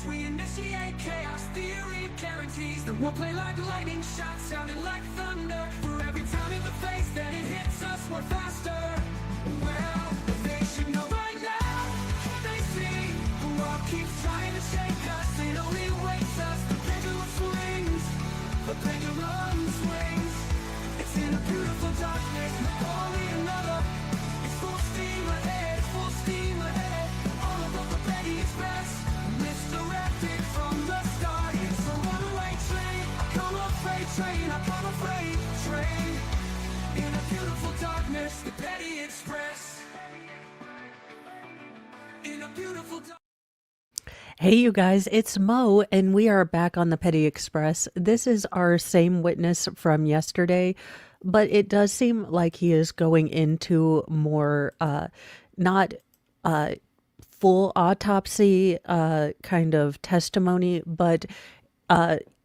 we initiate chaos. Theory guarantees that we'll play like lightning shots, sounding like thunder. For every time in the face that it hits us, we're faster. Well, they should know by now. They see the world keeps trying to shake us. It only wakes us. The pendulum swings. The pendulum swings. It's in a beautiful darkness. Napoleon another. It's full steam ahead. Full steam ahead. All about the Petty Express. Misdirected from the start. It's a runaway train. I come a freight train. I come a freight train. In a beautiful darkness, the Petty Express. In a beautiful darkness. Hey, you guys, it's Mo, and we are back on the Petty Express. This is our same witness from yesterday, but it does seem like he is going into more, not full autopsy kind of testimony, but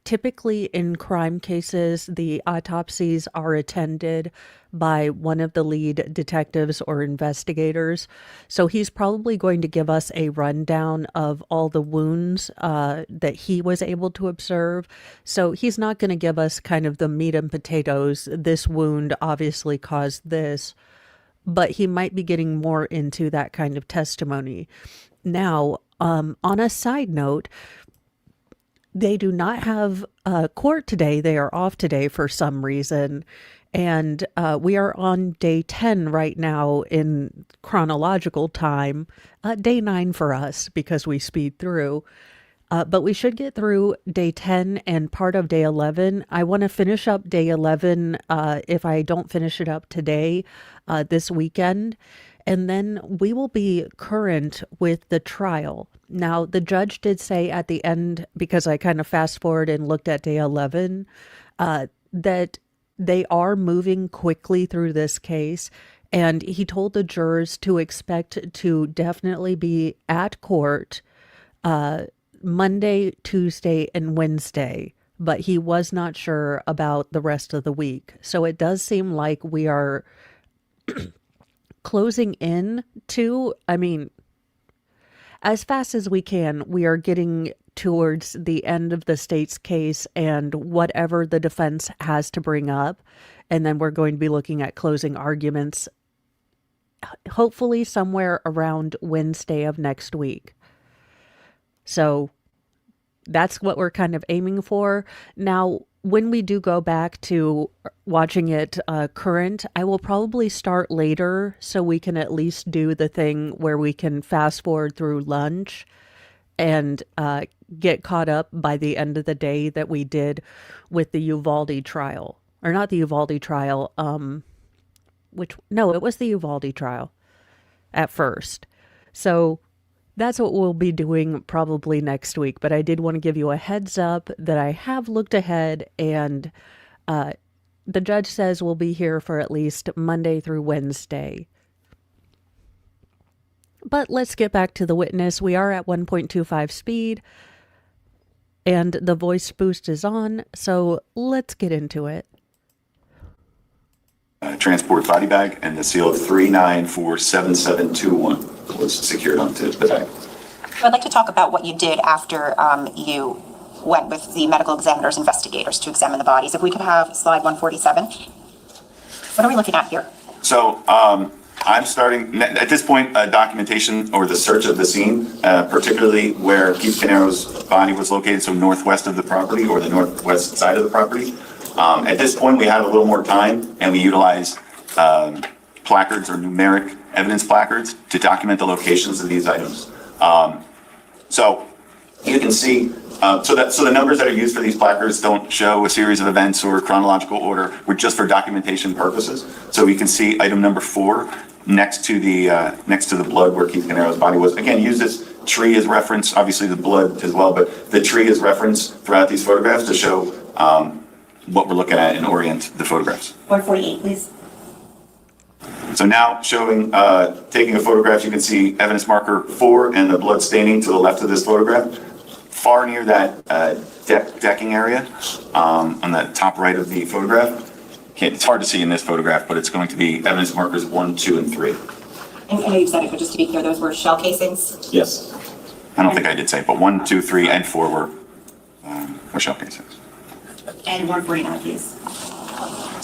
typically in crime cases, the autopsies are attended by one of the lead detectives or investigators. So he's probably going to give us a rundown of all the wounds that he was able to observe. So he's not going to give us kind of the meat and potatoes. This wound obviously caused this, but he might be getting more into that kind of testimony. Now, on a side note, they do not have court today. They are off today for some reason. And we are on day 10 right now in chronological time, day 9 for us because we speed through. But we should get through day 10 and part of day 11. I want to finish up day 11 if I don't finish it up today, this weekend. And then we will be current with the trial. Now, the judge did say at the end, because I kind of fast forward and looked at day 11, that they are moving quickly through this case. And he told the jurors to expect to definitely be at court Monday, Tuesday, and Wednesday. But he was not sure about the rest of the week. So it does seem like we are closing in to, as fast as we can, we are getting towards the end of the state's case and whatever the defense has to bring up. And then we're going to be looking at closing arguments, hopefully somewhere around Wednesday of next week. So that's what we're kind of aiming for. Now, when we do go back to watching it current, I will probably start later so we can at least do the thing where we can fast forward through lunch and get caught up by the end of the day that we did with the Uvalde trial. Or not the Uvalde trial, it was the Uvalde trial at first. So that's what we'll be doing probably next week. But I did want to give you a heads up that I have looked ahead, and the judge says we'll be here for at least Monday through Wednesday. But let's get back to the witness. We are at 1.25 speed, and the voice boost is on, so let's get into it. Transport body bag and the seal of 3947721 was secured onto the bag. I'd like to talk about what you did after you went with the medical examiner's investigators to examine the bodies. If we could have slide 147. What are we looking at here? So I'm starting, at this point, documentation or the search of the scene, particularly where Keith Canero's body was located, so northwest of the property or the northwest side of the property. At this point, we have a little more time, and we utilize placards or numeric evidence placards to document the locations of these items. So you can see, so the numbers that are used for these placards don't show a series of events or chronological order. We're just for documentation purposes. So we can see item number 4 next to the blood where Keith Canero's body was. Again, use this tree as reference, obviously the blood as well, but the tree is reference throughout these photographs to show what we're looking at and orient the photographs. 148, please. So now showing, taking a photograph, you can see evidence marker 4 and the blood staining to the left of this photograph. Far near that decking area on the top right of the photograph. It's hard to see in this photograph, but it's going to be evidence markers 1, 2, and 3. And I know you said it, but just to be clear, those were shell casings? Yes. I don't think I did say, but 1, 2, 3, and 4 were shell casings. And 149, please.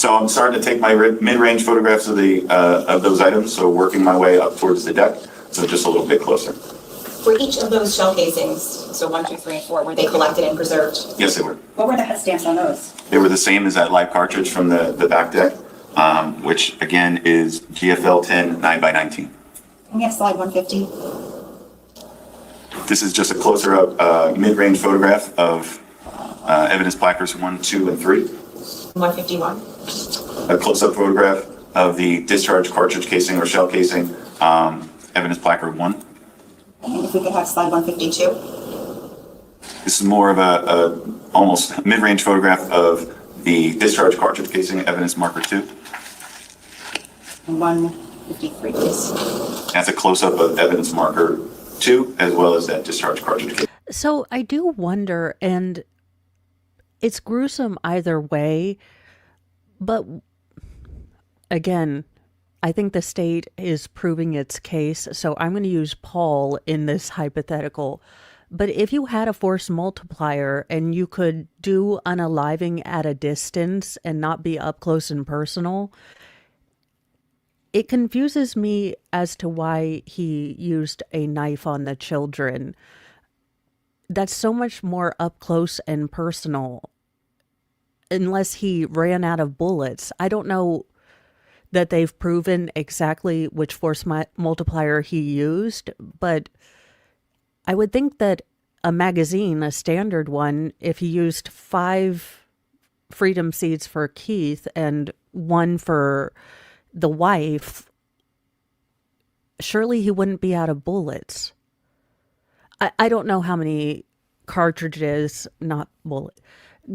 So I'm starting to take my mid-range photographs of those items, so working my way up towards the deck, so just a little bit closer. Were each of those shell casings, so 1, 2, 3, and 4, were they collected and preserved? Yes, they were. What were the head stamps on those? They were the same as that live cartridge from the back deck, which again is GFL 10 9x19. Can we have slide 150? This is just a closer up mid-range photograph of evidence placards 1, 2, and 3. 151? A close-up photograph of the discharge cartridge casing or shell casing, evidence placard 1. And if we could have slide 152? This is more of a almost mid-range photograph of the discharge cartridge casing, evidence marker 2. And 153, please. That's a close-up of evidence marker 2, as well as that discharge cartridge casing. So I do wonder, and it's gruesome either way, but again, I think the state is proving its case, so I'm going to use Paul in this hypothetical. But if you had a force multiplier and you could do unaliving at a distance and not be up close and personal, it confuses me as to why he used a knife on the children. That's so much more up close and personal, unless he ran out of bullets. I don't know that they've proven exactly which force multiplier he used, but I would think that a magazine, a standard one, if he used 5 freedom seeds for Keith and 1 for the wife, surely he wouldn't be out of bullets. I don't know how many cartridges, not bullet,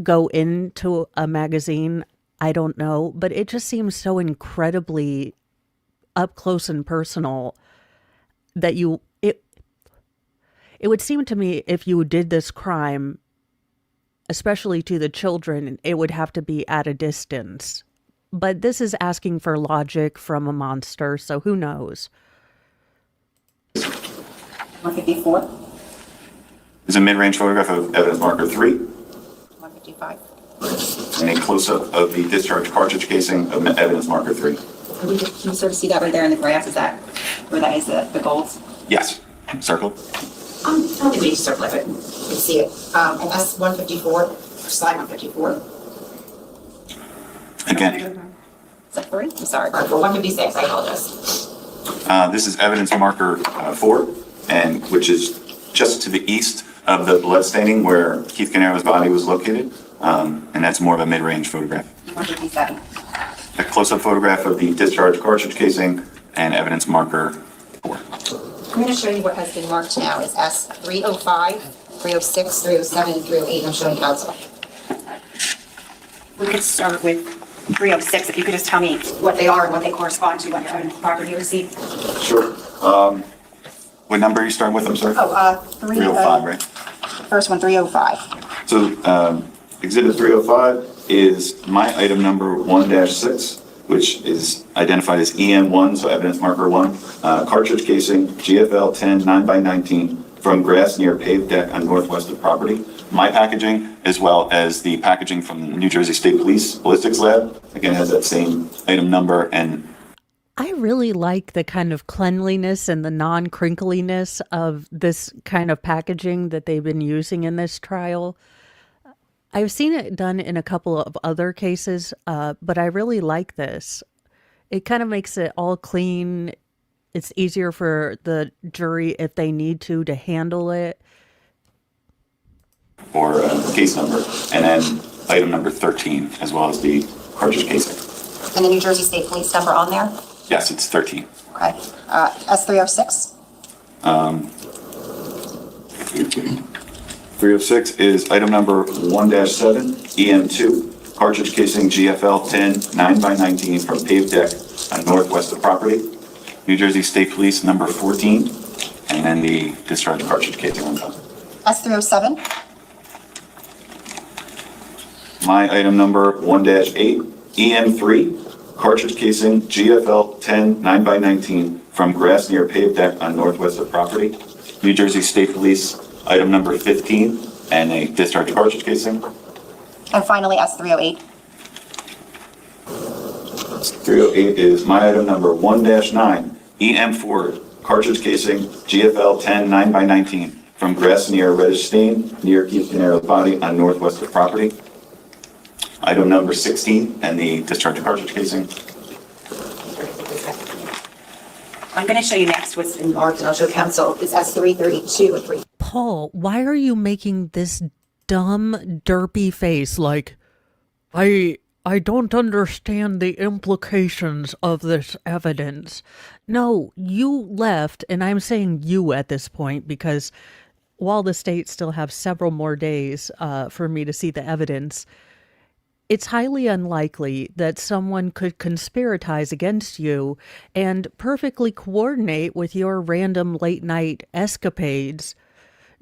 go into a magazine. I don't know, but it just seems so incredibly up close and personal that it would seem to me if you did this crime, especially to the children, it would have to be at a distance. But this is asking for logic from a monster, so who knows? 154? Is a mid-range photograph of evidence marker 3. 155? And a close-up of the discharge cartridge casing of evidence marker 3. Can you sort of see that right there in the grass? Is that where that is, the golds? Yes. Circle. I don't think we need to circle it, but you can see it. And S154, slide 154. Again, Is that 3? I'm sorry, or 156, I apologize. this is evidence marker 4, and which is just to the east of the blood staining where Keith Canero's body was located, and that's more of a mid-range photograph. 157. A close-up photograph of the discharge cartridge casing and evidence marker 4. I'm going to show you what has been marked now is S305, 306, 307, and 308. I'm showing counsel. We could start with 306, if you could just tell me what they are and what they correspond to on your own property receipt. Sure. What number are you starting with? I'm sorry? 305, right? First one, 305. So exhibit 305 is my item number 1-6, which is identified as EM1, so evidence marker 1, cartridge casing, GFL 10 9x19 from grass near paved deck on northwest of property. My packaging, as well as the packaging from New Jersey State Police Ballistics Lab, again has that same item number. And I really like the kind of cleanliness and the non-crinkliness of this kind of packaging that they've been using in this trial. I've seen it done in a couple of other cases, but I really like this. It kind of makes it all clean. It's easier for the jury, if they need to handle it. or case number, and then item number 13, as well as the cartridge casing. And the New Jersey State Police number on there? Yes, it's 13. Okay. S306? 306 is item number 1-7, EM2, cartridge casing GFL 10 9x19 from paved deck on northwest of property. New Jersey State Police number 14, and then the discharge cartridge casing on top. S307? My item number 1-8, EM3, cartridge casing GFL 10 9x19 from grass near paved deck on northwest of property. New Jersey State Police, item number 15, and a discharge cartridge casing. And finally, S308. 308 is my item number 1-9, EM4, cartridge casing, GFL 10 9x19, from grass near reddish stain, near Keith Canero's body on northwest of property. Item number 16, and the discharge cartridge casing. I'm going to show you next what's in marked, and I'll show council, is S332 and 3. Paul, why are you making this dumb, derpy face like, I don't understand the implications of this evidence? No, you left, and I'm saying you at this point because while the state still have several more days for me to see the evidence, it's highly unlikely that someone could conspiratize against you and perfectly coordinate with your random late-night escapades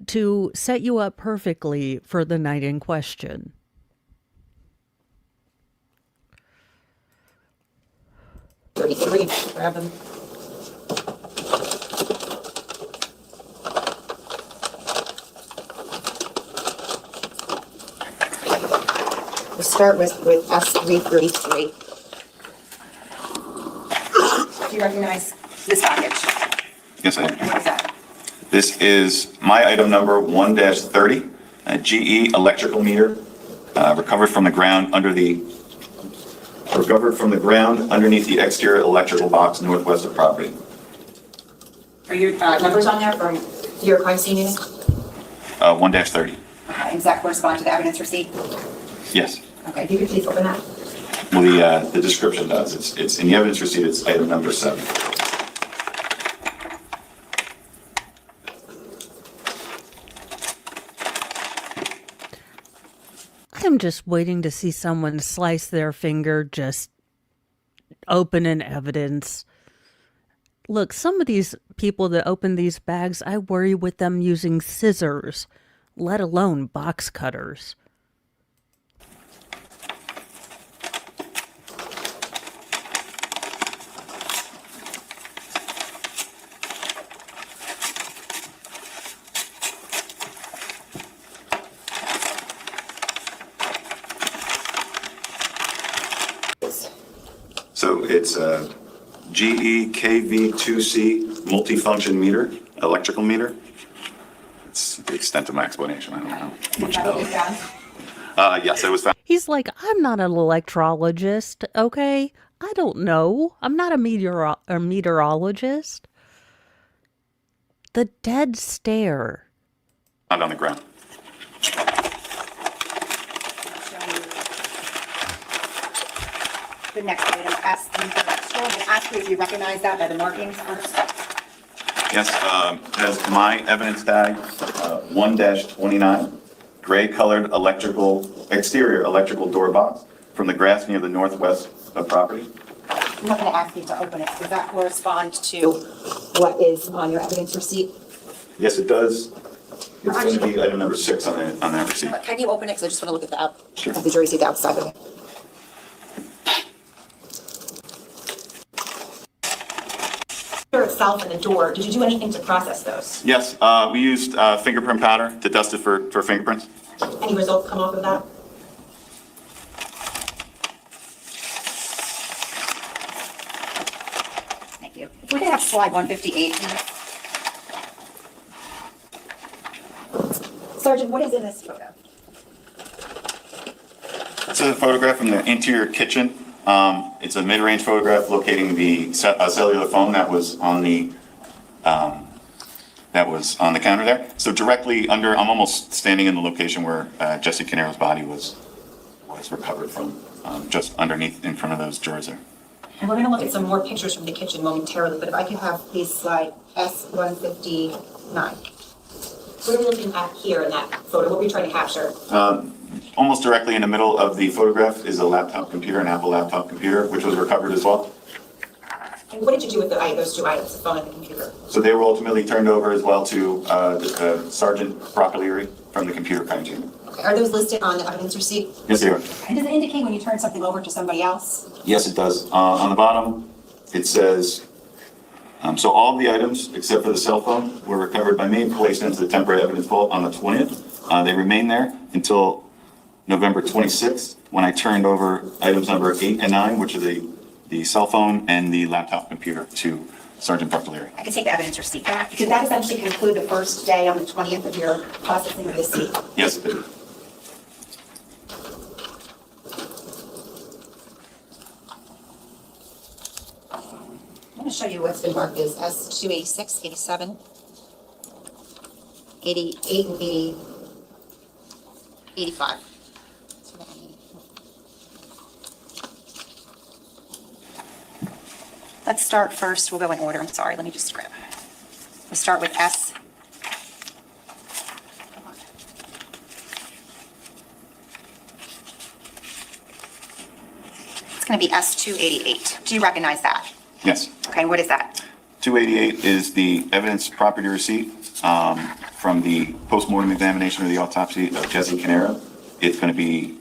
to set you up perfectly for the night in question. Grab them. We'll start with S333. Do you recognize this package? Yes, I do. What is that? This is my item number 1-30, a GE electrical meter, recovered from the ground underneath the exterior electrical box northwest of property. Are your numbers on there from your crime scene unit? 1-30. Does that correspond to the evidence receipt? Yes. Okay, if you could please open that. Well, the description does. It's in the evidence receipt. It's item number 7. I'm just waiting to see someone slice their finger just opening evidence. Look, some of these people that open these bags, I worry with them using scissors, let alone box cutters. So it's a GE KV2C multifunction meter, electrical meter. It's the extent of my explanation. I don't know much about it. Yes, it was found. He's like, I'm not an electrologist, okay? I don't know. I'm not a meteorologist. The dead stare. Found on the ground. The next item, S3. I'm going to ask you if you recognize that by the markings first. Yes, has my evidence tag 1-29, gray colored exterior electrical door box from the grass near the northwest of property. I'm not going to ask you to open it. Does that correspond to what is on your evidence receipt? Yes, it does. It's going to be item number 6 on that receipt. Can you open it? Because I just want to look at the Sure. Have the jury see the outside of it. Itself and the door, did you do anything to process those? Yes, we used fingerprint powder to dust it for fingerprints. Any results come off of that? Thank you. If we could have slide 158, please. Sergeant, what is in this photo? It's a photograph from the interior kitchen. It's a mid-range photograph locating the cellular phone that was on the counter there. So directly under, I'm almost standing in the location where Jesse Canero's body was recovered from, just underneath, in front of those drawers there. And we're going to look at some more pictures from the kitchen momentarily, but if I could have please slide S159. What are we looking at here in that photo? What were you trying to capture? Almost directly in the middle of the photograph is a laptop computer, an Apple laptop computer, which was recovered as well. And what did you do with those two items, the phone and the computer? So they were ultimately turned over as well to Sergeant Broccolieri from the computer crime team. Okay. Are those listed on the evidence receipt? Yes, they are. And does it indicate when you turn something over to somebody else? Yes, it does. On the bottom, it says So all of the items, except for the cell phone, were recovered by me and placed into the temporary evidence vault on the 20th. They remained there until November 26th, when I turned over items number 8 and 9, which are the cell phone and the laptop computer, to Sergeant Bartolieri. I can take the evidence receipt back. Did that essentially conclude the first day on the 20th of your processing of this seat? Yes, it did. I'm going to show you what's been marked as S286, 87, 88, and 85. Let's start first. We'll go in order. I'm sorry. Let me just grab. We'll start with S. It's going to be S288. Do you recognize that? Yes. Okay, what is that? 288 is the evidence property receipt from the postmortem examination or the autopsy of Jesse Canerio. It's going to be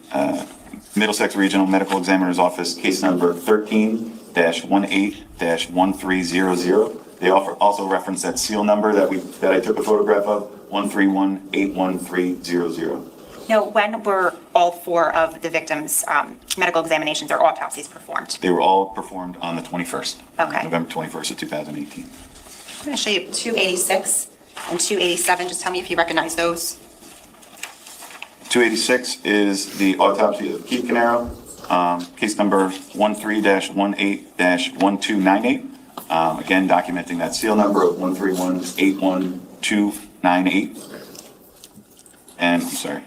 Middlesex Regional Medical Examiner's Office, case number 13-18-1300. They also reference that seal number that I took a photograph of, 131-81300. Now, when were all 4 of the victims' medical examinations or autopsies performed? They were all performed on the 21st. Okay. November 21st of 2018. I'm going to show you 286 and 287. Just tell me if you recognize those. 286 is the autopsy of Keith Caneiro, case number 13-18-1298. Again, documenting that seal number of 131-81298. And, I'm sorry,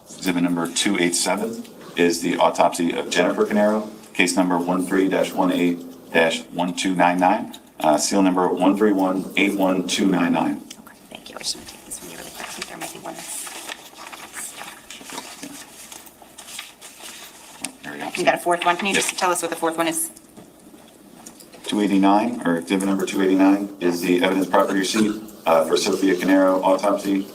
exhibit number 287 is the autopsy of Jennifer Caneiro, case number 13-18-1299, seal number 131-81299. Okay, thank you. I just want to take this one really quick. I think there might be one that's... There we go. You got a 4th one? Can you Yes. just tell us what the 4th one is? 289, or exhibit number 289, is the evidence property receipt for Sophia Caneiro autopsy,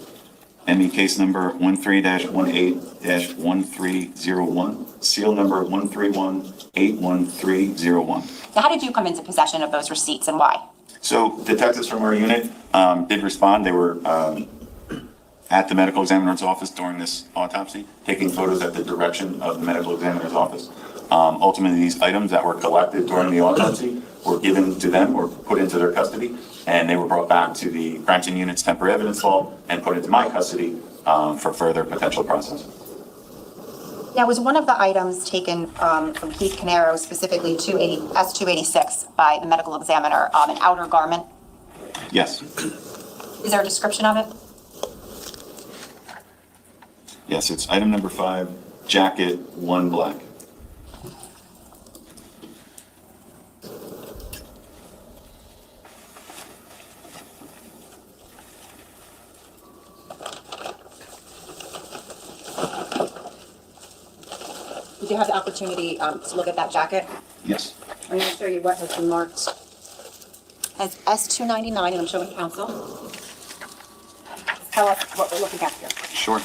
ME case number 13-18-1301, seal number 131-81301. Now, how did you come into possession of those receipts and why? So detectives from our unit did respond. They were at the medical examiner's office during this autopsy, taking photos at the direction of the medical examiner's office. Ultimately, these items that were collected during the autopsy were given to them or put into their custody, and they were brought back to the Cranston Unit's temporary evidence vault and put into my custody for further potential processing. Now, was one of the items taken from Keith Caneiro, specifically S286, by the medical examiner, an outer garment? Yes. Is there a description of it? Yes, it's item number 5, jacket 1 black. Did you have the opportunity to look at that jacket? Yes. I'm going to show you what has been marked as S299, and I'm showing counsel. Tell us what we're looking at here. Sure.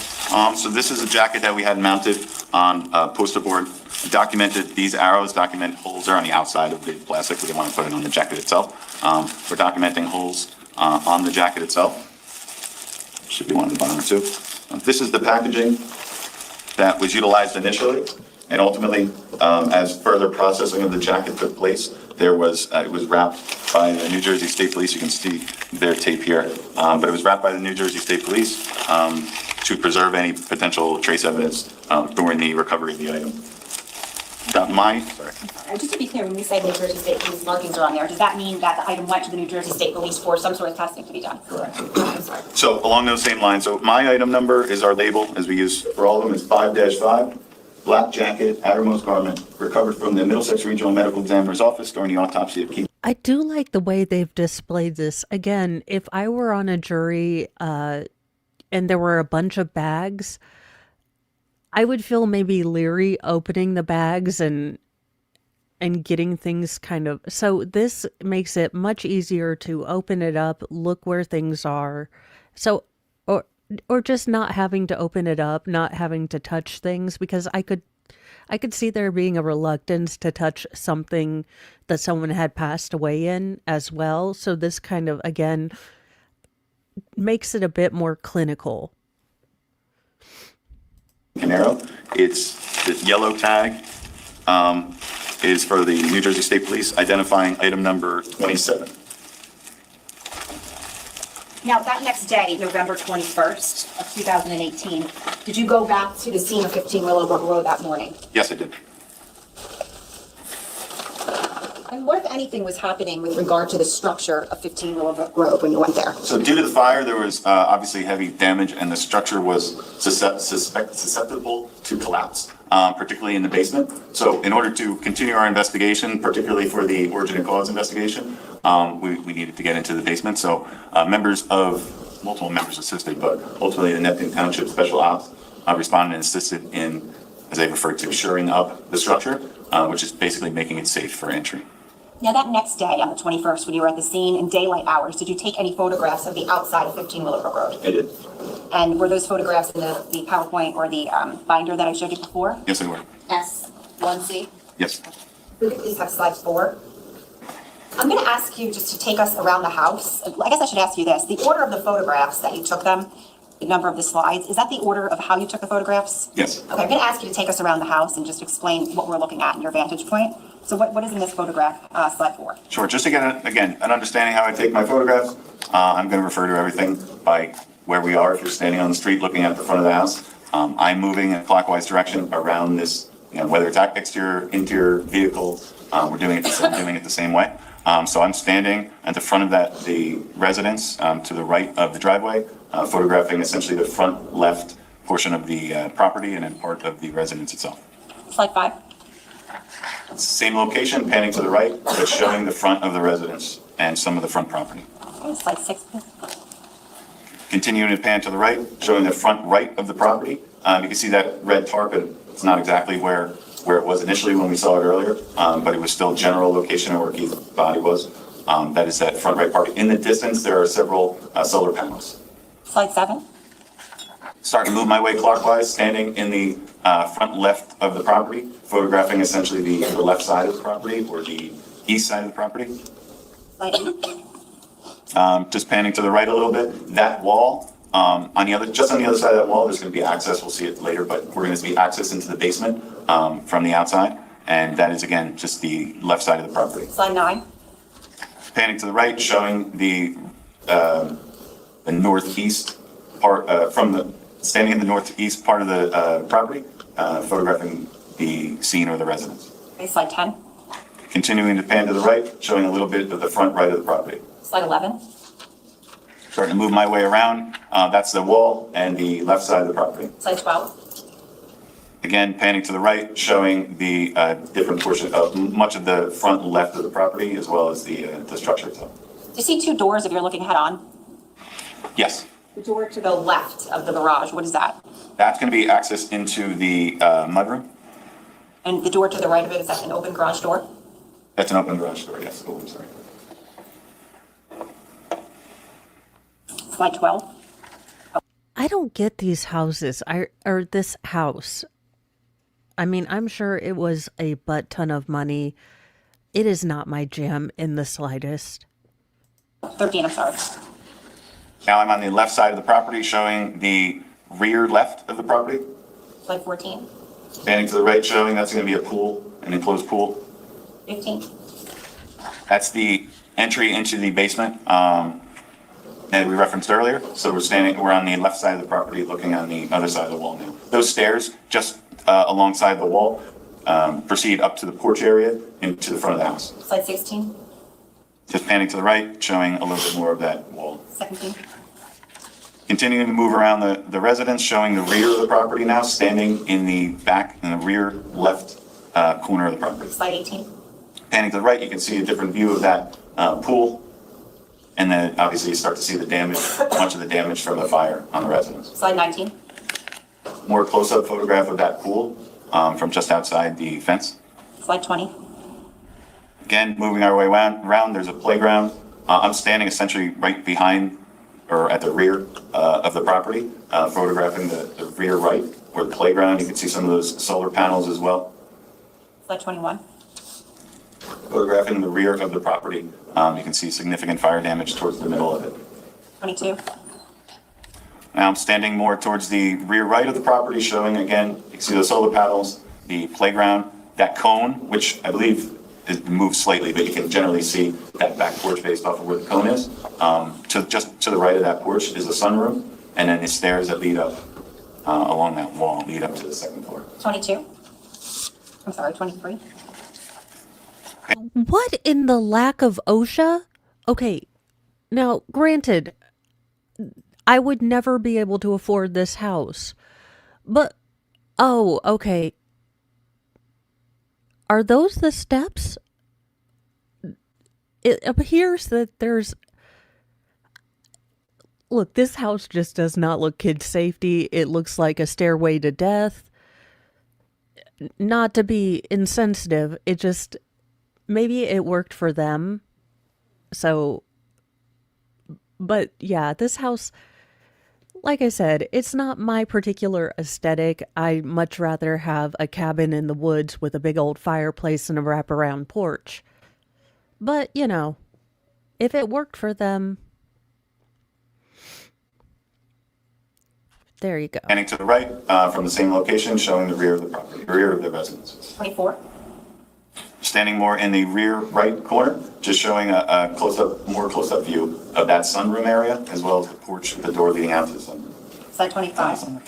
So this is a jacket that we had mounted on a poster board. Documented, these arrows document holes are on the outside of the plastic. We didn't want to put it on the jacket itself. We're documenting holes on the jacket itself. Should be one on the bottom too. This is the packaging that was utilized initially, and ultimately, as further processing of the jacket took place, it was wrapped by the New Jersey State Police. You can see their tape here, but it was wrapped by the New Jersey State Police to preserve any potential trace evidence during the recovery of the item. Just to be clear, when we say New Jersey State Police markings are on there, does that mean that the item went to the New Jersey State Police for some sort of testing to be done? Correct. I'm sorry. So along those same lines, so my item number is our label, as we use for all of them, is 5-5, black jacket, outermost garment, recovered from the Middlesex Regional Medical Examiner's Office during the autopsy of Keith. I do like the way they've displayed this. Again, if I were on a jury and there were a bunch of bags, I would feel maybe leery opening the bags and getting things kind of... So this makes it much easier to open it up, look where things are. So, or just not having to open it up, not having to touch things, because I could see there being a reluctance to touch something that someone had passed away in as well. So this kind of, again, makes it a bit more clinical. Caneiro. It's the yellow tag is for the New Jersey State Police identifying item number 27. Now, that next day, November 21st of 2018, did you go back to the scene of 15 Willowbrook Road that morning? Yes, I did. And what, if anything, was happening with regard to the structure of 15 Willowbrook Road when you went there? So due to the fire, there was obviously heavy damage and the structure was susceptible to collapse, particularly in the basement. So in order to continue our investigation, particularly for the origin and cause investigation, we needed to get into the basement. So multiple members assisted, but ultimately the Neptune Township Special Ops responded and assisted in, as they referred to, shoring up the structure, which is basically making it safe for entry. Now, that next day, on the 21st, when you were at the scene in daylight hours, did you take any photographs of the outside of 15 Willowbrook Road? I did. And were those photographs in the PowerPoint or the binder that I showed you before? Yes, they were. S1C? Yes. We could please have slide 4. I'm going to ask you just to take us around the house. I guess I should ask you this. The order of the photographs that you took them, the number of the slides, is that the order of how you took the photographs? Yes. Okay, I'm going to ask you to take us around the house and just explain what we're looking at in your vantage point. So what is in this photograph, slide 4? Sure. Just to get, again, an understanding how I take my photographs, I'm going to refer to everything by where we are. If you're standing on the street looking at the front of the house, I'm moving in a clockwise direction around this, whether it's exterior, interior vehicle, we're doing it the same way. So I'm standing at the front of the residence to the right of the driveway, photographing essentially the front left portion of the property and then part of the residence itself. Slide 5. Same location, panning to the right, but showing the front of the residence and some of the front property. Okay, slide 6. Continuing to pan to the right, showing the front right of the property. You can see that red tarp, it's not exactly where it was initially when we saw it earlier, but it was still general location of where Keith's body was. That is that front right part. In the distance, there are several solar panels. Slide 7. Starting to move my way clockwise, standing in the front left of the property, photographing essentially the left side of the property or the east side of the property. Slide 8. Just panning to the right a little bit. That wall, on the other side of that wall, there's going to be access. We'll see it later, but we're going to be access into the basement from the outside, and that is again just the left side of the property. Slide 9. Panning to the right, showing the northeast part standing in the northeast part of the property, photographing the scene or the residence. Okay, slide 10. Continuing to pan to the right, showing a little bit of the front right of the property. Slide 11. Starting to move my way around, that's the wall and the left side of the property. Slide 12. Again, panning to the right, showing the different portion of much of the front left of the property as well as the structure itself. Do you see 2 doors if you're looking head on? Yes, The door to the left of the garage, what is that? that's going to be access into the mudroom. And the door to the right of it, is that an open garage door? That's an open garage door, yes. Oh, I'm sorry. Slide 12. I don't get these houses, or this house. I mean, I'm sure it was a butt ton of money. It is not my jam in the slightest. 13, I'm sorry. Now I'm on the left side of the property, showing the rear left of the property. Slide 14. Panning to the right, showing that's going to be a pool, an enclosed pool. 15. That's the entry into the basement that we referenced earlier. So we're on the left side of the property, looking on the other side of the wall now. Those stairs, just alongside the wall, proceed up to the porch area into the front of the house. Slide 16. Just panning to the right, showing a little bit more of that wall. 17. Continuing to move around the residence, showing the rear of the property now, standing in the back, in the rear left corner of the property. Slide 18. Panning to the right, you can see a different view of that pool. And then obviously you start to see the damage, much of the damage from the fire on the residence. Slide 19. More close-up photograph of that pool from just outside the fence. Slide 20. Again, moving our way around, there's a playground. I'm standing essentially right behind or at the rear of the property, photographing the rear right or the playground. You can see some of those solar panels as well Slide 21. Photographing the rear of the property, you can see significant fire damage towards the middle of it. 22. Now I'm standing more towards the rear right of the property, showing again, you can see the solar panels, the playground, that cone, which I believe is moved slightly, but you can generally see that back porch based off of where the cone is. Just to the right of that porch is the sunroom, and then the stairs that lead up along that wall lead up to the second floor. 22. I'm sorry, 23. What in the lack of OSHA? Okay, now granted, I would never be able to afford this house. But, oh, okay. Are those the steps? It appears that there's... Look, this house just does not look kid safety. It looks like a stairway to death. Not to be insensitive, it just... Maybe it worked for them. So... But, yeah, this house... Like I said, it's not my particular aesthetic. I'd much rather have a cabin in the woods with a big old fireplace and a wraparound porch. But, you know, if it worked for them, there you go. Standing to the right from the same location, showing the rear of the property, rear of the residence. 24. Standing more in the rear right corner, just showing a more close-up view of that sunroom area, as well as the porch with the door leading out to the sunroom. Slide 25.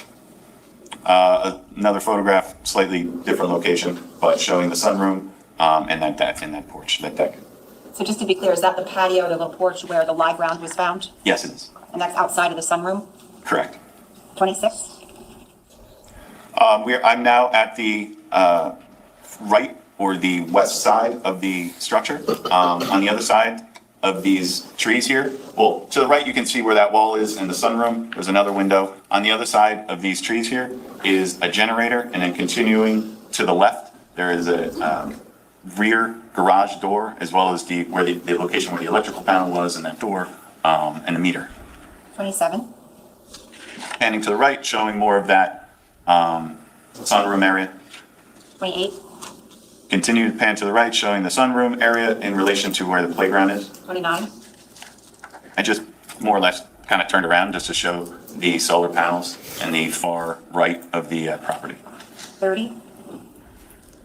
Another photograph, slightly different location, but showing the sunroom and that deck, and that porch, that deck. So just to be clear, is that the patio, the little porch where the live round was found? Yes, it is. And that's outside of the sunroom? Correct. 26. I'm now at the right or the west side of the structure. On the other side of these trees here, well, to the right, you can see where that wall is in the sunroom. There's another window. On the other side of these trees here is a generator, and then continuing to the left, there is a rear garage door, as well as the location where the electrical panel was, and that door, and the meter. 27. Panning to the right, showing more of that sunroom area. 28. Continue to pan to the right, showing the sunroom area in relation to where the playground is. 29. I just more or less kind of turned around just to show the solar panels in the far right of the property. 30.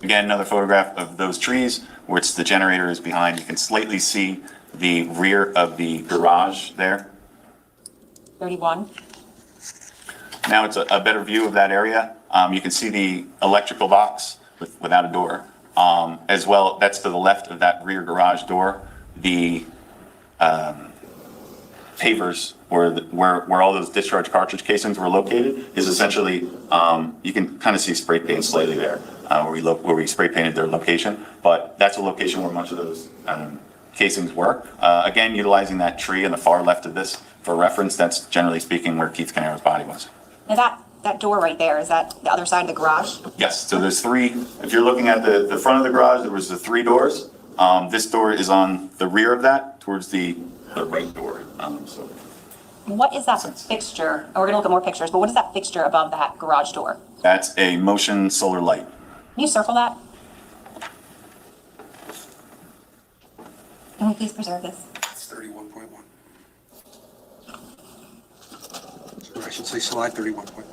Again, another photograph of those trees, which the generator is behind. You can slightly see the rear of the garage there. 31. Now it's a better view of that area. You can see the electrical box without a door. As well, that's to the left of that rear garage door. The pavers, where all those discharge cartridge casings were located, is essentially, you can kind of see spray paint slightly there, where we spray painted their location. But that's a location where much of those casings were. Again, utilizing that tree in the far left of this for reference, that's generally speaking where Keith Caneiro's body was. Now that door right there, is that the other side of the garage? Yes, so there's three. If you're looking at the front of the garage, there was the three doors. This door is on the rear of that, towards the right door. So What is that fixture? And we're gonna look at more pictures, but what is that fixture above that garage door? that's a motion solar light. Can you circle that? Can we please preserve this? It's 31.1. Or I should say slide 31.1.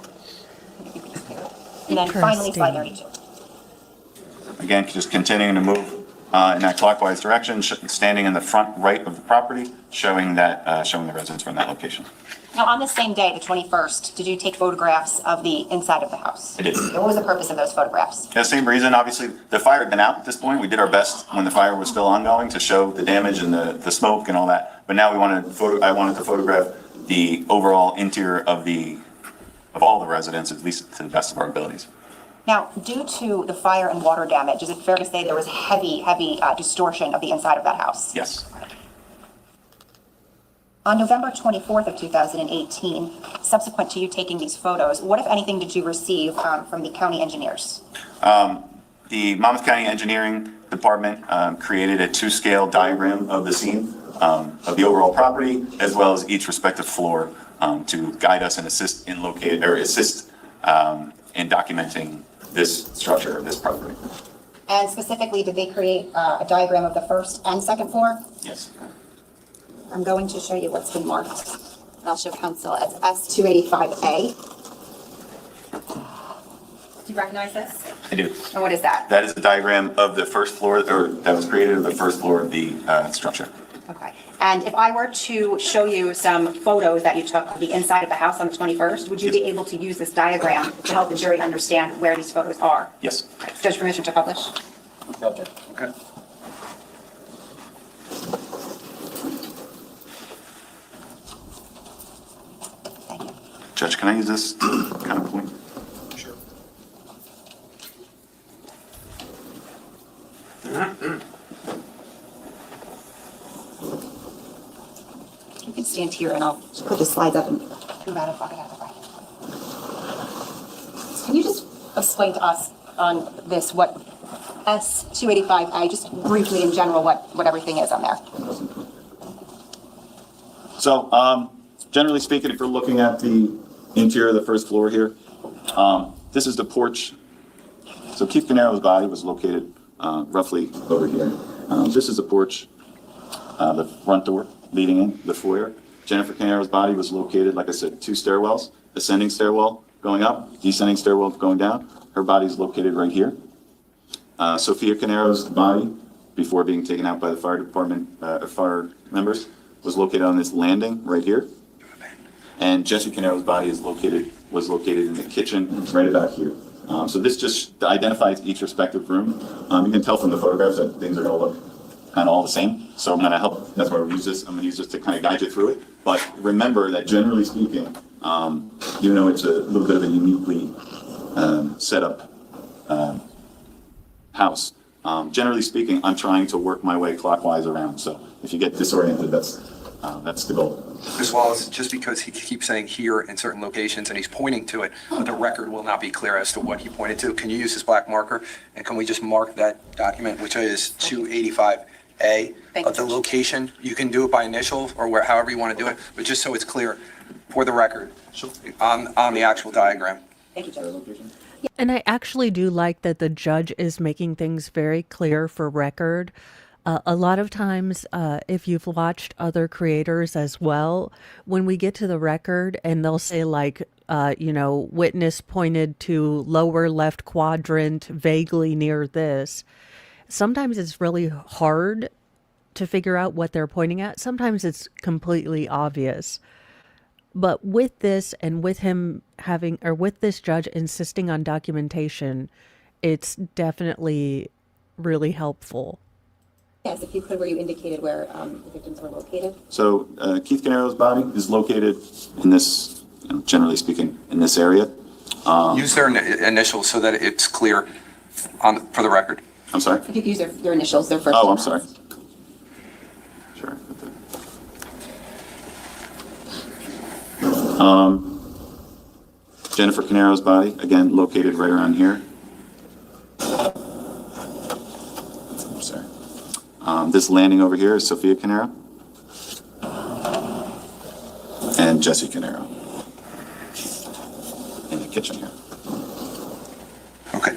And then finally, slide Interesting. 32. Again, just continuing to move in that clockwise direction, standing in the front right of the property, showing the residents from that location. Now, on this same day, the 21st, did you take photographs of the inside of the house? I did. What was the purpose of those photographs? Yeah, same reason. Obviously, the fire had been out at this point. We did our best when the fire was still ongoing to show the damage and the smoke and all that. But now I wanted to photograph the overall interior of all the residents, at least to the best of our abilities. Now, due to the fire and water damage, is it fair to say there was heavy distortion of the inside of that house? Yes. On November 24th of 2018, subsequent to you taking these photos, what, if anything, did you receive from the county engineers? The Monmouth County Engineering Department created a 2-scale diagram of the scene of the overall property, as well as each respective floor, to guide us and assist in documenting this structure, this property. And specifically, did they create a diagram of the first and second floor? Yes. I'm going to show you what's been marked. And I'll show council as S285A. Do you recognize this? I do. And what is that? That is a diagram of the first floor, or that was created of the first floor of the structure. Okay. And if I were to show you some photos that you took of the inside of the house on the 21st, would you be able to use this diagram to help the jury understand where these photos are? Yes. Judge, permission to publish? Okay. Thank you. Judge, can I use this kind of point? Sure. You can stand here and I'll just put the slides up and move out of bucket out of the way. Can you just explain to us on this what S285A, just briefly in general, what everything is on there? So, generally speaking, if you're looking at the interior of the first floor here, this is the porch. So Keith Canero's body was located roughly over here. This is the porch, the front door leading in, the foyer. Jennifer Canero's body was located, like I said, 2 stairwells, ascending stairwell going up, descending stairwell going down. Her body is located right here. Sophia Canero's body, before being taken out by the fire department, fire members, was located on this landing right here. And Jesse Canero's body was located in the kitchen right about here. So this just identifies each respective room. You can tell from the photographs that things are going to look kind of all the same. So I'm going to help, that's why we use this. I'm going to use this to kind of guide you through it. But remember that generally speaking, even though it's a little bit of a uniquely set up house, generally speaking, I'm trying to work my way clockwise around. So if you get disoriented, that's the goal. As well as just because he keeps saying here in certain locations and he's pointing to it, but the record will not be clear as to what he pointed to. Can you use this black marker? And can we just mark that document, which is 285A, of the location? You can do it by initial or however you want to do it, but just so it's clear for the record on the actual diagram. Thank you, Judge. And I actually do like that the judge is making things very clear for record. A lot of times, if you've watched other creators as well, when we get to the record and they'll say like, witness pointed to lower left quadrant, vaguely near this, sometimes it's really hard to figure out what they're pointing at. Sometimes it's completely obvious. But with this and with him with this judge insisting on documentation, it's definitely really helpful. Yes, if you could, where you indicated where the victims were located. So Keith Canero's body is located in this, generally speaking, in this area. Use their initials so that it's clear for the record. I'm sorry? If you could use their initials, their first. Oh, I'm sorry. Sure. Jennifer Canero's body, again, located right around here. I'm sorry. This landing over here is Sophia Canero and Jesse Canero in the kitchen here. Okay.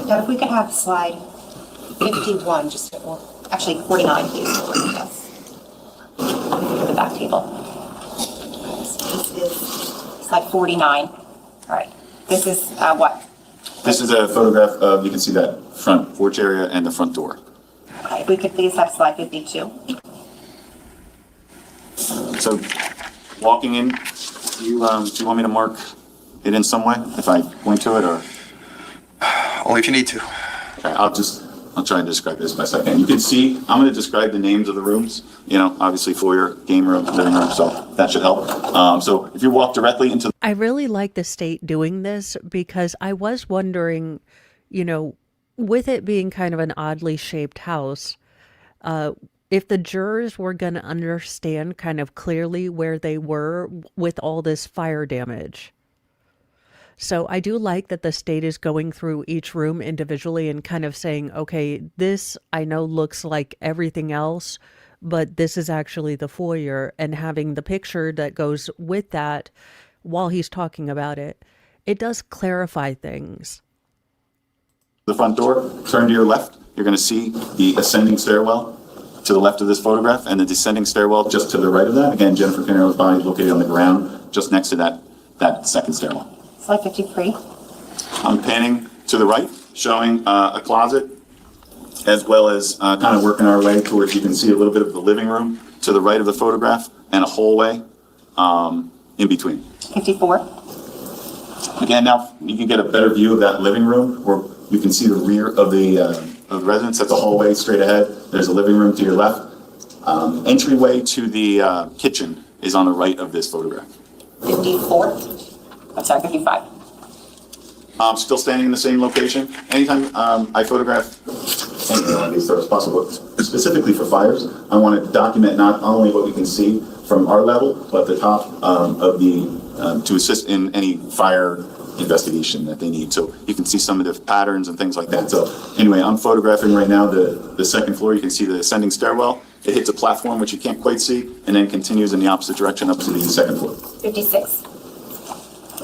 Now, if we could have slide 51, actually 49, please. Yes. The back table. This is slide 49. All right. This is what? This is a photograph of, you can see that front porch area and the front door. Okay, if we could please have slide 52. So, walking in, do you want me to mark it in some way? If I point to it, or? Only if you need to. Okay, I'll try and describe this best I can. You can see, I'm going to describe the names of the rooms, obviously foyer, game room, living room, so that should help. So if you walk directly into... I really like the state doing this because I was wondering, with it being kind of an oddly shaped house, if the jurors were going to understand kind of clearly where they were with all this fire damage. So I do like that the state is going through each room individually and kind of saying, okay, this I know looks like everything else, but this is actually the foyer, and having the picture that goes with that while he's talking about it, it does clarify things. the front door, turn to your left, you're going to see the ascending stairwell to the left of this photograph and the descending stairwell just to the right of that. Again, Jennifer Canero's body is located on the ground just next to that second stairwell. Slide 53. I'm panning to the right, showing a closet, as well as kind of working our way towards, you can see a little bit of the living room to the right of the photograph and a hallway in between. 54. Again, now you can get a better view of that living room, where you can see the rear of the residence. That's a hallway straight ahead. There's a living room to your left. Entryway to the kitchen is on the right of this photograph. 54. I'm sorry, 55. Still standing in the same location. Anytime I photograph anything on these as possible, specifically for fires, I want to document not only what we can see from our level, but the top of the, to assist in any fire investigation that they need. So you can see some of the patterns and things like that. So anyway, I'm photographing right now the second floor. You can see the ascending stairwell. It hits a platform, which you can't quite see, and then continues in the opposite direction up to the second floor. 56.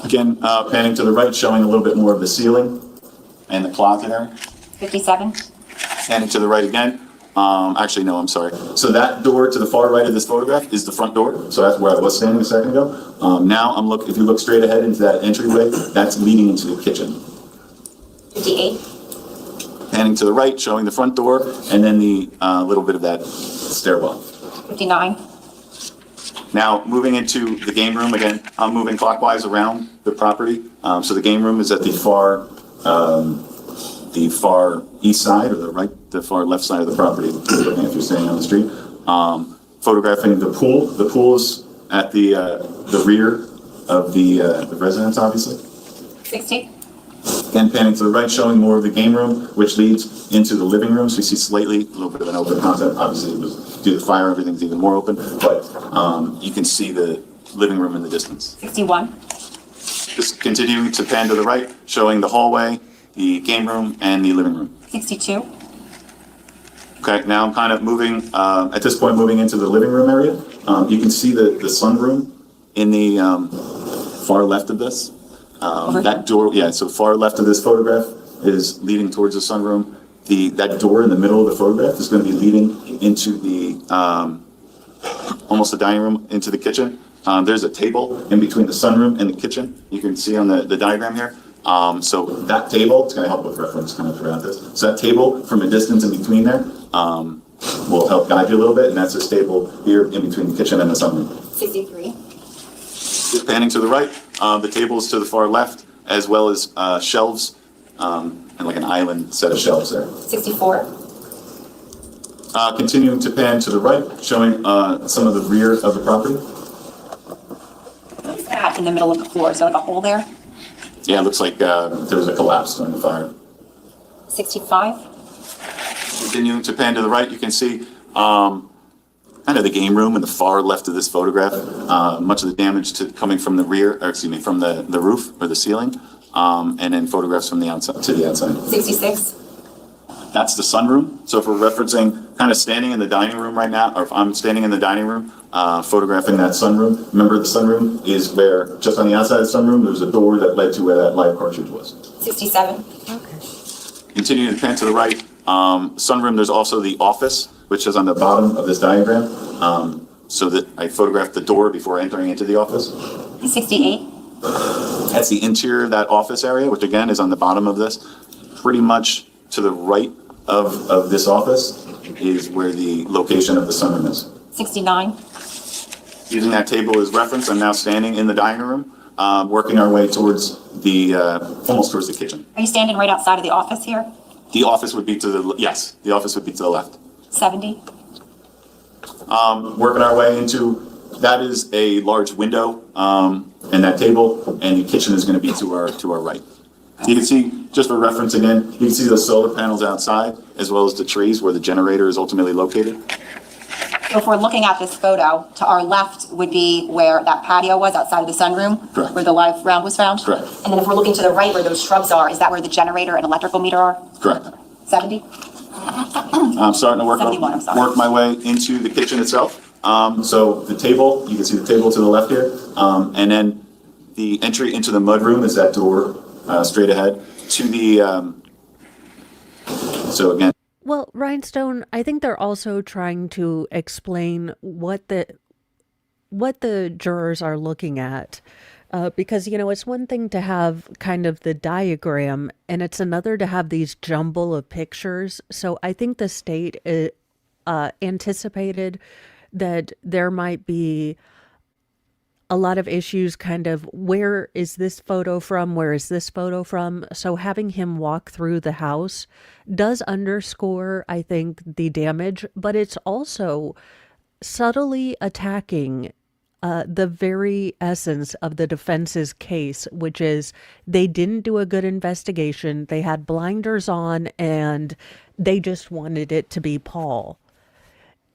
Again, panning to the right, showing a little bit more of the ceiling and the closet area. 57. Panning to the right again. Actually, no, I'm sorry. So that door to the far right of this photograph is the front door. So that's where I was standing a second ago. Now if you look straight ahead into that entryway, that's leading into the kitchen. 58. Panning to the right, showing the front door, and then the little bit of that stairwell. 59. Now, moving into the game room again, I'm moving clockwise around the property. So the game room is at the far east side, or the far left side of the property, looking if you're standing on the street. Photographing the pool. The pool is at the rear of the residence, obviously. 60. Again, panning to the right, showing more of the game room, which leads into the living room. So you see slightly a little bit of an open concept. Obviously, it was due to the fire, everything's even more open, but you can see the living room in the distance. 61. Just continuing to pan to the right, showing the hallway, the game room, and the living room. 62. Okay, now I'm kind of moving, at this point, moving into the living room area. You can see the sunroom in the far left of this. That door, yeah, so far left of this photograph is leading towards the sunroom. That door in the middle of the photograph is going to be leading into the, almost the dining room, into the kitchen. There's a table in between the sunroom and the kitchen. You can see on the diagram here. So that table, it's going to help with reference kind of throughout this. So that table from a distance in between there will help guide you a little bit. And that's this table here in between the kitchen and the sunroom. 63. Just panning to the right, the table is to the far left, as well as shelves and like an island set of shelves there. 64. Continuing to pan to the right, showing some of the rear of the property. What is that in the middle of the floor? Is there like a hole there? Yeah, it looks like there was a collapse during the fire. 65. Continuing to pan to the right, you can see kind of the game room in the far left of this photograph. Much of the damage coming from the rear, or excuse me, from the roof or the ceiling, and then photographs from the outside to the outside. 66. That's the sunroom. So if we're referencing kind of standing in the dining room right now, or if I'm standing in the dining room, photographing that sunroom, remember the sunroom is where, just on the outside of the sunroom, there's a door that led to where that live cartridge was. 67. Okay. Continuing to pan to the right, sunroom, there's also the office, which is on the bottom of this diagram, so that I photographed the door before entering into the office. 68. That's the interior of that office area, which again is on the bottom of this. Pretty much to the right of this office is where the location of the sunroom is. 69. Using that table as reference, I'm now standing in the dining room, working our way towards almost towards the kitchen. Are you standing right outside of the office here? The office would be to the, yes, the office would be to the left. 70. Working our way into, that is a large window, and that table, and the kitchen is going to be to our right. You can see, just for reference again, you can see the solar panels outside, as well as the trees where the generator is ultimately located. So if we're looking at this photo, to our left would be where that patio was outside of the sunroom? Correct. Where the live round was found? Correct. And then if we're looking to the right where those shrubs are, is that where the generator and electrical meter are? Correct. 70? I'm starting to 71, I'm sorry. work my way into the kitchen itself. So the table, you can see the table to the left here, and then the entry into the mudroom is that door straight ahead. To the So again, Well, Rhinestone, I think they're also trying to explain what the jurors are looking at. Because, it's one thing to have kind of the diagram, and it's another to have these jumble of pictures. So I think the state anticipated that there might be a lot of issues kind of where is this photo from? Where is this photo from? So having him walk through the house does underscore, I think, the damage, but it's also subtly attacking the very essence of the defense's case, which is they didn't do a good investigation. They had blinders on and they just wanted it to be Paul.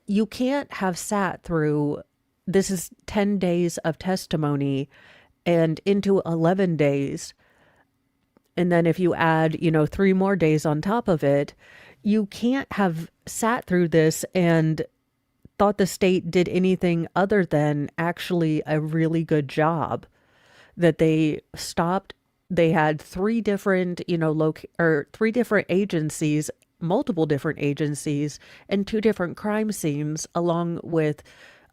You can't have sat through, this is 10 days of testimony and into 11 days. And then if you add, 3 more days on top of it, you can't have sat through this and thought the state did anything other than actually a really good job. That they stopped, they had 3 different, 3 different agencies, multiple different agencies, and 2 different crime scenes, along with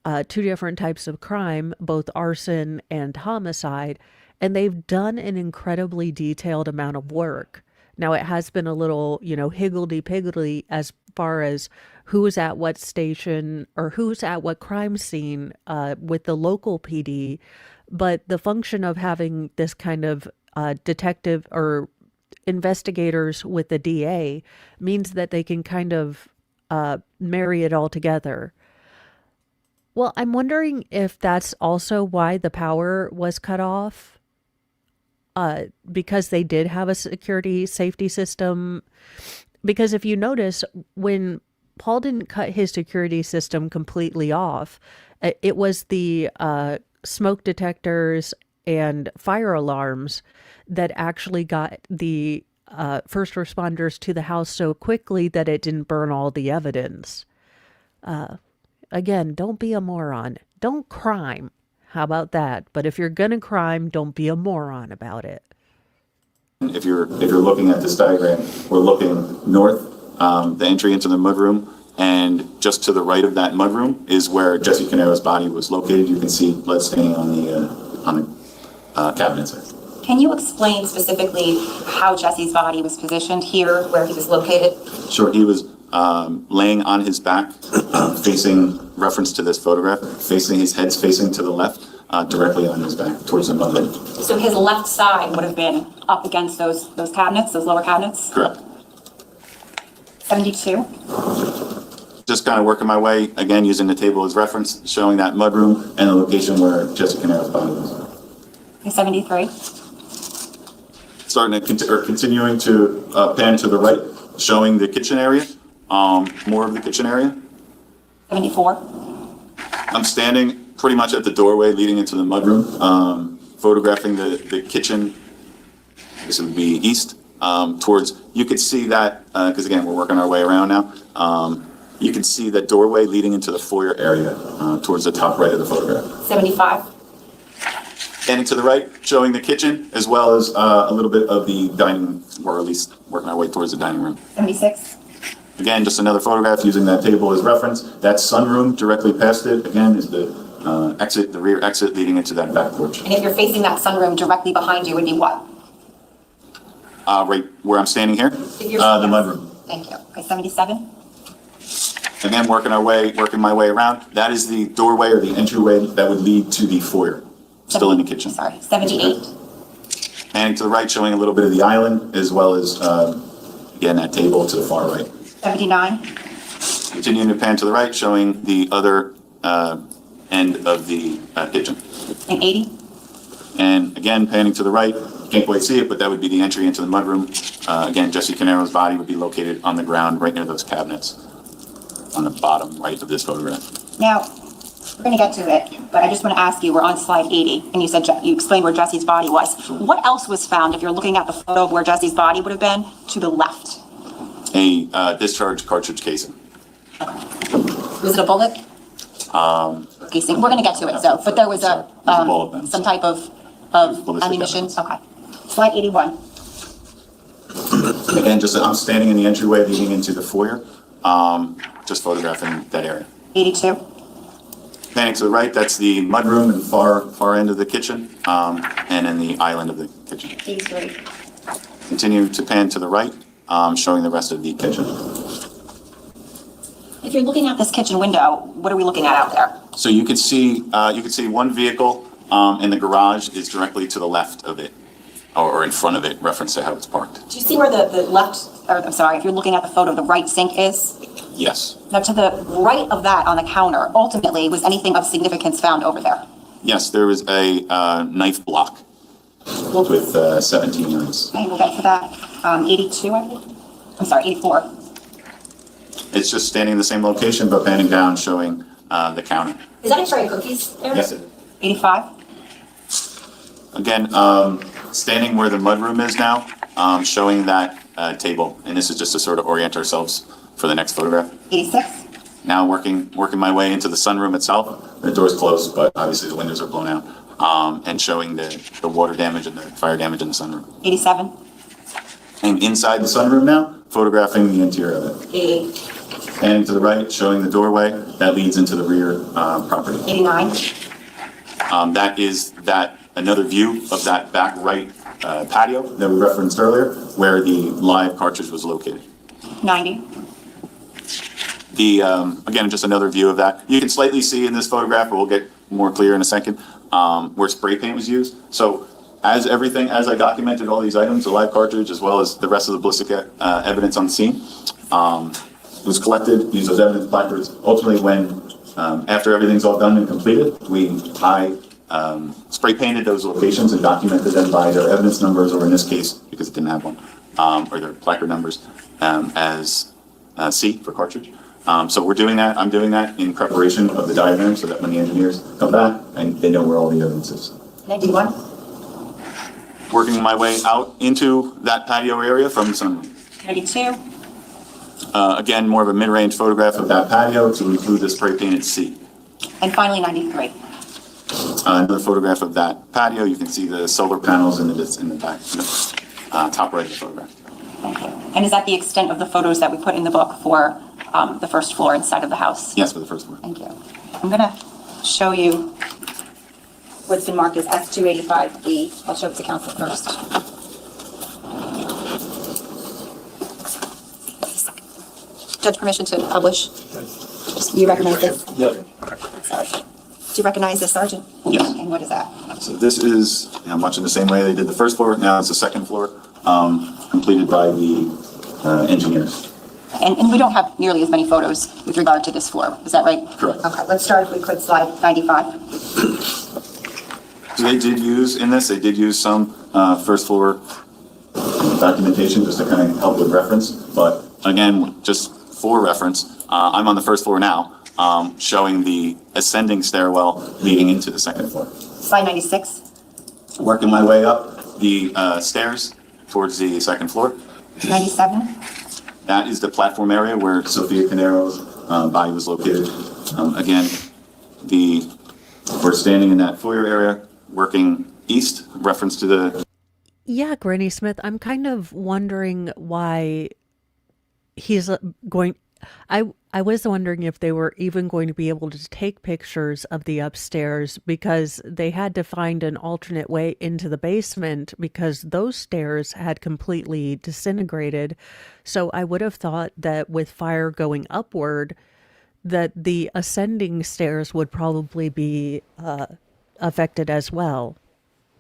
2 different types of crime, both arson and homicide, and they've done an incredibly detailed amount of work. Now, it has been a little, higgledy-piggledy as far as who's at what station or who's at what crime scene with the local PD, but the function of having this kind of detective or investigators with the DA means that they can kind of marry it all together. Well, I'm wondering if that's also why the power was cut off. Because they did have a security safety system. Because if you notice, when Paul didn't cut his security system completely off, it was the smoke detectors and fire alarms that actually got the first responders to the house so quickly that it didn't burn all the evidence. Again, don't be a moron. Don't crime. How about that? But if you're gonna crime, don't be a moron about it. if you're looking at this diagram, we're looking north, the entry into the mudroom, and just to the right of that mudroom is where Jesse Canero's body was located. You can see blood staining on the cabinets there. Can you explain specifically how Jesse's body was positioned here, where he was located? Sure, he was laying on his back, facing, reference to this photograph, facing, his head's facing to the left, directly on his back, towards the mother. So his left side would have been up against those cabinets, those lower cabinets? Correct. 72? Just kind of working my way, again, using the table as reference, showing that mudroom and the location where Jesse Canero's body was. 73? Starting to, continuing to pan to the right, showing the kitchen area, more of the kitchen area. 74? I'm standing pretty much at the doorway leading into the mudroom, photographing the kitchen. This would be east, towards, you could see that, because again, we're working our way around now. You can see that doorway leading into the foyer area, towards the top right of the photograph. 75? Standing to the right, showing the kitchen, as well as a little bit of the dining, or at least working our way towards the dining room. 76? Again, just another photograph using that table as reference. That sunroom directly past it, again, is the exit, the rear exit leading into that back porch. And if you're facing that sunroom directly behind you would be what? Right where I'm standing here, If you're- the mudroom. Thank you. Okay, 77? Again, working my way around. That is the doorway or the entryway that would lead to the foyer, still in the kitchen. Sorry, 78? Panning to the right, showing a little bit of the island, as well as, again, that table to the far right. 79? Continuing to pan to the right, showing the other end of the kitchen. And 80? And again, panning to the right, can't quite see it, but that would be the entry into the mudroom. Again, Jesse Canero's body would be located on the ground right near those cabinets on the bottom right of this photograph. Now, we're going to get to it, but I just want to ask you, we're on slide 80, and you said you explained where Jesse's body was. What else was found, if you're looking at the photo of where Jesse's body would have been, to the left? A discharge cartridge casing. Was it a bullet? Casing. We're going to get to it, so, but there was a some type of Ballistic ammunition? evidence. Okay. Slide 81. Again, I'm standing in the entryway leading into the foyer, just photographing that area. 82. Panning to the right, that's the mudroom and far end of the kitchen, and then the island of the kitchen. 83. Continue to pan to the right, showing the rest of the kitchen. If you're looking at this kitchen window, what are we looking at out there? So you can see one vehicle, and the garage is directly to the left of it, or in front of it, reference to how it's parked. Do you see where the left, or I'm sorry, if you're looking at the photo, the right sink is? Yes. Now, to the right of that on the counter, ultimately, was anything of significance found over there? Yes, there was a knife block with 17 knives. Okay, we'll get to that. 82, I think? I'm sorry, 84. It's just standing in the same location, but panning down, showing the counter. Is that a tray of cookies there? Yes, it is. 85? Again, standing where the mudroom is now, showing that table, and this is just to sort of orient ourselves for the next photograph. 86? Now working my way into the sunroom itself. The door's closed, but obviously the windows are blown out, and showing the water damage and the fire damage in the sunroom. 87? And inside the sunroom now, photographing the interior of it. 88? And to the right, showing the doorway that leads into the rear property. 89? That is another view of that back right patio that we referenced earlier, where the live cartridge was located. 90? Again, just another view of that. You can slightly see in this photograph, but we'll get more clear in a second, where spray paint was used. So as I documented all these items, the live cartridge, as well as the rest of the ballistic evidence on the scene, was collected, used as evidence placards. Ultimately, when after everything's all done and completed, I spray painted those locations and documented them by their evidence numbers, or in this case, because it didn't have one, or their placard numbers, as C for cartridge. So we're doing that. I'm doing that in preparation of the diagram, so that when the engineers come back, and they know where all the evidence is. 91? Working my way out into that patio area from the sunroom. 92? Again, more of a mid-range photograph of that patio to include the spray painted C. And finally, 93? Another photograph of that patio. You can see the solar panels in the back, top right of the photograph. Thank you. And is that the extent of the photos that we put in the book for the first floor inside of the house? Yes, for the first floor. Thank you. I'm going to show you what's been marked as S285B. I'll show it to council first. Judge, permission to publish? You recognize this? Yep. Sorry. Do you recognize this, Sergeant? Yes. And what is that? So this is much in the same way they did the first floor. Now it's the second floor, completed by the engineers. And we don't have nearly as many photos with regard to this floor. Is that right? Correct. Okay, let's start, if we could, slide 95. So they did use some first floor documentation just to kind of help with reference. But again, just for reference, I'm on the first floor now, showing the ascending stairwell leading into the second floor. Slide 96. Working my way up the stairs towards the second floor. 97. That is the platform area where Sophia Canero's body was located. Again, we're standing in that foyer area, working east, reference to the... Yeah, Granny Smith, I'm kind of wondering why he's going... I was wondering if they were even going to be able to take pictures of the upstairs, because they had to find an alternate way into the basement because those stairs had completely disintegrated. So I would have thought that with fire going upward, that the ascending stairs would probably be affected as well.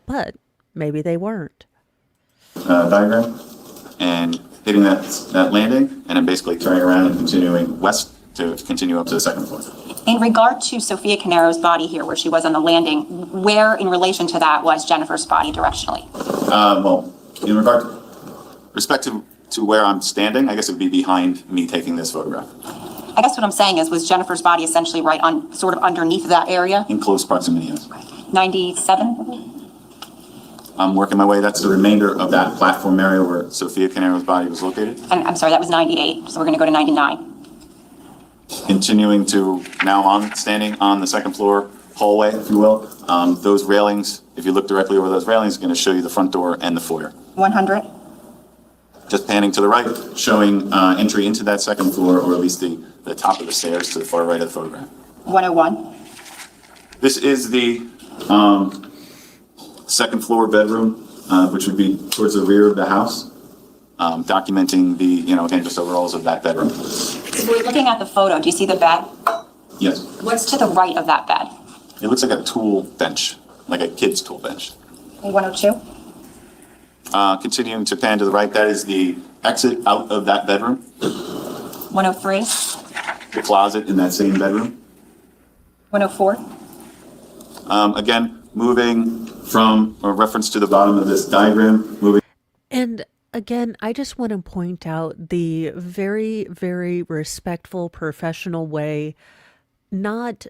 But maybe they weren't. Diagram, and hitting that landing, and then basically turning around and continuing west to continue up to the second floor. In regard to Sophia Canero's body here, where she was on the landing, where in relation to that was Jennifer's body directionally? Well, in respect to where I'm standing, I guess it would be behind me taking this photograph. I guess what I'm saying is, was Jennifer's body essentially right on, sort of underneath that area? In close proximity, yes. 97? I'm working my way, that's the remainder of that platform area where Sophia Canero's body was located. I'm sorry, that was 98, so we're going to go to 99. Continuing to standing on the second floor hallway, if you will. Those railings, if you look directly over those railings, are going to show you the front door and the foyer. 100? Just panning to the right, showing entry into that second floor, or at least the top of the stairs to the far right of the photograph. 101. This is the second floor bedroom, which would be towards the rear of the house, documenting the, again, just overalls of that bedroom. So we're looking at the photo. Do you see the bed? Yes. What's to the right of that bed? It looks like a tool bench, like a kid's tool bench. 102. Continuing to pan to the right, that is the exit out of that bedroom, 103. the closet in that same bedroom. 104. Again, moving from a reference to the bottom of this diagram, moving. And again, I just want to point out the very, very respectful, professional way, not,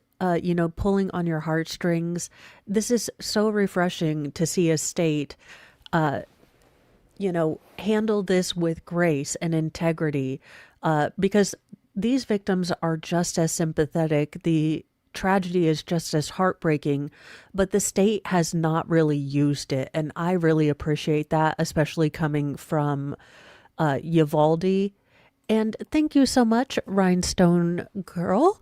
pulling on your heartstrings. This is so refreshing to see a state, handle this with grace and integrity, because these victims are just as sympathetic. The tragedy is just as heartbreaking, but the state has not really used it. And I really appreciate that, especially coming from Uvalde. And thank you so much, Rhinestone Girl.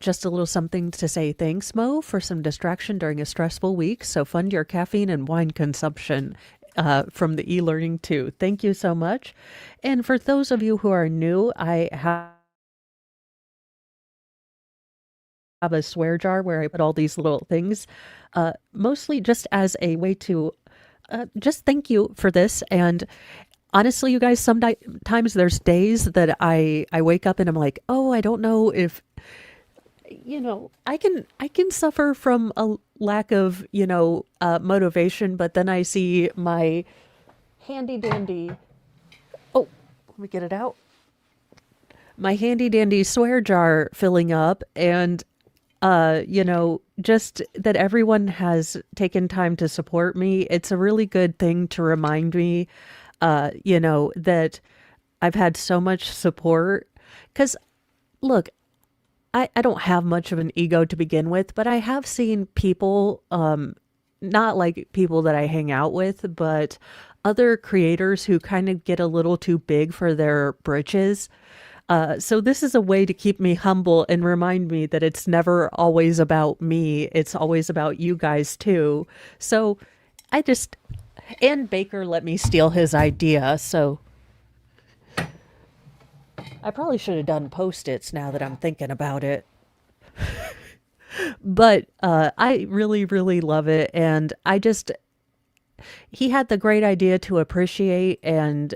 Just a little something to say thanks, Mo, for some distraction during a stressful week. So fund your caffeine and wine consumption from the e-learning too. Thank you so much. And for those of you who are new, I have a swear jar where I put all these little things, mostly just as a way to just thank you for this. And honestly, you guys, sometimes there's days that I wake up and I'm like, oh, I don't know if, I can suffer from a lack of, motivation, but then I see my handy dandy, oh, let me get it out. My handy dandy swear jar filling up, and just that everyone has taken time to support me. It's a really good thing to remind me, that I've had so much support. Because, look, I don't have much of an ego to begin with, but I have seen people, not like people that I hang out with, but other creators who kind of get a little too big for their britches. So this is a way to keep me humble and remind me that it's never always about me. It's always about you guys too. So and Baker let me steal his idea. So I probably should have done Post-its now that I'm thinking about it. But I really, really love it. And he had the great idea to appreciate and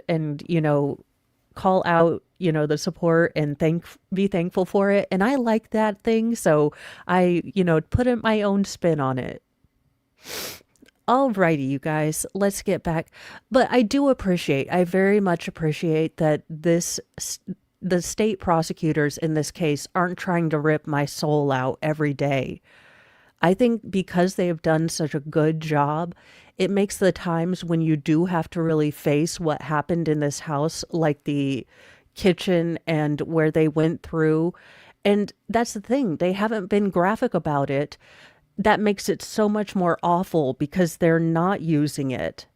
call out, the support and be thankful for it. And I like that thing. So I, put in my own spin on it. Alrighty, you guys, let's get back. But I very much appreciate that the state prosecutors in this case aren't trying to rip my soul out every day. I think because they have done such a good job, it makes the times when you do have to really face what happened in this house, like the kitchen and where they went through. And that's the thing, they haven't been graphic about it. That makes it so much more awful because they're not using it,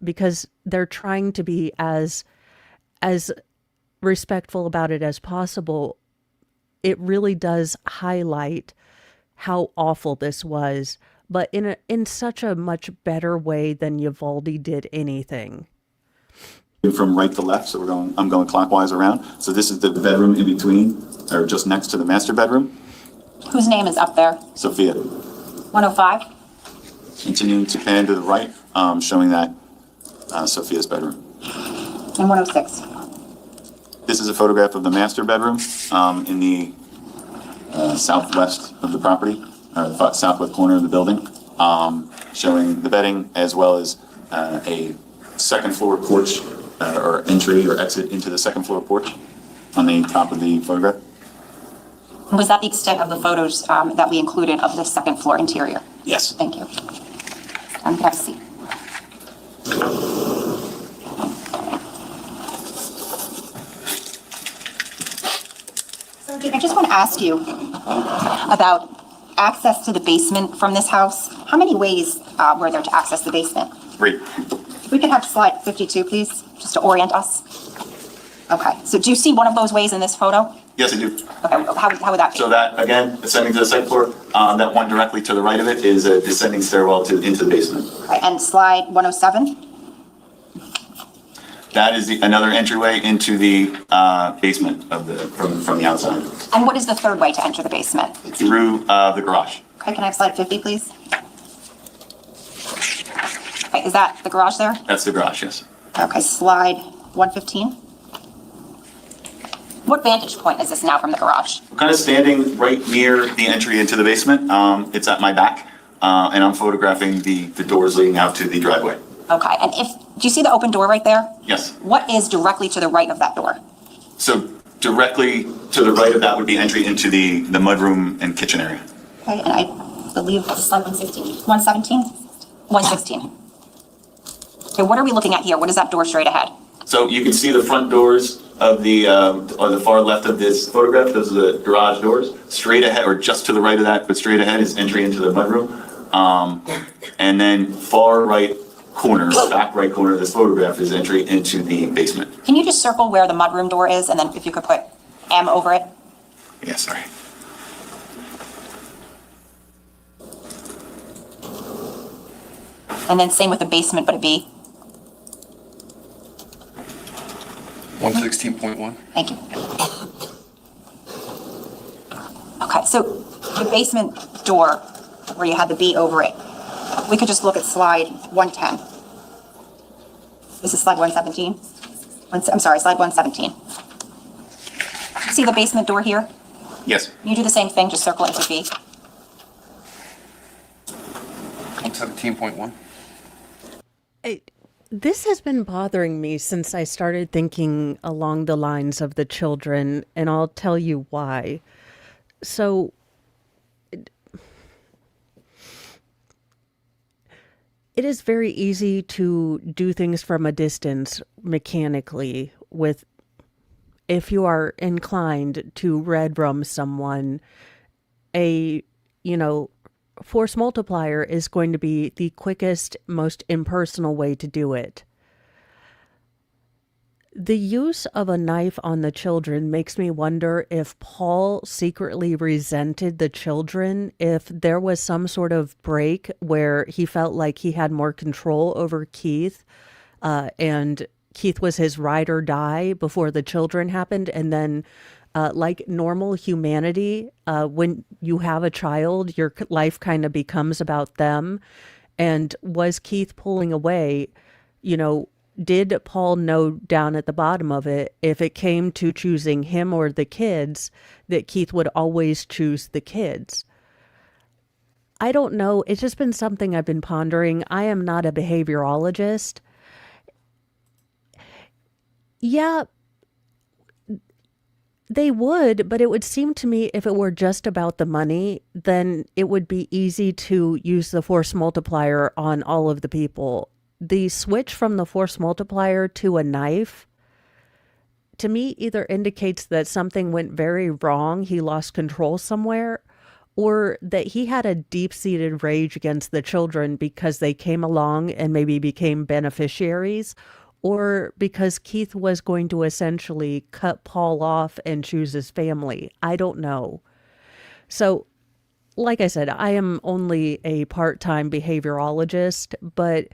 because they're trying to be as respectful about it as possible. It really does highlight how awful this was, but in such a much better way than Uvalde did anything. From right to left, so I'm going clockwise around. So this is the bedroom in between, or just next to the master bedroom. Whose name is up there? Sophia. 105. Continuing to pan to the right, showing that Sophia's bedroom. And 106. This is a photograph of the master bedroom in the southwest of the property, or the southwest corner of the building, showing the bedding as well as a second floor porch or entry or exit into the second floor porch on the top of the photograph. Was that the extent of the photos that we included of the second floor interior? Yes. Thank you. Have a seat. I just want to ask you about access to the basement from this house. How many ways were there to access the basement? 3. If we could have slide 52, please, just to orient us. Okay, so do you see one of those ways in this photo? Yes, I do. Okay, how would that be? So that, again, ascending to the second floor, that one directly to the right of it is a descending stairwell into the basement. Okay, and slide 107? That is another entryway into the basement of from the outside. And what is the third way to enter the basement? Through the garage. Okay, can I have slide 50, please? Okay, is that the garage there? That's the garage, yes. Okay, slide 115. What vantage point is this now from the garage? I'm kind of standing right near the entry into the basement. It's at my back, and I'm photographing the doors leading out to the driveway. Okay, and do you see the open door right there? Yes. What is directly to the right of that door? So directly to the right of that would be entry into the mudroom and kitchen area. Okay, and I believe it's slide 116. 117? 116. Okay, what are we looking at here? What is that door straight ahead? So you can see the front doors of on the far left of this photograph. Those are the garage doors. Straight ahead, or just to the right of that, but straight ahead is entry into the mudroom. And then far right corner, back right corner of this photograph is entry into the basement. Can you just circle where the mudroom door is, and then if you could put M over it? Yeah, sorry. And then same with the basement, but a B. 116.1. Thank you. Okay, so the basement door, where you had the B over it, we could just look at slide 110. This is slide 117? I'm sorry, slide 117. See the basement door here? Yes. You do the same thing, just circle into B. 117.1. This has been bothering me since I started thinking along the lines of the children, and I'll tell you why. So, it is very easy to do things from a distance mechanically if you are inclined to red rum someone, force multiplier is going to be the quickest, most impersonal way to do it. The use of a knife on the children makes me wonder if Paul secretly resented the children, if there was some sort of break where he felt like he had more control over Keith, and Keith was his ride or die before the children happened, and then like normal humanity, when you have a child, your life kind of becomes about them. And was Keith pulling away? Did Paul know down at the bottom of it, if it came to choosing him or the kids, that Keith would always choose the kids? I don't know. It's just been something I've been pondering. I am not a behaviorologist. Yeah, they would, but it would seem to me if it were just about the money, then it would be easy to use the force multiplier on all of the people. The switch from the force multiplier to a knife, to me, either indicates that something went very wrong, he lost control somewhere, or that he had a deep-seated rage against the children because they came along and maybe became beneficiaries, or because Keith was going to essentially cut Paul off and choose his family. I don't know. So, like I said, I am only a part-time behaviorologist, but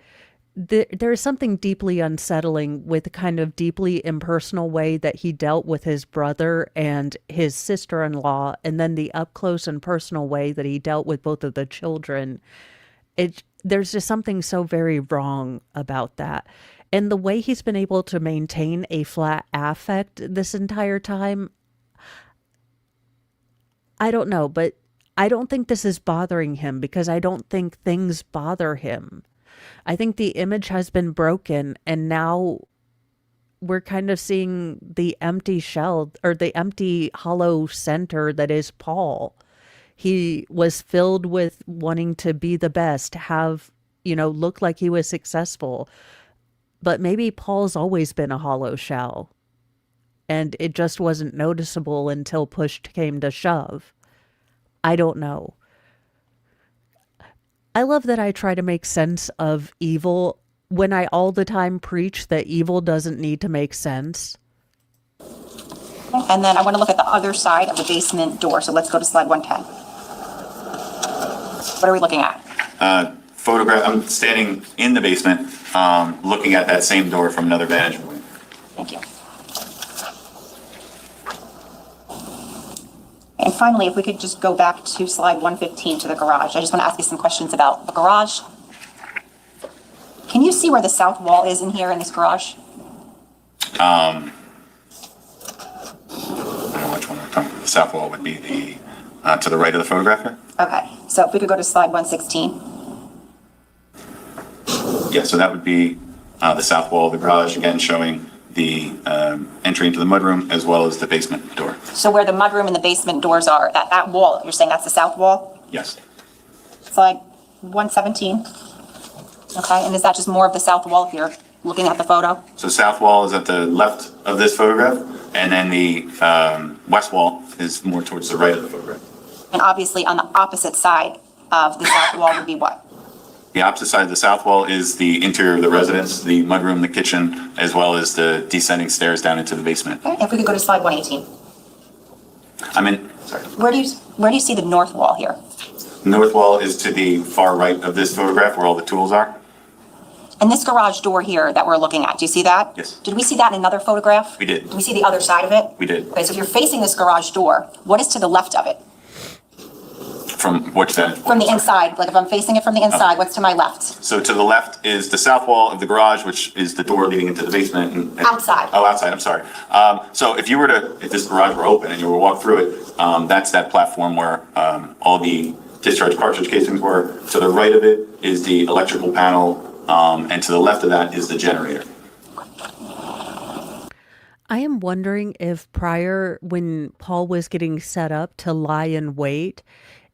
there is something deeply unsettling with the kind of deeply impersonal way that he dealt with his brother and his sister-in-law, and then the up-close and personal way that he dealt with both of the children. There's just something so very wrong about that. And the way he's been able to maintain a flat affect this entire time, I don't know, but I don't think this is bothering him because I don't think things bother him. I think the image has been broken, and now we're kind of seeing the empty shell, or the empty hollow center that is Paul. He was filled with wanting to be the best, have, look like he was successful. But maybe Paul's always been a hollow shell, and it just wasn't noticeable until push came to shove. I don't know. I love that I try to make sense of evil when I all the time preach that evil doesn't need to make sense. And then I want to look at the other side of the basement door. So let's go to slide 110. What are we looking at? Photograph, I'm standing in the basement, looking at that same door from another vantage point. Thank you. And finally, if we could just go back to slide 115 to the garage. I just want to ask you some questions about the garage. Can you see where the south wall is in here in this garage? I don't know which one we're talking about. The south wall would be the, to the right of the photograph here? Okay, so if we could go to slide 116. Yeah, so that would be the south wall of the garage, again showing the entry into the mudroom as well as the basement door. So where the mudroom and the basement doors are, that wall, you're saying that's the south wall? Yes. Slide 117. Okay, and is that just more of the south wall if you're looking at the photo? So south wall is at the left of this photograph, and then the west wall is more towards the right of the photograph. And obviously on the opposite side of the south wall would be what? The opposite side of the south wall is the interior of the residence, the mudroom, the kitchen, as well as the descending stairs down into the basement. Okay, if we could go to slide 118. Sorry. Where do you see the north wall here? North wall is to the far right of this photograph where all the tools are. And this garage door here that we're looking at, do you see that? Yes. Did we see that in another photograph? We did. Do we see the other side of it? We did. Okay, so if you're facing this garage door, what is to the left of it? From which then? From the inside, like if I'm facing it from the inside, what's to my left? So to the left is the south wall of the garage, which is the door leading into the basement. Outside. Oh, outside, I'm sorry. So if this garage were open and you were to walk through it, that's that platform where all the discharge cartridge casings were. To the right of it is the electrical panel, and to the left of that is the generator. I am wondering if prior, when Paul was getting set up to lie in wait,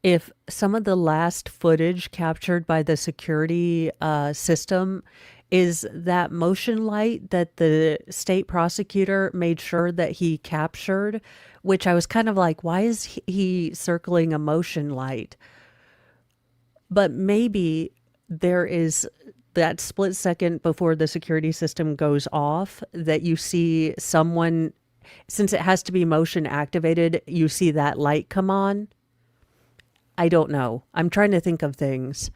if some of the last footage captured by the security system is that motion light that the state prosecutor made sure that he captured, which I was kind of like, why is he circling a motion light? But maybe there is that split second before the security system goes off that you see someone, since it has to be motion activated, you see that light come on. I don't know. I'm trying to think of things.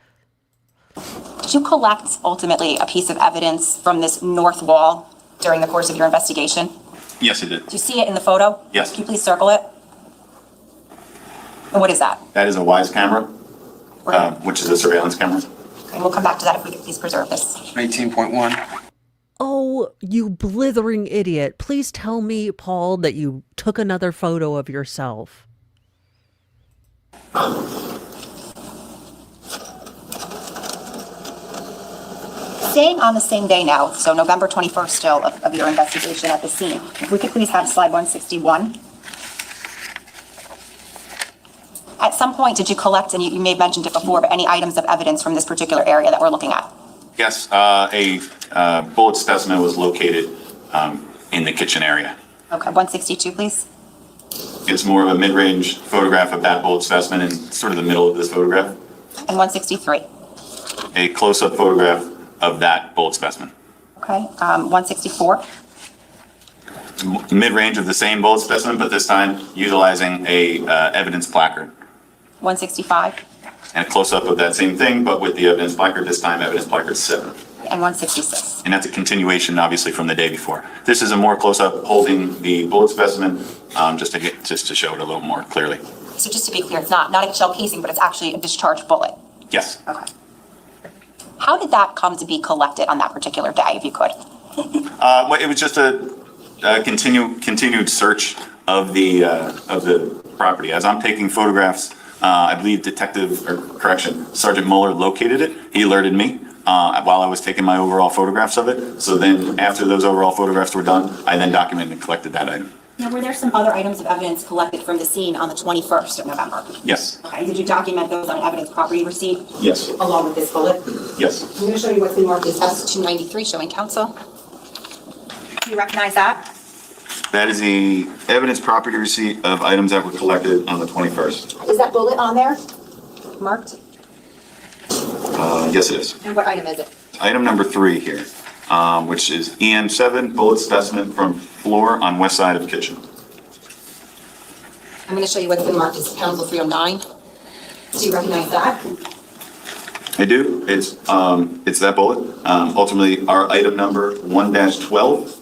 Did you collect ultimately a piece of evidence from this north wall during the course of your investigation? Yes, it did. Do you see it in the photo? Yes. Can you please circle it? And what is that? That is a WISE camera, which is a surveillance camera. And we'll come back to that if we could please preserve this. 18.1. Oh, you blithering idiot. Please tell me, Paul, that you took another photo of yourself. Staying on the same day now, so November 21st still of your investigation at the scene, if we could please have slide 161. At some point, did you collect, and you may have mentioned it before, but any items of evidence from this particular area that we're looking at? Yes, a bullet specimen was located in the kitchen area. Okay, 162, please. It's more of a mid-range photograph of that bullet specimen in sort of the middle of this photograph. And 163. A close-up photograph of that bullet specimen. Okay, 164. Mid-range of the same bullet specimen, but this time utilizing a evidence placard. 165. And a close-up of that same thing, but with the evidence placard, this time evidence placard 7. And 166. And that's a continuation, obviously, from the day before. This is a more close-up holding the bullet specimen, just to show it a little more clearly. So just to be clear, it's not a shell casing, but it's actually a discharged bullet. Yes. Okay. How did that come to be collected on that particular day, if you could? Well, it was just a continued search of the property. As I'm taking photographs, I believe Sergeant Mueller located it. He alerted me while I was taking my overall photographs of it. So then after those overall photographs were done, I then documented and collected that item. Now, were there some other items of evidence collected from the scene on the 21st of November? Yes. Okay, did you document those on an evidence property receipt? Yes. Along with this bullet? Yes. I'm going to show you what's been marked as S293, showing counsel. Do you recognize that? That is the evidence property receipt of items that were collected on the 21st. Is that bullet on there? Marked? Yes, it is. And what item is it? Item number 3 here, which is EM7 bullet specimen from floor on west side of kitchen. I'm gonna show you what's been marked as council 309. Do you recognize that? I do. It's that bullet. Ultimately, our item number 1-12,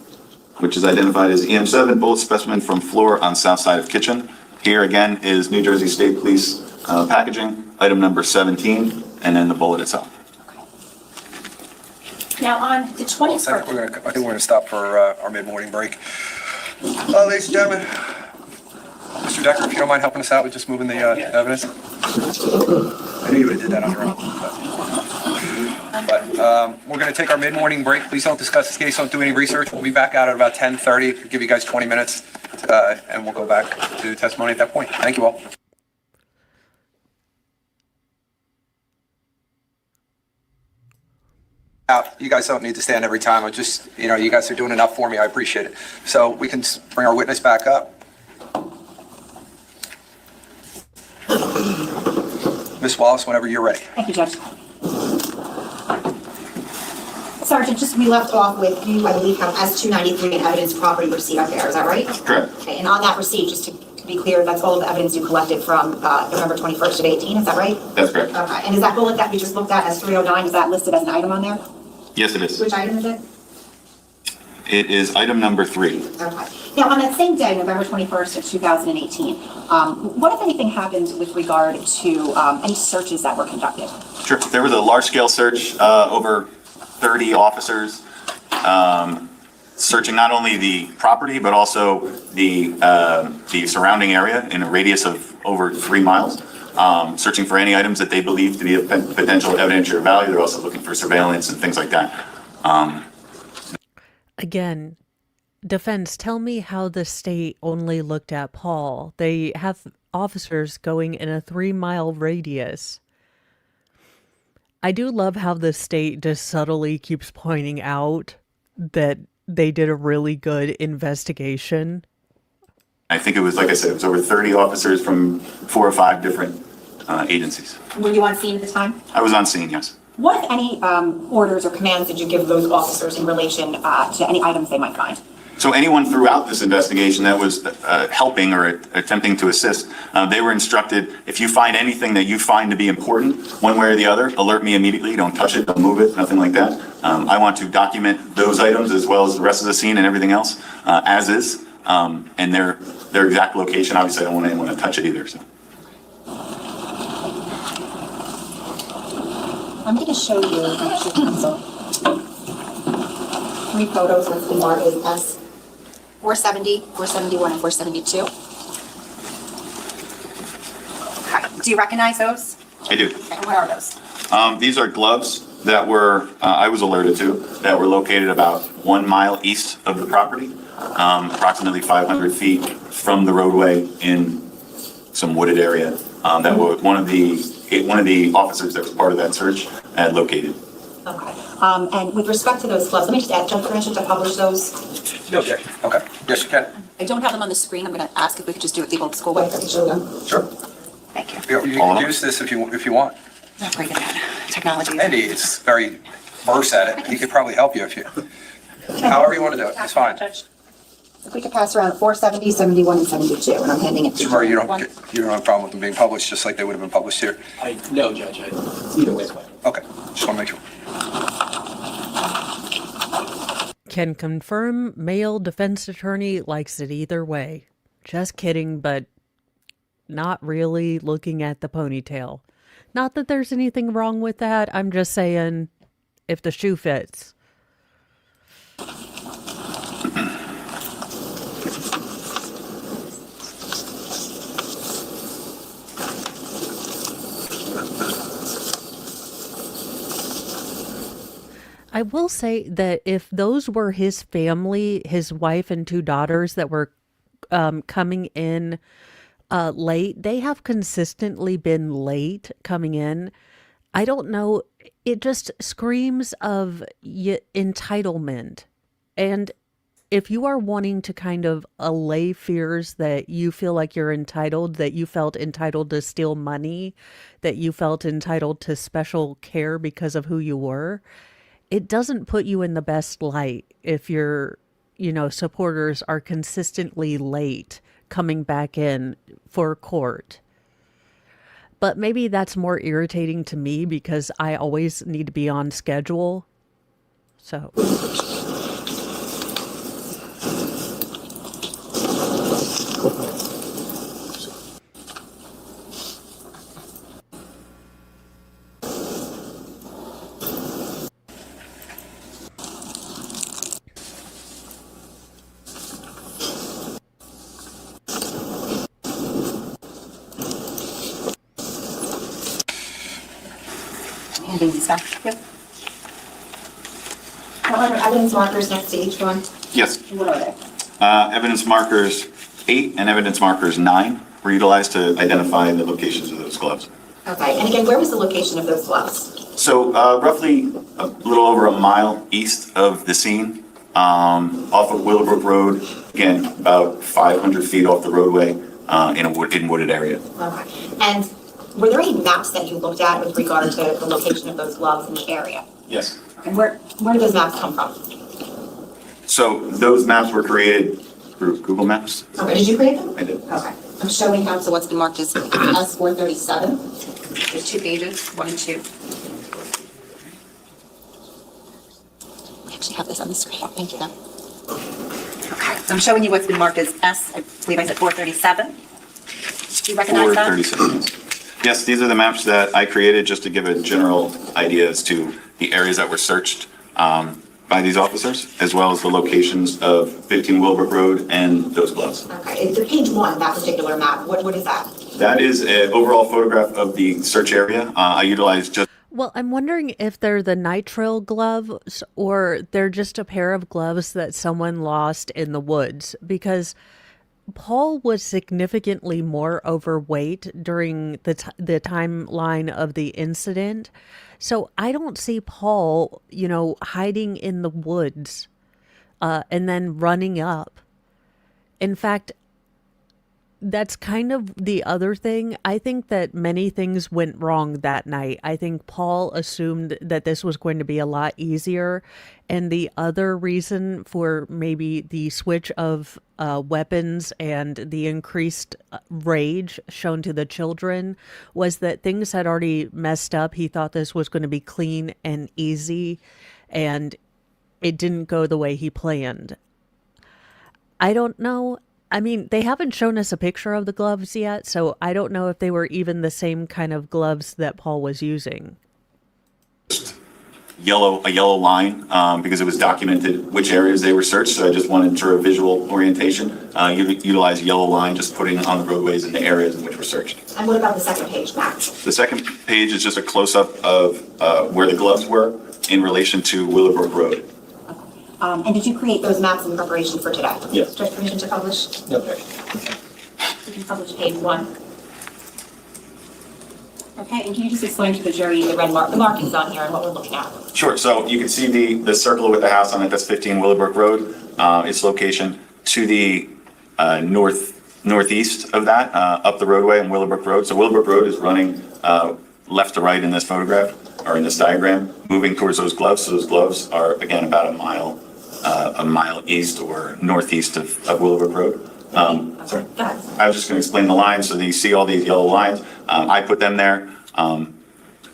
which is identified as EM7 bullet specimen from floor on south side of kitchen. Here again is New Jersey State Police packaging, item number 17, and then the bullet itself. Now on the I 21st. think we're gonna stop for our mid-morning break. Ladies and gentlemen, Mr. Decker, if you don't mind helping us out with just moving the evidence. I knew you would have did that on your own. But we're gonna take our mid-morning break. Please don't discuss this case, don't do any research. We'll be back out at about 10:30. Give you guys 20 minutes, and we'll go back to testimony at that point. Thank you all. Out. You guys don't need to stand every time. I just, you guys are doing enough for me. I appreciate it. So we can bring our witness back up. Miss Wallace, whenever you're ready. Thank you, Judge. Sergeant, just we left off with you, I believe, have S-293 and evidence property receipt up there, is that right? Correct. Okay, and on that receipt, just to be clear, that's all of the evidence you collected from November 21st of 18, is that right? That's correct. Okay, and is that bullet that we just looked at as 309, is that listed as an item on there? Yes, it is. Which item is it? It is item number 3. Okay. Now, on that same day, November 21st of 2018, what, if anything, happened with regard to any searches that were conducted? Sure. There was a large-scale search, over 30 officers searching not only the property, but also the surrounding area in a radius of over 3 miles, searching for any items that they believe to be of potential evidentiary value. They're also looking for surveillance and things like that. Again, defense, tell me how the state only looked at Paul. They have officers going in a 3-mile radius. I do love how the state just subtly keeps pointing out that they did a really good investigation. I think it was, like I said, it was over 30 officers from 4 or 5 different agencies. Were you on scene at the time? I was on scene, yes. What, if any, orders or commands did you give those officers in relation to any items they might find? So anyone throughout this investigation that was helping or attempting to assist, they were instructed, if you find anything that you find to be important, one way or the other, alert me immediately. Don't touch it, don't move it, nothing like that. I want to document those items as well as the rest of the scene and everything else as is, and their exact location. Obviously, I don't want anyone to touch it either. So. I'm going to show you, actually, counsel, 3 photos that's been marked as S-470, 471, and 472. Okay. Do you recognize those? I do. Okay, what are those? These are gloves that were, I was alerted to, that were located about 1 mile east of the property, approximately 500 feet from the roadway in some wooded area. That was one of the officers that was part of that search had located. Okay. And with respect to those gloves, let me just ask, Judge, permission to publish those? No objection. Okay. Yes, you can. I don't have them on the screen. I'm going to ask if we could just do it the old school way. I can show them. Sure. Thank you. You can use this if you want. Not great at that. Technology. Andy is very versed at it. He could probably help you if you, however you want to do it. It's fine. If we could pass around 470, 71, and 72, and I'm handing it to Murray, you don't One. have a problem with them being published, just like they would have been published here. No, Judge, either way is fine. Okay, just want to make sure. Can confirm male defense attorney likes it either way. Just kidding, but not really looking at the ponytail. Not that there's anything wrong with that. I'm just saying if the shoe fits. I will say that if those were his family, his wife and 2 daughters that were coming in late, they have consistently been late coming in. I don't know. It just screams of entitlement. And if you are wanting to kind of allay fears that you feel like you're entitled, that you felt entitled to steal money, that you felt entitled to special care because of who you were, it doesn't put you in the best light if your, supporters are consistently late coming back in for court. But maybe that's more irritating to me because I always need to be on schedule. So. Handing these back. Yep. However, evidence markers next to each one, Yes. what are they? Evidence markers 8 and evidence markers 9 were utilized to identify the locations of those gloves. Okay, and again, where was the location of those gloves? So roughly a little over a mile east of the scene, off of Willowbrook Road, again, about 500 feet off the roadway in a wooded area. Okay, and were there any maps that you looked at with regard to the location of those gloves in the area? Yes. And where did those maps come from? So those maps were created through Google Maps. Okay, did you create them? I did. Okay, I'm showing how, so what's been marked as S437. There's 2 pages, 1 and 2. I actually have this on the screen, thank you. Okay, so I'm showing you what's been marked as I believe I said 437. Do you recognize that? 437. Yes, these are the maps that I created just to give a general idea as to the areas that were searched by these officers, as well as the locations of 15 Willowbrook Road and those gloves. Okay, it's page 1, that particular map. What is that? That is an overall photograph of the search area. I utilized just Well, I'm wondering if they're the nitrile gloves or they're just a pair of gloves that someone lost in the woods, because Paul was significantly more overweight during the timeline of the incident. So I don't see Paul, hiding in the woods and then running up. In fact, that's kind of the other thing. I think that many things went wrong that night. I think Paul assumed that this was going to be a lot easier. And the other reason for maybe the switch of weapons and the increased rage shown to the children was that things had already messed up. He thought this was going to be clean and easy, and it didn't go the way he planned. I don't know. I mean, they haven't shown us a picture of the gloves yet, so I don't know if they were even the same kind of gloves that Paul was using. a yellow line because it was documented which areas they were searched. So I just wanted for a visual orientation, utilize a yellow line, just putting on the roadways in the areas in which were searched. And what about the second page, Matt? The second page is just a close-up of where the gloves were in relation to Willowbrook Road. And did you create those maps in preparation for today? Yes. Do you have permission to publish? Okay. You can publish page 1. Okay, and can you just explain to the jury the markings on here and what we're looking at? Sure. So you can see the circle with the house on it. That's 15 Willowbrook Road. Its location to the northeast of that, up the roadway on Willowbrook Road. So Willowbrook Road is running left to right in this photograph or in this diagram, moving towards those gloves. So those gloves are again about a mile east or northeast of Willowbrook Road. Sorry. Go ahead. I was just going to explain the lines. So you see all these yellow lines. I put them there.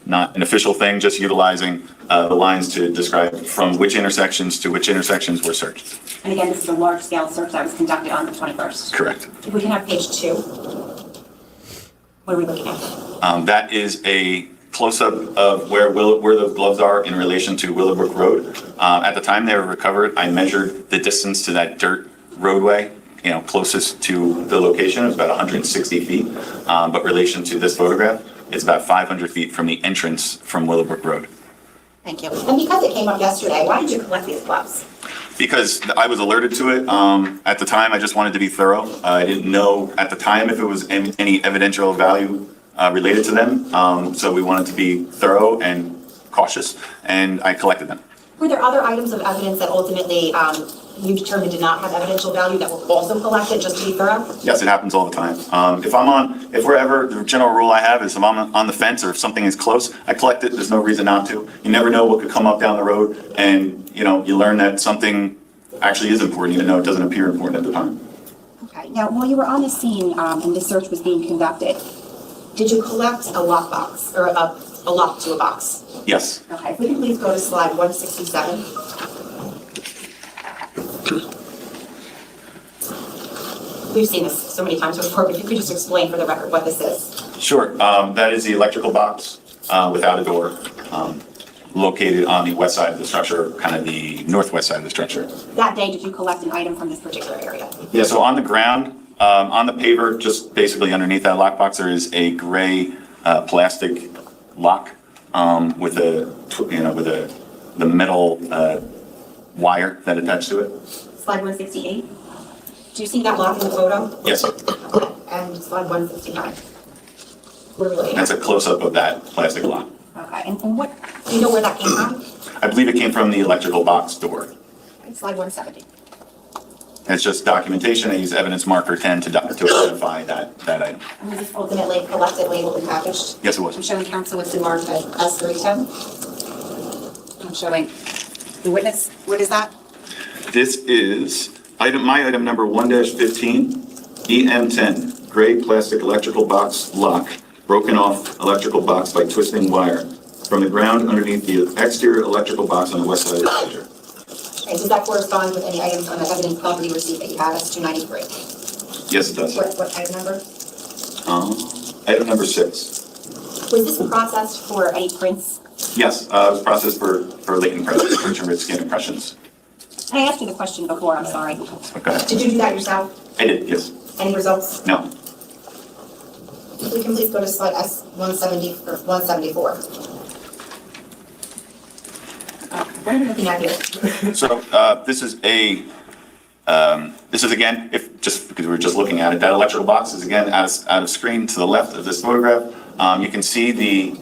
Not an official thing, just utilizing the lines to describe from which intersections to which intersections were searched. And again, this is a large-scale search that was conducted on the 21st. Correct. If we can have page 2. What are we looking at? That is a close-up of where the gloves are in relation to Willowbrook Road. At the time they were recovered, I measured the distance to that dirt roadway, closest to the location. It was about 160 feet. But relation to this photograph, it's about 500 feet from the entrance from Willowbrook Road. Thank you. And because it came up yesterday, why did you collect these gloves? Because I was alerted to it. At the time, I just wanted to be thorough. I didn't know at the time if it was any evidential value related to them. So we wanted to be thorough and cautious, and I collected them. Were there other items of evidence that ultimately you determined did not have evidential value that were also collected, just to be thorough? Yes, it happens all the time. If we're ever, the general rule I have is if I'm on the fence or if something is close, I collect it. There's no reason not to. You never know what could come up down the road, and you learn that something actually is important, even though it doesn't appear important at the time. Okay. Now, while you were on the scene and the search was being conducted, did you collect a lockbox or a lock to a box? Yes. Okay. If we can please go to slide 167. We've seen this so many times before, but if you could just explain for the record what this is. Sure. That is the electrical box without a door, located on the west side of the structure, kind of the northwest side of the structure. That day, did you collect an item from this particular area? Yeah. So on the ground, on the paver, just basically underneath that lockbox, there is a gray plastic lock with the metal wire that attached to it. Slide 168. Do you see that lock in the photo? Yes. And slide 169. What are we looking at? That's a close-up of that plastic lock. Okay, and what, do you know where that came from? I believe it came from the electrical box door. Okay, slide 170. It's just documentation. I use evidence marker 10 to identify that item. And was this ultimately collected, labeled, and packaged? Yes, it I'm was. showing counsel it's been marked as S310. I'm showing the witness. What is that? This is my item number 1-15, EM10, gray plastic electrical box lock, broken off electrical box by twisting wire from the ground underneath the exterior electrical box on the west side of the structure. Okay, does that correspond with any items on the evidence property receipt that you have as 293? Yes, it does. What item number? Item number 6. Was this processed for any prints? Yes, it was processed for latent pressure skin impressions. Can I asked you the question before, I'm sorry. Okay. Did you do that yourself? I did, yes. Any results? No. If we can please go to slide S170 or 174. What are we looking at here? So this is again, just because we were just looking at it, that electrical box is again out of screen to the left of this photograph. You can see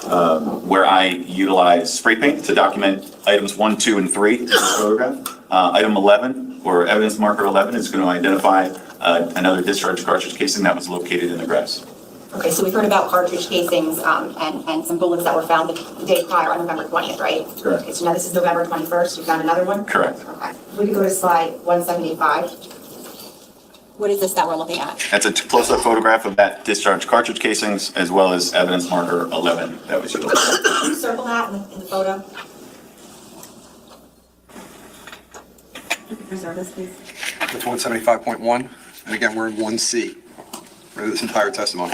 where I utilize spray paint to document items 1, 2, and 3 in this photograph. Item 11, or evidence marker 11, is going to identify another discharge cartridge casing that was located in the grass. Okay, so we've heard about cartridge casings and some bullets that were found the day prior on November 20th, right? Correct. Okay, so now this is November 21st, you found another one? Correct. Okay, we can go to slide 175. What is this that we're looking at? That's a close-up photograph of that discharge cartridge casings, as well as evidence marker 11 that was utilized. Can you circle that in the photo? You can preserve this, please. That's 175.1, and again, we're in 1C for this entire testimony.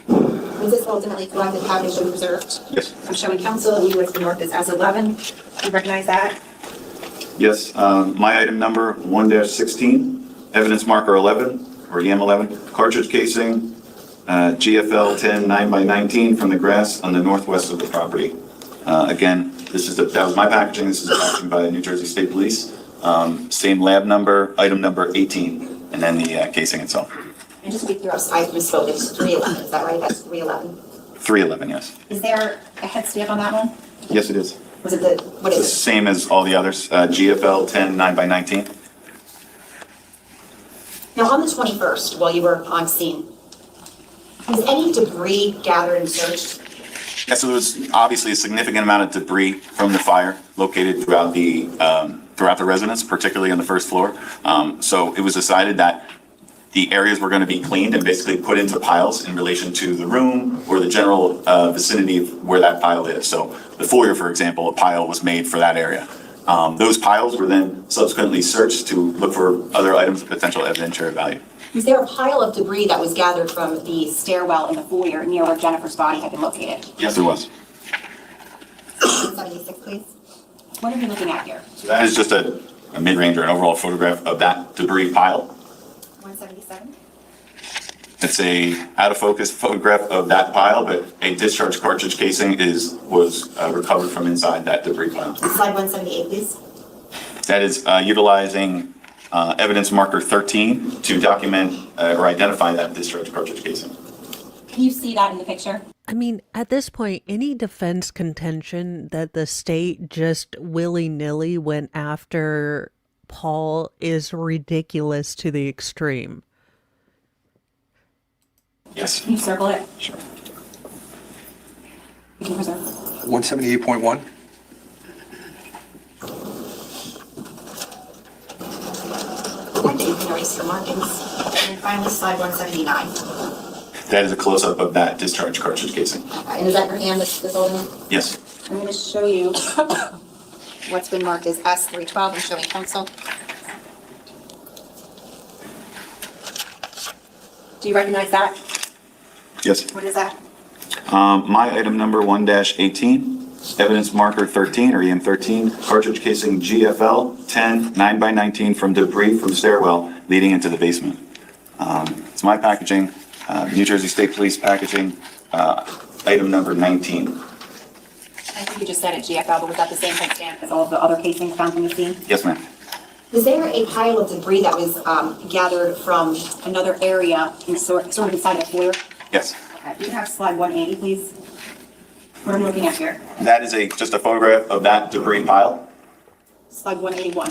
Was this ultimately collected, packaged, and preserved? Yes. I'm showing counsel, you was marked as S11. You recognize that? Yes, my item number 1-16, evidence marker 11, or EM11, cartridge casing, GFL 10 9x19 from the grass on the northwest of the property. Again, that was my packaging. This is packaging by New Jersey State Police. Same lab number, item number 18, and then the casing itself. And just to be clear, I misspoke, it's 311, is that right? That's 311. 311, yes. Is there a head stamp on that one? Yes, it is. Was it what It's the is it? same as all the others, GFL 10 9x19. Now, on the 21st, while you were on scene, was any debris gathered and searched? Yeah, so there was obviously a significant amount of debris from the fire located throughout the residence, particularly on the first floor. So it was decided that the areas were going to be cleaned and basically put into piles in relation to the room or the general vicinity of where that pile is. So the foyer, for example, a pile was made for that area. Those piles were then subsequently searched to look for other items of potential evidentiary value. Was there a pile of debris that was gathered from the stairwell in the foyer near where Jennifer's body had been located? Yes, there was. 176, please. What are we looking at here? So that is just a mid-range or an overall photograph of that debris pile. 177? It's a out-of-focus photograph of that pile, but a discharge cartridge casing was recovered from inside that debris pile. Slide 178, please. That is utilizing evidence marker 13 to document or identify that discharge cartridge casing. Can you see that in the picture? I mean, at this point, any defense contention that the state just willy-nilly went after Paul is ridiculous to the extreme. Yes. Can you circle it? Sure. You can preserve. 178.1. When you can erase your markings. And then finally, slide 179. That is a close-up of that discharge cartridge casing. And is that your hand that's holding? Yes. I'm going to show you what's been marked as S312. I'm showing counsel. Do you recognize that? Yes. What is that? My item number 1-18, evidence marker 13 or EM13, cartridge casing GFL 10 9x19 from debris from stairwell leading into the basement. It's my packaging, New Jersey State Police packaging, item number 19. I think you just said it, GFL, but was that the same stamp as all of the other casings found from the scene? Yes, ma'am. Was there a pile of debris that was gathered from another area in sort of inside the foyer? Yes. Okay, you can have slide 180, please. What I'm looking at here. That is just a photograph of that debris pile. Slide 181.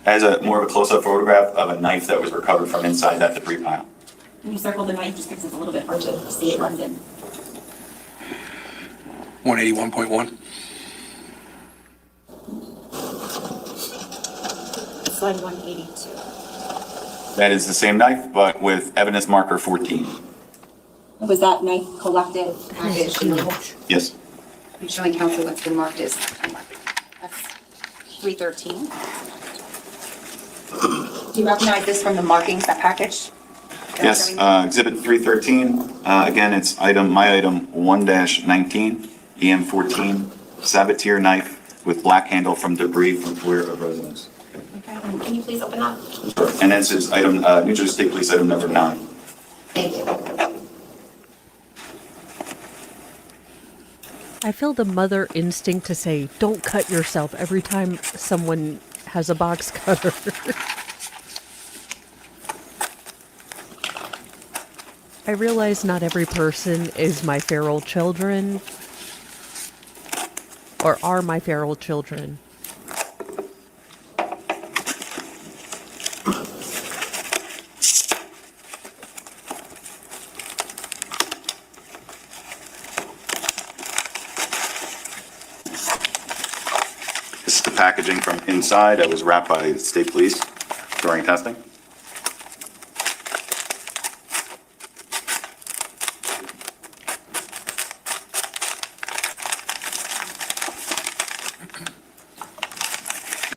As a more of a close-up photograph of a knife that was recovered from inside that debris pile. Can you circle the knife just because it's a little bit hard to see it runs in? 181.1. Slide 182. That is the same knife, but with evidence marker 14. Was that knife collected, packaged, and labeled? Yes. I'm showing counsel what's been marked as that's 313. Do you recognize this from the markings that packaged? Yes, exhibit 313, again, it's my item 1-19, EM14, saboteur knife with black handle from debris from floor of residence. Okay, and can you please open that? And this is item, New Jersey State Police item number 9. Thank you. I feel the mother instinct to say, don't cut yourself every time someone has a box cutter. I realize not every person is my feral children or are my feral children. This is the packaging from inside that was wrapped by the state police during testing.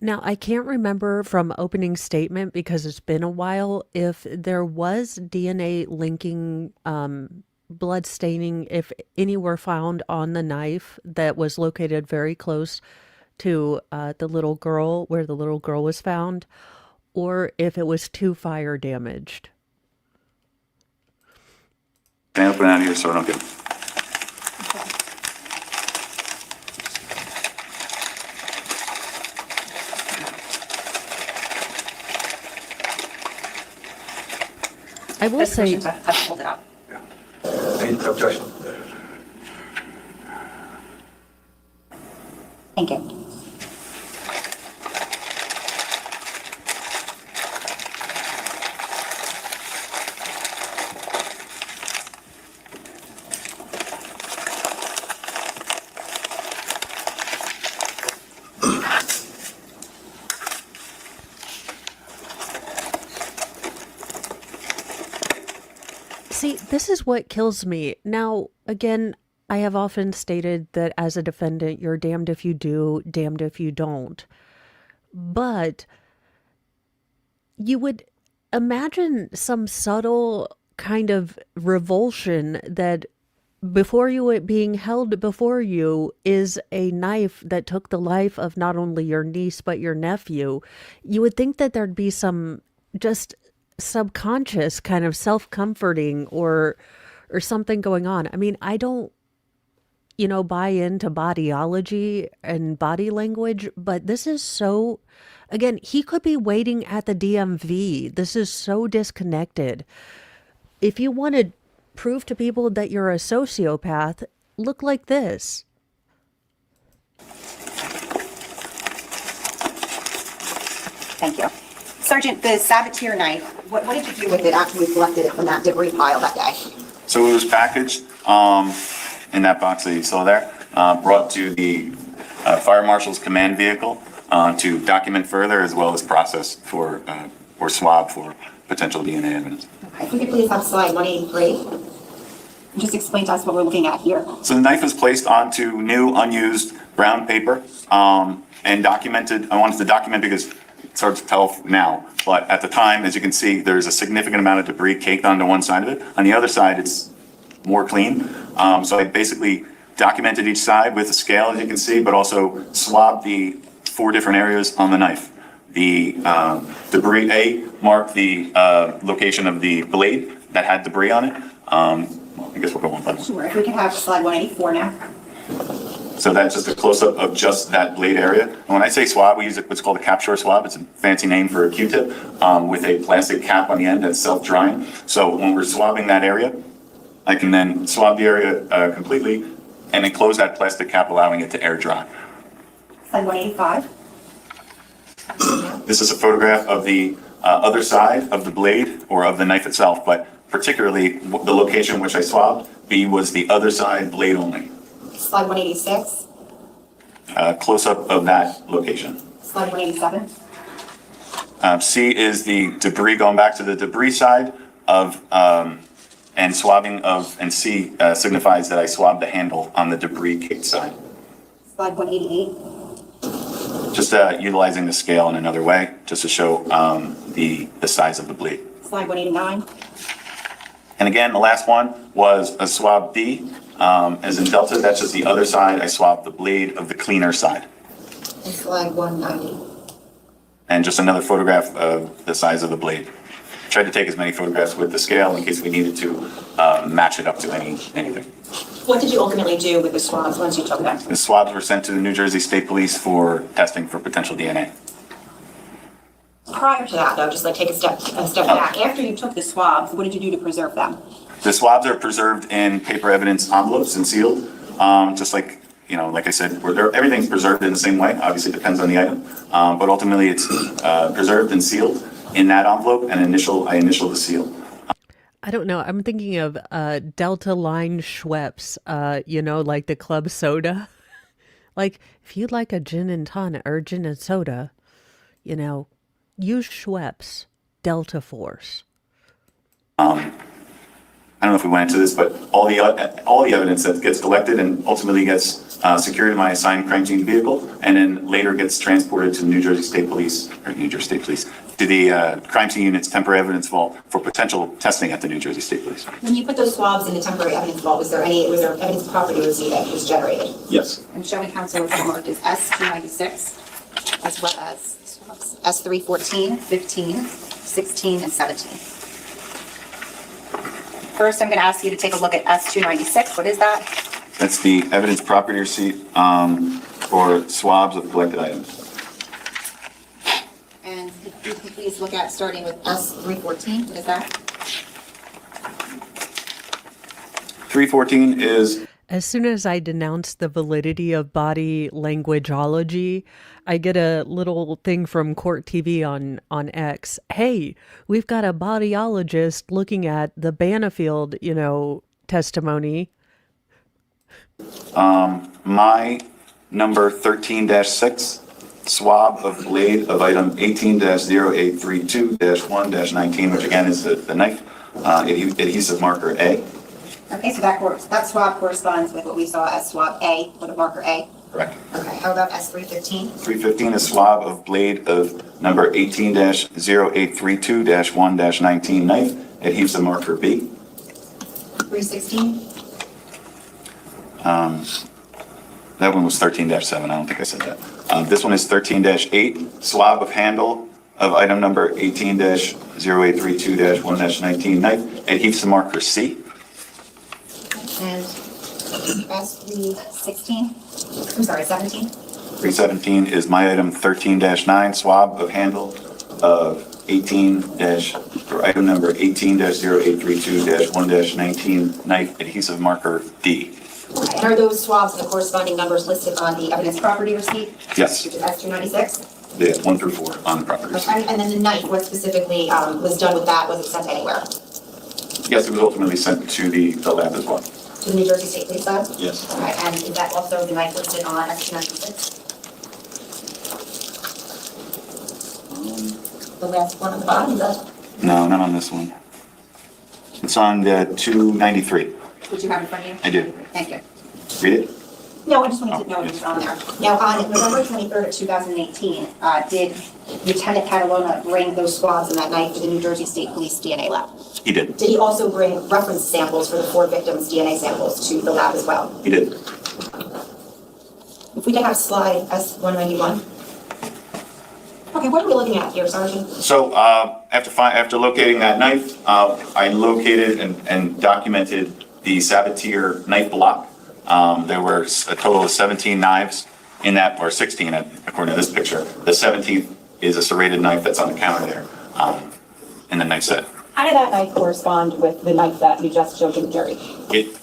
Now, I can't remember from opening statement because it's been a while if there was DNA linking blood staining, if any were found on the knife that was located very close to the little girl, where the little girl was found, or if it was too fire damaged. Can I open it out here so I don't get... I will say, I pulled it up. Any objection? Thank you. see, this is what kills me. Now, again, I have often stated that as a defendant, you're damned if you do, damned if you don't. But you would imagine some subtle kind of revulsion that before you, it being held before you is a knife that took the life of not only your niece, but your nephew. You would think that there'd be some just subconscious kind of self-comforting or something going on. I mean, I don't, buy into bodyology and body language, but this is so, again, he could be waiting at the DMV. This is so disconnected. If you wanted prove to people that you're a sociopath, look like this. Thank you. Sergeant, the Saboteur knife, what did you do with it after we collected it from that debris pile that day? So it was packaged in that box that you saw there, brought to the fire marshal's command vehicle to document further as well as process for or swab for potential DNA evidence. Okay, if we could please have slide 183. Just explain to us what we're looking at here. So the knife was placed onto new unused brown paper and documented. I wanted to document because it's hard to tell now, but at the time, as you can see, there's a significant amount of debris caked onto one side of it. On the other side, it's more clean. So I basically documented each side with a scale, as you can see, but also swabbed the 4 different areas on the knife. The debris A marked the location of the blade that had debris on it. Well, I guess we'll go one by one. Sure, if we could have slide 184 now. So that's just a close-up of just that blade area. And when I say swab, we use what's called a capture swab. It's a fancy name for a Q-tip with a plastic cap on the end that's self-drying. So when we're swabbing that area, I can then swab the area completely and then close that plastic cap, allowing it to air dry. Slide 185. This is a photograph of the other side of the blade or of the knife itself, but particularly the location which I swabbed, B was the other side blade only. Slide 186. Close-up of that location. Slide 187. C is the debris, going back to the debris side of, and swabbing of, and C signifies that I swabbed the handle on the debris caked side. Slide 188. Just utilizing the scale in another way, just to show the size of the bleed. Slide 189. And again, the last one was a swab D, as in delta, that's just the other side. I swabbed the blade of the cleaner side. And slide 190. And just another photograph of the size of the blade. Tried to take as many photographs with the scale in case we needed to match it up to anything. What did you ultimately do with the swabs once you took them? The swabs were sent to the New Jersey State Police for testing for potential DNA. Prior to that, though, just like take a step back. After you took the swabs, what did you do to preserve them? The swabs are preserved in paper evidence envelopes and sealed, just like, you know, like I said, everything's preserved in the same way. Obviously, it depends on the item, but ultimately it's preserved and sealed in that envelope, and I initial the seal. I don't know. I'm thinking of Delta Line Schweppes, you know, like the club soda. Like, if you'd like a gin and tonic or gin and soda, you know, use Schweppes Delta Force. I don't know if we went into this, but all the evidence that gets collected and ultimately gets secured in my assigned crime scene vehicle, and then later gets transported to the New Jersey State Police, to the crime scene unit's temporary evidence vault for potential testing at the New Jersey State Police. When you put those swabs in the temporary evidence vault, was there evidence of property receipt that was generated? Yes. And showing counsel was marked as S296, as well as S314, 15, 16, and 17. First, I'm going to ask you to take a look at S296. What is that? That's the evidence property receipt for swabs of collected items. And if you can please look at starting with S314. What is that? 314 is... As soon as I denounce the validity of body languageology, I get a little thing from Court TV on X. Hey, we've got a bodyologist looking at the Banfield, you know, testimony. My number 13-6, swab of blade of item 18-0832-1-19, which again is the knife, adhesive marker A. Okay, so that swab corresponds with what we saw as swab A, with a marker A. Correct. Okay, how about S315? 315 is swab of blade of number 18-0832-1-19 knife, adhesive marker B. 316? That one was 13-7, I don't think I said that. This one is 13-8, swab of handle of item number 18-0832-1-19 knife, adhesive marker C. And S316? I'm sorry, 17? 317 is my item 13-9, swab of handle of item number 18-0832-1-19 knife adhesive marker D. And are those swabs and the corresponding numbers listed on the evidence property receipt? Yes. Which is S-296? The 1 through 4 on the property. And then the knife, what specifically was done with that? Was it sent anywhere? Yes, it was ultimately sent to the lab as well. To the New Jersey State Police Lab? Yes. All right, and is that also the knife listed on S-296? The last one on the bottom, is that? No, not on this one. It's on the 293. Did you have it in front of you? I do. Thank you. Read it? No, I just wanted to know it was on there. Now, on November 23rd of 2018, did Lieutenant Catalona bring those swabs and that knife to the New Jersey State Police DNA lab? He did. Did he also bring reference samples for the 4 victims' DNA samples to the lab as well? He did. If we could have slide S-191. Okay, what are we looking at here, Sergeant? So after locating that knife, I located and documented the Saboteur knife block. There were a total of 17 knives in that, or 16 according to this picture. The 17th is a serrated knife that's on the counter there in the knife set. How did that knife correspond with the knife that you just showed to the jury? It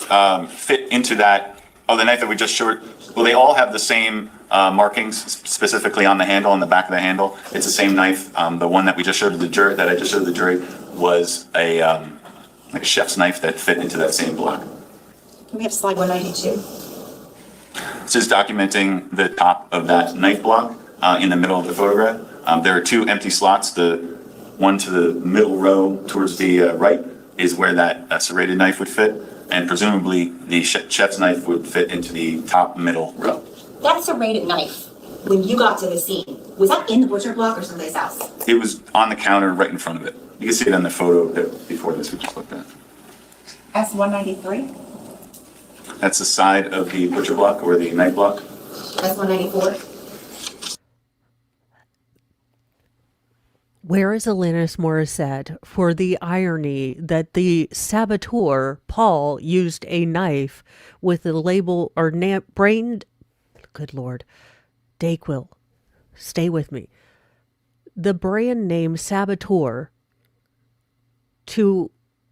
fit into that, the knife that we just showed, well, they all have the same markings specifically on the handle, on the back of the handle. It's the same knife. The one that we just showed to the jury, that I just showed the jury, was a like a chef's knife that fit into that same block. Can we have slide 192? This is documenting the top of that knife block in the middle of the photograph. There are 2 empty slots. The one to the middle row towards the right is where that serrated knife would fit, and presumably the chef's knife would fit into the top middle row. That serrated knife, when you got to the scene, was that in the butcher block or someplace else? It was on the counter right in front of it. You can see it on the photo that before this we just looked at. S-193? That's the side of the butcher block or the knife block. S-194? Where is Alanis Morissette for the irony that the saboteur, Paul, used a knife with the label or brain... Good Lord. Dayquil. Stay with me. The brand name saboteur to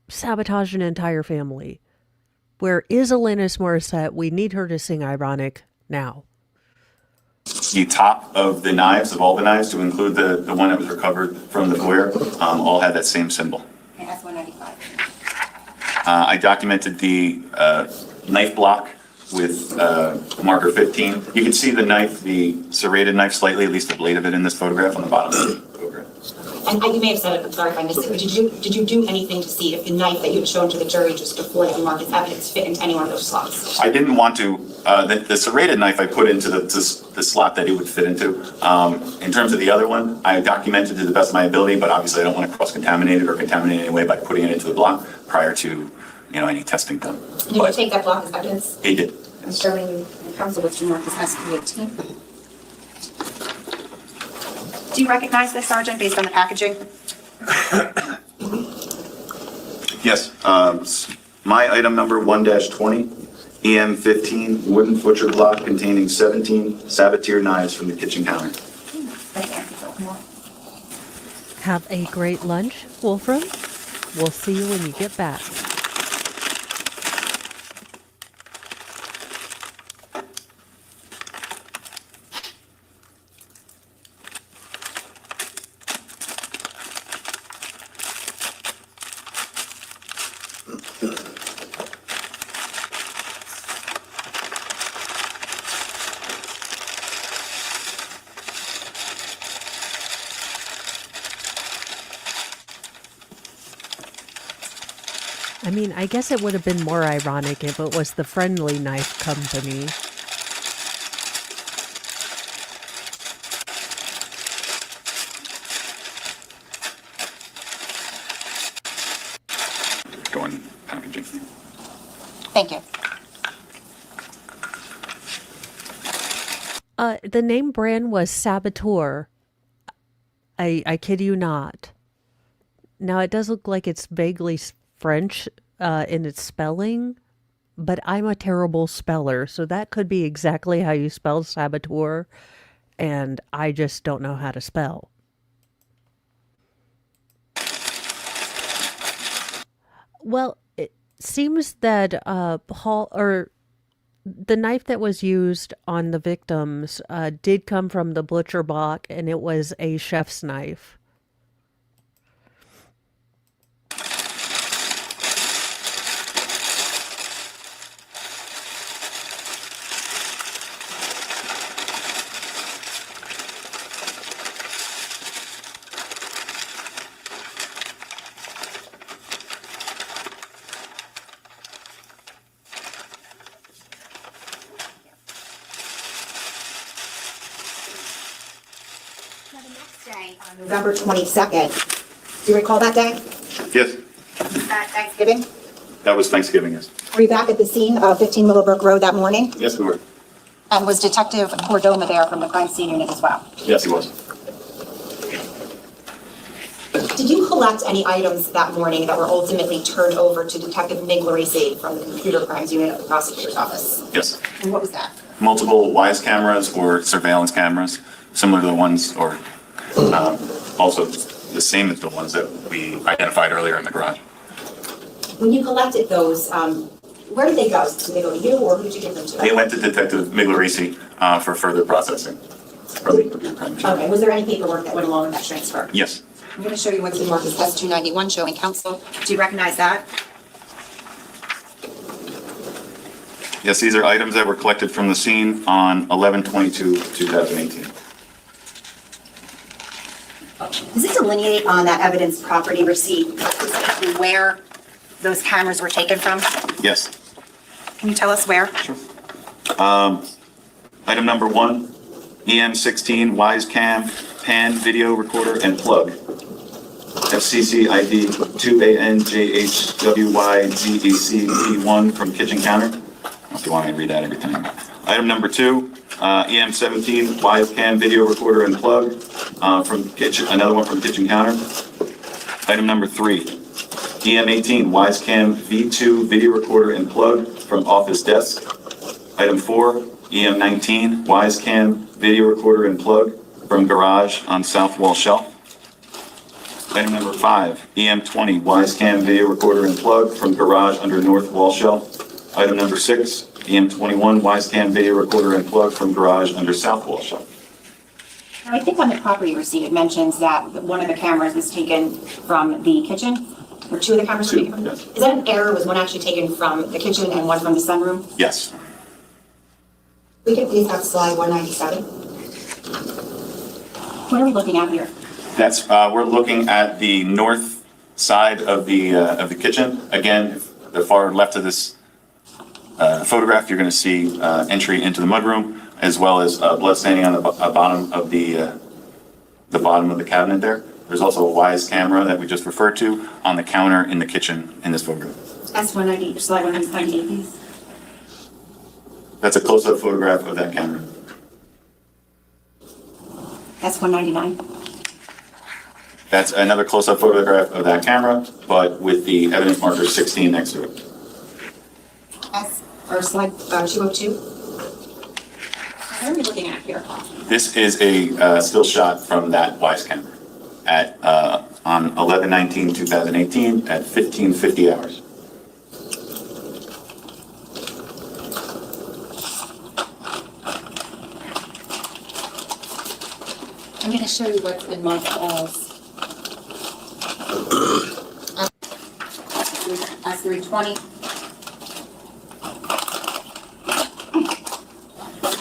sabotage an entire family. Where is Alanis Morissette? We need her to sing Ironic now. The top of the knives, of all the knives, to include the one that was recovered from the foyer, all had that same symbol. And S-195? I documented the knife block with marker 15. You can see the knife, the serrated knife slightly, at least the blade of it in this photograph on the bottom of the photograph. And you may have said it, I'm sorry if I missed it, but did you do anything to see if the knife that you had shown to the jury just before that you marked as evidence fit into any one of those slots? I didn't want to, the serrated knife I put into the slot that it would fit into. In terms of the other one, I documented to the best of my ability, but obviously I don't want to cross-contaminate it or contaminate it in any way by putting it into the block prior to, any testing done. Did you take that block as evidence? He did. I'm showing you the counsel which you marked as S-18. Do you recognize this, Sergeant, based on the packaging? Yes, my item number 1-20, EM15 wooden butcher block containing 17 Saboteur knives from the kitchen counter. Have a great lunch, Wolfram. We'll see you when you get back. I mean, I guess it would have been more ironic if it was the Friendly Knife Company. Going packaging. Thank you. The name brand was Saboteur. I kid you not. Now, it does look like it's vaguely French in its spelling, but I'm a terrible speller, so that could be exactly how you spell saboteur, and I just don't know how to spell. Well, it seems that Paul or the knife that was used on the victims did come from the butcher block, and it was a chef's knife. Now, the next day, on November 22nd, do you recall that day? Yes, That Thanksgiving? that was Thanksgiving, yes. Were you back at the scene of 15 Willowbrook Road that morning? Yes, we were. And was Detective Cordoma there from the crime scene unit as well? Yes, he was. Did you collect any items that morning that were ultimately turned over to Detective Miglerisi from the computer crimes unit of the prosecutor's office? Yes. And what was that? Multiple Wise cameras or surveillance cameras, similar to the ones, or also the same as the ones that we identified earlier in the garage. When you collected those, where did they go? Did they go to you, or who did you give them to? They went to Detective Miglerisi for further processing from the computer crime unit. Okay, was there any paperwork that went along with that transfer? Yes. I'm going to show you what's been marked as S-291, showing counsel. Do you recognize that? Yes, these are items that were collected from the scene on 11/22/2018. Does it delineate on that evidence property receipt specifically where those cameras were taken from? Yes. Can you tell us where? Item number 1, EM16 Wise Cam pan video recorder and plug. FCC ID 2ANJHWYZECP1 from kitchen counter. If you want me to read that every time. Item number 2, EM17 Wise Cam video recorder and plug from kitchen, another one from kitchen counter. Item number 3, EM18 Wise Cam V2 video recorder and plug from office desk. Item 4, EM19 Wise Cam video recorder and plug from garage on south wall shelf. Item number 5, EM20 Wise Cam video recorder and plug from garage under north wall shelf. Item number 6, EM21 Wise Cam video recorder and plug from garage under south wall shelf. I think on the property receipt, it mentions that one of the cameras was taken from the kitchen, or two of the cameras were taken from? Yes. Is that an error? Was one actually taken from the kitchen and one from the sunroom? Yes. We can please have slide 197. What are we looking at here? That's, we're looking at the north side of the kitchen. Again, the far left of this photograph, you're going to see entry into the mudroom, as well as blood standing on the bottom of the bottom of the cabinet there. There's also a Wise camera that we just referred to on the counter in the kitchen in this photograph. S198, slide 198, please. That's a close-up photograph of that camera. S199. That's another close-up photograph of that camera, but with the evidence marker 16 next to it. Or slide 202. What are we looking at here? This is a still shot from that Wise camera at on 11/19/2018 at 15:50 hours. I'm going to show you what's been marked as S320,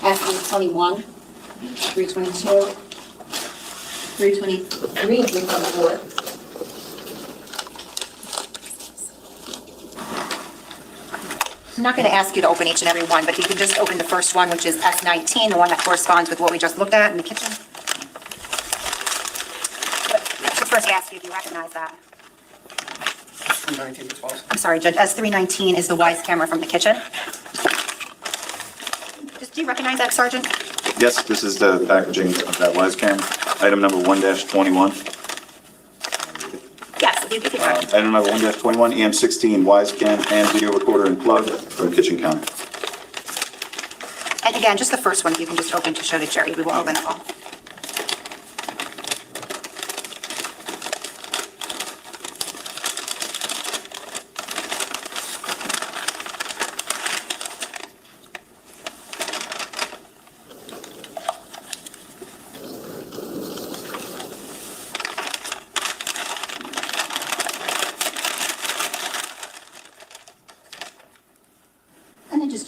S321, 322, 323, and 324. I'm not going to ask you to open each and every one, but if you can just open the first one, which is S19, the one that corresponds with what we just looked at in the kitchen. I should first ask you if you recognize that. 319 as well. I'm sorry, Judge, S319 is the Wise camera from the kitchen. Do you recognize that, Sergeant? Yes, this is the packaging of that Wise cam. Item number 1-21. Yes, if you could. Item number 1-21, EM16 Wise cam and video recorder and plug from kitchen counter. And again, just the first one, if you can just open to show the jury, we will open it all.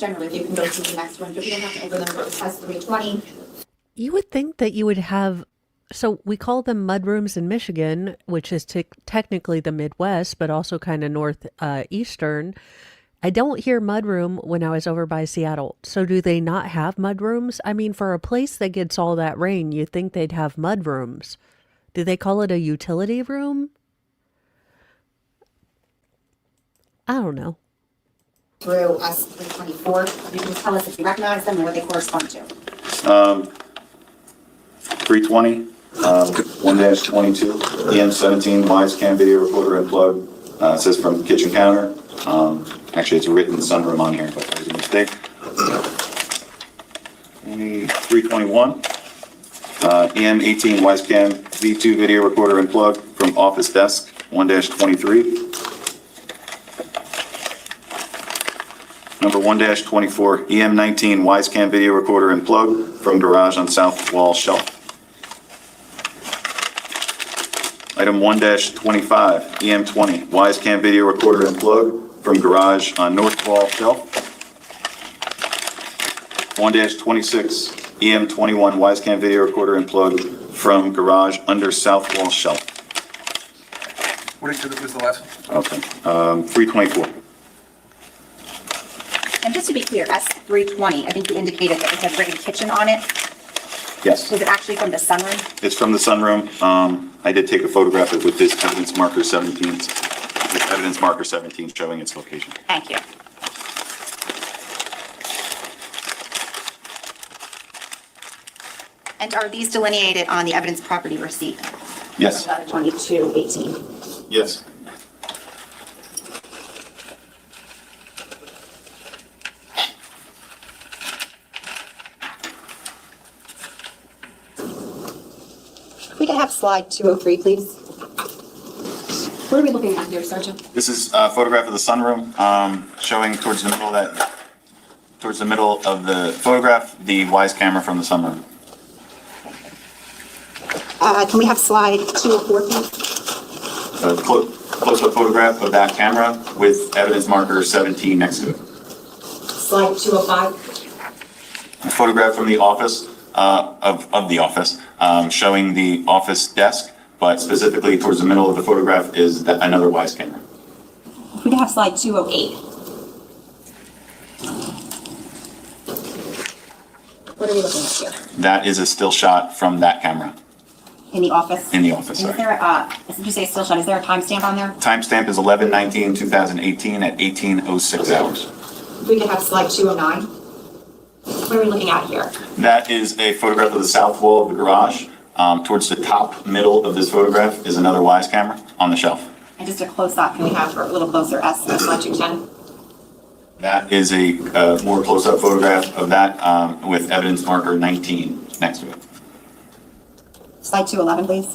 generally, if you can go to the next one, but we don't have to open them, but it says 320. You would think that you would have, so we call them mudrooms in Michigan, which is technically the Midwest, but also kind of northeastern. I don't hear mudroom when I was over by Seattle. So do they not have mudrooms? I mean, for a place that gets all that rain, you'd think they'd have mudrooms. Do they call it a utility room? I don't know. Through S324. You can tell us if you recognize them or what they correspond to. 320, 1-22, EM17, wise cam video recorder and plug. It says from kitchen counter. Actually, it's written sunroom on here, but there's a mistake. 321, EM18, wise cam V2 video recorder and plug from office desk, 1-23. Number 1-24, EM19, wise cam video recorder and plug from garage on south wall shelf. Item 1-25, EM20, wise cam video recorder and plug from garage on north wall shelf. 1-26, EM21, wise cam video recorder and plug from garage under south wall shelf. What was the last one? Okay, 324. And just to be clear, S320, I think you indicated that it had written kitchen on it. Yes, Was it actually from the sunroom? it's from the sunroom. I did take a photograph with this evidence marker 17, showing its location. Thank you. And are these delineated on the evidence property receipt? Yes, 2218. yes. We can have slide 203, please. What are we looking at here, Sergeant? This is a photograph of the sunroom, showing towards the middle of the photograph, the wise camera from the sunroom. Can we have slide 204, please? A close-up photograph of that camera with evidence marker 17 next to it. Slide 205. A photograph from the office, of the office, showing the office desk, but specifically towards the middle of the photograph is another wise camera. We can have slide 208. What are we looking at here? That is a still shot from that camera In the office? in the office. And is there did you say still shot, is there a timestamp on there? Timestamp is 11/19/2018 at 18:06 hours. We can have slide 209. What are we looking at here? That is a photograph of the south wall of the garage. Towards the top middle of this photograph is another wise camera on the shelf. And just a close-up, can we have a little closer, slide 210? That is a more close-up photograph of that with evidence marker 19 next to it. Slide 211, please.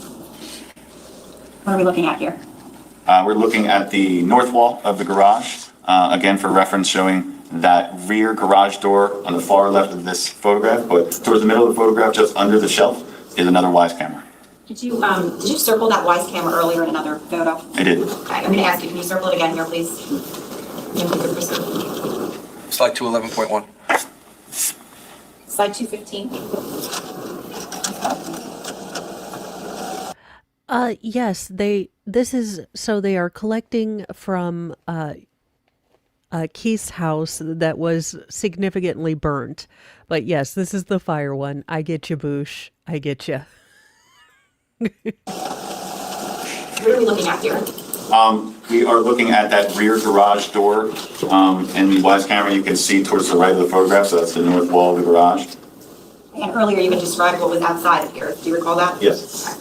What are we looking at here? We're looking at the north wall of the garage, again for reference showing that rear garage door on the far left of this photograph, but towards the middle of the photograph, just under the shelf, is another wise camera. Did you circle that wise camera earlier in another photo? I did. Okay, I'm gonna ask you, can you circle it again here, please? Then we could proceed. Slide 211.1. Slide 215. Yes, they are collecting from Keith's house that was significantly burnt. But yes, this is the fire one. I get you, Boosh. I get you. What are we looking at here? We are looking at that rear garage door, and the wise camera you can see towards the right of the photograph, so that's the north wall of the garage. And earlier you had described what was outside of here. Do you recall that? Yes.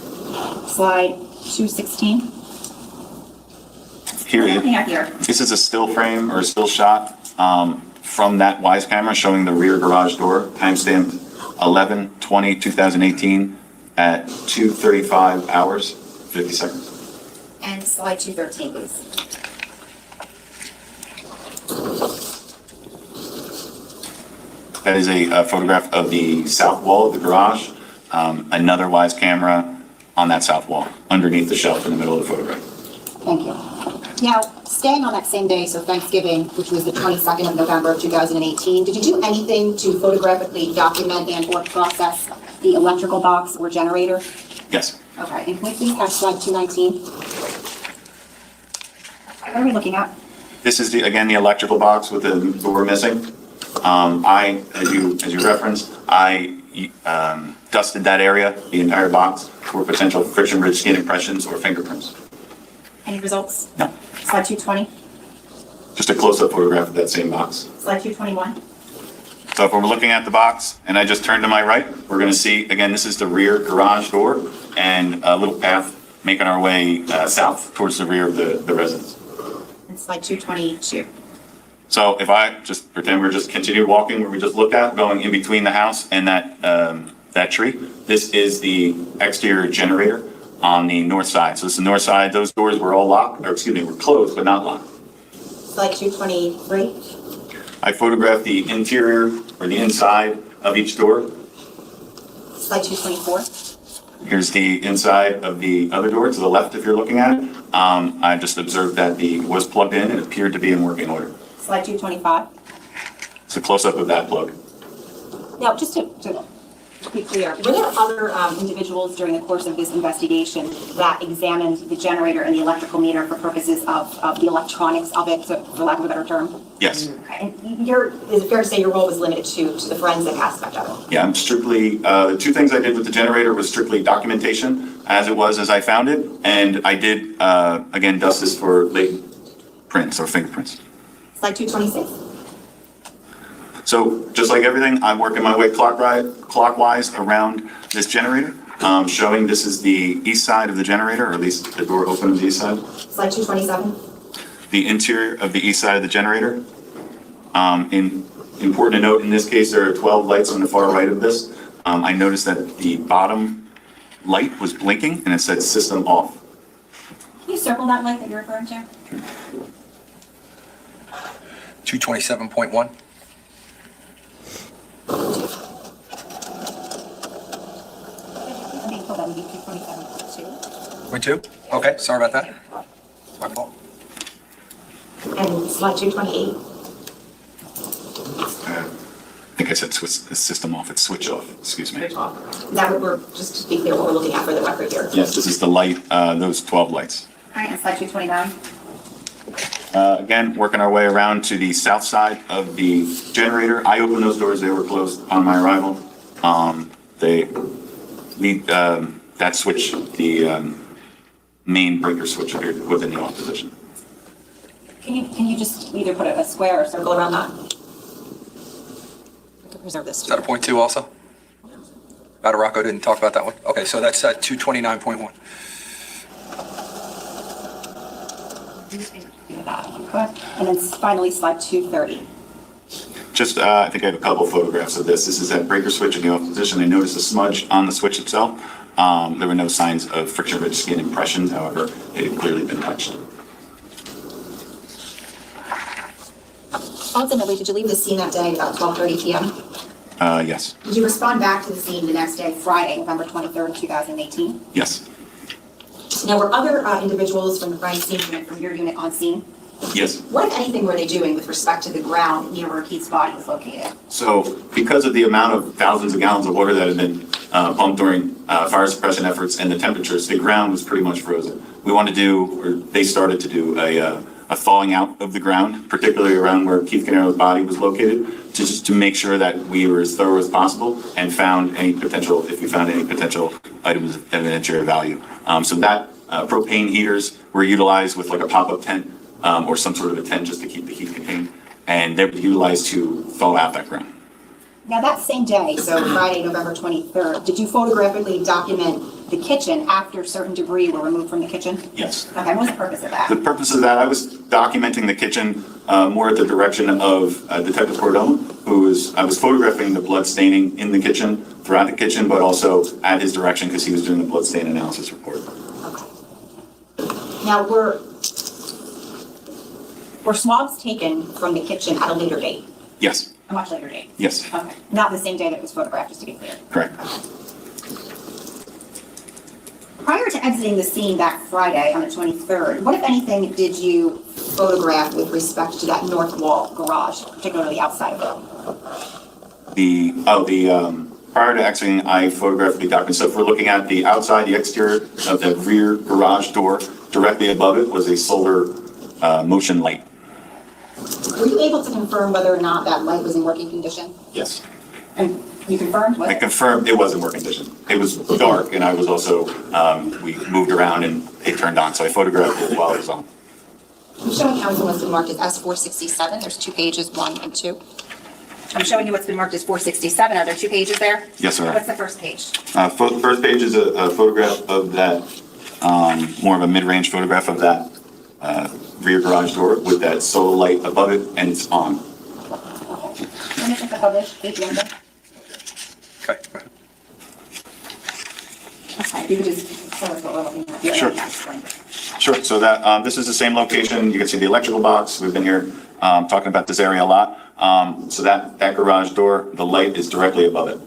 Slide 216. Here, What are we looking at here? this is a still frame or a still shot from that wise camera showing the rear garage door, timestamp 11/20/2018 at 2:35 hours, 50 seconds. And slide 213, please. That is a photograph of the south wall of the garage, another wise camera on that south wall, underneath the shelf in the middle of the photograph. Thank you. Now, staying on that same day, so Thanksgiving, which was the 22nd of November of 2018, did you do anything to photographically document and or process the electrical box or generator? Yes. Okay, and can we please have slide 219? What are we looking at? This is again, the electrical box with the door missing. As you referenced, I dusted that area, the entire box, for potential friction-ridged skin impressions or fingerprints. Any results? No. Slide 220? Just a close-up photograph of that same box. Slide 221? So if we're looking at the box and I just turn to my right, we're going to see, again, this is the rear garage door and a little path making our way south towards the rear of the residence. And slide 222? So if I just pretend we're just continue walking where we just looked at, going in between the house and that tree, this is the exterior generator on the north side. So this is the north side. Those doors were all locked, or excuse me, were closed but not locked. Slide 223? I photographed the interior or the inside of each door. Slide 224? Here's the inside of the other door to the left if you're looking at it. I just observed that the was plugged in and appeared to be in working order. Slide 225? It's a close-up of that plug. Now, just to be clear, were there other individuals during the course of this investigation that examined the generator and the electrical meter for purposes of the electronics of it, for lack of a better term? Yes. Okay. And is it fair to say your role was limited to the forensic aspect of it? Yeah, I'm strictly, the two things I did with the generator was strictly documentation as it was as I found it. And I did, again, dust this for latent prints or fingerprints. Slide 226? So just like everything, I'm working my way clockwise around this generator, showing this is the east side of the generator, or at least the door open on the east side. Slide 227? The interior of the east side of the generator. Important to note, in this case, there are 12 lights on the far right of this. I noticed that the bottom light was blinking and it said system off. Can you circle that light that you're referring to? 227.1. I mean, hold on, would be 227.2. Point two? Okay, sorry about that. My fault. And slide 228? I think I said switch, system off, it's switch off, excuse me. That we're, just to be clear, what we're looking at for the record here. Yes, this is the light, those 12 lights. All right, and slide 229? Again, working our way around to the south side of the generator. I opened those doors, they were closed upon my arrival. They lead, that switch, the main breaker switch appeared within the off position. Can you just either put a square or circle around that? We can preserve this. Is that a point two also? Rocco didn't talk about that one. Okay, so that's 229.1. And then finally, slide 230. Just, I think I have a couple photographs of this. This is that breaker switch in the off position. I noticed a smudge on the switch itself. There were no signs of friction-rich skin impressions, however, it had clearly been touched. Ultimately, did you leave the scene that day about 12:30 p.m.? Yes. Did you respond back to the scene the next day, Friday, November 23rd, 2018? Yes. Now, were other individuals from the crime scene unit, from your unit, on scene? Yes. What, if anything, were they doing with respect to the ground near where Keith's body was located? So because of the amount of thousands of gallons of water that had been pumped during fire suppression efforts and the temperatures, the ground was pretty much frozen. We wanted to do, or they started to do, a thawing out of the ground, particularly around where Keith Canero's body was located, just to make sure that we were as thorough as possible and found any potential, if we found any potential items of evidentiary value. So that propane heaters were utilized with like a pop-up tent or some sort of a tent just to keep the heat contained, and they were utilized to thaw out that ground. Now, that same day, so Friday, November 23rd, did you photographically document the kitchen after certain debris were removed from the kitchen? Yes. Okay, what was the purpose of that? The purpose of that, I was documenting the kitchen more at the direction of Detective Cordoma, I was photographing the blood staining in the kitchen, throughout the kitchen, but also at his direction because he was doing the blood stain analysis report. Okay. Now, were swabs taken from the kitchen at a later date? Yes. A much later date? Yes. Okay, not the same day that it was photographed, just to be clear. Correct. Prior to exiting the scene that Friday on the 23rd, what, if anything, did you photograph with respect to that north wall garage, particularly outside of it? Prior to exiting, I photographed the document. So if we're looking at the outside, the exterior of the rear garage door, directly above it was a solar motion light. Were you able to confirm whether or not that light was in working condition? Yes. And you confirmed? I confirmed it was in working condition. It was dark, and I was also, we moved around and it turned on, so I photographed it while it was on. I'm showing council what's been marked as S467. There's 2 pages, 1 and 2. I'm showing you what's been marked as 467. Are there 2 pages there? Yes, sir. What's the first page? First page is a photograph of that, more of a mid-range photograph of that rear garage door with that solar light above it, and it's on. Let me take the published page number. Okay, go ahead. Okay, if you could just tell us what we're looking at here. Sure. Sure. So that this is the same location. You can see the electrical box. We've been here talking about this area a lot. So that garage door, the light is directly above it.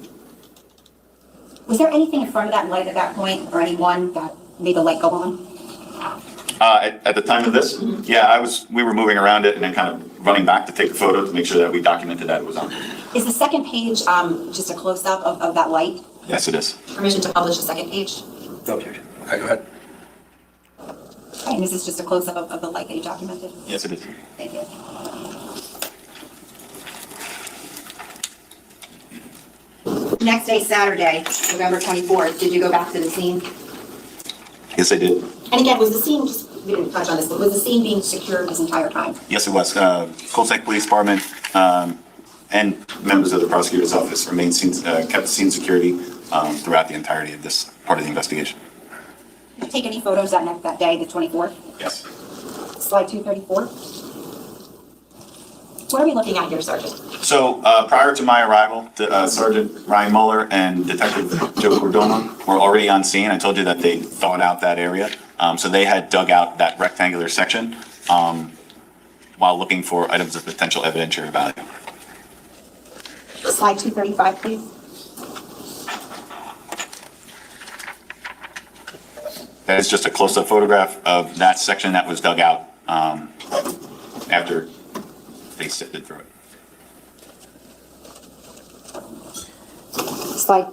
Was there anything in front of that light at that point, or anyone that made the light go on? At the time of this, yeah, we were moving around it and then kind of running back to take a photo to make sure that we documented that it was on. Is the second page just a close-up of that light? Yes, it is. Permission to publish the second page? No objection. Okay, go ahead. Okay, and this is just a close-up of the light that you documented? Yes, it is. Thank you. Next day, Saturday, November 24th, did you go back to the scene? Yes, I did. And again, was the scene, we didn't touch on this, but was the scene being secured this entire time? Yes, it was. Cold Lake Police Department and members of the prosecutor's office kept scene security throughout the entirety of this part of the investigation. Did you take any photos that day, the 24th? Yes. Slide 234. What are we looking at here, Sergeant? So prior to my arrival, Sergeant Ryan Mueller and Detective Joe Cordona were already on scene. I told you that they thawed out that area. So they had dug out that rectangular section while looking for items of potential evidentiary value. Slide 235, please. That is just a close-up photograph of that section that was dug out after they sifted through it. Slide.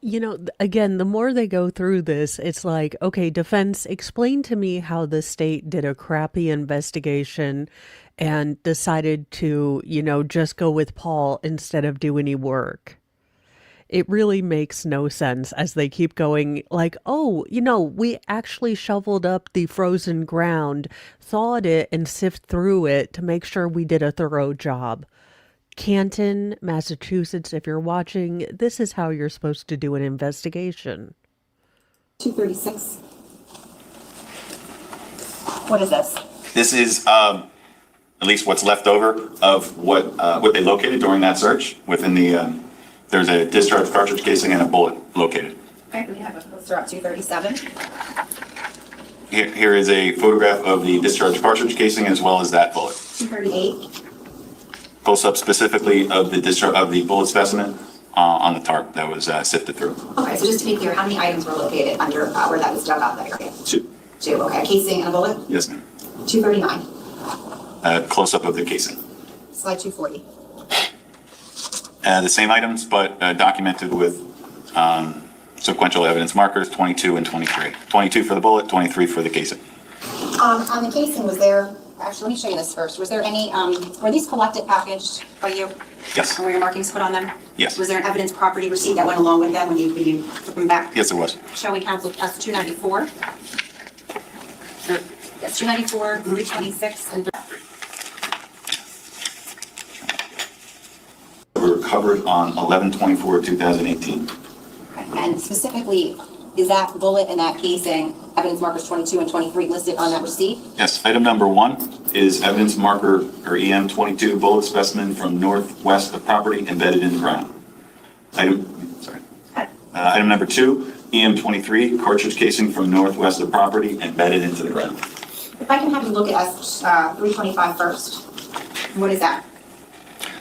You know, again, the more they go through this, it's like, okay, defense, explain to me how the state did a crappy investigation and decided to, just go with Paul instead of do any work. It really makes no sense as they keep going like, oh, we actually shoveled up the frozen ground, thawed it, and sifted through it to make sure we did a thorough job. Canton, Massachusetts, if you're watching, this is how you're supposed to do an investigation. 236. What is this? This is at least what's left over of what they located during that search. Within the there's a discharge cartridge casing and a bullet located. Okay, we have a poster up 237. Here is a photograph of the discharge cartridge casing as well as that bullet. 238. Close-up specifically of the bullet specimen on the tarp that was sifted through. Okay, so just to be clear, how many items were located under where that was dug out that area? 2. 2, okay. A casing and a bullet? Yes, ma'am. 239. Close-up of the casing. Slide 240. The same items, but documented with sequential evidence markers, 22 and 23. 22 for the bullet, 23 for the casing. On the casing, was there, actually, let me show you this first. Was there any, were these collected, packaged by you? Yes. And were your markings put on them? Yes. Was there an evidence property receipt that went along with them when you took them back? Yes, it was. Showing counsel S294. Yes, 294, 326, and Were recovered on 11/24/2018. and specifically, is that bullet and that casing, evidence markers 22 and 23 listed on that receipt? Yes, item number 1 is evidence marker or EM22 bullet specimen from northwest of property embedded in the ground. Item number 2, EM23 cartridge casing from northwest of property embedded into the ground. If I can have you look at S325 first. What is that?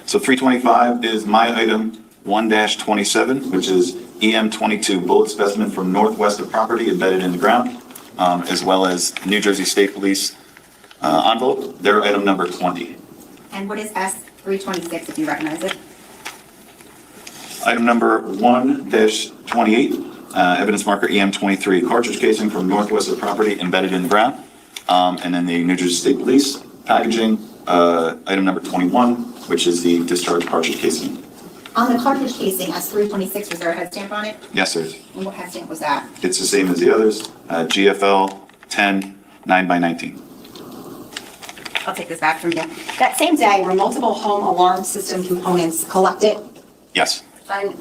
So 325 is my item 1-27, which is EM22 bullet specimen from northwest of property embedded in the ground, as well as New Jersey State Police envelope. They're item number 20. And what is S326, if you recognize it? Item number 1-28, evidence marker EM23, cartridge casing from northwest of property embedded in the ground. And then the New Jersey State Police packaging, item number 21, which is the discharge cartridge casing. On the cartridge casing, S326, was there a head stamp on it? Yes, sir. And what head stamp was that? It's the same as the others, GFL 10 9x19. I'll take this back from you. That same day, were multiple home alarm system components collected? Yes. And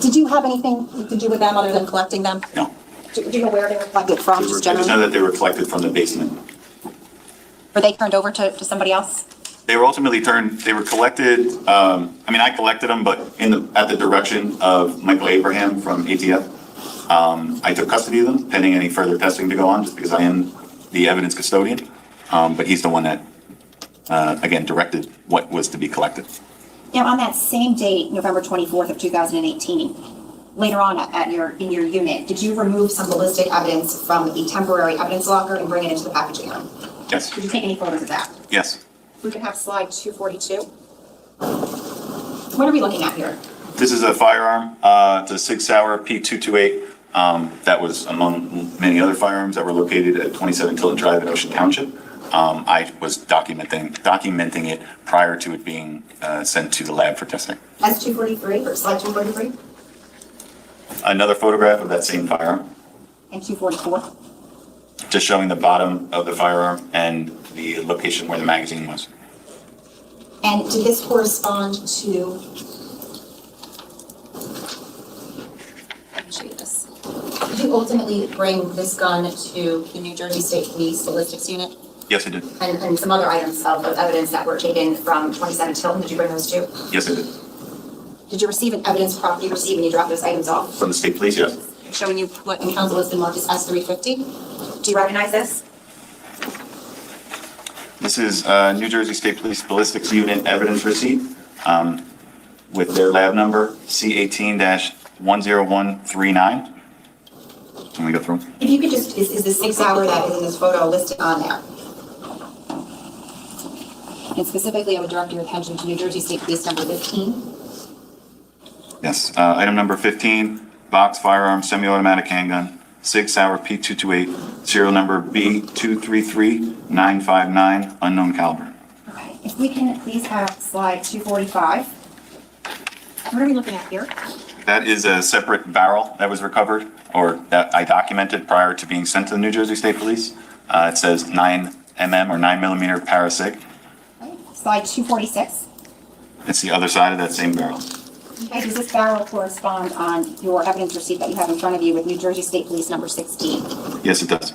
did you have anything to do with them other than collecting them? No. Do you know where they were collected from, I just just know generally? that they were collected from the basement. Were they turned over to somebody else? They were ultimately they were collected, I collected them, but at the direction of Michael Abraham from ATF. I took custody of them pending any further testing to go on, just because I am the evidence custodian. But he's the one that, again, directed what was to be collected. Now, on that same date, November 24th of 2018, later on in your unit, did you remove some ballistic evidence from the temporary evidence locker and bring it into the packaging room? Yes. Did you take any photos of that? Yes. We can have slide 242. What are we looking at here? This is a firearm. It's a Sig Sauer P228. That was among many other firearms that were located at 27 Tilton Drive in Ocean Township. I was documenting it prior to it being sent to the lab for testing. S243 or slide 243 Another photograph of that same firearm, and 244. just showing the bottom of the firearm and the location where the magazine was. And did this correspond to? Let me show you this. Did you ultimately bring this gun to the New Jersey State Police ballistics unit? Yes, I did. And some other items of evidence that were taken from 27 Tilton, did you bring those too? Yes, I did. Did you receive an evidence property receipt when you dropped those items off? From the state police, yes. Showing you what in council has been marked as S350? Do you recognize this? This is New Jersey State Police Ballistics Unit evidence receipt with their lab number C18-10139. Can we go through? If you could just, is the 6 hour that is in this photo listed on there? And specifically, I would direct your attention to New Jersey State Police number 15. Yes. Item number 15, box firearm, semi-automatic handgun, Sig Sauer P228, serial number B233959, unknown caliber. Okay, if we can please have slide 245. What are we looking at here? That is a separate barrel that was recovered, or that I documented prior to being sent to the New Jersey State Police. It says 9mm or 9mm Parasig. Okay, slide 246. It's the other side of that same barrel. Okay, does this barrel correspond on your evidence receipt that you have in front of you with New Jersey State Police number 16? Yes, it does.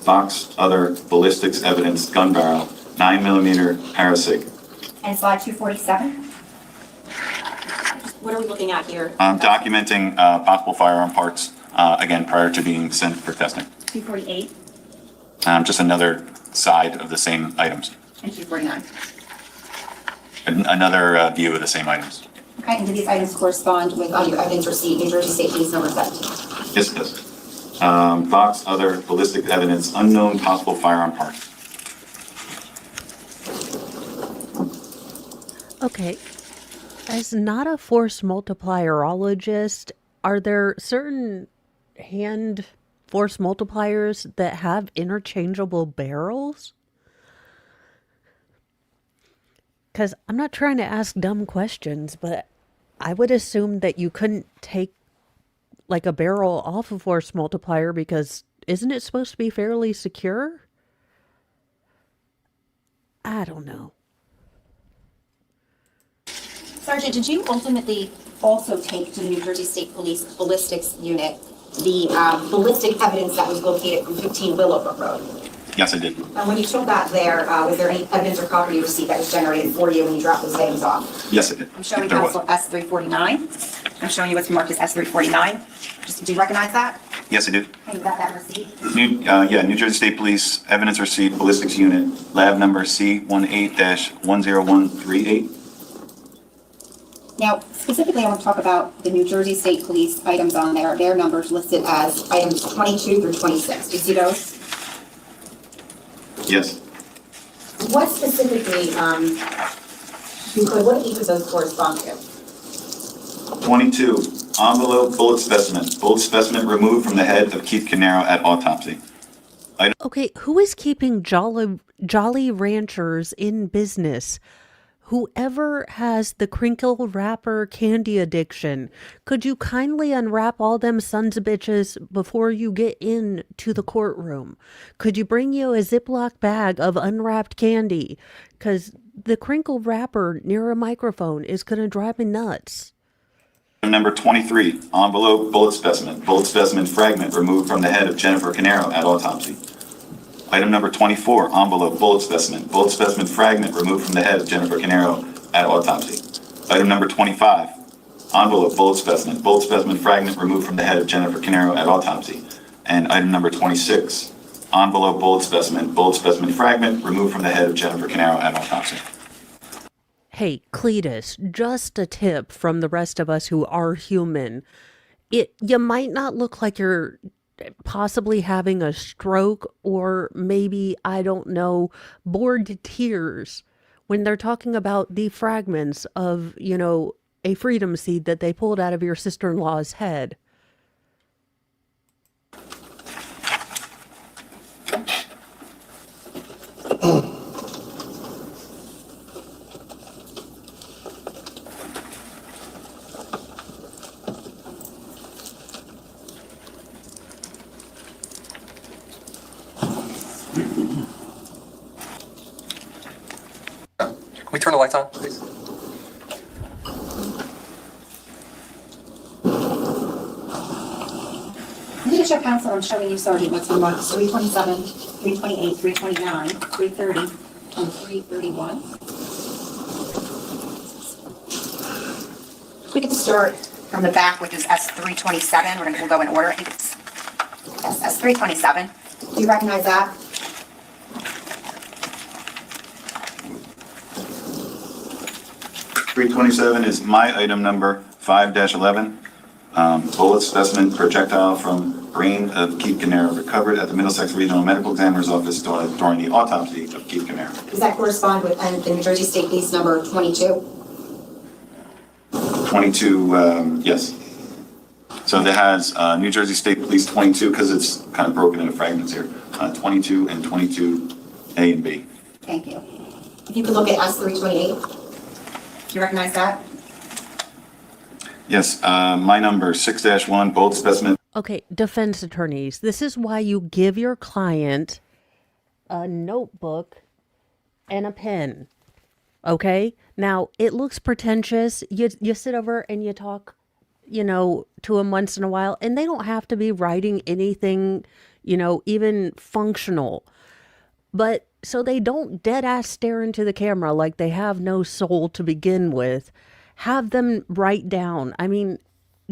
Box, other ballistics evidence, gun barrel, 9mm Parasig. And slide 247? What are we looking at here? Documenting possible firearm parts, again, prior to being sent for testing. 248 Just another side of the same items. and 249. Another view of the same items. Okay, and do these items correspond with your evidence receipt, New Jersey State Police number 17? Yes, it does. Box, other ballistic evidence, unknown possible firearm part. Okay. As not a force multiplierologist, are there certain hand force multipliers that have interchangeable barrels? Because I'm not trying to ask dumb questions, but I would assume that you couldn't take like a barrel off a force multiplier because isn't it supposed to be fairly secure? I don't know. Sergeant, did you ultimately also take to the New Jersey State Police ballistics unit the ballistic evidence that was located from 15 Willowbrook Road? Yes, I did. And when you took that there, was there any evidence or property receipt that was generated for you when you dropped those items off? Yes, I did. I'm showing There was. council S349. I'm showing you what's marked as S349. Just, do you recognize that? Yes, I did. And you got that receipt? New Jersey State Police evidence receipt, ballistics unit, lab number C18-10138. Now, specifically, I want to talk about the New Jersey State Police items on there. Their numbers listed as items 22 through 26. Do you see those? Yes. What specifically, what do each of those correspond to? 22, envelope bullet specimen. Bullet specimen removed from the head of Keith Caneiro at autopsy. Okay, who is keeping Jolly Ranchers in business? Whoever has the crinkle wrapper candy addiction, could you kindly unwrap all them sons of bitches before you get into the courtroom? Could you bring you a Ziploc bag of unwrapped candy? Because the crinkle wrapper near a microphone is going to drive me nuts. Number 23, envelope bullet specimen. Bullet specimen fragment removed from the head of Jennifer Caneiro at autopsy. Item number 24, envelope bullet specimen. Bullet specimen fragment removed from the head of Jennifer Caneiro at autopsy. Item number 25, envelope bullet specimen. Bullet specimen fragment removed from the head of Jennifer Caneiro at autopsy. And item number 26, envelope bullet specimen fragment removed from the head of Jennifer Caneiro at autopsy. Hey, Cletus, just a tip from the rest of us who are human. You might not look like you're possibly having a stroke or maybe, I don't know, bored to tears when they're talking about the fragments of, a freedom seed that they pulled out of your sister-in-law's head. Can we turn the lights on, please? Leadership Council, I'm showing you, Sergeant, what's on months 327, 328, 329, 330, and 331. We get to start from the back, which is S327. We'll go in order. I think it's S327. Do you recognize that? 327 is my item number 5-11. Bullet specimen projectile from brain of Keith Caneiro recovered at the Middlesex Regional Medical Examiner's Office during the autopsy of Keith Caneiro. Does that correspond with the New Jersey State Police number 22? 22, yes. So that has New Jersey State Police 22, because it's kind of broken into fragments here. 22 and 22A and B. Thank you. If you could look at S328. Do you recognize that? Yes, my number 6-1, bullet specimen. Okay, defense attorneys, this is why you give your client a notebook and a pen. Okay? Now, it looks pretentious. You sit over and you talk, to them once in a while, and they don't have to be writing anything, even functional. But so they don't dead ass stare into the camera like they have no soul to begin with. Have them write down. I mean,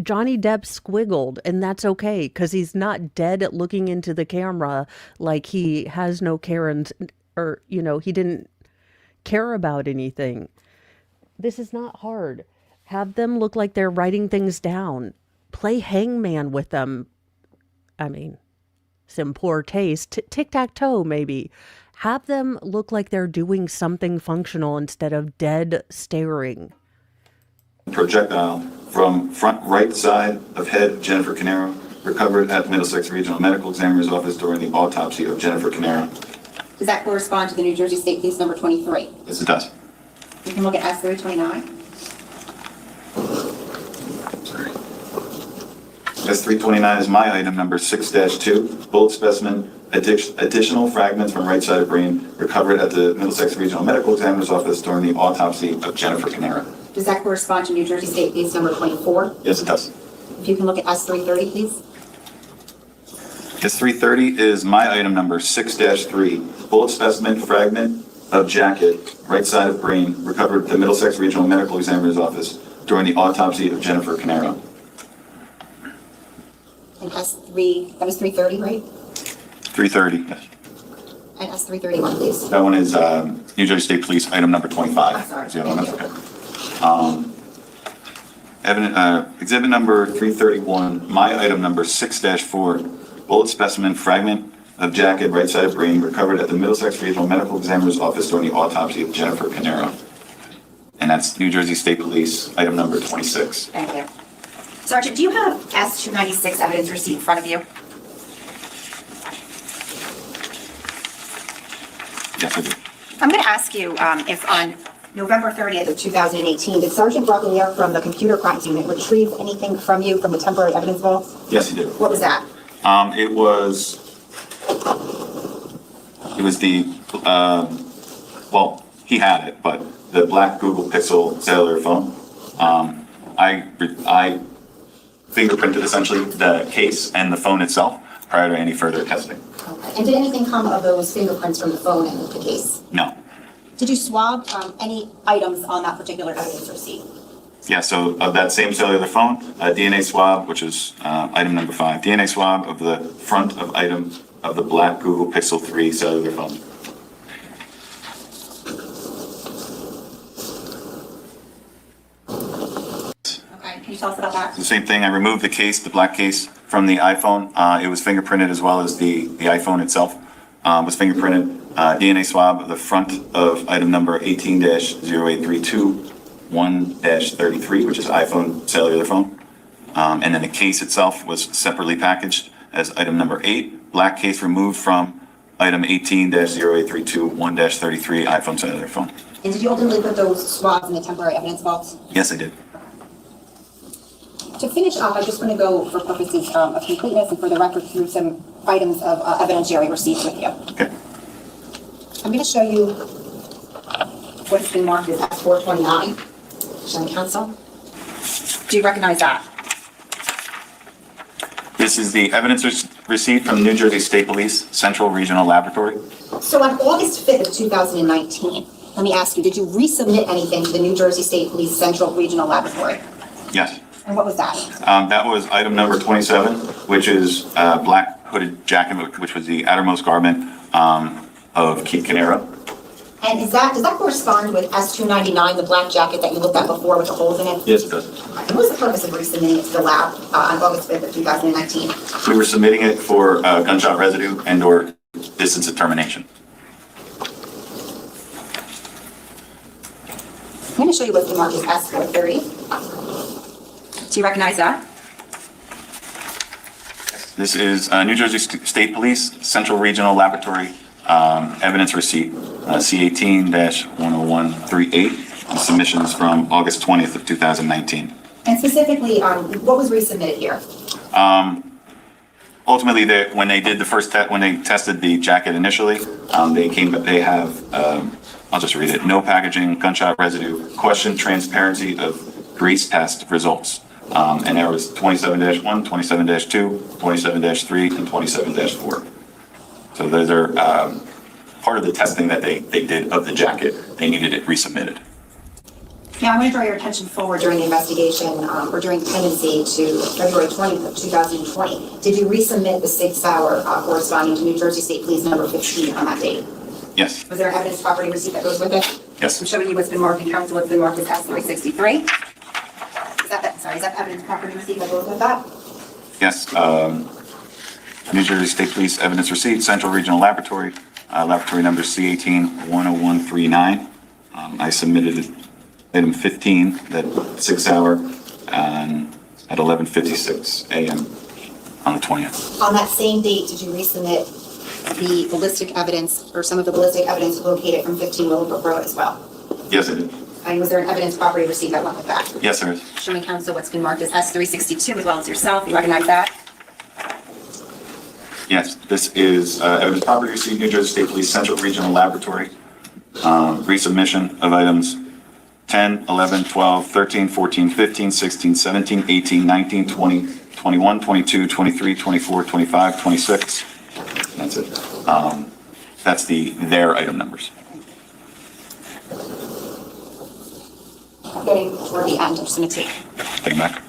Johnny Depp squiggled, and that's okay because he's not dead at looking into the camera like he has no care or he didn't care about anything. This is not hard. Have them look like they're writing things down. Play hangman with them. I mean, some poor taste. Tic-tac-toe, maybe. Have them look like they're doing something functional instead of dead staring. Projectile from front right side of head Jennifer Caneiro recovered at the Middlesex Regional Medical Examiner's Office during the autopsy of Jennifer Caneiro. Does that correspond to the New Jersey State Police number 23? Yes, it does. You can look at S329. S329 is my item number 6-2, bullet specimen, additional fragments from right side of brain recovered at the Middlesex Regional Medical Examiner's Office during the autopsy of Jennifer Caneiro. Does that correspond to New Jersey State Police number 24? Yes, it does. If you can look at S330, please. S330 is my item number 6-3, bullet specimen fragment of jacket, right side of brain, recovered at the Middlesex Regional Medical Examiner's Office during the autopsy of Jennifer Caneiro. And S3, that was 330, right? 330, yes. And S331, please. That one is New Jersey State Police item number 25. I'm sorry. Is the other one? Thank That's you. okay. Exhibit number 331, my item number 6-4, bullet specimen fragment of jacket, right side of brain, recovered at the Middlesex Regional Medical Examiner's Office during the autopsy of Jennifer Caneiro. And that's New Jersey State Police, item number 26. Thank you. Sergeant, do you have S-296 evidence receipt in front of you? Yes, I do. I'm going to ask you if on November 30th of 2018, did Sergeant Canerio from the Computer Crimes Unit retrieve anything from you from the temporary evidence vault? Yes, he did. What was that? It was the, well, he had it, but the black Google Pixel cellular phone. I fingerprinted essentially the case and the phone itself prior to any further testing. Okay. And did anything come of those fingerprints from the phone and the case? No. Did you swab any items on that particular evidence receipt? Yeah, so of that same cellular phone, DNA swab, which is item number 5, DNA swab of the front of item of the black Google Pixel 3 cellular phone. Okay, can you tell us about that? The same thing, I removed the case, the black case, from the iPhone. It was fingerprinted as well as the iPhone itself was fingerprinted. DNA swab of the front of item number 18-0832, 1-33, which is iPhone cellular phone. And then the case itself was separately packaged as item number 8, black case removed from item 18-0832, 1-33, iPhone cellular phone. And did you ultimately put those swabs in the temporary evidence vault? Yes, I did. To finish up, I just want to go for purposes of completeness and for the record through some items of evidentiary receipts with you. Okay. I'm going to show you what's been marked as S-429. Showing counsel. Do you recognize that? This is the evidence received from New Jersey State Police Central Regional Laboratory. So on August 5th of 2019, let me ask you, did you resubmit anything to the New Jersey State Police Central Regional Laboratory? Yes. And what was that? That was item number 27, which is black hooded jacket, which was the outermost garment of Keith Caneiro. And does that correspond with S-299, the black jacket that you looked at before with the holes in it? Yes, it does. And what was the purpose of resubmitting it to the lab on August 5th of 2019? We were submitting it for gunshot residue and/or distance of termination. I'm going to show you what's been marked as S-430. Do you recognize that? This is New Jersey State Police Central Regional Laboratory evidence receipt, C18-10138, and submissions from August 20th of 2019. And specifically, what was resubmitted here? Ultimately, when they did the first test, when they tested the jacket initially, they have, I'll just read it, no packaging, gunshot residue, question transparency of grease test results. And there was 27-1, 27-2, 27-3, and 27-4. So those are part of the testing that they did of the jacket. They needed it resubmitted. Now, I'm going to draw your attention forward during the investigation or during the pendency to February 20th of 2020. Did you resubmit the 6 hour corresponding to New Jersey State Police number 15 on that date? Yes. Was there an evidence property receipt that goes with it? Yes. I'm showing you what's been marked in counsel, what's been marked as S-363. Is that evidence property receipt that goes with that? Yes. New Jersey State Police evidence receipt, Central Regional Laboratory, laboratory number C18-10139. I submitted item 15, that 6 hour, at 11:56 a.m. on the 20th. On that same date, did you resubmit the ballistic evidence or some of the ballistic evidence located from 15 Willowbrook Road as well? Yes, I did. And was there an evidence property receipt that went with that? Yes, there is. Showing counsel what's been marked as S-362 as well as yourself. You recognize that? Yes, this is evidence property receipt, New Jersey State Police Central Regional Laboratory, resubmission of items 10, 11, 12, 13, 14, 15, 16, 17, 18, 19, 20, 21, 22, 23, 24, 25, 26. That's it. That's their item numbers. Getting toward the end, I'm just going to take. Take them back.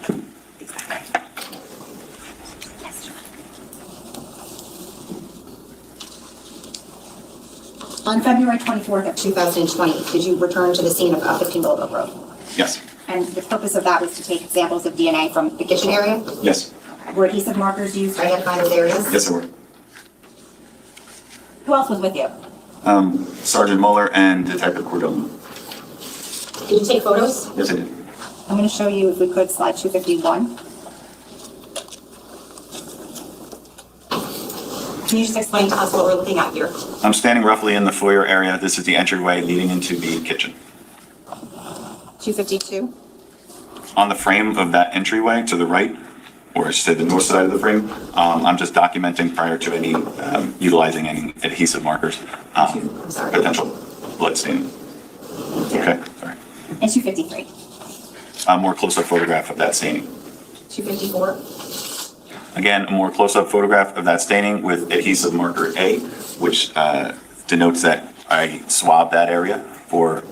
On February 24th of 2020, did you return to the scene of 15 Willowbrook Road? Yes. And the purpose of that was to take samples of DNA from the kitchen area? Yes. Were adhesive markers used to identify those areas? Yes, there were. Who else was with you? Sergeant Mueller and Detective Cordova. Did you take photos? Yes, I did. I'm going to show you, if we could, slide 251. Can you just explain to us what we're looking at here? I'm standing roughly in the foyer area. This is the entryway leading into the kitchen. 252? On the frame of that entryway to the right, or say the north side of the frame, I'm just documenting prior to any utilizing any adhesive markers, I'm sorry. potential blood staining. Okay, sorry. And 253? A more close-up photograph of that staining. 254? Again, a more close-up photograph of that staining with adhesive marker A, which denotes that I swabbed that area for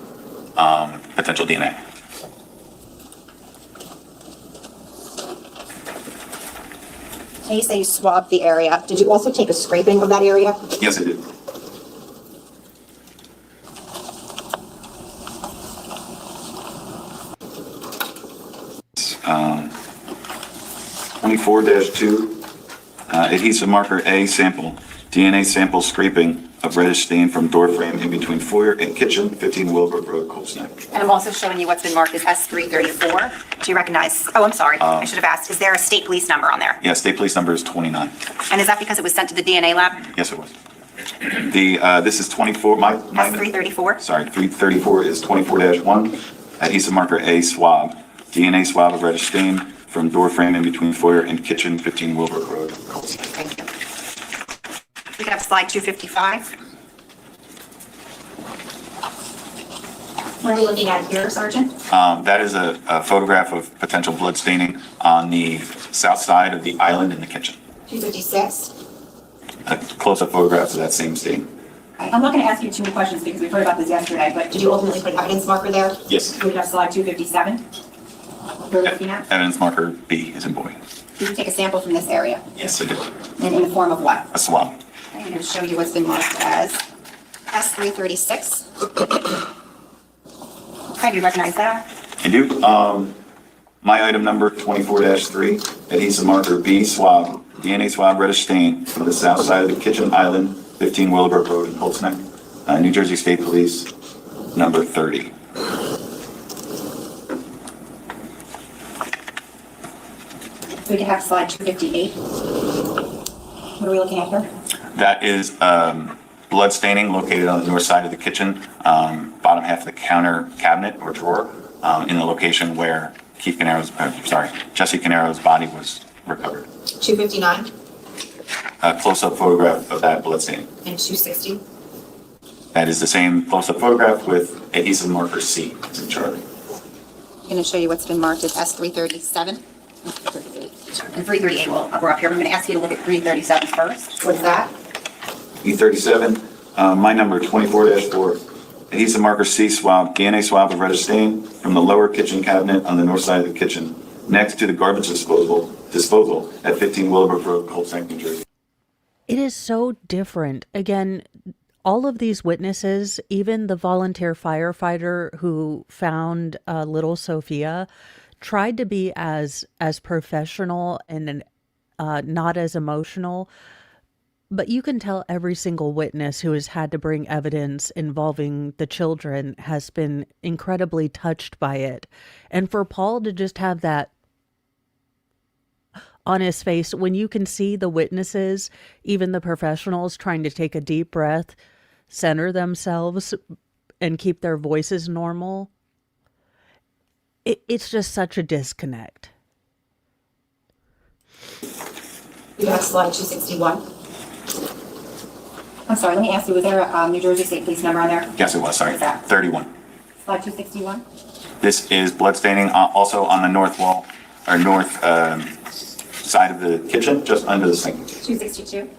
potential DNA. When you say you swabbed the area, did you also take a scraping of that area? Yes, I did. Um, 24-2, adhesive marker A sample, DNA sample scraping of reddish stain from door frame in between foyer and kitchen, 15 Willbrook Road, Colts Neck. And I'm also showing you what's been marked as S334. Do you recognize, oh, I'm sorry, I should have asked, is there a state police number on there? Yeah, state police number is 29. And is that because it was sent to the DNA lab? Yes, it was. This is 24, my. S334? Sorry, 334 is 24-1, adhesive marker A swab, DNA swab of reddish stain from door frame in between foyer and kitchen, 15 Willbrook Road, Colts Neck. Thank you. We can have slide 255. What are we looking at here, Sergeant? That is a photograph of potential blood staining on the south side of the island in the kitchen. 256. A close-up photograph of that same stain. I'm not going to ask you too many questions because we heard about this yesterday, but did you ultimately put an evidence marker there? Yes. We can have slide 257. We're looking at. Evidence marker B is in boy. Did you take a sample from this area? Yes, I did. And in the form of what? A swab. I'm going to show you what's been marked as S336. How do you recognize that? I do. My item number 24-3, adhesive marker B swab, DNA swab reddish stain from the south side of the kitchen island, 15 Willowbrook Road in Colts Neck, New Jersey State Police, number 30. We can have slide 258. What are we looking at here? That is blood staining located on the north side of the kitchen, bottom half of the counter cabinet or drawer, in the location where Jesse Canero's body was recovered. 259 A close-up photograph of that blood stain. and 260. That is the same close-up photograph with adhesive marker C, as in Charlie. I'm going to show you what's been marked as S337. And 338 we're up here. I'm going to ask you to look at 337 first. What's that? E37, my number 24-4, adhesive marker C swab, DNA swab of reddish stain from the lower kitchen cabinet on the north side of the kitchen, next to the garbage disposal at 15 Willowbrook Road, Colts Neck, New Jersey. It is so different. Again, all of these witnesses, even the volunteer firefighter who found little Sophia, tried to be as professional and not as emotional. But you can tell every single witness who has had to bring evidence involving the children has been incredibly touched by it. And for Paul to just have that on his face, when you can see the witnesses, even the professionals, trying to take a deep breath, center themselves, and keep their voices normal, it's just such a disconnect. You have slide 261. I'm sorry, let me ask you, was there a New Jersey State Police number on there? Yes, it was, sorry, What's that? 31. Slide 261? This is blood staining also on the north wall, or north side of the kitchen, just under the sink. 262?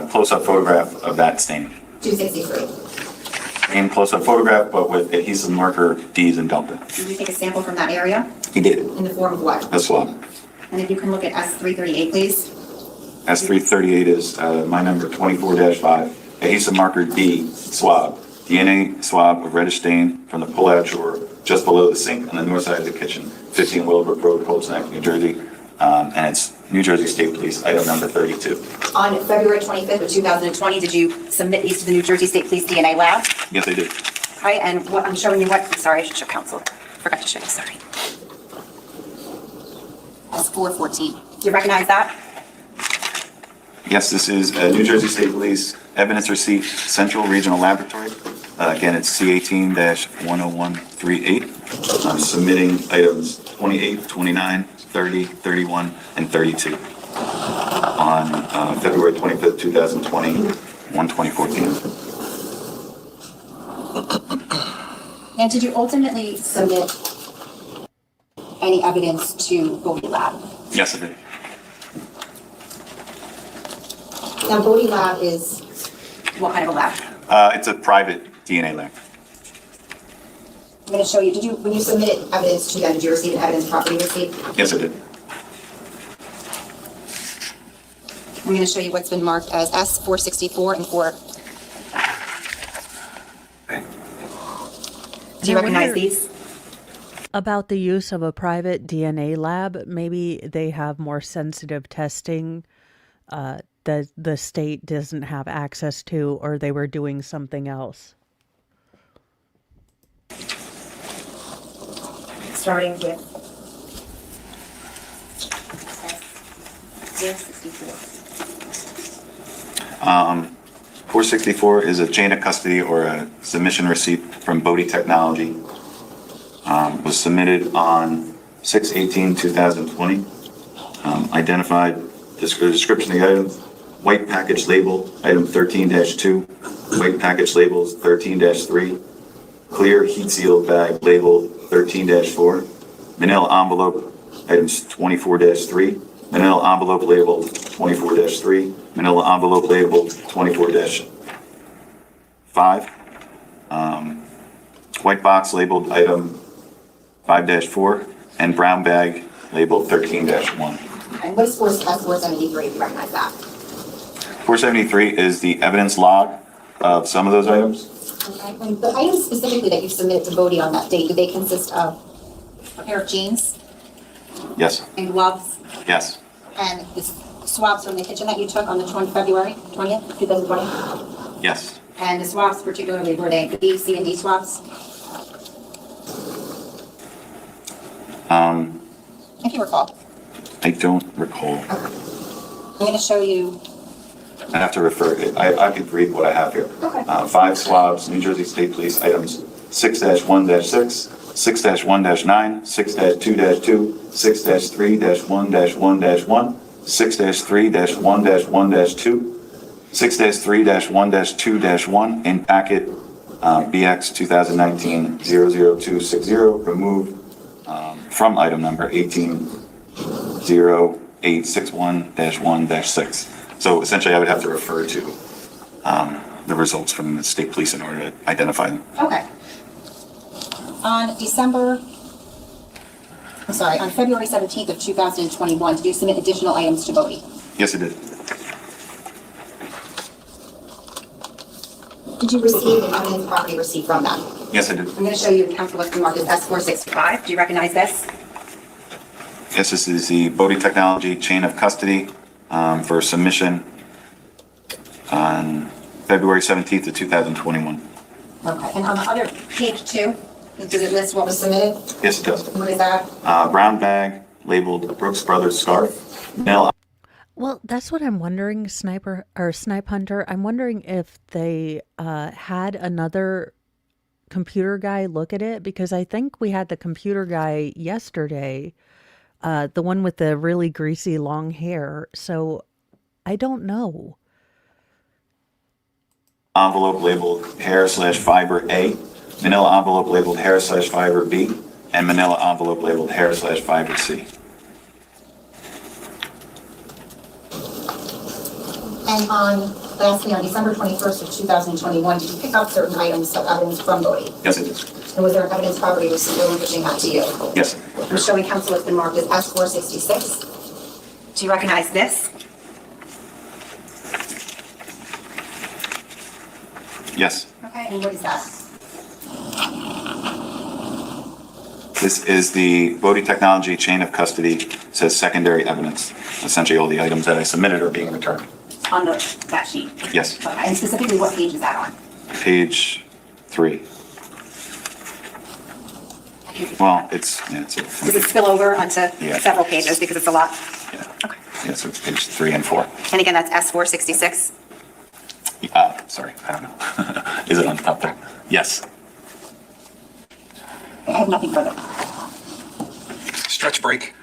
Close-up photograph of that staining. 263? Same close-up photograph, but with adhesive marker D's and delta. Did you take a sample from that area? He did. In the form of what? A swab. And if you can look at S338, please. S338 is my number 24-5, adhesive marker D swab, DNA swab of reddish stain from the pull-out drawer just below the sink on the north side of the kitchen, 15 Willowbrook Road, Colts Neck, New Jersey. And it's New Jersey State Police, item number 32. On February 25th of 2020, did you submit these to the New Jersey State Police DNA lab? Yes, I did. Right, and what, I'm showing you what, I'm sorry, I should show counsel. Forgot to show you, sorry. That's 414. Do you recognize that? Yes, this is New Jersey State Police Evidence Receipt Central Regional Laboratory. Again, it's C18-10138. I'm submitting items 28, 29, 30, 31, and 32 on February 25th, 2020, 1/2014. And did you ultimately submit any evidence to Bodie Lab? Yes, I did. Now, Bodie Lab is what kind of a lab? It's a private DNA lab. I'm going to show you, when you submitted evidence to them, did you receive an evidence property receipt? Yes, I did. I'm going to show you what's been marked as S464 and 4. Do you recognize these? About the use of a private DNA lab, maybe they have more sensitive testing that the state doesn't have access to, or they were doing something else. Starting with 464. 464 is a chain of custody or a submission receipt from Bodie Technology. Was submitted on 6/18/2020. Identified the description of the item, white package label, item 13-2, white package labels 13-3, clear heat sealed bag labeled 13-4, manila envelope items 24-3, manila envelope labeled 24-3, manila envelope labeled 24-5, white box labeled item 5-4, and brown bag labeled 13-1. And what is S473, if you recognize that? 473 is the evidence log of some of those items. Okay, and the items specifically that you submitted to Bodie on that date, do they consist of a pair of jeans Yes, and gloves yes, and the swabs from the kitchen that you took on the February 20th, 2020? yes. And the swabs particularly, were they B, C, and D swabs? If you recall. I don't recall. I'm going to show you. I have to refer, I could read what I have here. Okay. 5 swabs, New Jersey State Police items 6-1-6, 6-1-9, 6-2-2, 6-3-1-1-1, 6-3-1-1-2, 6-3-1-2-1, in packet BX 2019-00260, removed from item number 18-0861-1-6. So essentially, I would have to refer to the results from the state police in order to identify them. Okay. On February 17th of 2021, did you submit additional items to Bodie? Yes, I did. Did you receive an evidence property receipt from them? Yes, I did. I'm going to show you council what's been marked as S465. Do you recognize this? Yes, this is the Bodie Technology chain of custody for submission on February 17th of 2021. Okay. And on the other page 2, does it list what was submitted? Yes, it does. What is that? Brown bag labeled Brooks Brothers scarf. Nail. Well, that's what I'm wondering, Snipe Hunter. I'm wondering if they had another computer guy look at it, because I think we had the computer guy yesterday, the one with the really greasy long hair. So I don't know. Envelope labeled hair/fiber A, manila envelope labeled hair/fiber B, and manila envelope labeled hair/fiber C. And lastly, on December 21st of 2021, did you pick up certain items of evidence from Bodie? Yes, it is. And was there an evidence property receipt relinquishing that to you? Yes. I'm showing council what's been marked as S466. Do you recognize this? Yes. Okay, and what is that? This is the Bodie Technology chain of custody, says secondary evidence. Essentially, all the items that I submitted are being returned. On that sheet? Yes. Okay, and specifically, what page is that on? Page 3. Well, it's Does it spill over onto Yeah. several pages because it's a lot? yeah. Okay. Yeah, so it's page 3 and 4. And again, that's S466? Sorry, I don't know. Is it on top there? Yes. I have nothing further. Stretch break.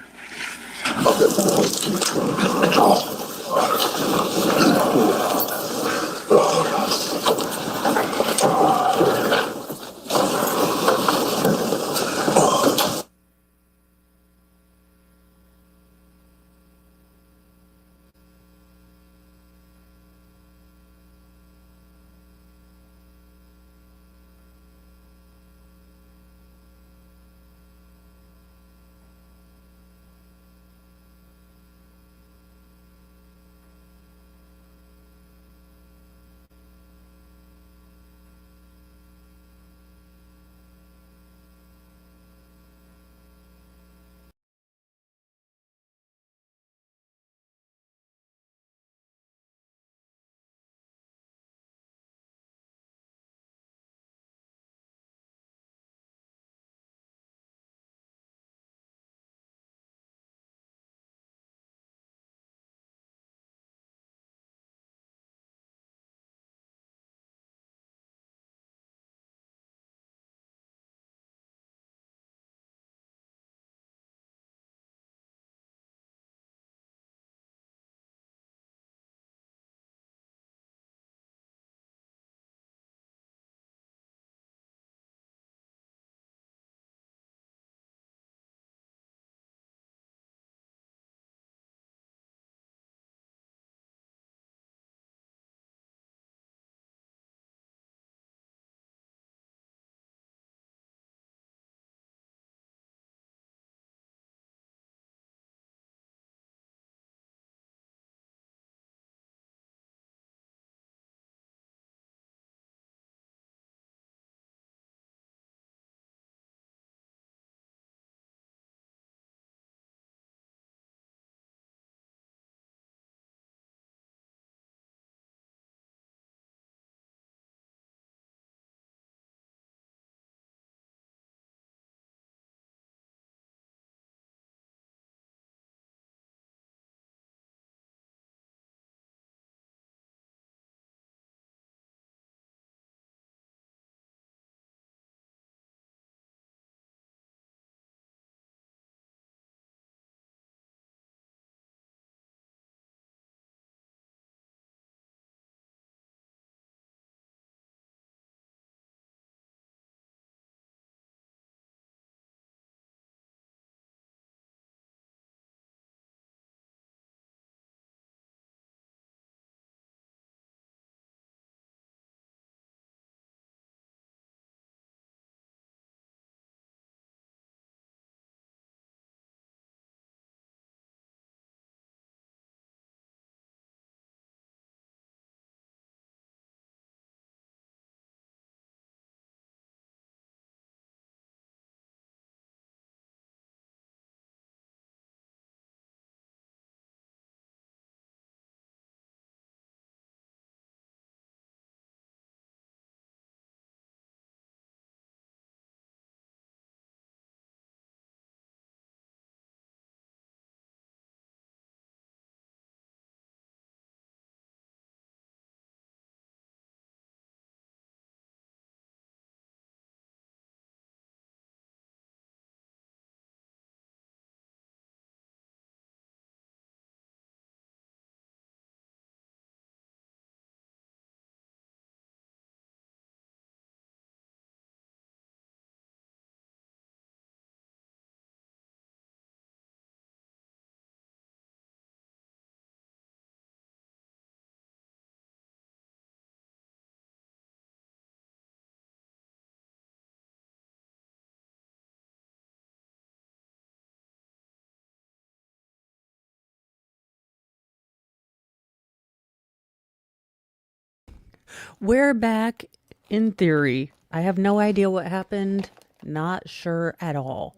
We're back in theory. I have no idea what happened. Not sure at all.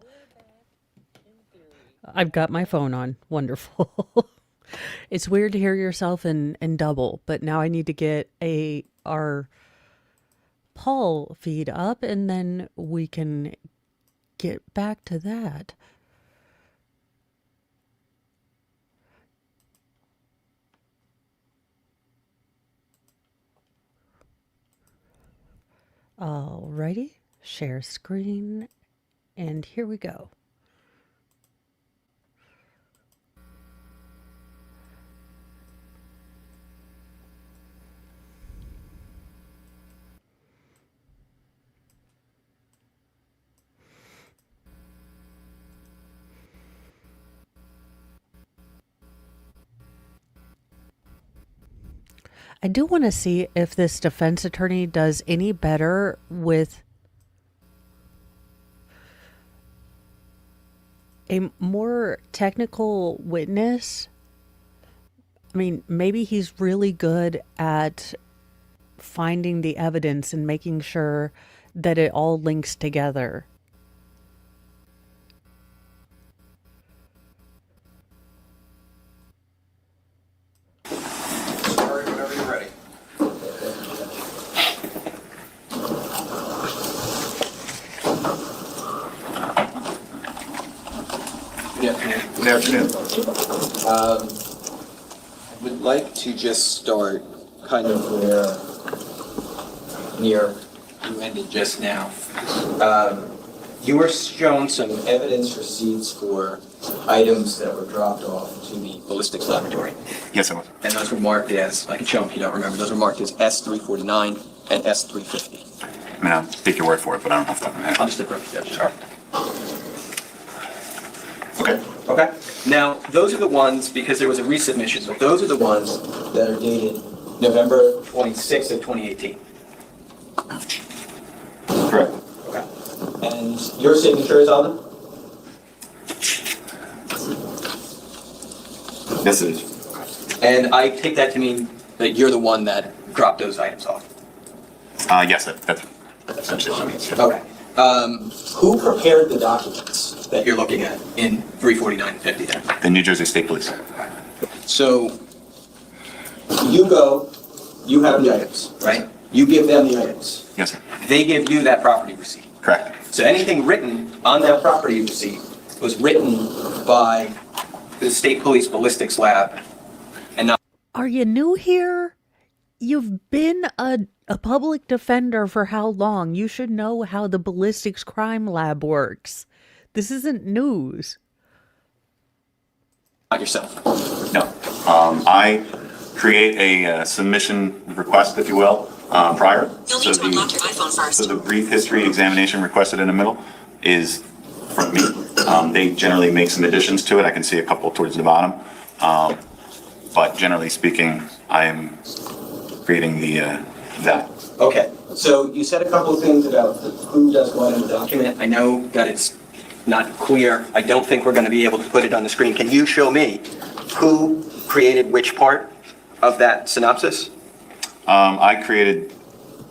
I've got my phone on. Wonderful. It's weird to hear yourself in double, but now I need to get our Paul feed up and then we can get back to that. Alrighty, share screen, and here we go. I do want to see if this defense attorney does any better with a more technical witness. I mean, maybe he's really good at finding the evidence and making sure that it all links together. Sorry, whenever you're ready. Good afternoon. Good afternoon. I would like to just start kind of where near you ended just now. You were shown some evidence receipts for items that were dropped off to the ballistics laboratory. Yes, I was. And those were marked as, I can show them if you don't remember, those were marked as S349 and S350. I mean, I'll take your word for it, but I don't know off the top of my head. Understood, perfect, sorry. Okay. Okay. Now, those are the ones, because there was a resubmission, so those are the ones that are dated November 26th of 2018. Correct. Okay. And your signature is on them? Yes, it is. And I take that to mean that you're the one that dropped those items off? Yes, that's essentially what it means. Okay. Who prepared the documents that you're looking at in 34950 there? The New Jersey State Police. So, you go, you have the items, right? You give them the items. Yes, sir. They give you that property receipt. Correct. So anything written on that property receipt was written by the State Police Ballistics Lab and not... Are you new here? You've been a public defender for how long? You should know how the ballistics crime lab works. This isn't news. Not yourself. No. I create a submission request, if you will, prior. You'll need to unlock your iPhone first. So the brief history examination requested in the middle is from me. They generally make some additions to it. I can see a couple towards the bottom. But generally speaking, I am creating that. Okay, so you said a couple of things about who does what in the document. I know that it's not clear. I don't think we're going to be able to put it on the screen. Can you show me who created which part of that synopsis? I created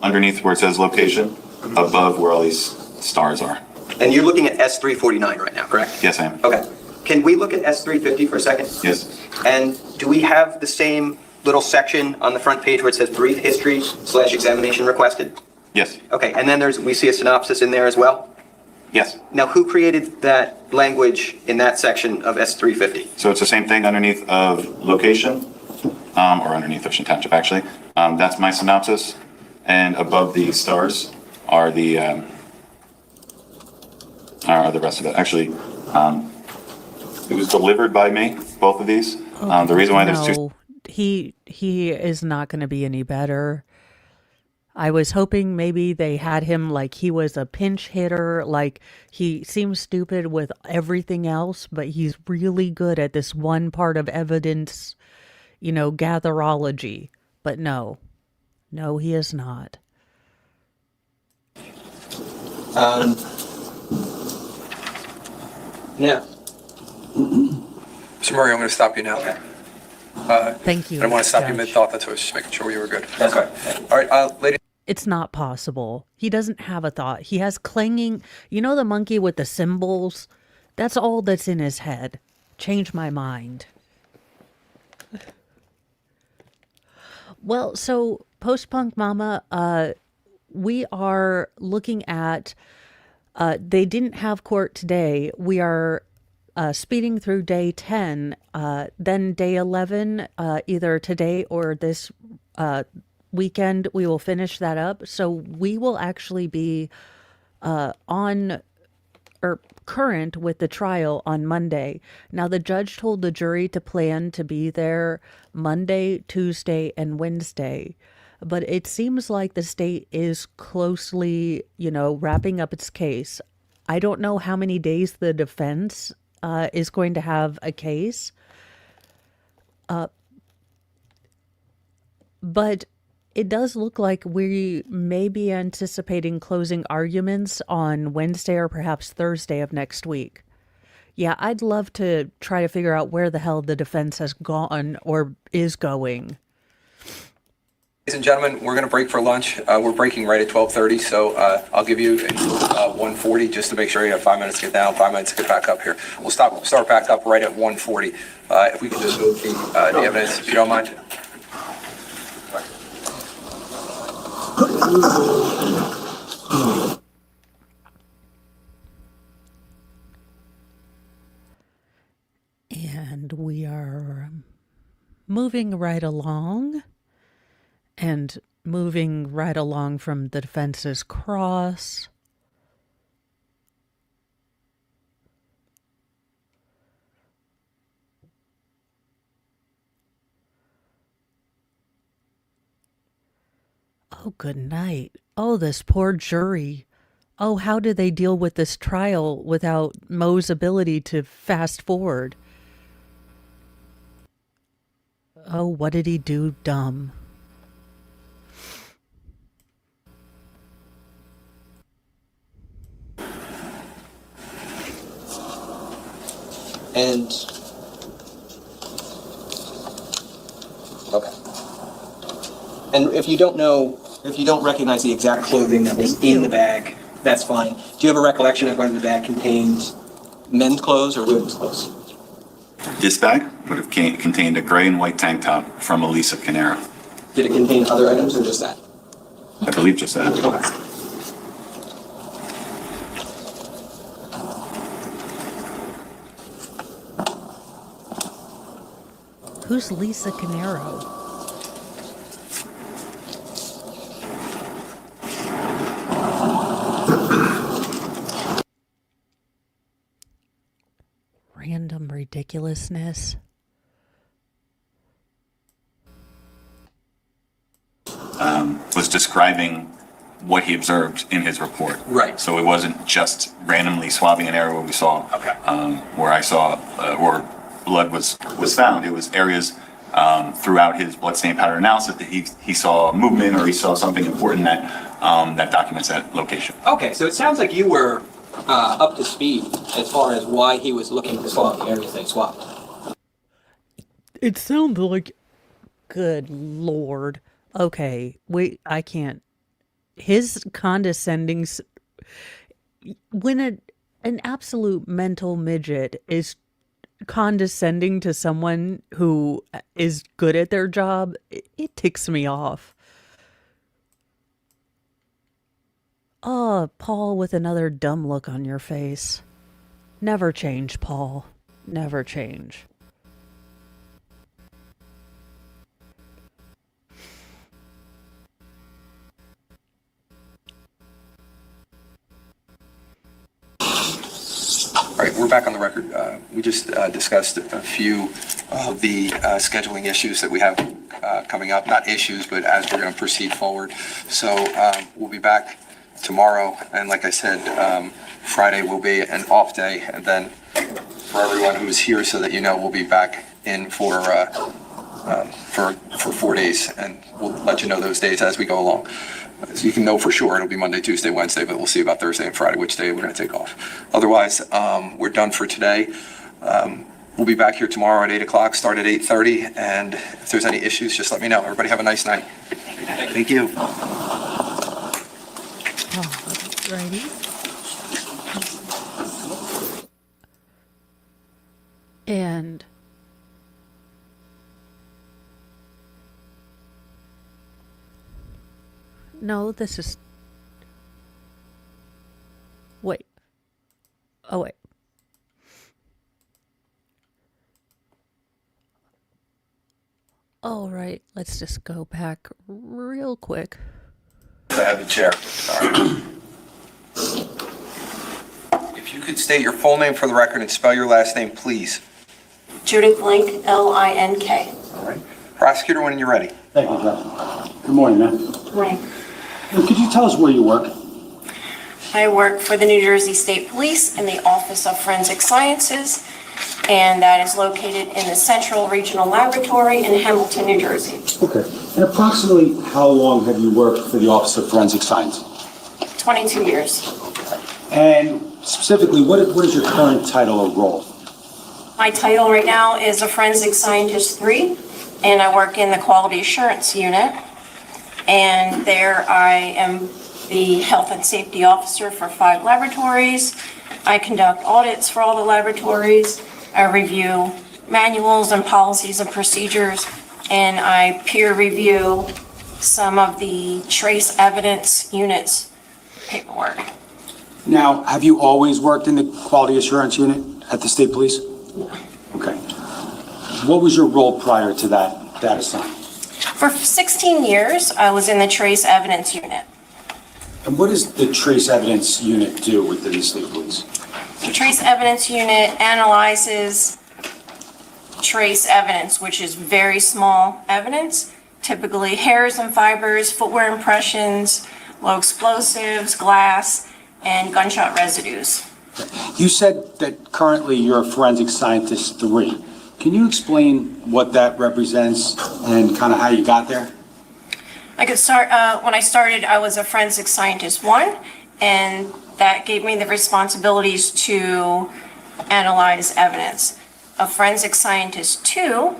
underneath where it says location, above where all these stars are. And you're looking at S349 right now, correct? Yes, I am. Okay. Can we look at S350 for a second? Yes. And do we have the same little section on the front page where it says brief history / examination requested? Yes. Okay, and then we see a synopsis in there as well? Yes. Now, who created that language in that section of S350? So it's the same thing underneath of location, or underneath Ocean Township, actually. That's my synopsis. And above the stars are the rest of it. Actually, it was delivered by me, both of these. The reason why there's two... No, he is not going to be any better. I was hoping maybe they had him like he was a pinch hitter, like he seems stupid with everything else, but he's really good at this one part of evidence, gatherology. But no, he is not. Yeah. Mr. Murray, I'm going to stop you now. Thank you. I don't want to stop you Judge. mid-thought, that's why I was just making sure you were good. That's right. All right, ladies. It's not possible. He doesn't have a thought. He has clanging, the monkey with the cymbals? That's all that's in his head. change my mind. Well, so Post-Punk Mama, we are looking at, they didn't have court today. We are speeding through day 10, then day 11, either today or this weekend, we will finish that up. So we will actually be on or current with the trial on Monday. Now, the judge told the jury to plan to be there Monday, Tuesday, and Wednesday. But it seems like the state is closely, wrapping up its case. I don't know how many days the defense is going to have a case. But it does look like we may be anticipating closing arguments on Wednesday or perhaps Thursday of next week. Yeah, I'd love to try to figure out where the hell the defense has gone or is going. Ladies and gentlemen, we're going to break for lunch. We're breaking right at 12:30, so I'll give you 1:40 just to make sure you have 5 minutes to get down, 5 minutes to get back up here. We'll start back up right at 1:40. If we could just move the evidence, if you don't mind. And we are moving right along and moving right along from the defense's cross. Oh, good night. Oh, this poor jury. Oh, how did they deal with this trial without Mo's ability to fast forward? Oh, what did he do dumb? And okay. And if you don't recognize the exact clothing that was in the bag, that's fine. Do you have a recollection of whether the bag contained men's clothes or women's clothes? This bag would have contained a gray and white tank top from Elisa Caneiro. Did it contain other items or just that? I believe just that. Okay. Who's Lisa Caneiro? Random ridiculousness. Was describing what he observed in his report. Right. So it wasn't just randomly swabbing an area where we saw, Okay. where I saw, where blood was found. It was areas throughout his bloodstain pattern analysis that he saw movement or he saw something important that documents that location. Okay, so it sounds like you were up to speed as far as why he was looking to swap the areas they swapped. It sounds like, good Lord. Okay, I can't. His condescending, when an absolute mental midget is condescending to someone who is good at their job, it ticks me off. Oh, Paul with another dumb look on your face. Never change, Paul. Never change. All right, we're back on the record. We just discussed a few of the scheduling issues that we have coming up. Not issues, but as we're going to proceed forward. So we'll be back tomorrow. And like I said, Friday will be an off day. And then for everyone who's here, so that you know, we'll be back in for 4 days. And we'll let you know those days as we go along. So you can know for sure it'll be Monday, Tuesday, Wednesday, but we'll see about Thursday and Friday, which day we're going to take off. Otherwise, we're done for today. We'll be back here tomorrow at 8 o'clock, start at 8:30. And if there's any issues, just let me know. Everybody have a nice night. Thank you. Alrighty. And No, this is... Wait. Oh, wait. All right, let's just go back real quick. I have the chair. Sorry. If you could state your full name for the record and spell your last name, please. Judith Link, L-I-N-K. All right. Prosecutor, when you're ready. Thank you, Judge. Good morning, ma'am. Right. Could you tell us where you work? I work for the New Jersey State Police in the Office of Forensic Sciences, and that is located in the Central Regional Laboratory in Hamilton, New Jersey. Okay. And approximately how long have you worked for the Office of Forensic Science? 22 years. And specifically, what is your current title or role? My title right now is a Forensic Scientist 3, and I work in the Quality Assurance Unit. And there I am the Health and Safety Officer for 5 laboratories. I conduct audits for all the laboratories. I review manuals and policies and procedures, and I peer review some of the trace evidence units paperwork. Now, have you always worked in the Quality Assurance Unit at the State Police? No. Okay. What was your role prior to that assignment? For 16 years, I was in the trace evidence unit. And what does the Trace Evidence Unit do within the State Police? The trace evidence unit analyzes trace evidence, which is very small evidence, typically hairs and fibers, footwear impressions, low explosives, glass, and gunshot residues. You said that currently you're a Forensic Scientist 3. Can you explain what that represents and kind of how you got there? I could start, when I started, I was a Forensic Scientist 1, and that gave me the responsibilities to analyze evidence. A Forensic Scientist 2,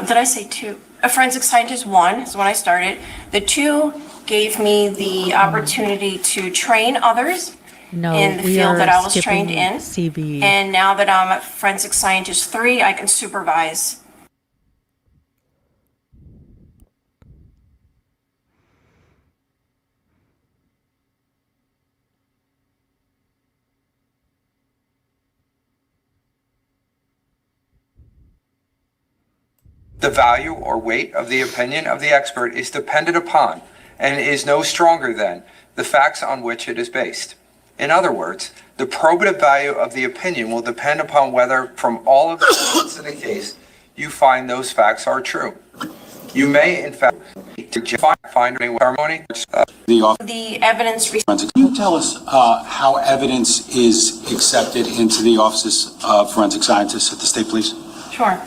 did I say 2? A Forensic Scientist 1 is when I started. The 2 gave me the opportunity to train others No, in the we field are that I was skipping trained in. CB. And now that I'm a Forensic Scientist 3, I can supervise. The value or weight of the opinion of the expert is dependent upon and is no stronger than the facts on which it is based. In other words, the probative value of the opinion will depend upon whether, from all of the evidence in the case, you find those facts are true. You may, in fact, find a ceremony. The evidence Can you tell us how evidence is accepted into the Office of Forensic Scientists at the State Police? Sure.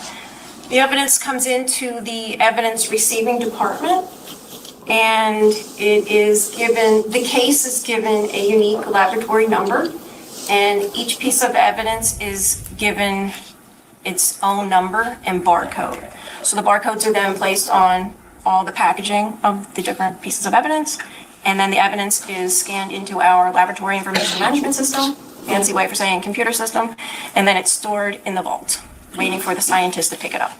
The evidence comes into the evidence receiving department, and it is given, the case is given a unique laboratory number, and each piece of evidence is given its own number and barcode. So the barcodes are then placed on all the packaging of the different pieces of evidence, and then the evidence is scanned into our laboratory information management system, fancy way for saying computer system, and then it's stored in the vault, waiting for the scientist to pick it up.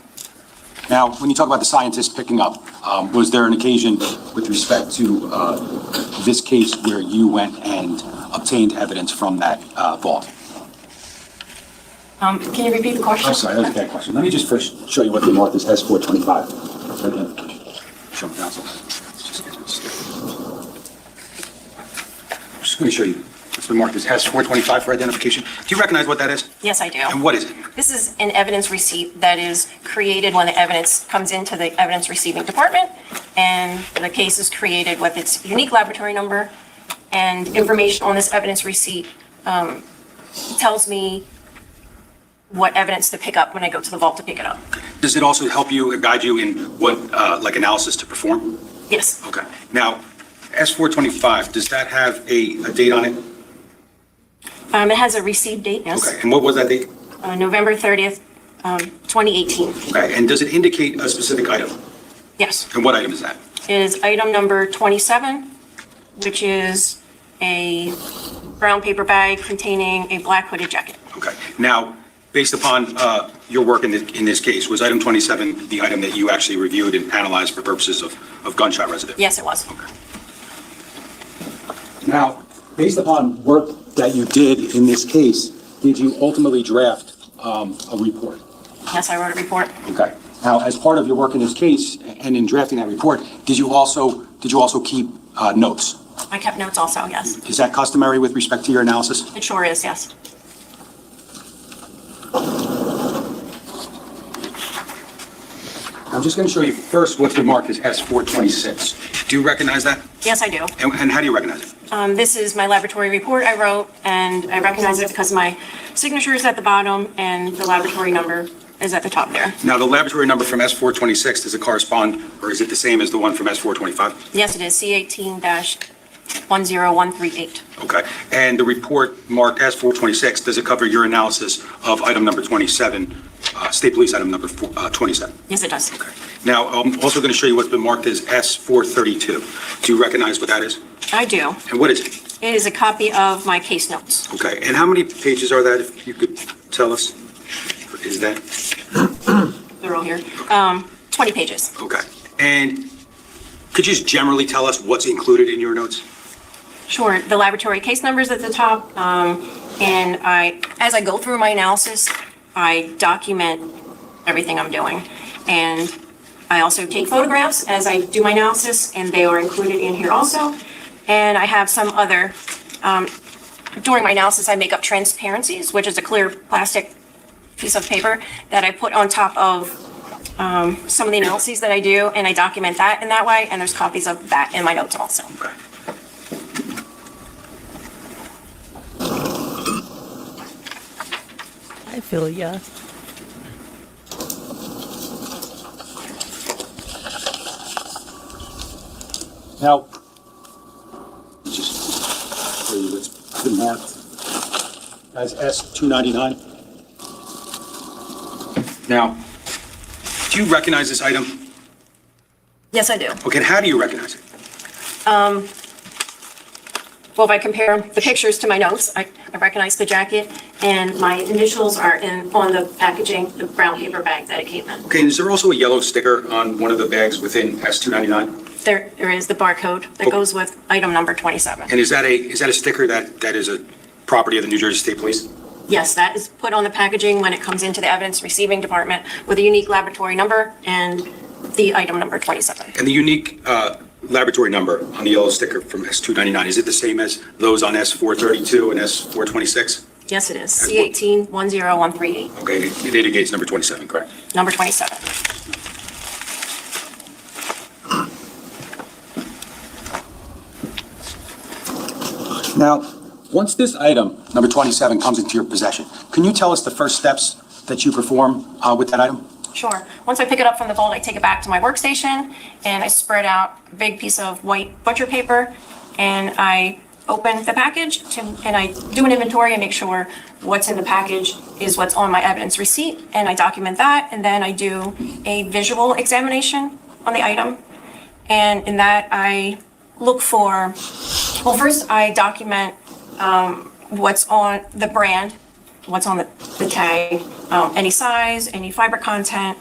Now, when you talk about the scientists picking up, was there an occasion with respect to this case where you went and obtained evidence from that vault? Can you repeat the question? I'm sorry, that was a bad question. Let me just first show you what they marked as S425 for identification. Show me, counsel. I'm just going to show you. It's been marked as S425 for identification. Do you recognize what that is? Yes, I do. And what is it? This is an evidence receipt that is created when the evidence comes into the evidence receiving department, and the case is created with its unique laboratory number, and information on this evidence receipt tells me what evidence to pick up when I go to the vault to pick it up. Does it also help you, guide you in what, like analysis to perform? Yes. Okay. Now, S425, does that have a date on it? It has a received date, yes. Okay, and what was that date? November 30th, 2018. Okay, and does it indicate a specific item? Yes. And what item is that? It is item number 27, which is a brown paper bag containing a black hooded jacket. Okay, now, based upon your work in this case, was item 27 the item that you actually reviewed and analyzed for purposes of gunshot residue? Yes, it was. Okay. Now, based upon work that you did in this case, did you ultimately draft a report? Yes, I wrote a report. Okay. Now, as part of your work in this case and in drafting that report, did you also keep notes? I kept notes also, yes. Is that customary with respect to your analysis? It sure is, yes. I'm just going to show you first what's been marked as S426. Do you recognize that? Yes, I do. And how do you recognize it? This is my laboratory report I wrote, and I recognize it because my signature is at the bottom and the laboratory number is at the top there. Now, the laboratory number from S426, does it correspond, or is it the same as the one from S425? Yes, it is C18-10138. Okay. And the report marked S426, does it cover your analysis of item number 27, State Police item number 27? Yes, it does. Okay. Now, I'm also going to show you what's been marked as S432. Do you recognize what that is? I do. And what is it? It is a copy of my case notes. Okay. And how many pages are that, if you could tell us? Is that? They're all here. 20 pages. Okay. And could you just generally tell us what's included in your notes? Sure. The laboratory case numbers at the top, and as I go through my analysis, I document everything I'm doing. And I also take photographs as I do my analysis, and they are included in here also. And I have some other, during my analysis, I make up transparencies, which is a clear plastic piece of paper that I put on top of some of the analyses that I do, and I document that in that way, and there's copies of that in my notes also. Okay. I feel ya. Now, just show you what's been marked as S299. Now, do you recognize this item? Yes, I do. Okay, and how do you recognize it? Well, if I compare the pictures to my notes, I recognize the jacket, and my initials are on the packaging, the brown paper bag that it came in. Okay, and is there also a yellow sticker on one of the bags within S299? There is the barcode that goes with item number 27. And is that a sticker that is a property of the New Jersey State Police? Yes, that is put on the packaging when it comes into the evidence receiving department with a unique laboratory number and the item number 27. And the unique laboratory number on the yellow sticker from S299, is it the same as those on S432 and S426? Yes, it is. C18-10138, Okay, it indicates number 27, correct? number 27. Now, once this item, number 27, comes into your possession, can you tell us the first steps that you perform with that item? Sure. Once I pick it up from the vault, I take it back to my workstation and I spread out a big piece of white butcher paper and I open the package and I do an inventory and make sure what's in the package is what's on my evidence receipt, and I document that, and then I do a visual examination on the item. And in that I look for, well, first I document what's on the brand, what's on the tag, any size, any fiber content,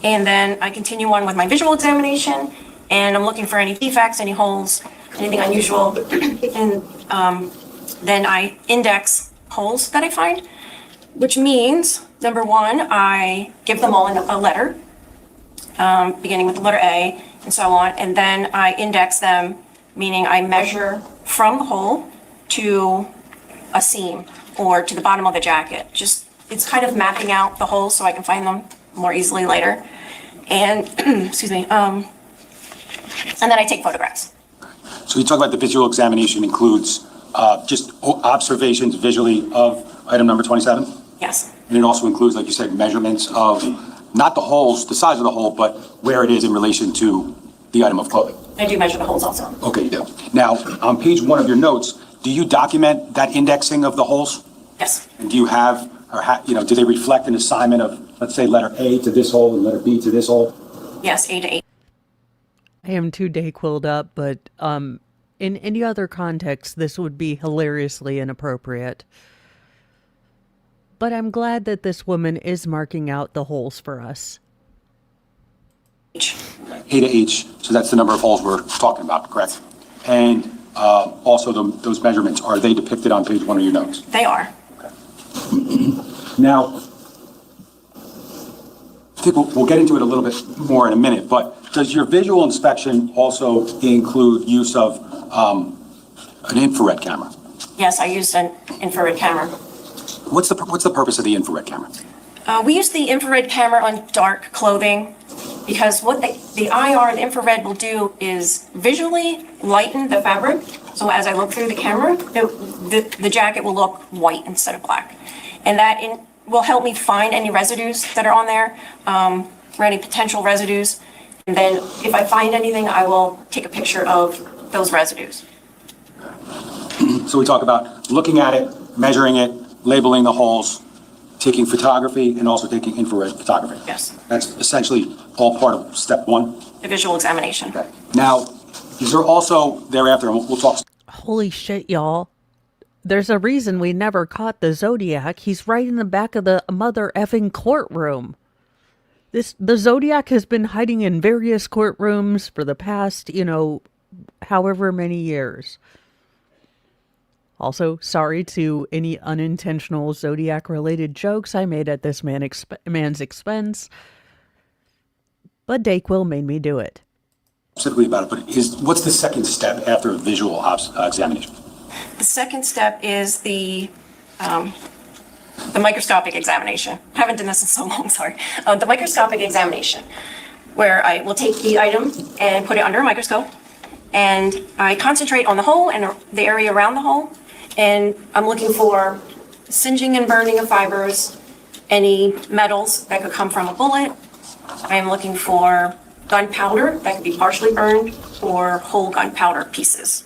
and then I continue on with my visual examination, and I'm looking for any defects, any holes, anything unusual, and then I index holes that I find, which means, number one, I give them all a letter, beginning with the letter A, and so on, and then I index them, meaning I measure from the hole to a seam or to the bottom of the jacket. Just, it's kind of mapping out the holes so I can find them more easily later. And, excuse me, and then I take photographs. So you talk about the visual examination includes just observations visually of item number 27? Yes, And it also includes, like you said, measurements of not the holes, the size of the hole, but where it is in relation to the item of clothing. I do measure the holes also. Okay, you do. Now, on page 1 of your notes, do you document that indexing of the holes? Yes, And do you have, or do they reflect an assignment of, let's say, letter A to this hole and letter B to this hole? yes, A to 8. I am too Dayquilled up, but in any other context, this would be hilariously inappropriate. But I'm glad that this woman is marking out the holes for us. H. A to H, so that's the number of holes we're talking about, correct? And also those measurements, are they depicted on page 1 of your notes? They are. Now, I think we'll get into it a little bit more in a minute, but does your visual inspection also include use of an infrared camera? Yes, I used an infrared camera. What's the purpose of the infrared camera? We use the infrared camera on dark clothing because what the IR, the infrared, will do is visually lighten the fabric. So as I look through the camera, the jacket will look white instead of black. And that will help me find any residues that are on there, or any potential residues. And then if I find anything, I will take a picture of those residues. So we talk about looking at it, measuring it, labeling the holes, taking photography, and also taking infrared photography. Yes. That's essentially all part of step 1. The visual examination. Okay. Now, is there also thereafter, and we'll talk. Holy shit, y'all. There's a reason we never caught the Zodiac. He's right in the back of the mother effing courtroom. The Zodiac has been hiding in various courtrooms for the past, however many years. Also, sorry to any unintentional Zodiac-related jokes I made at this man's expense, but Dayquil made me do it. Specifically about it, but what's the second step after a visual examination? The second step is the microscopic examination. I haven't done this in so long, sorry. The microscopic examination, where I will take the item and put it under a microscope, and I concentrate on the hole and the area around the hole, and I'm looking for singeing and burning of fibers, any metals that could come from a bullet. I am looking for gunpowder that could be partially burned, or whole gunpowder pieces.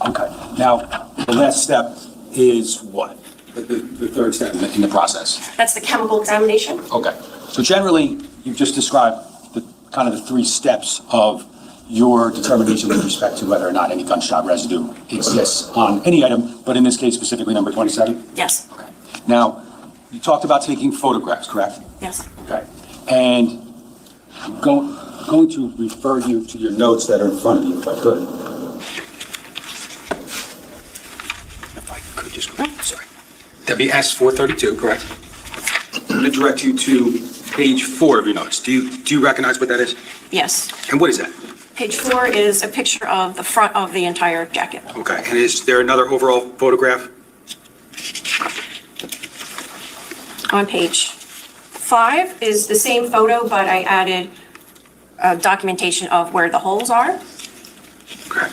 Okay. Now, the last step is what? The third step in the process? That's the chemical examination. Okay. So generally, you've just described the 3 steps of your determination with respect to whether or not any gunshot residue exists on any item, but in this case specifically number 27? Yes. Okay. Now, you talked about taking photographs, correct? Yes. Okay. And I'm going to refer you to your notes that are in front of you, if I could. If I could just, sorry. That'd be S432, correct? I'm going to direct you to page 4 of your notes. Do you recognize what that is? Yes. And what is that? Page 4 is a picture of the front of the entire jacket. Okay. And is there another overall photograph? On page 5 is the same photo, but I added documentation of where the holes are. Okay.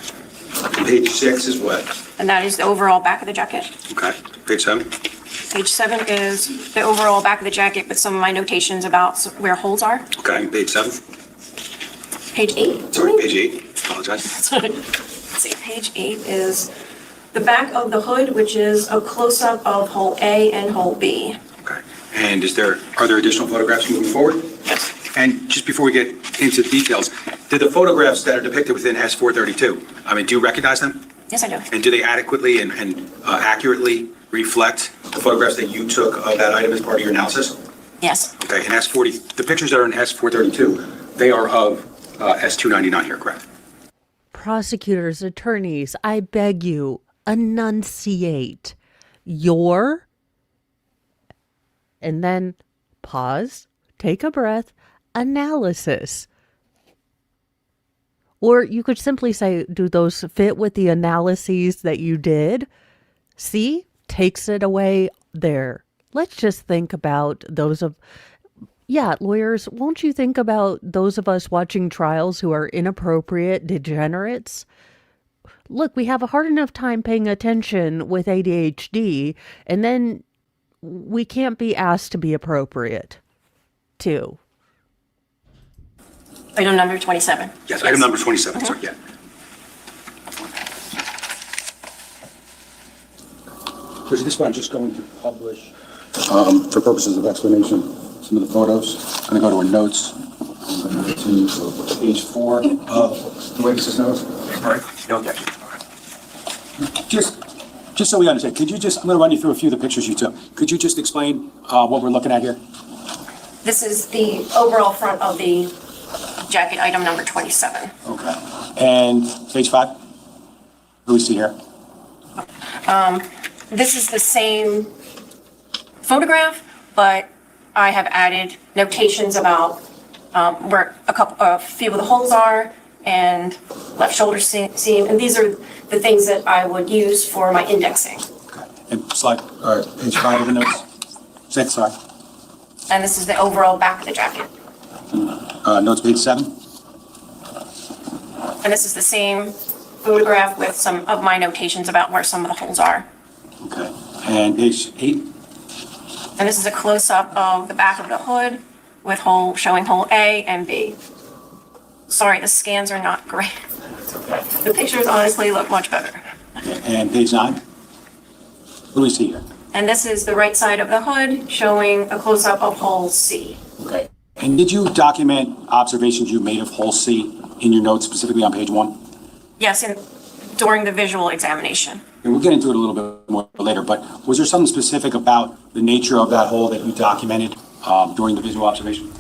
Page 6 is what? And that is the overall back of the jacket. Okay. Page 7? Page 7 is the overall back of the jacket with some of my notations about where holes are. Okay. Page 7? Page 8. Sorry, page 8. Apologize. Let's see, page 8 is the back of the hood, which is a close-up of hole A and hole B. Okay. And are there additional photographs moving forward? Yes. And just before we get into the details, did the photographs that are depicted within S432, do you recognize them? Yes, I do. And do they adequately and accurately reflect the photographs that you took of that item as part of your analysis? Yes. Okay, and the pictures that are in S432, they are of S299 here, correct? Prosecutors, attorneys, I beg you, enunciate your, and then pause, take a breath, analysis. Or you could simply say, do those fit with the analyses that you did? See, takes it away there. Let's just think about those of, lawyers, won't you think about those of us watching trials who are inappropriate degenerates? Look, we have a hard enough time paying attention with ADHD, and then we can't be asked to be appropriate, too. Item number 27. Yes, item number 27, sorry, yeah. So this one I'm just going to publish, for purposes of explanation, some of the photos. I'm going to go to our notes. I'm going to go to page 4 of the witness's notes. All right, no objection. All right. Just so we understand, I'm going to run you through a few of the pictures you took. Could you just explain what we're looking at here? This is the overall front of the jacket, item number 27. Okay. And page 5? do we see here? This is the same photograph, but I have added notations about where a few of the holes are and left shoulder seam, and these are the things that I would use for my indexing. Okay. And slide, page 5 of the notes. 6, sorry. And this is the overall back of the jacket. Notes page 7. And this is the same photograph with some of my notations about where some of the holes are. Okay. And page 8. And this is a close-up of the back of the hood with showing hole A and B. Sorry, the scans are not great. The pictures honestly look much better. And page 9. What do we see here? And this is the right side of the hood showing a close-up of hole C. Okay. And did you document observations you made of hole C in your notes, specifically on page 1? Yes, and during the visual examination. And we'll get into it a little bit more later, but was there something specific about the nature of that hole that you documented during the visual observation?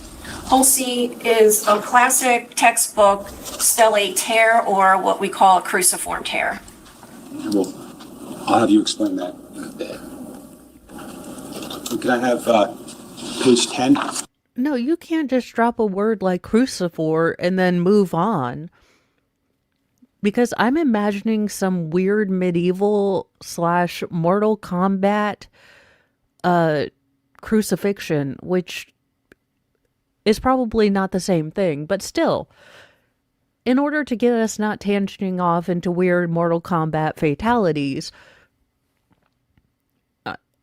Hole C is a classic textbook stellate tear, or what we call a cruciform tear. And I'll have you explain that. Can I have page 10? No, you can't just drop a word like crucifor and then move on. Because I'm imagining some weird medieval / Mortal Kombat crucifixion, which is probably not the same thing, but still, in order to get us not tangenting off into weird Mortal Kombat fatalities,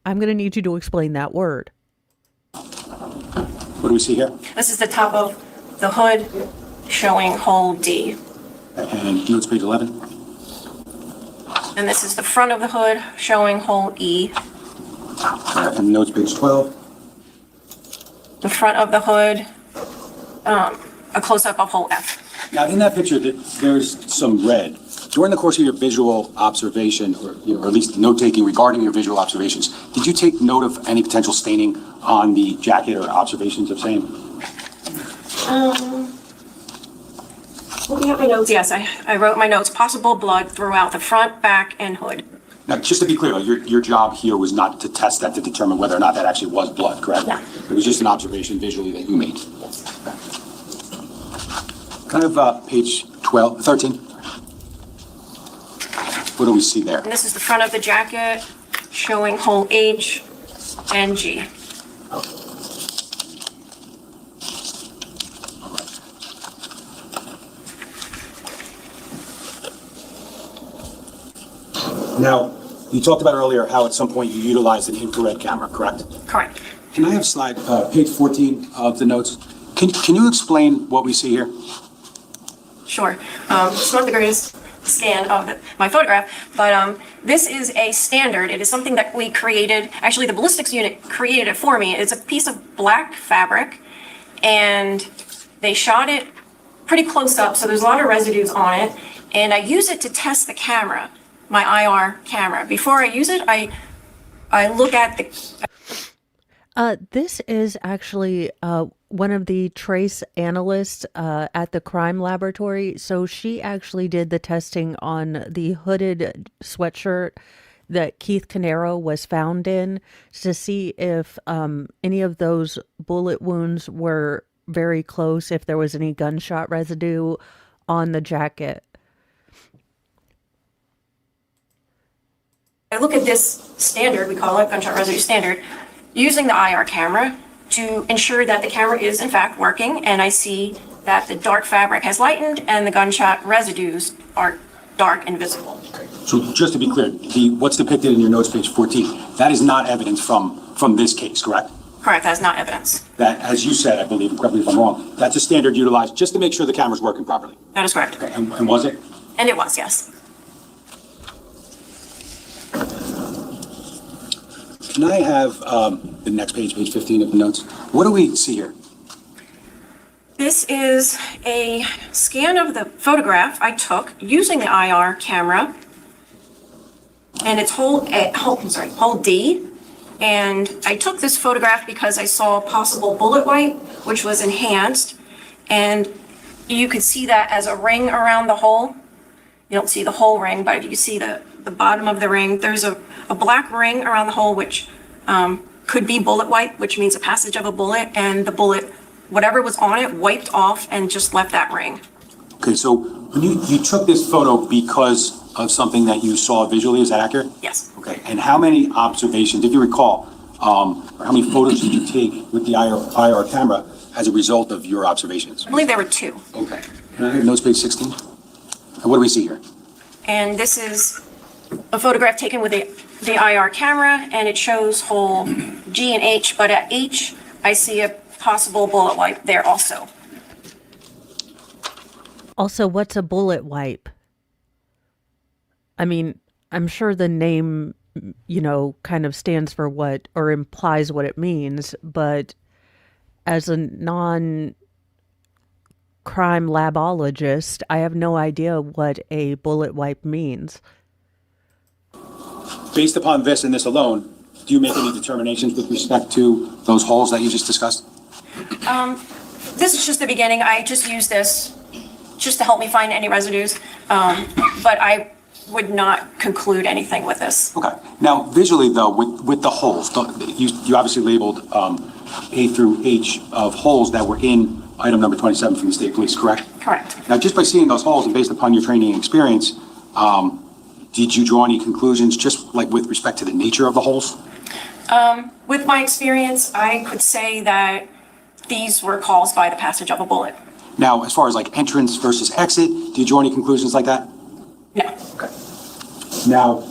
I'm going to need you to explain that word. What do we see here? This is the top of the hood showing hole D. And notes page 11. And this is the front of the hood showing hole E. And notes page 12. The front of the hood, a close-up of hole F. Now, in that picture, there's some red. During the course of your visual observation, or at least note-taking regarding your visual observations, did you take note of any potential staining on the jacket or observations of same? Looking at my notes, yes, I wrote my notes, possible blood throughout the front, back, and hood. Now, just to be clear, your job here was not to test that to determine whether or not that actually was blood, correct? No. It was just an observation visually that you made. Kind of page 13. What do we see there? And this is the front of the jacket showing hole H and G. Now, you talked about earlier how at some point you utilized an infrared camera, correct? Correct. Can I have slide, page 14 of the notes? Can you explain what we see here? Sure. It's not the greatest scan of my photograph, but this is a standard. It is something that we created. Actually, the ballistics unit created it for me. It's a piece of black fabric, and they shot it pretty close up, so there's a lot of residues on it, and I use it to test the camera, my IR camera. Before I use it, I look at the... This is actually one of the trace analysts at the crime laboratory. So she actually did the testing on the hooded sweatshirt that Keith Caneiro was found in to see if any of those bullet wounds were very close, if there was any gunshot residue on the jacket. I look at this standard, we call it gunshot residue standard, using the IR camera to ensure that the camera is in fact working, and I see that the dark fabric has lightened and the gunshot residues are dark and visible. So just to be clear, what's depicted in your notes, page 14, that is not evidence from this case, correct? Correct, that's not evidence. That, as you said, I believe, and correct me if I'm wrong, that's a standard utilized just to make sure the camera's working properly. That is correct. Okay, and was it? And it was, yes. Can I have the next page, page 15 of the notes? What do we see here? This is a scan of the photograph I took using the IR camera, and it's hole D. And I took this photograph because I saw possible bullet white, which was enhanced, and you could see that as a ring around the hole. You don't see the whole ring, but if you see the bottom of the ring, there's a black ring around the hole, which could be bullet wipe, which means a passage of a bullet, and the bullet, whatever was on it, wiped off and just left that ring. Okay, so when you took this photo because of something that you saw visually, is that accurate? Yes. Okay, and how many observations, if you recall, or how many photos did you take with the IR camera as a result of your observations? I believe there were 2. Okay. Can I have notes page 16? And what do we see here? And this is a photograph taken with the IR camera, and it shows hole G and H, but at H, I see a possible bullet wipe there also. Also, what's a bullet wipe? I mean, I'm sure the name, kind of stands for what or implies what it means, but as a non-crime labologist, I have no idea what a bullet wipe means. Based upon this and this alone, do you make any determinations with respect to those holes that you just discussed? This is just the beginning. I just use this just to help me find any residues, but I would not conclude anything with this. Okay. Now, visually, though, with the holes, you obviously labeled A through H of holes that were in item number 27 from the state police, correct? Correct. Now, just by seeing those holes and based upon your training and experience, did you draw any conclusions just like with respect to the nature of the holes? With my experience, I could say that these were caused by the passage of a bullet. Now, as far as like entrance versus exit, did you draw any conclusions like that? No. Okay. Now,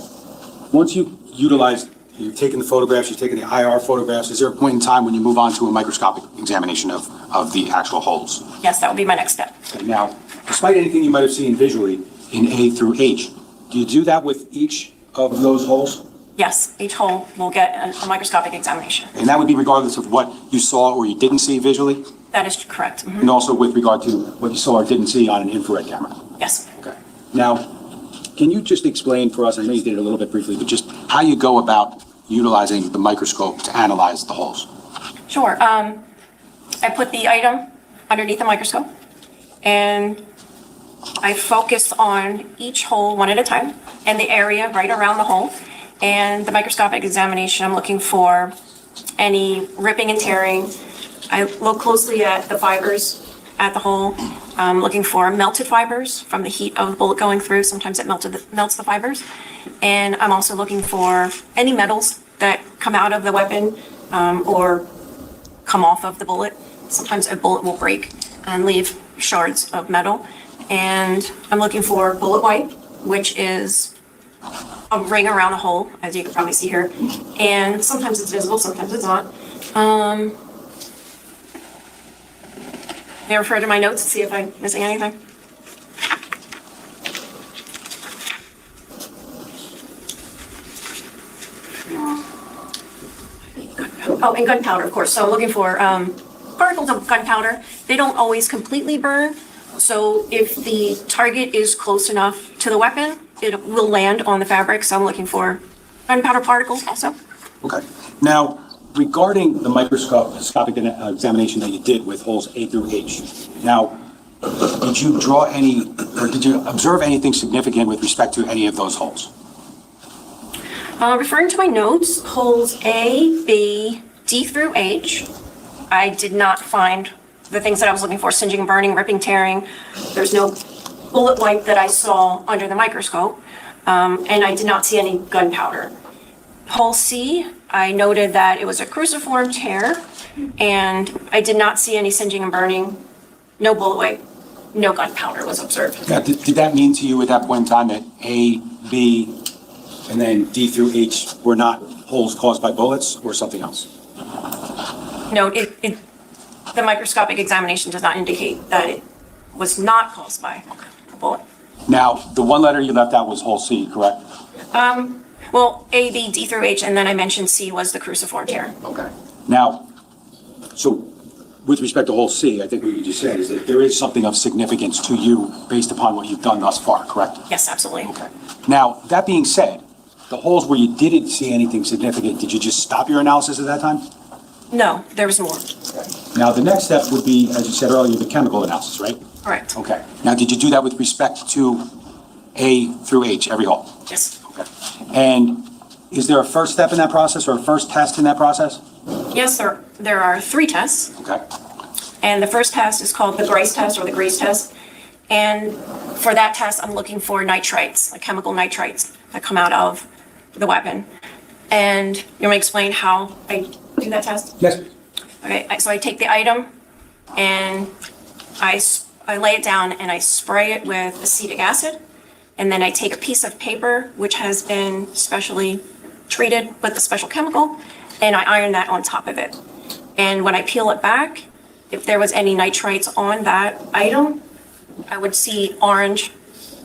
once you utilized, you've taken the photographs, you've taken the IR photographs, is there a point in time when you move on to a microscopic examination of the actual holes? Yes, that would be my next step. Okay, now, despite anything you might have seen visually in A through H, do you do that with each of those holes? Yes, each hole will get a microscopic examination. And that would be regardless of what you saw or you didn't see visually? That is correct. Mhm. And also with regard to what you saw or didn't see on an infrared camera? Yes. Okay. Now, can you just explain for us, I know you did it a little bit briefly, but just how you go about utilizing the microscope to analyze the holes? Sure. I put the item underneath the microscope, and I focus on each hole one at a time and the area right around the hole. And the microscopic examination, I'm looking for any ripping and tearing. I look closely at the fibers at the hole. I'm looking for melted fibers from the heat of the bullet going through. Sometimes it melts the fibers. And I'm also looking for any metals that come out of the weapon or come off of the bullet. Sometimes a bullet will break and leave shards of metal. And I'm looking for bullet wipe, which is a ring around the hole, as you can probably see here. And sometimes it's visible, sometimes it's not. May I refer to my notes to see if I'm missing anything? Oh, and gunpowder, of course. So I'm looking for particles of gunpowder. They don't always completely burn. So if the target is close enough to the weapon, it will land on the fabric. So I'm looking for gunpowder particles also. Okay. Now, regarding the microscopic examination that you did with holes A through H, now, did you draw any, or did you observe anything significant with respect to any of those holes? Referring to my notes, holes A, B, D through H, I did not find the things that I was looking for: singeing, burning, ripping, tearing. There's no bullet wipe that I saw under the microscope, and I did not see any gunpowder. Hole C, I noted that it was a cruciform tear, and I did not see any singeing and burning, no bullet wipe, no gunpowder was observed. Now, did that mean to you at that point in time that A, B, and then D through H were not holes caused by bullets or something else? No, the microscopic examination does not indicate that it was not caused by a bullet. Now, the one letter you left out was hole C, correct? Well, A, B, D through H, and then I mentioned C was the cruciform tear. Okay. Now, so with respect to hole C, I think what you just said is that there is something of significance to you based upon what you've done thus far, correct? Yes, absolutely. Okay. Now, that being said, the holes where you didn't see anything significant, did you just stop your analysis at that time? No, there was more. Now, the next step would be, as you said earlier, the chemical analysis, right? Correct. Okay. Now, did you do that with respect to A through H, every hole? Yes. Okay. And is there a first step in that process or a first test in that process? Yes, there are 3 tests. Okay. And the first test is called the Grace test or the grease test. And for that test, I'm looking for nitrites, like chemical nitrites that come out of the weapon. And you want me to explain how I do that test? Yes. Okay, so I take the item and I lay it down and I spray it with acetic acid. And then I take a piece of paper, which has been specially treated with a special chemical, and I iron that on top of it. And when I peel it back, if there was any nitrites on that item, I would see orange,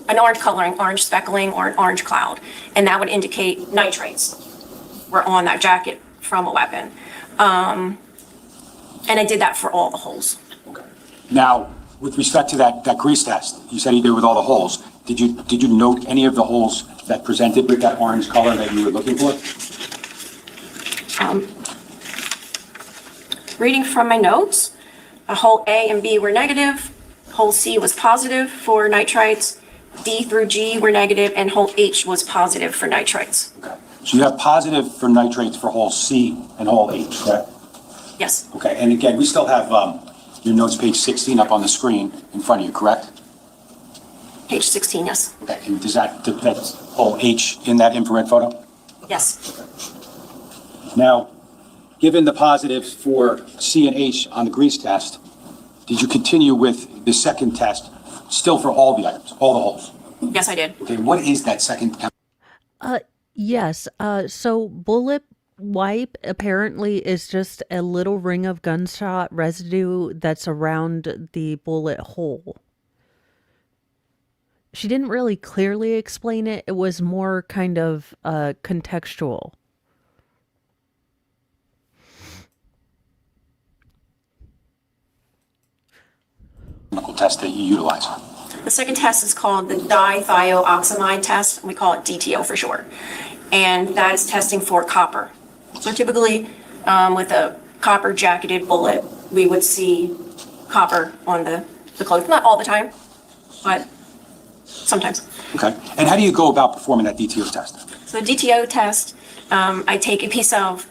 an orange coloring, orange speckling, or an orange cloud. And that would indicate nitrates were on that jacket from a weapon. And I did that for all the holes. Now, with respect to that grease test, you said you did it with all the holes. Did you note any of the holes that presented with that orange color that you were looking for? Reading from my notes, hole A and B were negative, hole C was positive for nitrites, D through G were negative, and hole H was positive for nitrites. Okay. So you have positive for nitrates for hole C and hole H, correct? Yes, Okay, and again, we still have your notes, page 16, up on the screen in front of you, correct? page 16, yes. Okay, and that's hole H in that infrared photo? Yes. Now, given the positives for C and H on the grease test, did you continue with the second test, still for all the items, all the holes? Yes, I did. Okay, what is that second? Yes. So bullet wipe apparently is just a little ring of gunshot residue that's around the bullet hole. She didn't really clearly explain it. It was more kind of contextual. Chemical test that you utilize. The second test is called the dithioxamide test. We call it DTO for short. And that is testing for copper. So typically, with a copper jacketed bullet, we would see copper on the cloth. Not all the time, but sometimes. Okay, and how do you go about performing that DTO test? So the DTO test, I take a piece of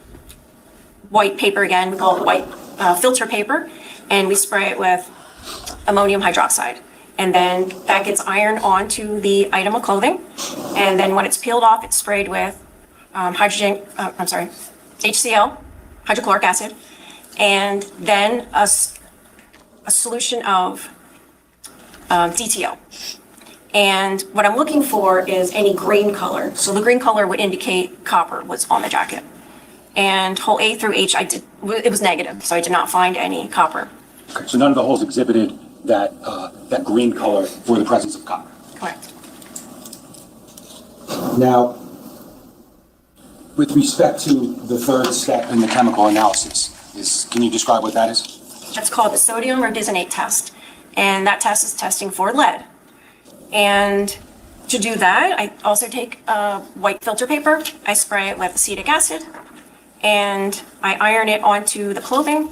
white paper again, we call it white filter paper, and we spray it with ammonium hydroxide. And then that gets ironed onto the item of clothing. And then when it's peeled off, it's sprayed with HCl, hydrochloric acid, and then a solution of DTO. And what I'm looking for is any green color. So the green color would indicate copper was on the jacket. And hole A through H, it was negative, so I did not find any copper. Okay, so none of the holes exhibited that green color for the presence of copper. Correct. Now, with respect to the third step in the chemical analysis, can you describe what that is? That's called the sodium rhodizonate test. And that test is testing for lead. And to do that, I also take white filter paper, I spray it with acetic acid, and I iron it onto the clothing.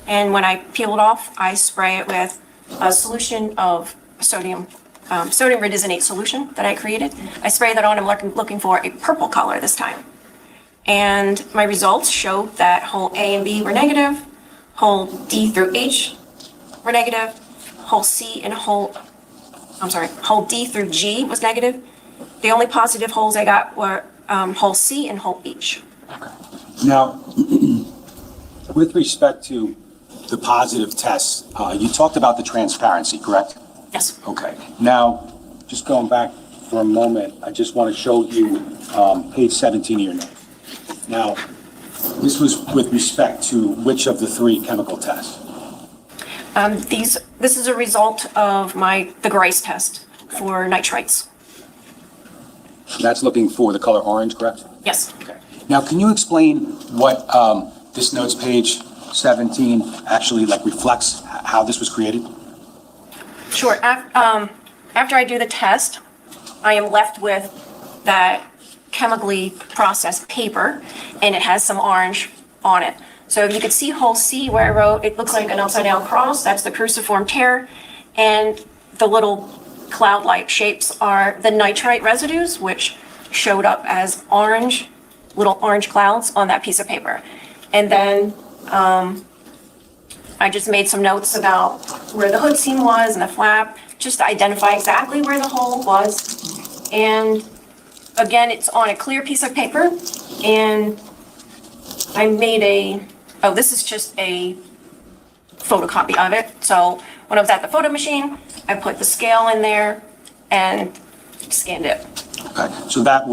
And when I peel it off, I spray it with a solution of sodium rhodizonate solution that I created. I spray that on, I'm looking for a purple color this time. And my results show that hole A and B were negative, hole D through H were negative, hole D through G was negative. The only positive holes I got were hole C and hole H. Now, with respect to the positive tests, you talked about the transparency, correct? Yes. Okay. Now, just going back for a moment, I just want to show you page 17 of your note. Now, this was with respect to which of the three chemical tests? This is a result of the Grace test for nitrites. That's looking for the color orange, correct? Yes. Okay. Now, can you explain what this notes page 17 actually reflects how this was created? Sure. After I do the test, I am left with that chemically processed paper, and it has some orange on it. So you could see hole C where I wrote, it looks like an upside down cross. That's the cruciform tear. And the little cloud-like shapes are the nitrite residues, which showed up as orange, little orange clouds on that piece of paper. And then I just made some notes about where the hood seam was and the flap, just to identify exactly where the hole was. And again, it's on a clear piece of paper, and I made this is just a photocopy of it. So when I was at the photo machine, I put the scale in there and scanned it. Okay, so that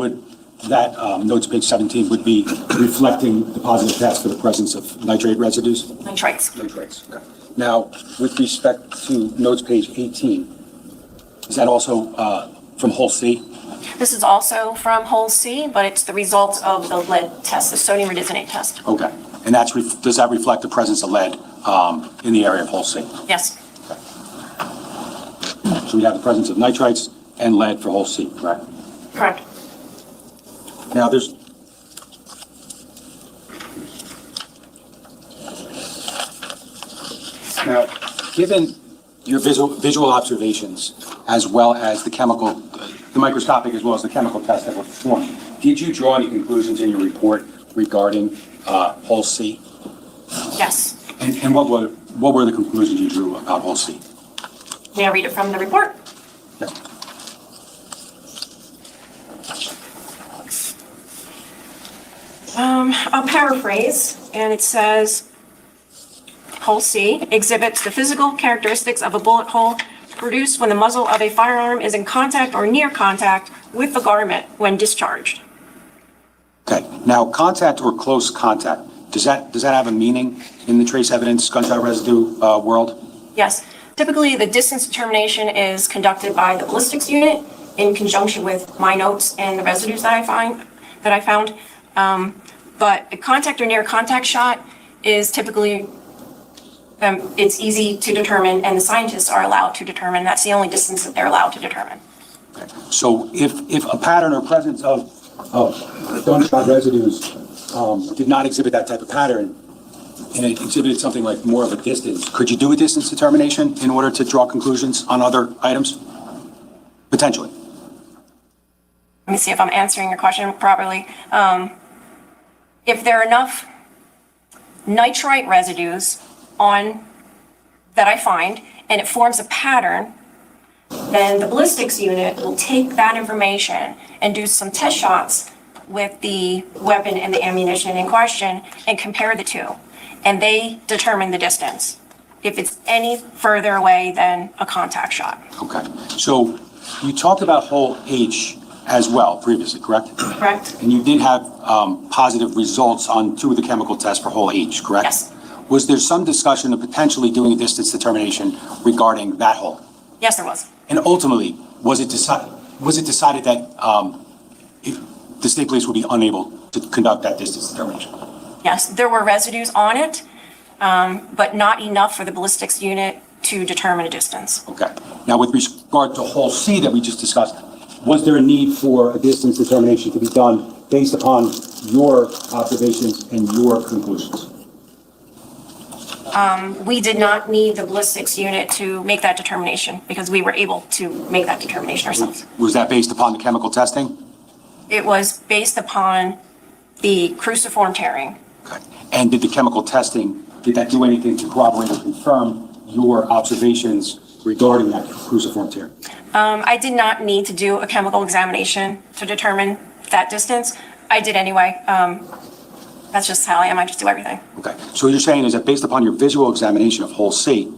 notes page 17 would be reflecting the positive test for the presence of nitrate residues? Nitrites. Nitrates, okay. Now, with respect to notes page 18, is that also from hole C? This is also from hole C, but it's the result of the lead test, the sodium rhodizonate test. Okay, and does that reflect the presence of lead in the area of hole C? Yes, So we have the presence of nitrites and lead for hole C, correct? correct. Now, there's... Now, given your visual observations, as well as the microscopic as well as the chemical tests that were performed, did you draw any conclusions in your report regarding hole C? Yes. And what were the conclusions you drew about hole C? May I read it from the report? Yes. I'll paraphrase, and it says, hole C exhibits the physical characteristics of a bullet hole produced when the muzzle of a firearm is in contact or near contact with the garment when discharged. Okay, now contact or close contact, does that have a meaning in the trace evidence gunshot residue world? Yes. Typically, the distance determination is conducted by the ballistics unit in conjunction with my notes and the residues that I found. But a contact or near contact shot is typically, it's easy to determine, and the scientists are allowed to determine. That's the only distance that they're allowed to determine. Okay. So if a pattern or presence of gunshot residues did not exhibit that type of pattern, and it exhibited something like more of a distance, could you do a distance determination in order to draw conclusions on other items? Potentially. Let me see if I'm answering your question properly. If there are enough nitrite residues that I find, and it forms a pattern, then the ballistics unit will take that information and do some test shots with the weapon and the ammunition in question and compare the two. And they determine the distance, if it's any further away than a contact shot. Okay. So you talked about hole H as well previously, correct? Correct? And you did have positive results on 2 of the chemical tests for hole H, correct? Yes. Was there some discussion of potentially doing a distance determination regarding that hole? Yes, there was. And ultimately, was it decided that the state police would be unable to conduct that distance determination? Yes, there were residues on it, but not enough for the ballistics unit to determine a distance. Okay. Now, with regard to hole C that we just discussed, was there a need for a distance determination to be done based upon your observations and your conclusions? We did not need the ballistics unit to make that determination because we were able to make that determination ourselves. Was that based upon the chemical testing? It was based upon the cruciform tearing. Okay. And did the chemical testing, did that do anything to corroborate or confirm your observations regarding that cruciform tear? I did not need to do a chemical examination to determine that distance. I did anyway. That's just how I am. I just do everything. Okay. So what you're saying is that based upon your visual examination of hole C,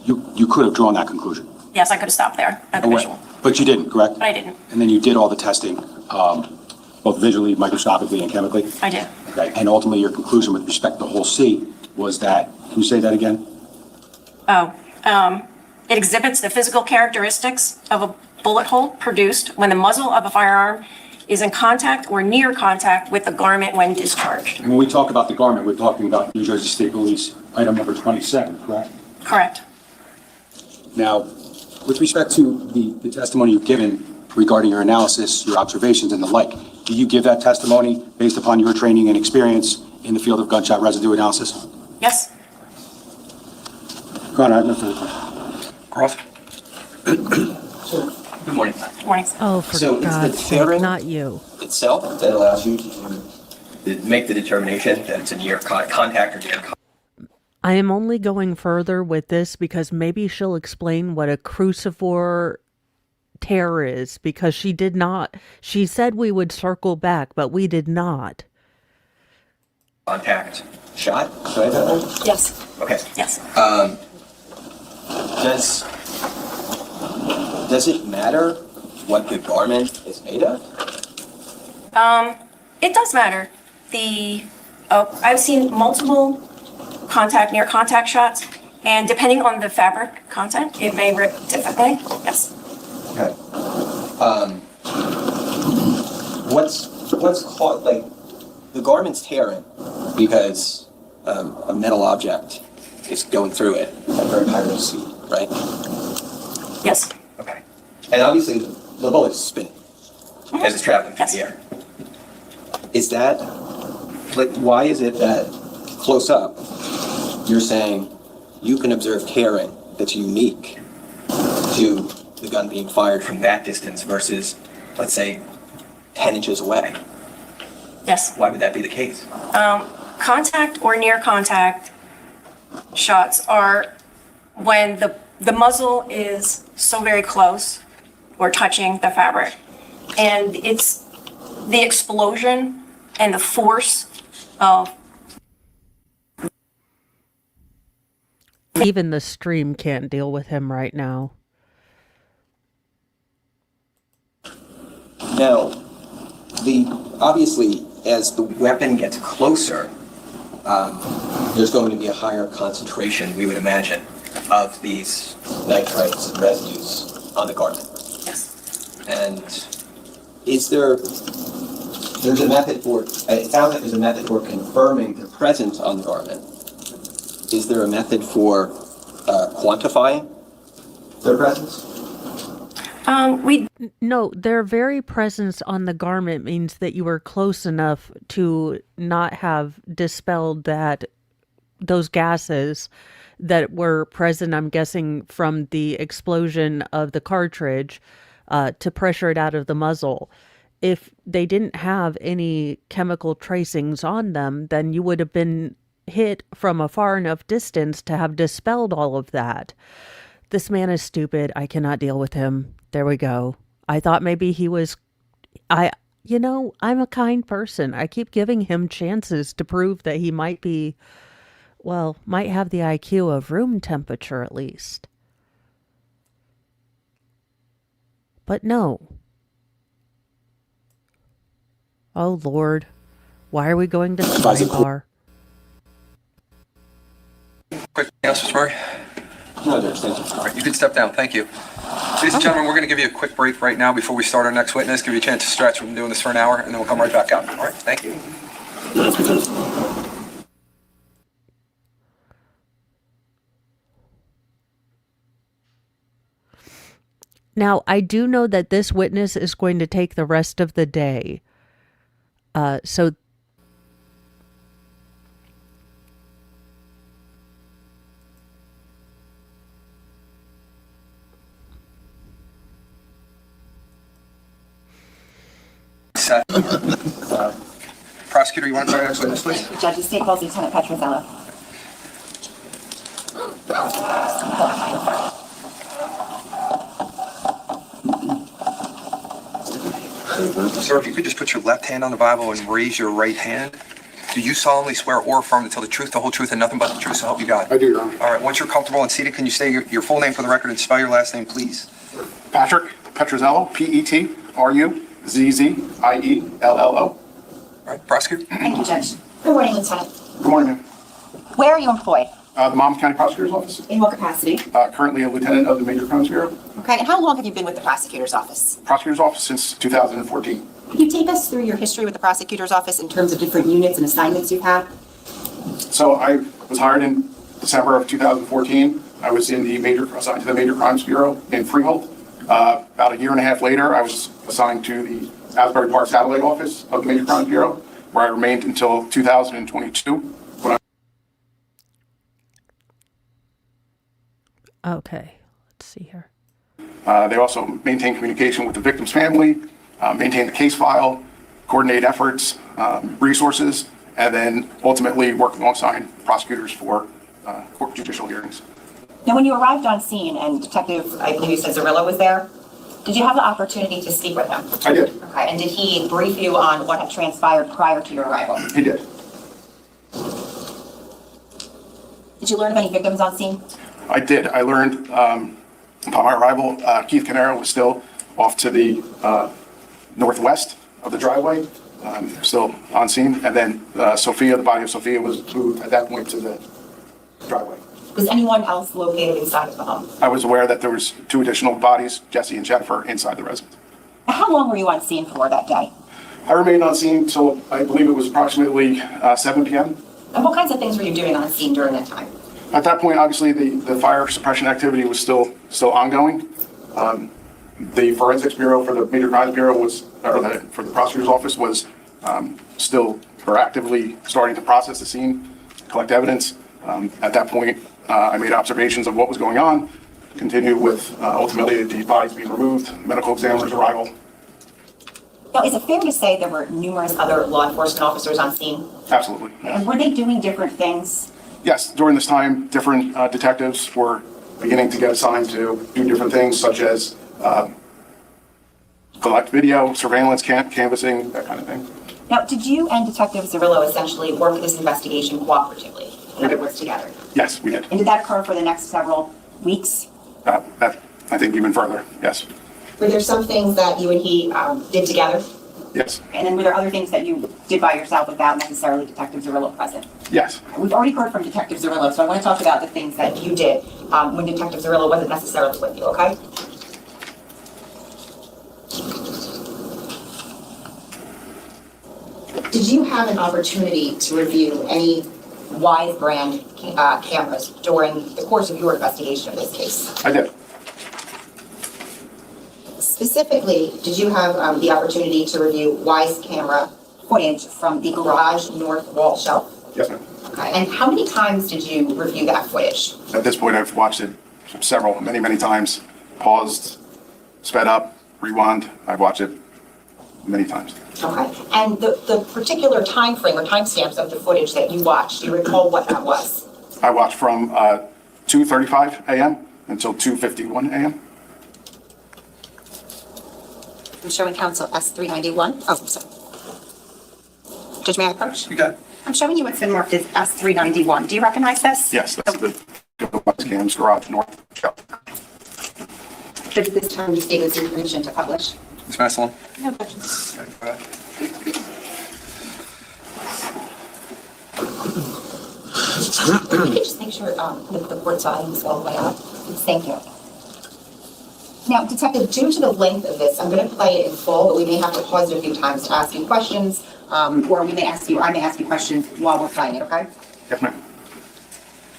you could have drawn that conclusion? Yes, I could have stopped there at the visual. But you didn't, correct? But I didn't. And then you did all the testing, both visually, microscopically, and chemically? I did. Okay. And ultimately, your conclusion with respect to hole C was that, can you say that again? It exhibits the physical characteristics of a bullet hole produced when the muzzle of a firearm is in contact or near contact with the garment when discharged. And when we talk about the garment, we're talking about New Jersey State Police item number 27, correct? Correct. Now, with respect to the testimony you've given regarding your analysis, your observations and the like, do you give that testimony based upon your training and experience in the field of gunshot residue analysis? Yes. Your Honor, I have no further questions. Cross? So Morning. Oh, for So it's the God's sake, tearing not you. itself that allows you to make the determination that it's a near contact or near contact. I am only going further with this because maybe she'll explain what a crucifor tear is, because she did not. She said we would circle back, but we did not. Contact shot? Should I have that right? Yes. Okay. Yes. Does it matter what the garment is made of? It does matter. I've seen multiple near contact shots, and depending on the fabric content, it may rip differently. Yes. Okay. What's caught, like, the garment's tearing because a metal object is going through it at very high rate of speed, right? Yes. Okay. And obviously the bullet is spinning as it's traveling through the air. Is that, like, why is it that close up you're saying you can observe tearing that's unique to the gun being fired from that distance versus, let's say, 10 inches away? Yes. Why would that be the case? Contact or near contact shots are when the muzzle is so very close or touching the fabric, and it's the explosion and the force of. Even the stream can't deal with him right now. Now, obviously, as the weapon gets closer, there's going to be a higher concentration, we would imagine, of these nitrites and residues on the garment. Yes. And there's a method for, it sounds like there's a method for confirming their presence on the garment. Is there a method for quantifying their presence? No, their very presence on the garment means that you were close enough to not have dispelled those gases that were present, I'm guessing, from the explosion of the cartridge to pressure it out of the muzzle. If they didn't have any chemical tracings on them, then you would have been hit from a far enough distance to have dispelled all of that. This man is stupid. I cannot deal with him. There we go. I thought maybe he was, I'm a kind person. I keep giving him chances to prove that he might have the IQ of room temperature at least. But no. Oh Lord. Why are we going to Spy Bar? Quick, yes, Mr. Murray? No, Judge, thank you. All right, you can step down. Thank you. Ladies and gentlemen, we're going to give you a quick break right now before we start our next witness. Give you a chance to stretch. We've been doing this for an hour, and then we'll come right back out. All right, thank you. Now, I do know that this witness is going to take the rest of the day. So Prosecutor, you want to start our next witness, please? Judge, the state calls Lieutenant Petrozello. Sir, if you could just put your left hand on the Bible and raise your right hand. Do you solemnly swear or affirm to tell the truth, the whole truth, and nothing but the truth, so help you God? I do, Your Honor. All right, once you're comfortable and seated, can you say your full name for the record and spell your last name, please? Patrick Petrozello, Petruzziello. All right, prosecutor? Thank you, Judge. Good morning, Lieutenant. Good morning, ma'am. Where are you employed? The Monmouth County Prosecutor's Office. In what capacity? Currently a lieutenant of the Major Crimes Bureau. Okay, and how long have you been with the prosecutor's office? Prosecutor's Office since 2014. Could you take us through your history with the prosecutor's office in terms of different units and assignments you've had? So I was hired in December of 2014. I was assigned to the Major Crimes Bureau in Freehold. About a year and a half later, I was assigned to the Asbury Park Satellite Office of the Major Crimes Bureau, where I remained until 2022. okay, let's see here. They also maintain communication with the victim's family, maintain the case file, coordinate efforts, resources, and then ultimately work alongside prosecutors for court judicial hearings. Now, when you arrived on scene and Detective, I believe you said Zerillo was there, did you have the opportunity to speak with him? I did. Okay, and did he brief you on what had transpired prior to your arrival? He did. Did you learn of any victims on scene? I did. I learned upon my arrival, Keith Caneiro was still off to the northwest of the driveway, still on scene. And then Sophia, the body of Sophia, was moved at that point to the driveway. Was anyone else located inside of the home? I was aware that there was 2 additional bodies, Jesse and Jennifer, inside the residence. Now, how long were you on scene for that day? I remained on scene till I believe it was approximately 7 p.m. And what kinds of things were you doing on scene during that time? At that point, obviously, the fire suppression activity was still ongoing. The Forensics Bureau for the Major Crimes Bureau for the prosecutor's office was still or actively starting to process the scene, collect evidence. At that point, I made observations of what was going on, continued with ultimately the bodies being removed, medical examiner's arrival. Now, is it fair to say there were numerous other law enforcement officers on scene? Absolutely. And were they doing different things? Yes, during this time, different detectives were beginning to get assigned to do different things, such as collect video, surveillance, canvassing, that kind of thing. Now, did you and Detective Zerillo essentially work this investigation cooperatively? In other words, together? Yes, we did. And did that occur for the next several weeks? That, I think even further, yes. Were there some things that you and he did together? Yes. And then were there other things that you did by yourself without necessarily Detective Zerillo present? Yes. We've already heard from Detective Zerillo, so I want to talk about the things that you did when Detective Zerillo wasn't necessarily with you, okay? Did you have an opportunity to review any Wise brand cameras during the course of your investigation of this case? I did. Specifically, did you have the opportunity to review Wise camera footage from the garage north wall shelf? Yes, ma'am. Okay. And how many times did you review that footage? At this point, I've watched it many times, paused, sped up, rewound. I've watched it many times. Okay. And the particular time frame or timestamps of the footage that you watched, do you recall what that was? I watched from 2:35 a.m. until 2:51 a.m. I'm showing counsel S391. Oh, I'm sorry. Judge, may I approach? You got it. I'm showing you what's been marked as S391. Do you recognize this? Yes, that's the Wise Cams garage north shelf. Judge, at this time, you state this information to publish. Ms. Maslin? No questions. Okay, go ahead. Can you just make sure the court's audience is all the way up? Thank you. Now, Detective, due to the length of this, I'm going to play it in full, but we may have to pause it a few times to ask you questions, or I may ask you questions while we're playing it, okay? Yes, ma'am.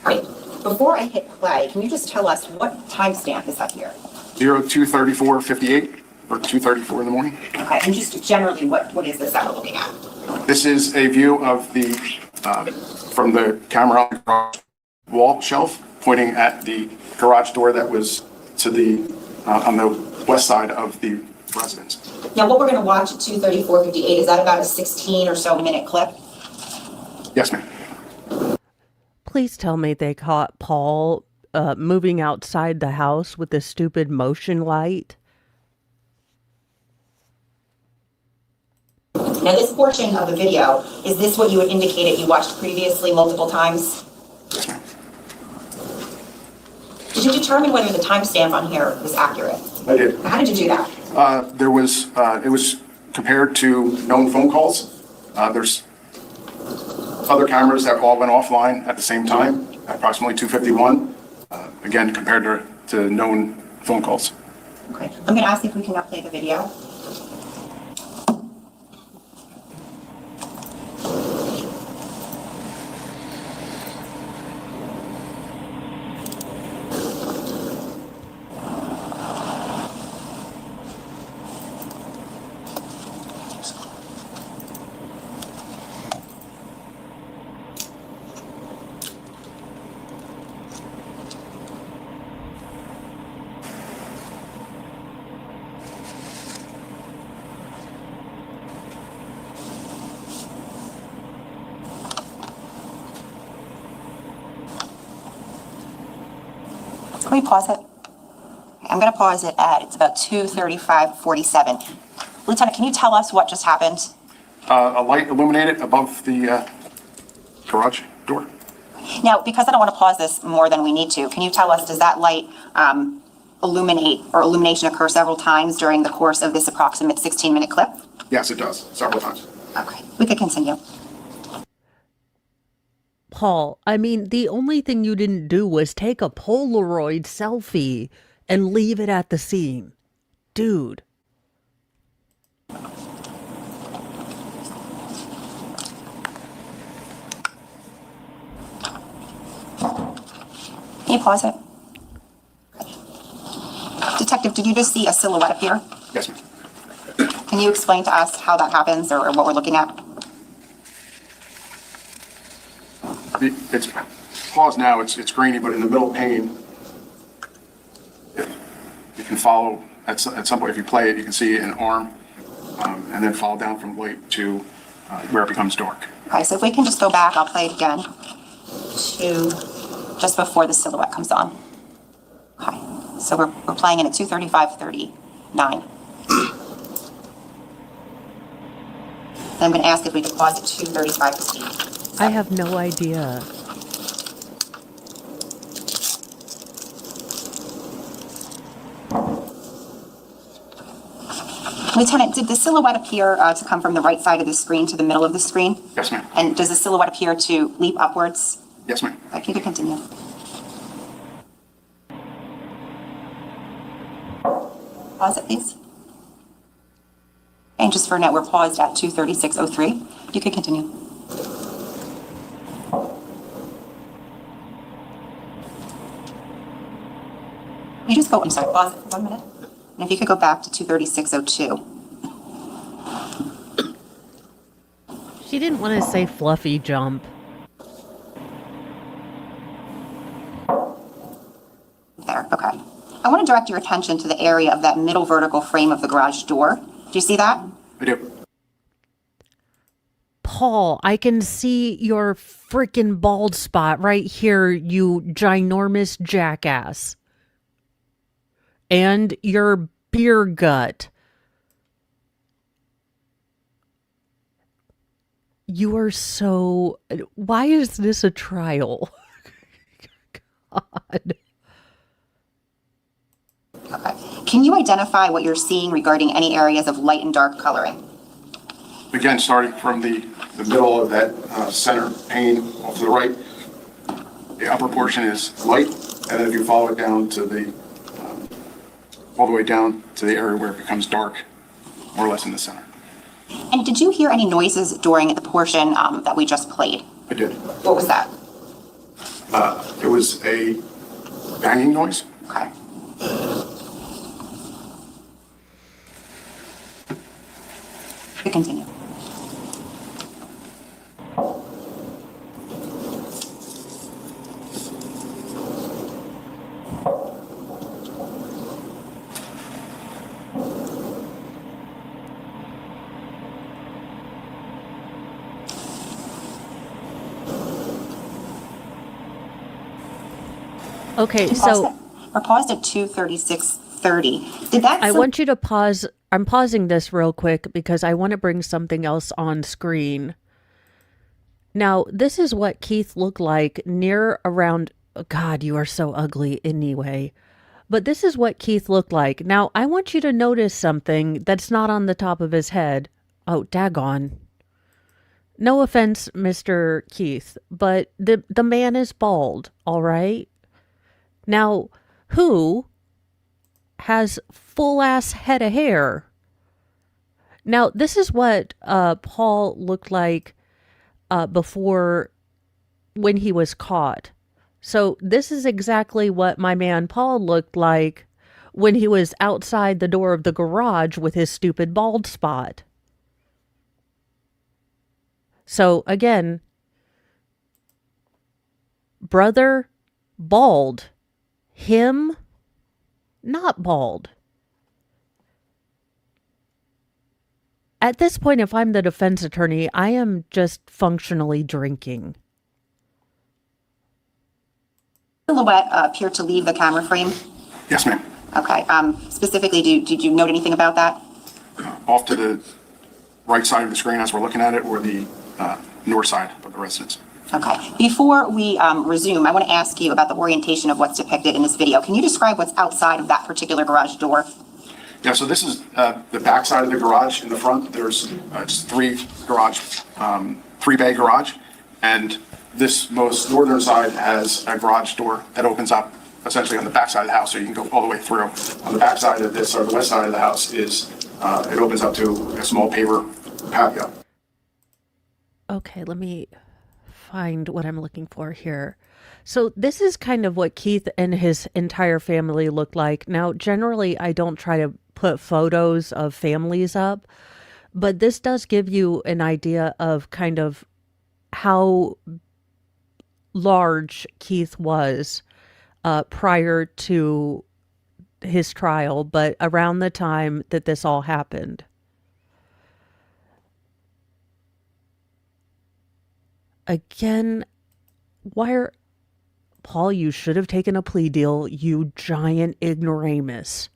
All right. Before I hit play, can you just tell us what timestamp is up here? 02:34:58 or 2:34 in the morning. Okay, and just generally, what is this that we're looking at? This is a view of the from the camera on the garage wall shelf, pointing at the garage door that was to the on the west side of the residence. Now, what we're going to watch at 2:34:58, is that about a 16 or so minute clip? Yes, ma'am. Please tell me they caught Paul moving outside the house with the stupid motion light. Now, this portion of the video, is this what you had indicated you watched previously multiple times? Yes, ma'am. Did you determine whether the timestamp on here was accurate? I did. How did you do that? It was compared to known phone calls. There's other cameras that all went offline at the same time, at approximately 2:51. Again, compared to known phone calls. Okay, I'm going to ask if we can upplay the video. Can we pause it? I'm going to pause it at, it's about 2:35:47. Lieutenant, can you tell us what just happened? A light illuminated above the garage door. Now, because I don't want to pause this more than we need to, can you tell us, does that light illuminate or illumination occur several times during the course of this approximate 16-minute clip? Yes, it does, several times. Okay, we could continue. Paul, I mean, the only thing you didn't do was take a Polaroid selfie and leave it at the scene. Dude. Can you pause it? Detective, did you just see a silhouette appear? Yes, ma'am. Can you explain to us how that happens or what we're looking at? It's paused now, it's grainy, but in the middle pane, you can follow, at some point, if you play it, you can see an arm, and then follow down from light to where it becomes dark. Okay, so if we can just go back, I'll play it again to just before the silhouette comes on. Okay, so we're playing it at 2:35:39. And I'm going to ask if we could pause at 2:35:50. I have no idea. Lieutenant, did the silhouette appear to come from the right side of the screen to the middle of the screen? Yes, ma'am. And does the silhouette appear to leap upwards? Yes, ma'am. If you could continue. Pause it, please. And just for now, we're paused at 2:36:03. You could continue. You just go, I'm sorry, pause it for 1 minute. And if you could go back to 2:36:02. She didn't want to say fluffy jump. There, okay. I want to direct your attention to the area of that middle vertical frame of the garage door. Do you see that? I do. Paul, I can see your freaking bald spot right here, you ginormous jackass. And your beer gut. You are so... Why is this a trial? God. Okay. Can you identify what you're seeing regarding any areas of light and dark coloring? Again, starting from the middle of that center pane off to the right, the upper portion is light, and then if you follow it down to the, all the way down to the area where it becomes dark, more or less in the center. And did you hear any noises during the portion that we just played? I did. What was that? It was a banging noise. Okay. You continue. Okay, so We're paused at 2:36:30. Did that? I want you to pause. I'm pausing this real quick because I want to bring something else on screen. Now, this is what Keith looked like near around... God, you are so ugly anyway. But this is what Keith looked like. Now, I want you to notice something that's not on the top of his head. Oh, daggone. No offense, Mr. Keith, but the man is bald, all right? Now, who has full-ass head of hair? Now, this is what Paul looked like before when he was caught. So this is exactly what my man Paul looked like when he was outside the door of the garage with his stupid bald spot. So again, brother, bald. Him, not bald. At this point, if I'm the defense attorney, I am just functionally drinking. Silhouette appeared to leave the camera frame. Yes, ma'am. Okay. Specifically, did you note anything about that? Off to the right side of the screen as we're looking at it, or the north side of the residence. Okay. Before we resume, I want to ask you about the orientation of what's depicted in this video. Can you describe what's outside of that particular garage door? Yeah, so this is the back side of the garage. In the front, there's just three-bay garage, and this most northern side has a garage door that opens up essentially on the back side of the house, so you can go all the way through. On the back side of this, or the west side of the house, is it opens up to a small paver patio. Okay, let me find what I'm looking for here. So this is kind of what Keith and his entire family looked like. Now, generally, I don't try to put photos of families up, but this does give you an idea of kind of how large Keith was prior to his trial, but around the time that this all happened. Again, Paul, you should have taken a plea deal, you giant ignoramus.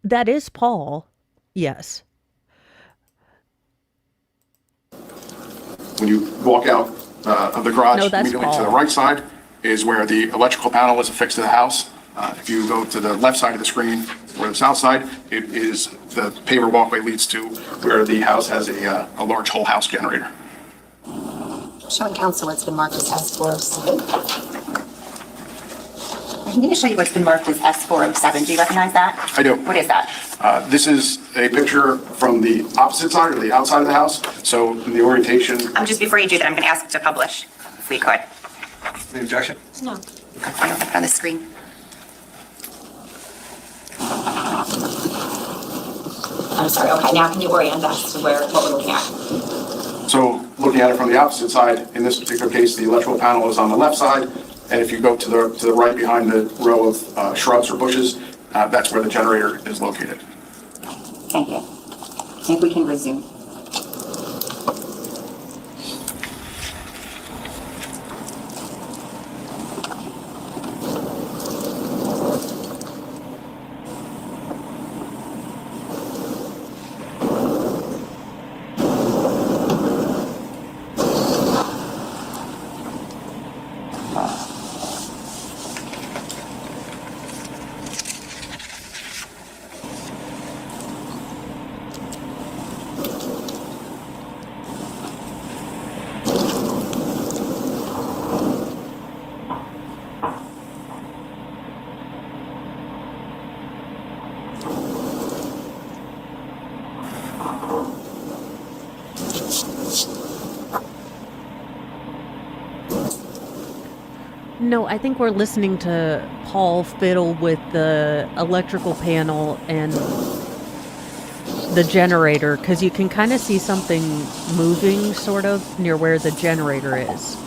That is Paul, yes. When you walk out of the garage, No, that's immediately to the Paul. right side is where the electrical panel is affixed to the house. If you go to the left side of the screen, or the south side, it is the paver walkway leads to where the house has a large whole house generator. Showing counsel what's been marked as S407. I'm going to show you what's been marked as S407. Do you recognize that? I do. What is that? This is a picture from the opposite side, or the outside of the house. So in the orientation, Just before you do that, I'm going to ask you to publish, if we could. Any objection? No. I don't have it on the screen. I'm sorry. Okay, now can you orient us to what we're looking at? so looking at it from the opposite side, in this particular case, the electrical panel is on the left side. And if you go to the right behind the row of shrubs or bushes, that's where the generator is located. Thank you. I think we can resume. No, I think we're listening to Paul fiddle with the electrical panel and the generator, because you can kind of see something moving sort of near where the generator is.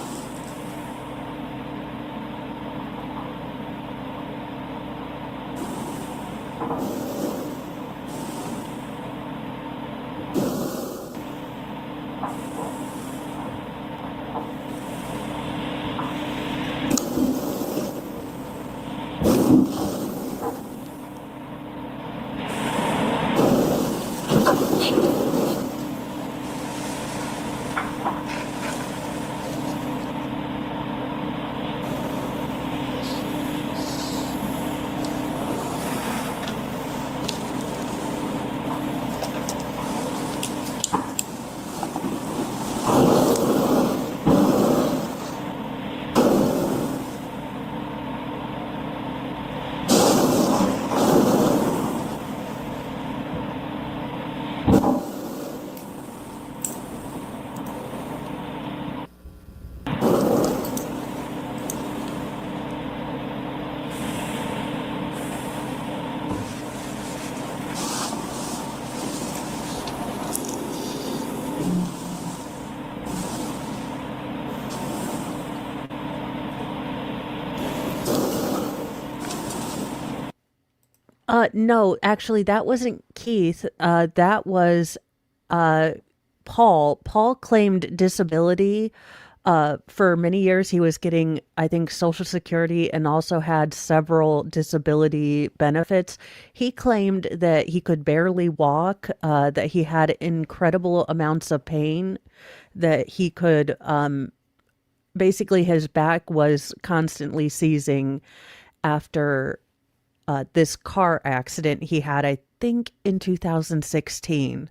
No, actually, that wasn't Keith. That was Paul. Paul claimed disability For many years, he was getting, I think, Social Security and also had several disability benefits. He claimed that he could barely walk, that he had incredible amounts of pain, that he could, basically, his back was constantly seizing after this car accident he had, I think, in 2016.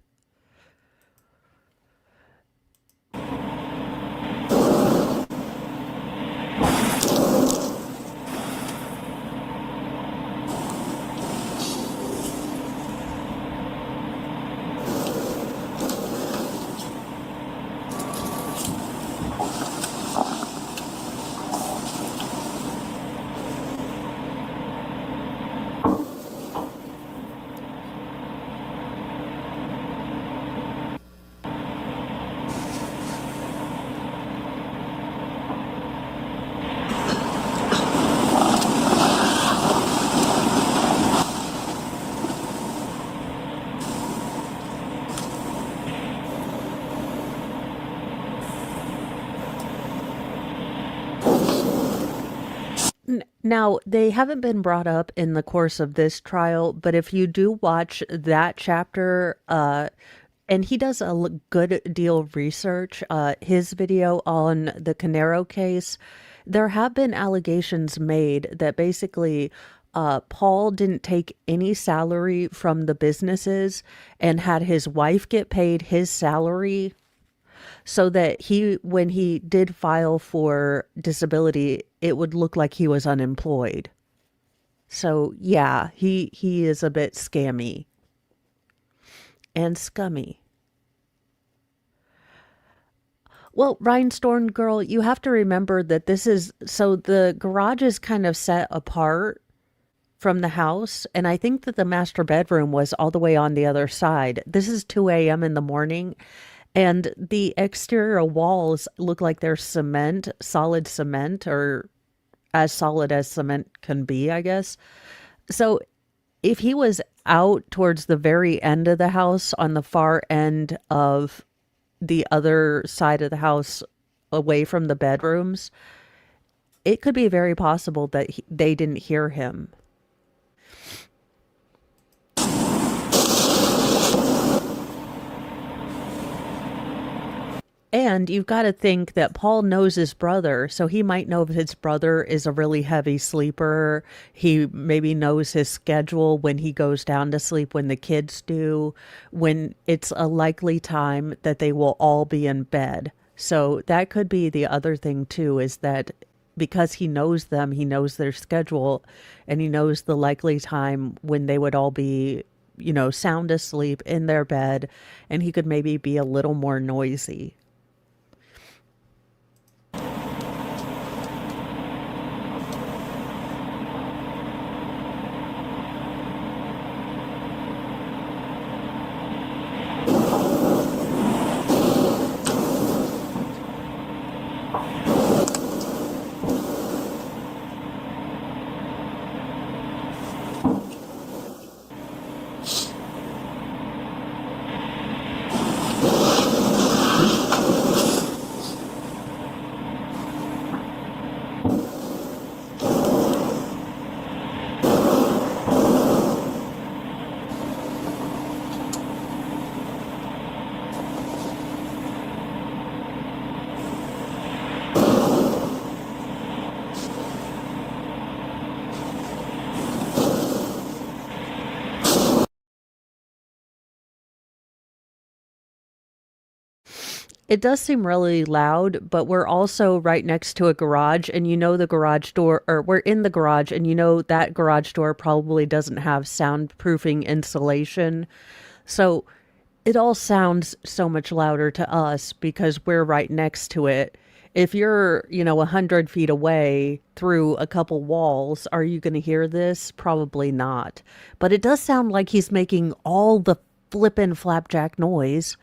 Now, they haven't been brought up in the course of this trial, but if you do watch that chapter, and he does a good deal of research, his video on the Canerio case, there have been allegations made that basically Paul didn't take any salary from the businesses and had his wife get paid his salary so that when he did file for disability, it would look like he was unemployed. So yeah, he is a bit scammy and scummy. Well, Rhinestone Girl, you have to remember that so the garage is kind of set apart from the house, and I think that the master bedroom was all the way on the other side. This is 2 a.m. in the morning, and the exterior walls look like they're solid cement, or as solid as cement can be, I guess. So if he was out towards the very end of the house on the far end of the other side of the house away from the bedrooms, it could be very possible that they didn't hear him. And you've got to think that Paul knows his brother, so he might know if his brother is a really heavy sleeper. He maybe knows his schedule, when he goes down to sleep, when the kids do, when it's a likely time that they will all be in bed. So that could be the other thing too, is that because he knows them, he knows their schedule, and he knows the likely time when they would all be, sound asleep in their bed, and he could maybe be a little more noisy. It does seem really loud, but we're also right next to a garage, and the garage door, or we're in the garage, and that garage door probably doesn't have soundproofing insulation. So it all sounds so much louder to us because we're right next to it. If you're, 100 feet away through a couple walls, are you going to hear this? Probably not. But it does sound like he's making all the flippin' flapjack noise.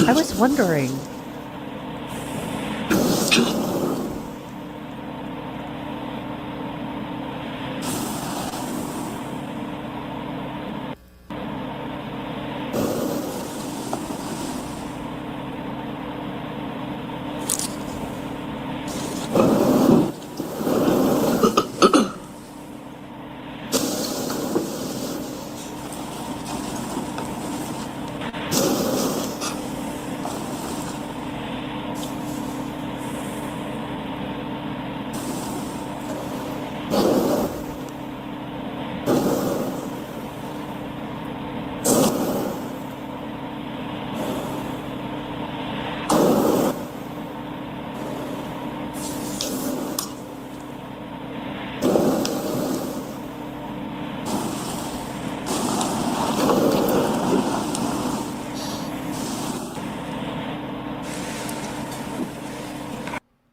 I was wondering.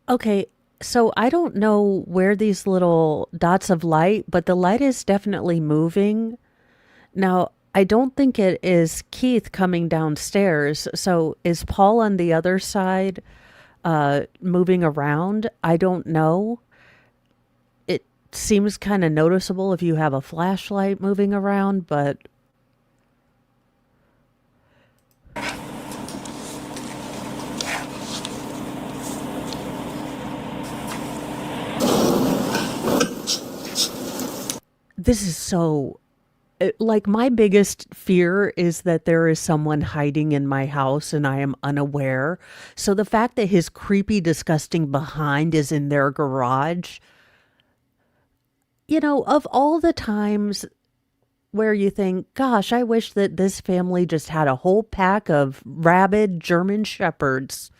Okay, so I don't know where these little dots of light, but the light is definitely moving. Now, I don't think it is Keith coming downstairs. So is Paul on the other side moving around? I don't know. It seems kind of noticeable if you have a flashlight moving around, but this is so like my biggest fear is that there is someone hiding in my house and I am unaware. So the fact that his creepy, disgusting behind is in their garage, you know, of all the times where you think, gosh, I wish that this family just had a whole pack of rabid German shepherds.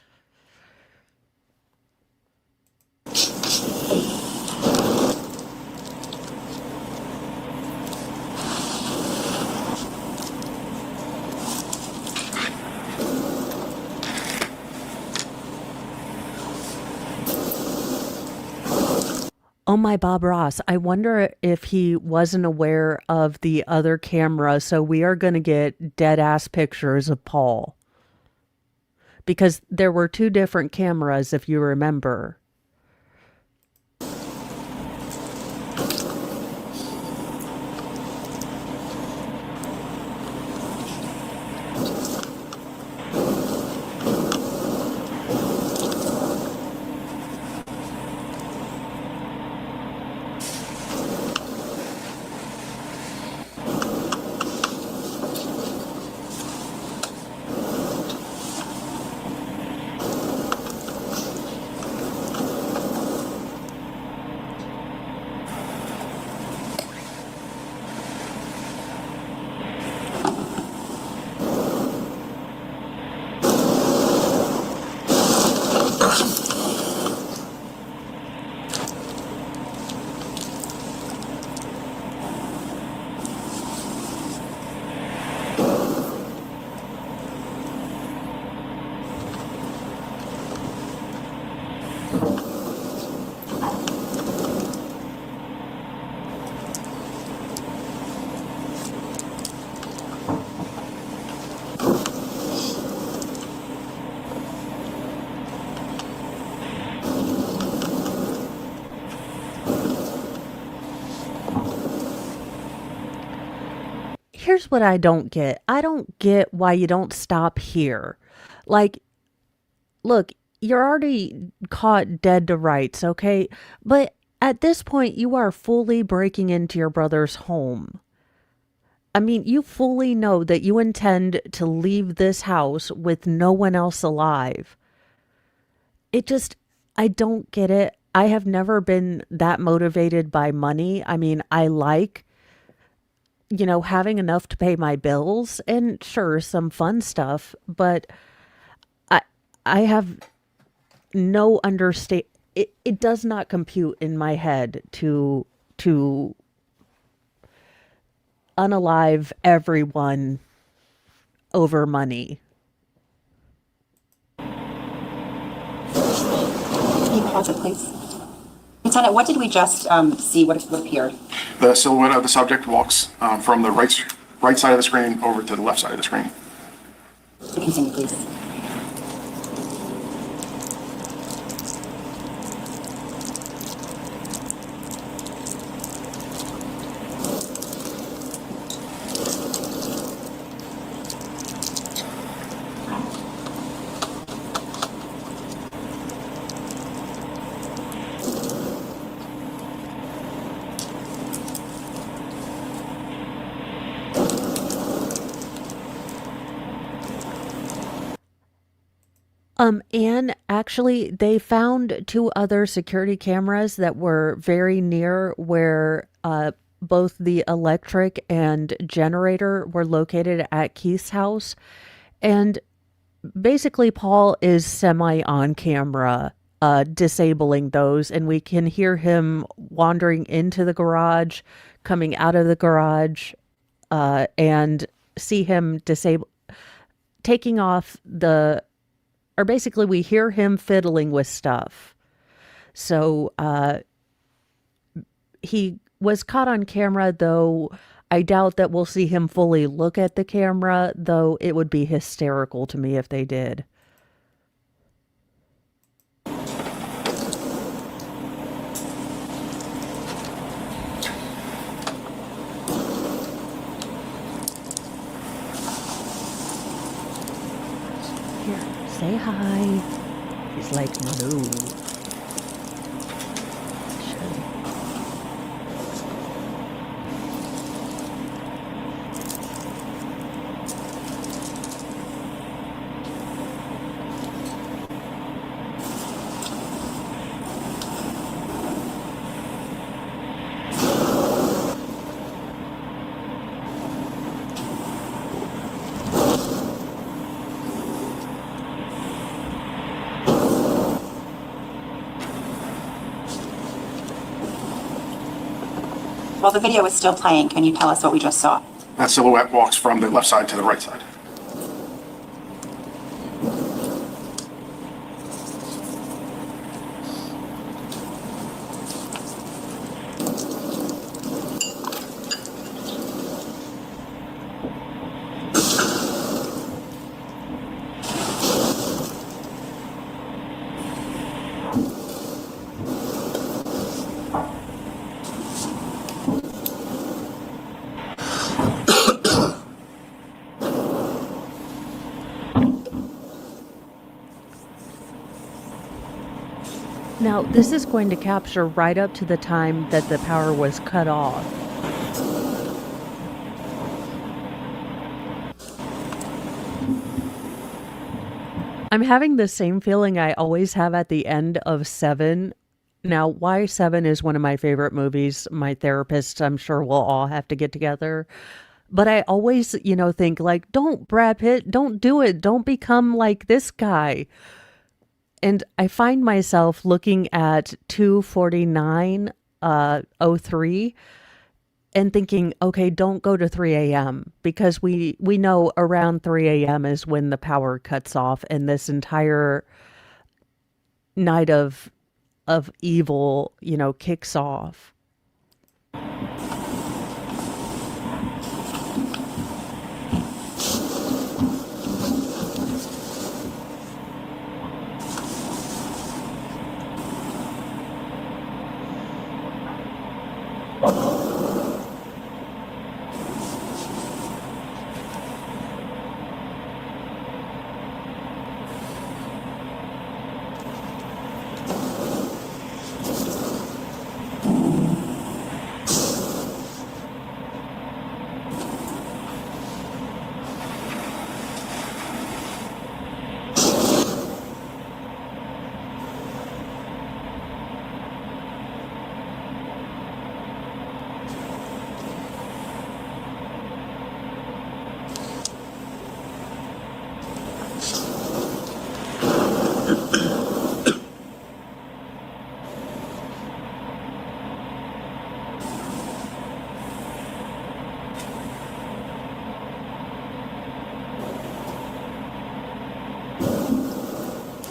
Oh my Bob Ross, I wonder if he wasn't aware of the other camera, so we are going to get dead ass pictures of Paul. Because there were two different cameras, if you remember. Here's what I don't get. I don't get why you don't stop here. Like, look, you're already caught dead to rights, okay? But at this point, you are fully breaking into your brother's home. I mean, you fully know that you intend to leave this house with no one else alive. It just, I don't get it. I have never been that motivated by money. I mean, I like, you know, having enough to pay my bills and sure, some fun stuff, but I have no understand. It does not compute in my head to unalive everyone over money. Can you pause it, please? Lieutenant, what did we just see? What appeared? The silhouette of the subject walks from the right side of the screen over to the left side of the screen. Continue, please. And actually, they found two other security cameras that were very near where both the electric and generator were located at Keith's house. And basically, Paul is semi on camera disabling those, and we can hear him wandering into the garage, coming out of the garage, and see him taking off or basically we hear him fiddling with stuff. So he was caught on camera, though I doubt that we'll see him fully look at the camera, though it would be hysterical to me if they did. Here, say hi. He's like, no. Sure. While the video is still playing, can you tell us what we just saw? That silhouette walks from the left side to the right side. Now, this is going to capture right up to the time that the power was cut off. I'm having the same feeling I always have at the end of Seven. Now, why Seven is one of my favorite movies. My therapist, I'm sure we'll all have to get together. But I always, think like, don't, Brad Pitt, don't do it. Don't become like this guy. And I find myself looking at 2:49:03 and thinking, okay, don't go to 3 a.m. because we know around 3 a.m. is when the power cuts off and this entire night of evil, kicks off.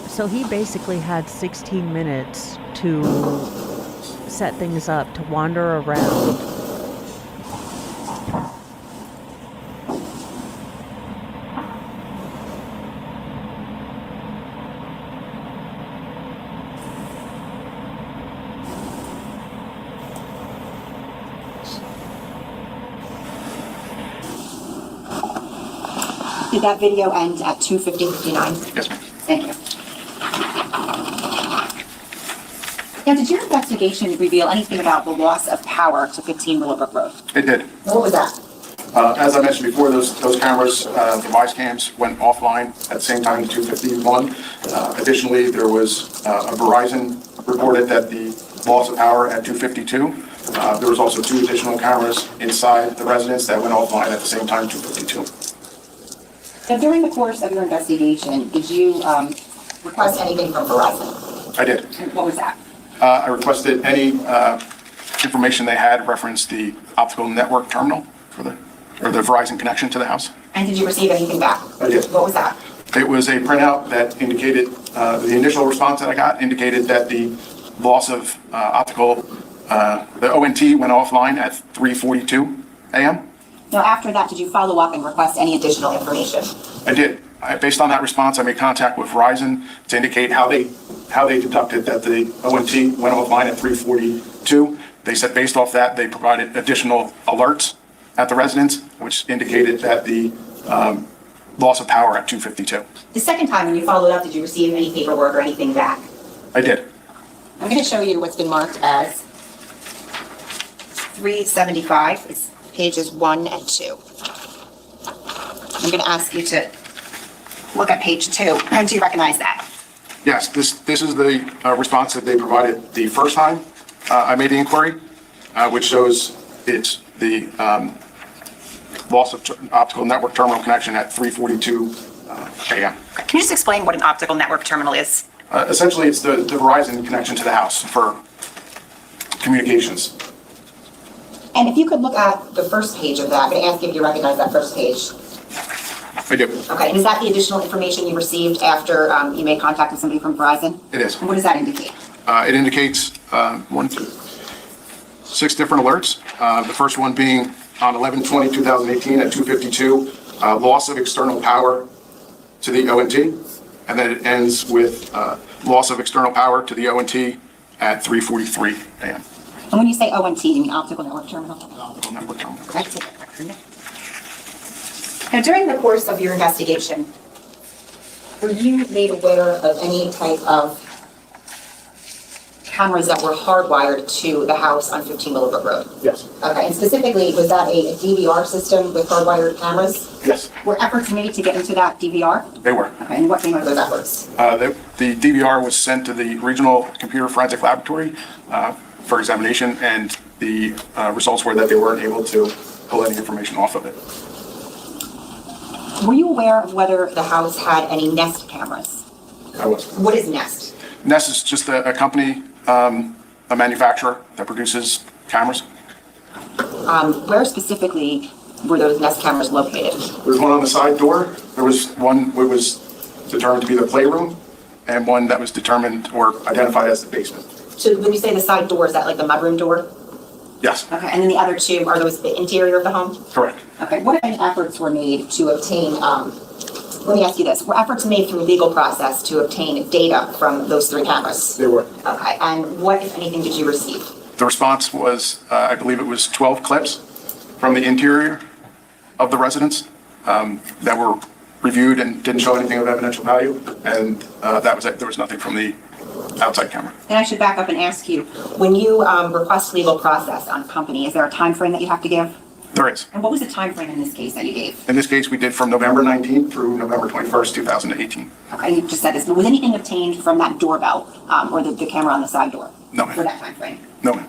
So he basically had 16 minutes to set things up, to wander around. Did that video end at 2:59? Yes, ma'am. Thank you. Now, did your investigation reveal anything about the loss of power to 15 Willowbrook Road? It did. What was that? As I mentioned before, those cameras, the Wise cams went offline at the same time, 251. Additionally, there was a Verizon reported that the loss of power at 252. There was also 2 additional cameras inside the residence that went offline at the same time, 252. Now, during the course of your investigation, did you request anything from Verizon? I did. And what was that? I requested any information they had referenced the optical network terminal for the Verizon connection to the house. And did you receive anything back? I did. What was that? It was a printout that indicated, the initial response that I got indicated that the loss of optical, the ONT went offline at 3:42 a.m. Now, after that, did you follow up and request any additional information? I did. Based on that response, I made contact with Verizon to indicate how they deducted that the ONT went offline at 3:42. They said based off that, they provided additional alerts at the residence, which indicated that the loss of power at 2:52. The second time when you followed up, did you receive any paperwork or anything back? I did. I'm going to show you what's been marked as 375. It's pages 1 and 2. I'm going to ask you to look at page 2. Do you recognize that? Yes, this is the response that they provided the first time I made the inquiry, which shows it's the loss of optical network terminal connection at 3:42 a.m. Can you just explain what an optical network terminal is? Essentially, it's the Verizon connection to the house for communications. And if you could look at the first page of that, I'm going to ask you if you recognize that first page. I do. Okay, and is that the additional information you received after you made contact with somebody from Verizon? It is. And what does that indicate? It indicates 6 different alerts. The first one being on 11/20/2018 at 2:52, loss of external power to the ONT, and then it ends with loss of external power to the ONT at 3:43 a.m. And when you say ONT, you mean optical network terminal? Optical network terminal. That's it. Now, during the course of your investigation, were you made aware of any type of cameras that were hardwired to the house on 15 Willowbrook Road? Yes. Okay, and specifically, was that a DVR system with hardwired cameras? Yes, Were efforts made to get into that DVR? they were. Okay, and what came of those efforts? The DVR was sent to the Regional Computer Forensic Laboratory for examination, and the results were that they weren't able to pull any information off of it. Were you aware of whether the house had any Nest cameras? I was. What is Nest? Nest is just a company, a manufacturer that produces cameras. Where specifically were those Nest cameras located? There was one on the side door. There was one that was determined to be the playroom, and one that was determined or identified as the basement. So when you say the side door, is that like the mudroom door? Yes, Okay, and then the other two, are those the interior of the home? correct. Okay, what if any efforts were made to obtain, let me ask you this, were efforts made through legal process to obtain data from those 3 cameras? They were. Okay, and what, if anything, did you receive? The response was, I believe it was 12 clips from the interior of the residence that were reviewed and didn't show anything of evidential value, and that was it. There was nothing from the outside camera. And I should back up and ask you, when you request legal process on a company, is there a time frame that you have to give? There is. And what was the time frame in this case that you gave? In this case, we did from November 19th through November 21st, 2018. Okay, you just said this, but was anything obtained from that doorbell or the camera on the side door? No, ma'am. For that time frame? No, ma'am.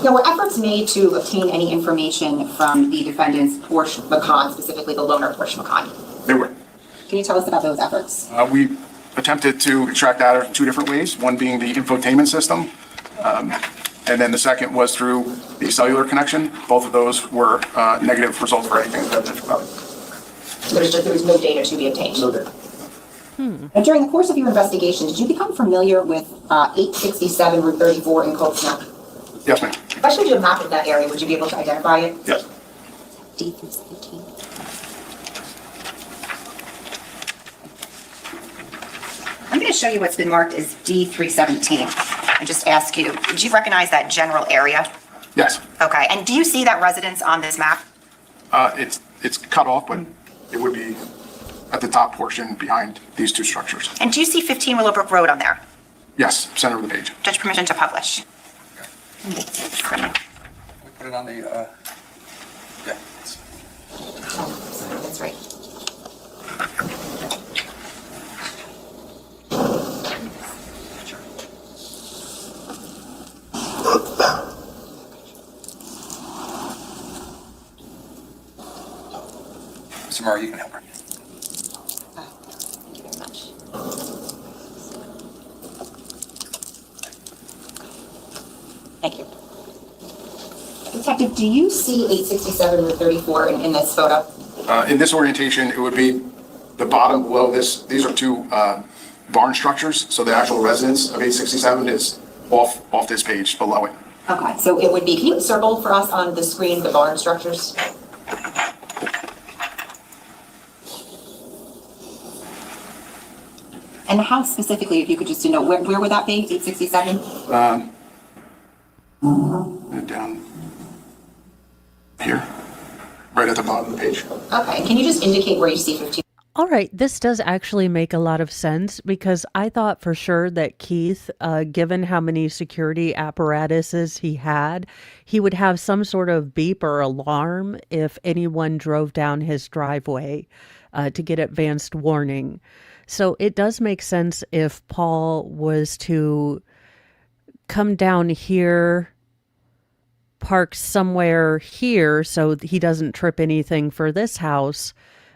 Now, were efforts made to obtain any information from the defendant's Porsche Macan, specifically the loaner Porsche Macan? They were. Can you tell us about those efforts? We attempted to extract data in 2 different ways, one being the infotainment system, and then the second was through the cellular connection. Both of those were negative results for anything that evidential value. There was no data to be obtained? No data. And during the course of your investigation, did you become familiar with 867 Route 34 in Cold Snap? Yes, ma'am. If I showed you a map of that area, would you be able to identify it? Yes. D317. I'm going to show you what's been marked as D317. I just ask you, did you recognize that general area? Yes. Okay, and do you see that residence on this map? It's cut off, but it would be at the top portion behind these 2 structures. And do you see 15 Willowbrook Road on there? Yes, center of the page. Judge, permission to publish. We put it on the Okay. That's right. Mr. Murray, you can help her. Thank you very much. Thank you. Detective, do you see 867 Route 34 in this photo? In this orientation, it would be the bottom below this. These are two barn structures, so the actual residence of 867 is off this page below it. Okay, so it would be, can you circle for us on the screen the barn structures? And the house specifically, if you could just know, where would that be, 867? Down here, right at the bottom of the page. Okay, can you just indicate where you see 15? All right, this does actually make a lot of sense because I thought for sure that Keith, given how many security apparatuses he had, he would have some sort of beep or alarm if anyone drove down his driveway to get advanced warning. So it does make sense if Paul was to come down here, park somewhere here so he doesn't trip anything for this house,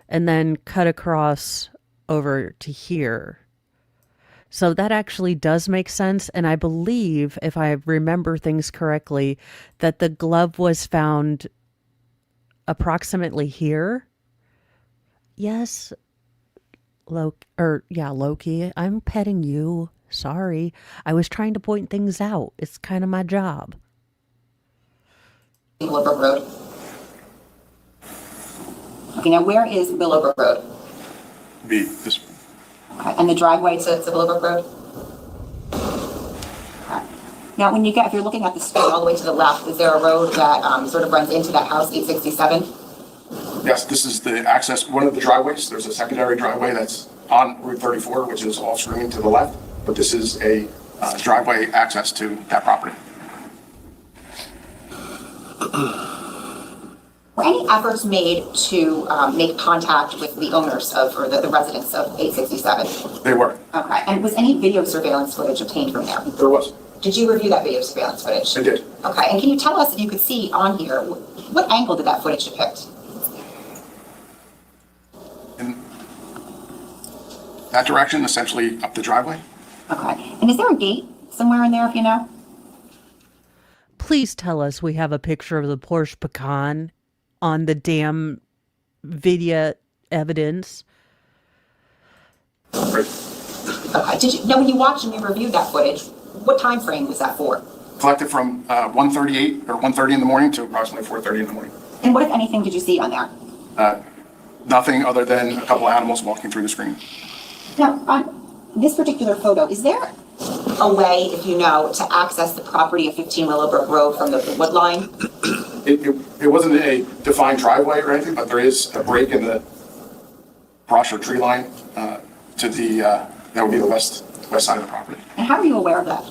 and then cut across over to here. So that actually does make sense. And I believe, if I remember things correctly, that the glove was found approximately here. Yes, Loki, I'm petting you. Sorry. I was trying to point things out. It's kind of my job. Willowbrook Road. Okay, now where is Willowbrook Road? Be this. Okay, and the driveway to Willowbrook Road? Okay. Now, if you're looking at the street all the way to the left, is there a road that sort of runs into that house, 867? Yes, this is the access, one of the driveways. There's a secondary driveway that's on Route 34, which is off screen to the left, but this is a driveway access to that property. Were any efforts made to make contact with the owners of, or the residents of 867? They were. Okay, and was any video surveillance footage obtained from there? There was. Did you review that video surveillance footage? I did. Okay, and can you tell us if you could see on here, what angle did that footage depict? In that direction, essentially up the driveway. Okay, and is there a gate somewhere in there, if you know? Please tell us we have a picture of the Porsche Pecan on the damn video evidence. Right. Okay, now when you watched and you reviewed that footage, what time frame was that for? Collected from 1:38 or 1:30 in the morning to approximately 4:30 in the morning. And what, if anything, did you see on there? Nothing other than a couple of animals walking through the screen. Now, on this particular photo, is there a way, if you know, to access the property of 15 Willowbrook Road from the wood line? It wasn't a defined driveway or anything, but there is a break in the brush or tree line to the, that would be the west side of the property. And how are you aware of that?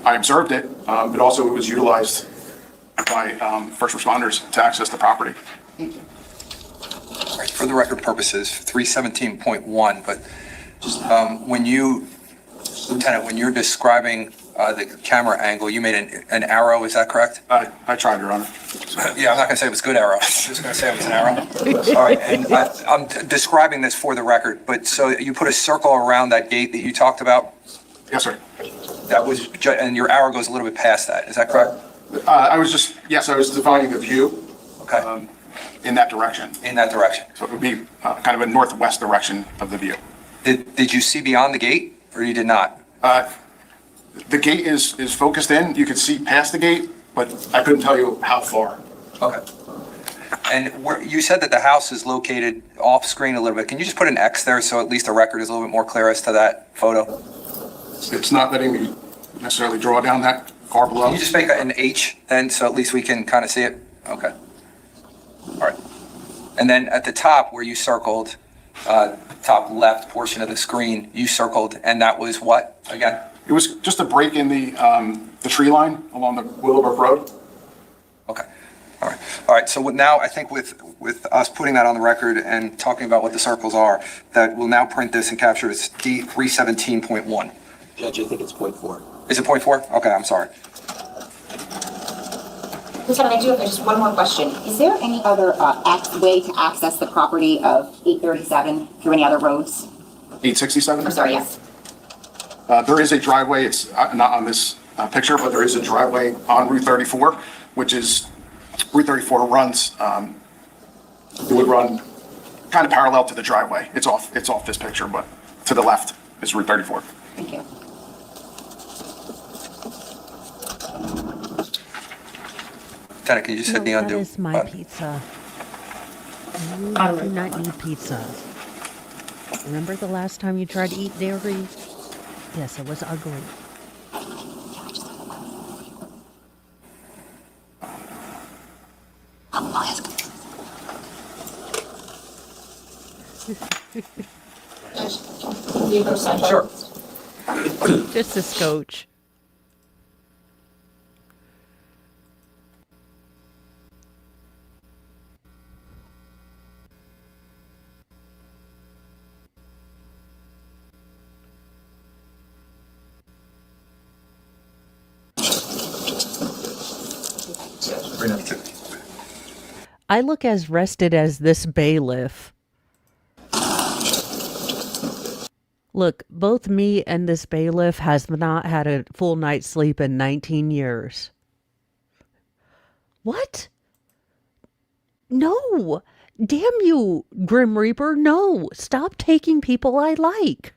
I observed it, but also it was utilized by first responders to access the property. Thank you. All right, for the record purposes, 317.1, but when you, Lieutenant, when you're describing the camera angle, you made an arrow, is that correct? I tried, Your Honor. Yeah, I'm not gonna say it was a good arrow. I'm just gonna say it was an arrow. All right, and I'm describing this for the record, but so you put a circle around that gate that you talked about? Yes, sir. That was, and your arrow goes a little bit past that, is that correct? I was defining the view. Okay. In that direction. In that direction. So it would be kind of a northwest direction of the view. Did you see beyond the gate, or you did not? The gate is focused in. You could see past the gate, but I couldn't tell you how far. Okay. And you said that the house is located off screen a little bit. Can you just put an X there so at least the record is a little bit more clear as to that photo? It's not letting me necessarily draw down that far below. Can you just make an H then so at least we can kind of see it? Okay. All right. And then at the top where you circled, top left portion of the screen, you circled, and that was what again? It was just a break in the tree line along the Willowbrook Road. Okay. All All right. So now I think with us putting that on the record and talking about what the circles are, that we'll now print this and capture it's D317.1. Judge, I think it's .4. Is it .4? Okay, I'm sorry. Lieutenant, I do have just one more question. Is there any other way to access the property of 837 through any other roads? 867? I'm sorry, yes. There is a driveway, it's not on this picture, but there is a driveway on Route 34, which is, Route 34 runs, it would run kind of parallel to the driveway. It's off this picture, but to the left is Route 34. Thank you. Lieutenant, can you just hit the No, undo that is my button? pizza. You do not need pizza. Remember the last time you tried to eat dairy? Yes, it was ugly. Sure. Just a scotch. I look as rested as this bailiff. Look, both me and this bailiff has not had a full night's sleep in 19 years. What? No! Damn you, Grim Reaper, no! Stop taking people I like!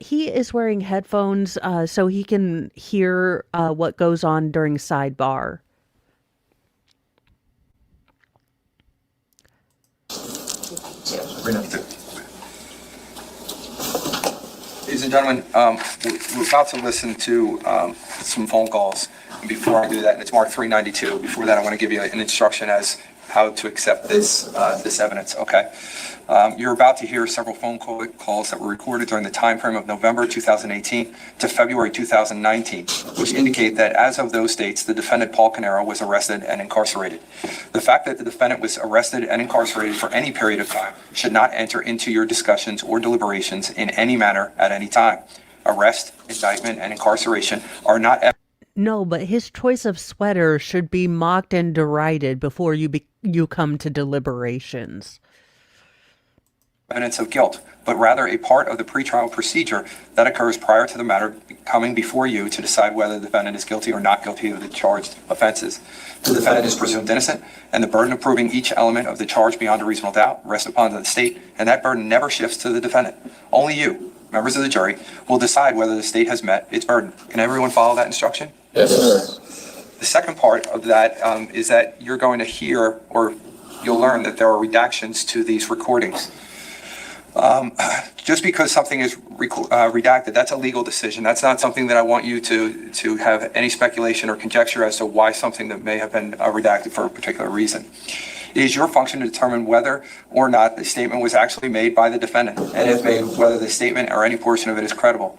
He is wearing headphones so he can hear what goes on during sidebar. Ladies and gentlemen, we're about to listen to some phone calls. And before I do that, and it's marked 392. Before that, I want to give you an instruction as how to accept this evidence. Okay. You're about to hear several phone calls that were recorded during the time frame of November 2018 to February 2019, which indicate that as of those dates, the defendant Paul Caneiro was arrested and incarcerated. The fact that the defendant was arrested and incarcerated for any period of time should not enter into your discussions or deliberations in any manner at any time. Arrest, indictment, and incarceration are not No, but his choice of sweater should be mocked and derided before you come to deliberations. Evidence of guilt, but rather a part of the pretrial procedure that occurs prior to the matter coming before you to decide whether the defendant is guilty or not guilty of the charged offenses. The defendant is presumed innocent, and the burden of proving each element of the charge beyond a reasonable doubt rests upon the state, and that burden never shifts to the defendant. Only you, members of the jury, will decide whether the state has met its burden. Can everyone follow that instruction? Yes, sir. The second part of that is that you're going to hear, or you'll learn that there are redactions to these recordings. Just because something is redacted, that's a legal decision. That's not something that I want you to have any speculation or conjecture as to why something that may have been redacted for a particular reason. It is your function to determine whether or not the statement was actually made by the defendant, and if made, whether the statement or any portion of it is credible.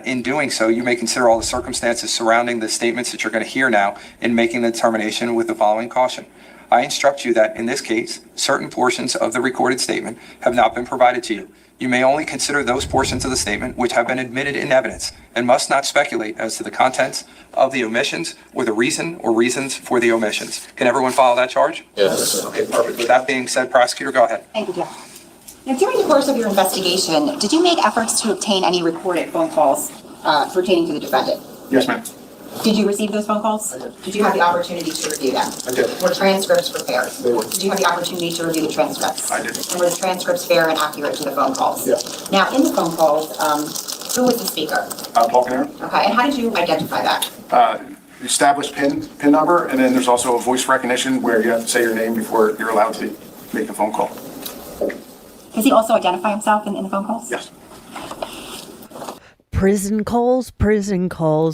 In doing so, you may consider all the circumstances surrounding the statements that you're going to hear now in making the determination with the following caution. I instruct you that, in this case, certain portions of the recorded statement have not been provided to you. You may only consider those portions of the statement which have been admitted in evidence and must not speculate as to the contents of the omissions or the reason or reasons for the omissions. Can everyone follow that charge? Yes. Okay, perfect. With that being said, prosecutor, go ahead. Thank you, Jeff. Now, during the course of your investigation, did you make efforts to obtain any recorded phone calls pertaining to the defendant? Yes, ma'am. Did you receive those phone calls? I did. Did you have the opportunity to review them? I did. Were transcripts prepared? They were. Did you have the opportunity to review the transcripts? I did. And were the transcripts fair and accurate to the phone calls? Yes. Now, in the phone calls, who was the speaker? Paul Caneiro. Okay, and how did you identify that? Established PIN number, and then there's also a voice recognition where you have to say your name before you're allowed to make the phone call. Does he also identify himself in the phone calls? Yes. Prison calls.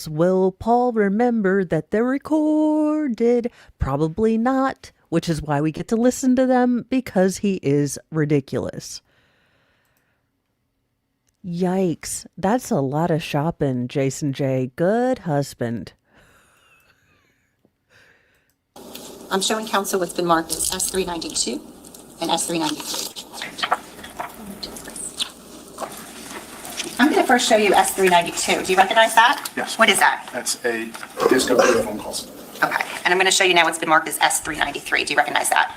Will Paul remember that they're recorded? Probably not, which is why we get to listen to them, because he is ridiculous. Yikes. That's a lot of shopping, Jason J. Good husband. I'm showing council what's been marked as S392 and S393. I'm going to first show you S392. Do you recognize that? Yes. What is that? That's a disco phone calls. Okay. And I'm going to show you now what's been marked as S393. Do you recognize that?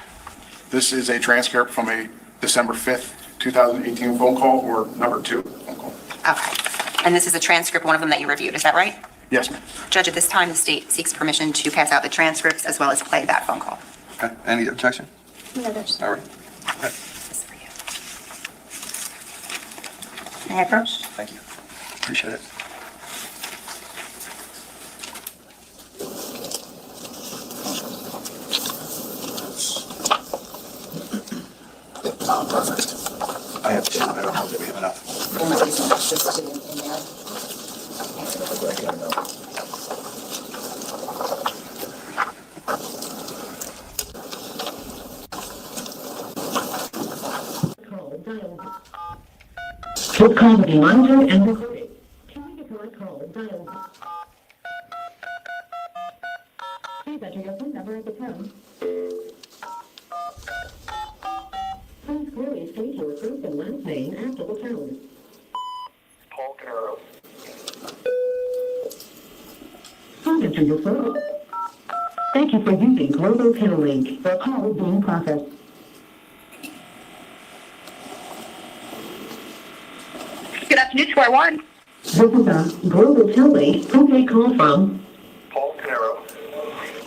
This is a transcript from a December 5th, 2018 phone call or number 2 phone call. Okay. And this is a transcript, one of them that you reviewed. Is that right? Yes, ma'am. Judge, at this time, the state seeks permission to pass out the transcripts as well as play that phone call. Okay, any objection? No, there's. All right. This is for you. May I approach? Thank you. Appreciate it. Perfect. I have 10. I don't know that we have enough. This call will be monitored and recorded. To redeploy call, dial. Please enter your phone number at the tone. Please clearly state your first and last name after the tone. Paul Caneiro. Please enter your phone. Thank you for using Global Link. The call is being processed. Good afternoon, Square One. This is a Global Link. Who may call from? Paul Caneiro.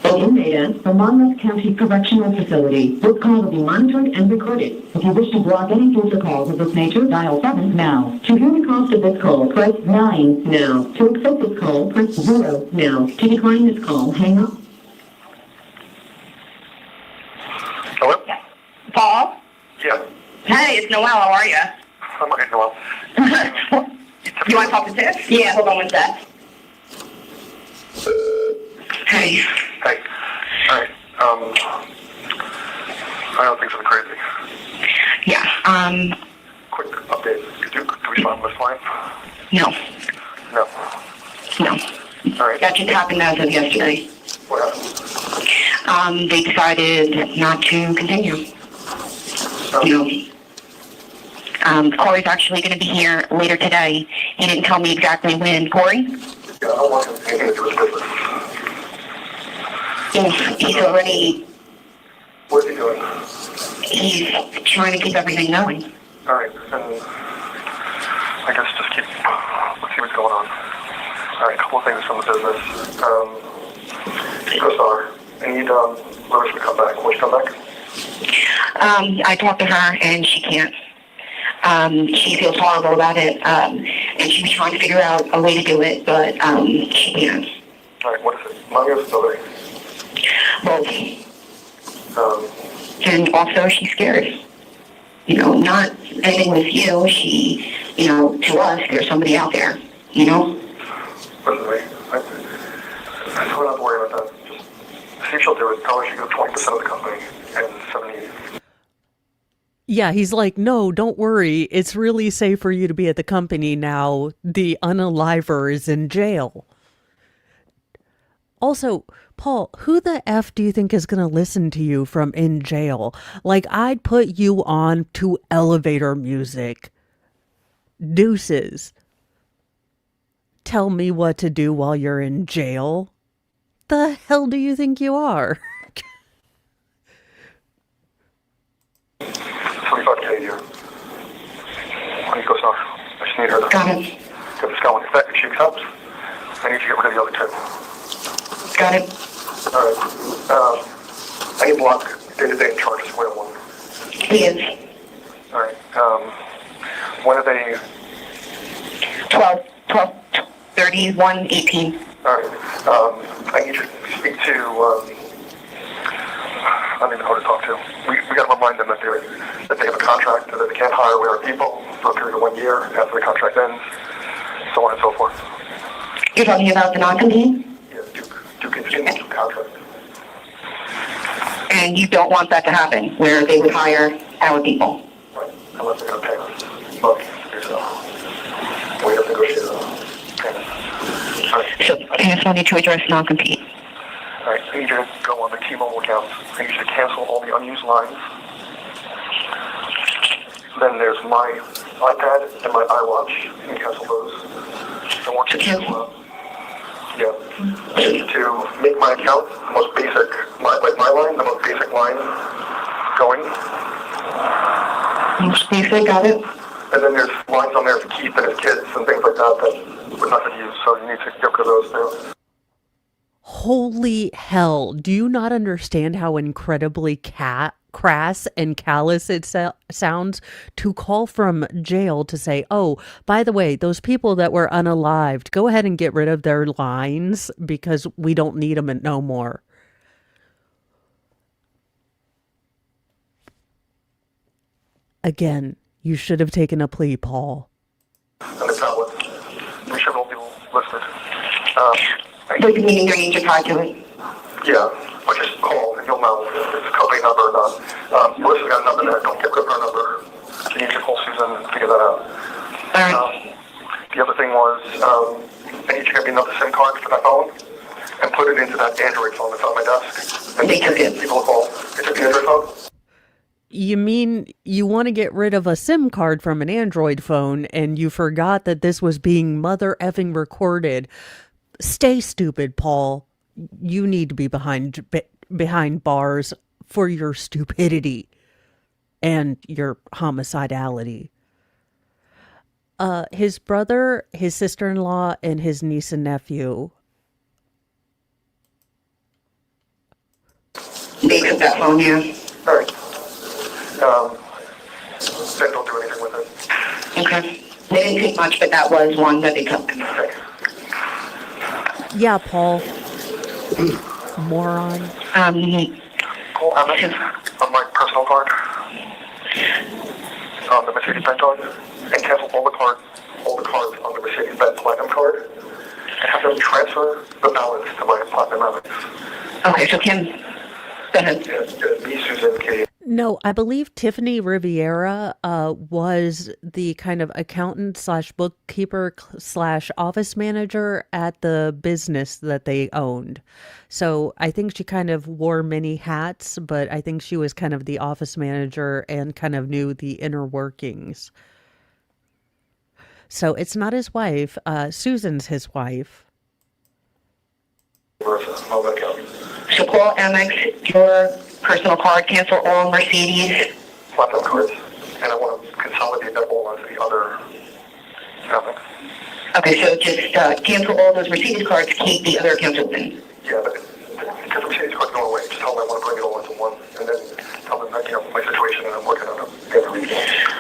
An inmate at the Monmouth County Correctional Facility. This call will be monitored and recorded. If you wish to block any future calls of this nature, dial 7 now. To hear the cost of this call, press 9 now. To accept this call, press 0 now. To decline this call, hang up. Hello? Paul? Yeah. Hey, it's Noel. How are you? I'm okay, Noel. You want to talk to Tiff? Yeah, hold on one sec. Hey. Hey. All right. I don't think something crazy. Yeah, Quick update. Could you respond to this line? no. No. No. All right. That just happened as of yesterday. What happened? They decided not to continue. You know, Corey's actually going to be here later today. He didn't tell me exactly when. Corey? Yeah, I don't want anything to do with business. He's already, What is he doing? he's trying to keep everything going. All right, and I guess just let's see what's going on. All right, a couple of things from the business. CoStar, I need Lois to come back. Will she come back? I talked to her and she can't. She feels horrible about it, and she's trying to figure out a way to do it, but she can't. All right, what is it? Money or stability? Both. Um, And also she's scared. You know, not anything with you. She, you know, to us, there's somebody out there, you know? Listen to me. I told her not to worry about that. Just see if she'll do it. Tell her she got 20% of the company and 70. Yeah, he's like, no, don't worry. It's really safe for you to be at the company now. The unaliver is in jail. Also, Paul, who the F do you think is going to listen to you from in jail? Like, I'd put you on to elevator music. Deuces. Tell me what to do while you're in jail? The hell do you think you are? 25K a year. Honey, CoStar. I just need her to Got it. get this going. If she accepts, I need to get rid of the other two. Got it. All right. I need block day-to-day charges. Wait one. He is. All right. When are they? 12, 31, 18. All right. I need you to speak to. I don't even know who to talk to. We got to remind them that they have a contract, that they can't hire our people for a period of 1 year after the contract ends, so on and so forth. You're talking about the non-compete? Yeah, Duke continues the contract. And you don't want that to happen, where they would hire our people? Right. Unless they're going to pay us. But we have to negotiate a payment. All right. So I just wanted to address non-compete. Alright, I need you to go on the T-Mobile account. I need you to cancel all the unused lines. Then there's my iPad and my iWatch. You can cancel those. I want you to, to make my account the most basic, my line, the most basic line going. Most basic, got it? And then there's lines on there for Keith and his kids and things like that that we're not going to use, so you need to get rid of those too. Holy hell. Do you not understand how incredibly crass and callous it sounds to call from jail to say, oh, by the way, those people that were unalived, go ahead and get rid of their lines because we don't need them no more. Again, you should have taken a plea, Paul. And the tablets, we should all be listed. So you meaning your names are tied to it? Yeah, or just call and you'll know if it's a company number or not. Melissa's got a number there, don't get rid of her number. You need to call Susan and figure that out. Alright. The other thing was, I need you to get me another SIM card for that phone and put it into that Android phone that's on my desk. And They took it. people call. It's an Android phone? You mean you want to get rid of a SIM card from an Android phone and you forgot that this was being mother effing recorded? Stay stupid, Paul. You need to be behind bars for your stupidity and your homicidality. His brother, his sister-in-law, and his niece and nephew. They took that phone, yeah. Alright. Then don't do anything with it. Okay. They didn't take much, but that was one that they took. Okay. Yeah, Paul. Moron. Call Amex on my personal card, on the Mercedes-Benz card, and cancel all the cards on the Mercedes-Benz Platinum card, and have them transfer the balance to my Platinum Amex. Okay, so Kim, go ahead. Me, Susan, Kate. No, I believe Tiffany Riviera was the kind of accountant slash bookkeeper slash office manager at the business that they owned. So I think she kind of wore many hats, but I think she was kind of the office manager and kind of knew the inner workings. So it's not his wife. Susan's his wife. All that account. So call Amex, your personal card, cancel all Mercedes. Platinum cards, and I want to consolidate that all onto the other Amex. Okay, so just cancel all those Mercedes cards, keep the other accounts open. Yeah, but because the Mercedes card's going away, just tell them I want to bring it all into one, and then tell them that, my situation and I'm working on it.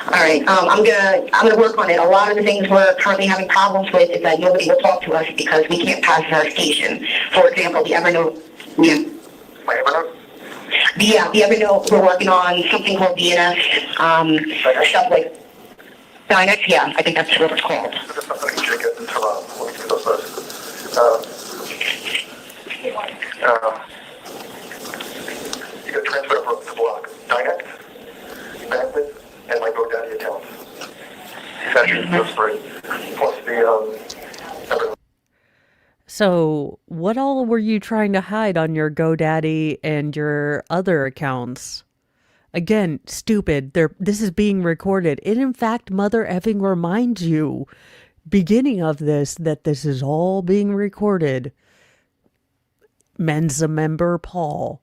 All right, I'm gonna work on it. A lot of the things we're currently having problems with is that nobody will talk to us because we can't pass verification. For example, the Evernote. Yeah. My Evernote? The Evernote, we're working on something called DNS, stuff like Dynex, yeah, I think that's what it's called. There's something you should get in Toronto. Let me see those first. You got to transfer over to block Dynex, Benefit, and my GoDaddy account. These actually those three. Plus the Evernote. So what all were you trying to hide on your GoDaddy and your other accounts? Again, stupid. This is being recorded. It, in fact, mother effing reminds you, beginning of this, that this is all being recorded. Mensa member Paul.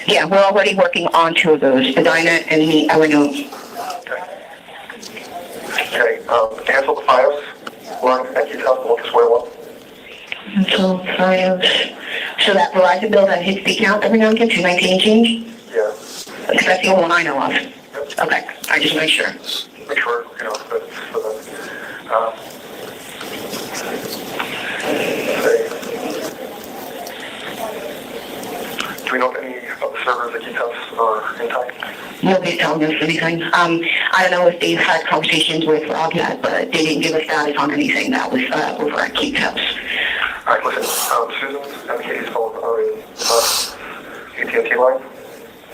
Yeah, we're already working on two of those, the Dynet and the Evernote. Okay, cancel the files. Line at your house, we'll just wear one. So that Verizon bill that hits the account every now and again, $2.19 and change? Yeah. Because that's the only one I know of. Yep. Okay, I just make sure. Make sure, that, so that, do we know if any of the servers at Keith's are intact? Nobody's telling us anything. I don't know if they've had conversations with Rob yet, but they didn't give us status on anything that was over at Keith's house. All right, listen, Susan and Katie's phone are in AT&T line.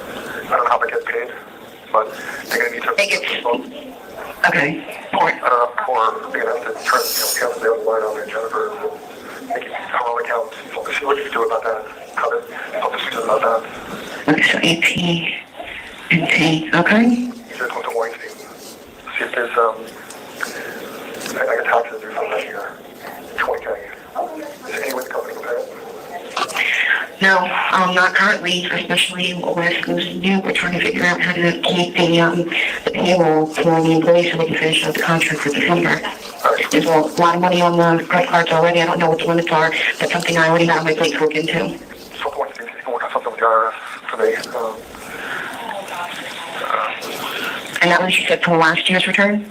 I don't know how they get paid, but they're going to need to... They get... Okay. Or they're going to have to turn, we have the other line on there, Jennifer, making wrong accounts. So see what you can do about that. Cut it. Talk to Susan about that. Okay, so AT&T, okay? You just want to Weinstein. See if there's, I got taxes or something here. 20K. Is there any way the company can pay it? No, not currently, especially with this new, we're trying to figure out how to keep the payroll for the employees so we can finish out the contract for December. There's a lot of money on the credit cards already. I don't know what the limits are. That's something I already have on my plate to look into. So Weinstein, you can work on something with the IRS for me. And that was, you said, from last year's return?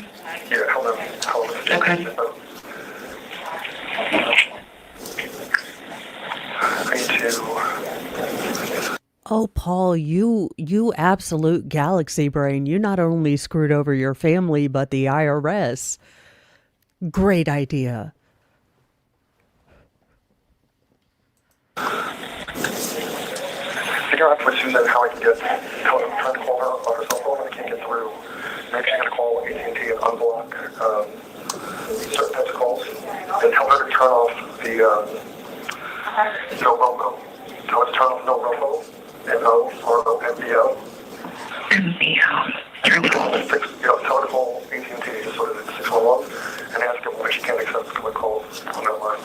Yeah, hold on. Okay. I need to... Oh, Paul, you absolute galaxy brain. You not only screwed over your family, but the IRS. Great idea. Figure out with Susan how I can get... I'm trying to call her on her cell phone and I can't get through. Maybe she's going to call AT&T and unblock certain types of calls. And tell her to turn off the no robo. Tell her to turn off no robo. NO-R-O-M-B-O. MBO. Tell her to call AT&T, just sort of 611, and ask her why she can't accept incoming calls on that line.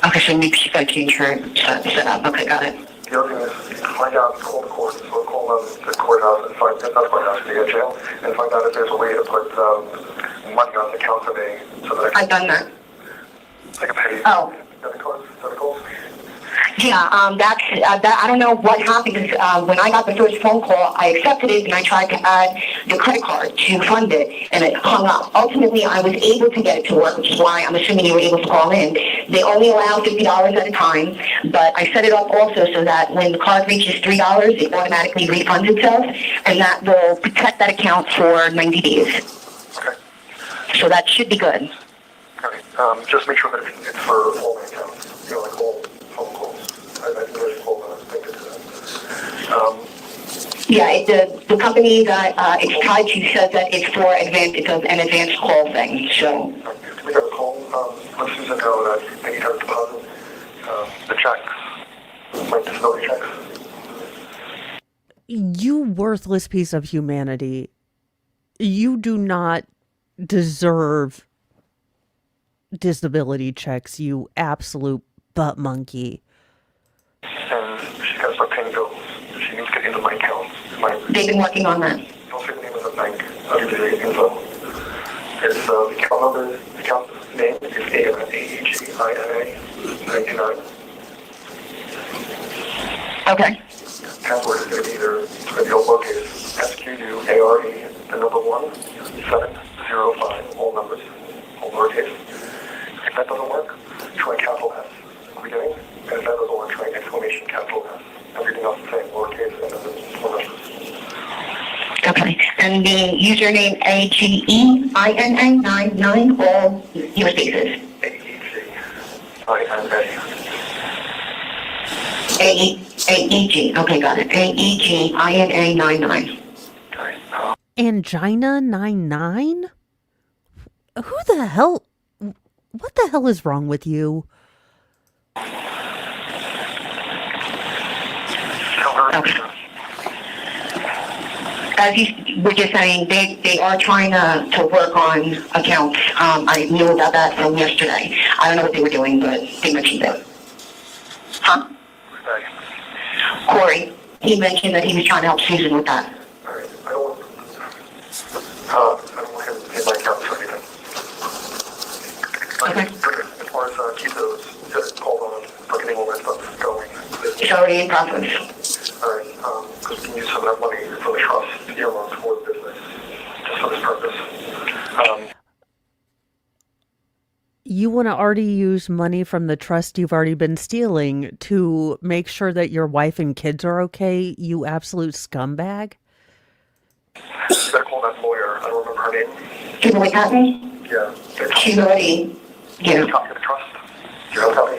Okay, so maybe she got to change her setup. Okay, got it. The other thing is find out, call the court, so call the courthouse and find, not courthouse, the jail, and find out if there's a way to put money on the account for me, so that I've done that. I can pay debit cards. Yeah, I don't know what happened, because when I got the first phone call, I accepted it, and I tried to add the credit card to fund it, and it hung up. Ultimately, I was able to get it to work, which is why I'm assuming you were able to call in. They only allow $50 at a time, but I set it up also so that when the card reaches $3, it automatically refunds itself, and that will protect that account for 90 days. Okay. So that should be good. Okay. Just make sure that it's for all my accounts, like all phone calls. I really call them, I think it's Yeah, the company that it's tied to says that it's for it's an advanced call thing, so. we got a call, let Susan know that they need her to deposit the checks, like disability checks. You worthless piece of humanity. You do not deserve disability checks, you absolute butt monkey. And she's got to start paying bills. She needs to get into my account. They've been working on that. Don't say the name of the bank. I'll give you the info. It's the account number, the account name is AEGINA 99. Okay. Password is going to be either, it's going to be all lowercase, SQUARE, the number 1705, all numbers, all lowercase. If that doesn't work, try capital S at the beginning, and if that doesn't work, try exclamation capital S. Everything else the same, lowercase, and then all numbers. Okay. And the username AGEINA99, all your spaces. AEG. Okay, got it. AEGINA99. Angina 99? Who the hell? What the hell is wrong with you? Okay. As you were just saying, they are trying to work on accounts. I knew about that from yesterday. I don't know what they were doing, but they mentioned it. Huh? Corey, he mentioned that he was trying to help Susan with that. Alright, I don't want him in my account for anything. Okay. As far as keep those, hold on, for getting all that stuff going. It's already in process. Alright, because we can use some of that money for the trust earmarked for the business, just for this purpose. You want to already use money from the trust you've already been stealing to make sure that your wife and kids are okay, you absolute scumbag? You gotta call that lawyer, I don't remember her name. Kimberly Patney? Yeah. She's already, Do you have a copy of the trust? Do you have a copy?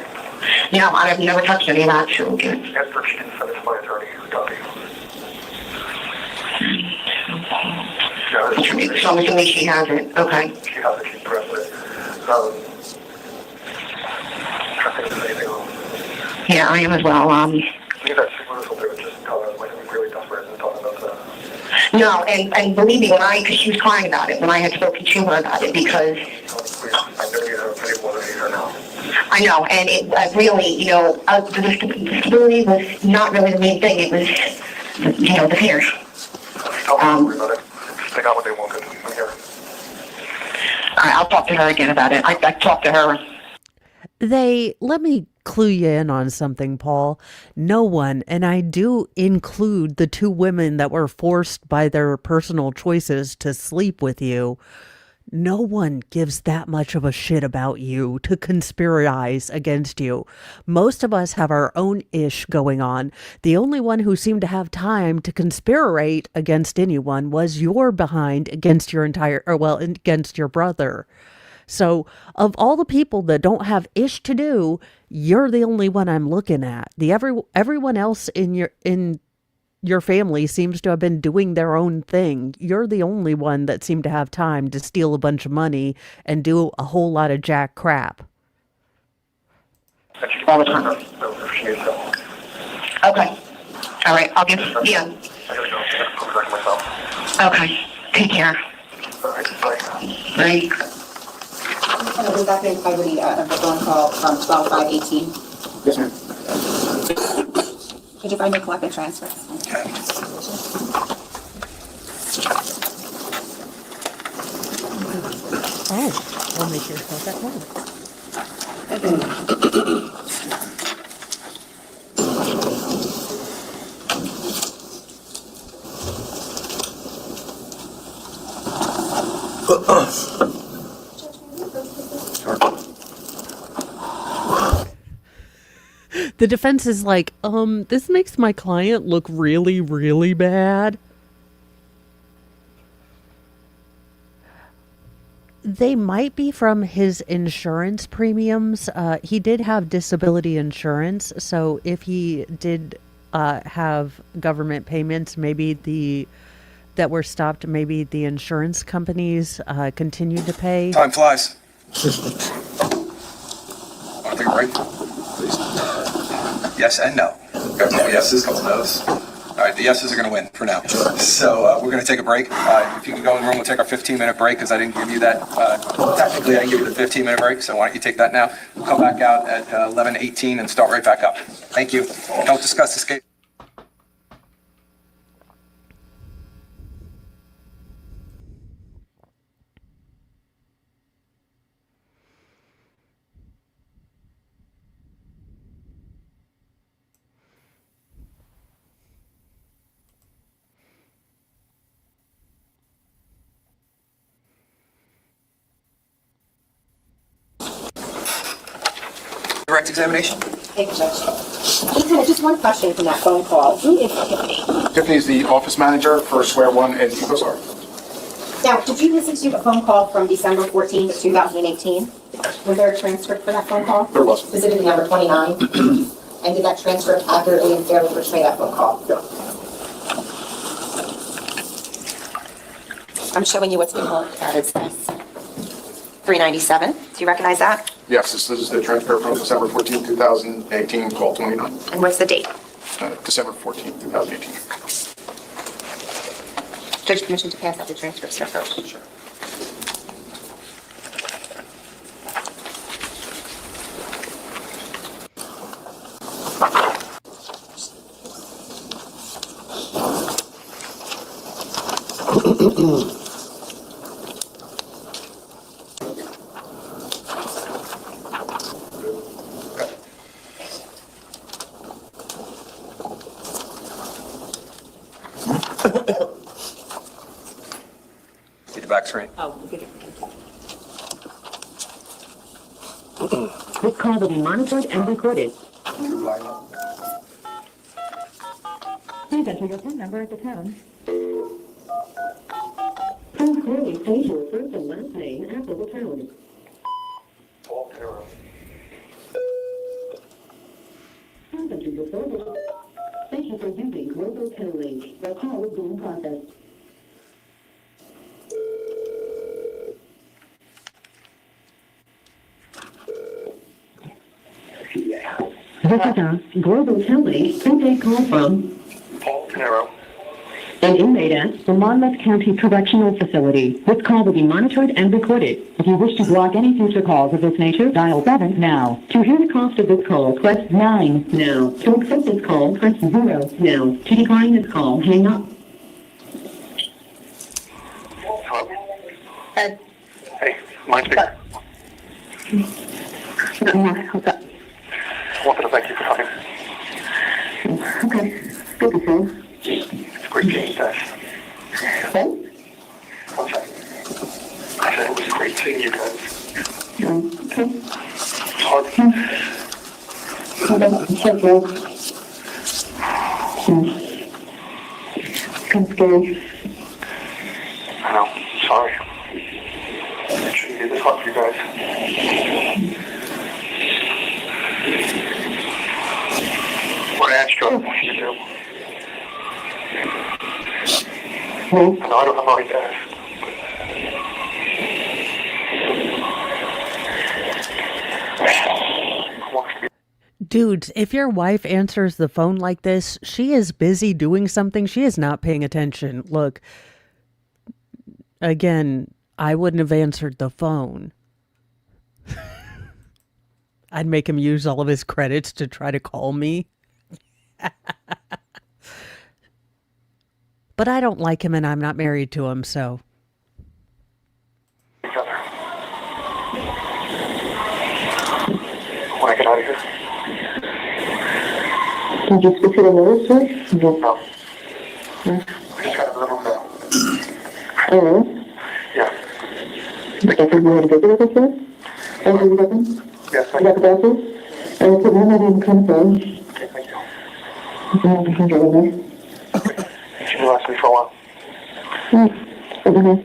No, I've never touched any of that, so okay. Ask her if she can send it to my attorney, a copy. So I'm assuming she has it, okay. She has it, she's pressed it. Yeah, I am as well. No, and believe me, because she was crying about it when I had spoken to her about it, because I know, and it really, the stability was not really the main thing. It was, the fears. They got what they wanted. I'm here. All right, I'll talk to her again about it. I talked to her. Let me clue you in on something, Paul. No one, and I do include the two women that were forced by their personal choices to sleep with you, no one gives that much of a shit about you to conspirize against you. Most of us have our own ish going on. The only one who seemed to have time to conspirate against anyone was your behind against against your brother. So, of all the people that don't have ish to do, you're the only one I'm looking at. Everyone else in your family seems to have been doing their own thing. You're the only one that seemed to have time to steal a bunch of money and do a whole lot of jack crap. All the time. Okay. All right. I'll give. Yeah. Okay. Take care. Bye. And was that the integrity of the phone call from 12/5/18? Yes, ma'am. Could you find me collected transcripts? Oh, well, make yourself at home. The defense is like, this makes my client look really, really bad. They might be from his insurance premiums. He did have disability insurance, so if he did have government payments, that were stopped, maybe the insurance companies continued to pay. Time flies. Want to take a break? Please. Yes and no. Got a couple yeses, couple no's. All right, the yeses are going to win for now. So we're going to take a break. If you can go in the room, we'll take our 15-minute break because I didn't give you that. Technically, I didn't give you the 15-minute break, so why don't you take that now? We'll come back out at 11:18 and start right back up. Thank you. Don't discuss this case. Direct examination. Thank you, Judge. Just one question from that phone call. Who is Tiffany? Tiffany is the office manager for Square One and EcoStar. Now, did you listen to a phone call from December 14th, 2018? Was there a transcript for that phone call? There was. Specifically number 29? And did that transcript accurately and fairly portray that phone call? Yeah. I'm showing you what's been marked as 397. Do you recognize that? Yes, this is the transcript from December 14th, 2018, call 29. And what's the date? December 14th, 2018. Judge, permission to pass out the transcript, sir. Sure. See the back screen. Oh, okay. This call will be monitored and recorded. Please enter your phone number at the tone. Please clearly state your first and last name after the tone. Paul Caneiro. Please enter your phone number. Thank you for using global tunneling. The call is being processed. This is a Global Tele prepaid call from Paul Caneiro. an inmate at the Monmouth County Correctional Facility. This call will be monitored and recorded. If you wish to block any future calls of this nature, dial 7 now. To hear the cost of this call, press 9 now. To accept this call, press 0 now. To decline this call, hang up. Hey, mind speaker. Wanted to thank you for coming. Okay. Good to see. It's a great game, guys. One second. I said it was great seeing you guys. Okay. It's hard. I'm scary. I know. Sorry. It shouldn't be this hard for you guys. What I asked you, I want you to do. I know I don't have a right to ask. I want you to be Dudes, if your wife answers the phone like this, she is busy doing something. She is not paying attention. Look, again, I wouldn't have answered the phone. I'd make him use all of his credits to try to call me. But I don't like him and I'm not married to him, so. together. When I get out of here. Did you speak to the nurse, sir? No. I just got a little now. Oh, Yeah. okay, so you had a visit with us, sir? Oh, you got them? Yes, You got the glasses? And put one of them in the console. Okay, thank you. You can have the hundred in there. She knew last me for a while. Mm-hmm.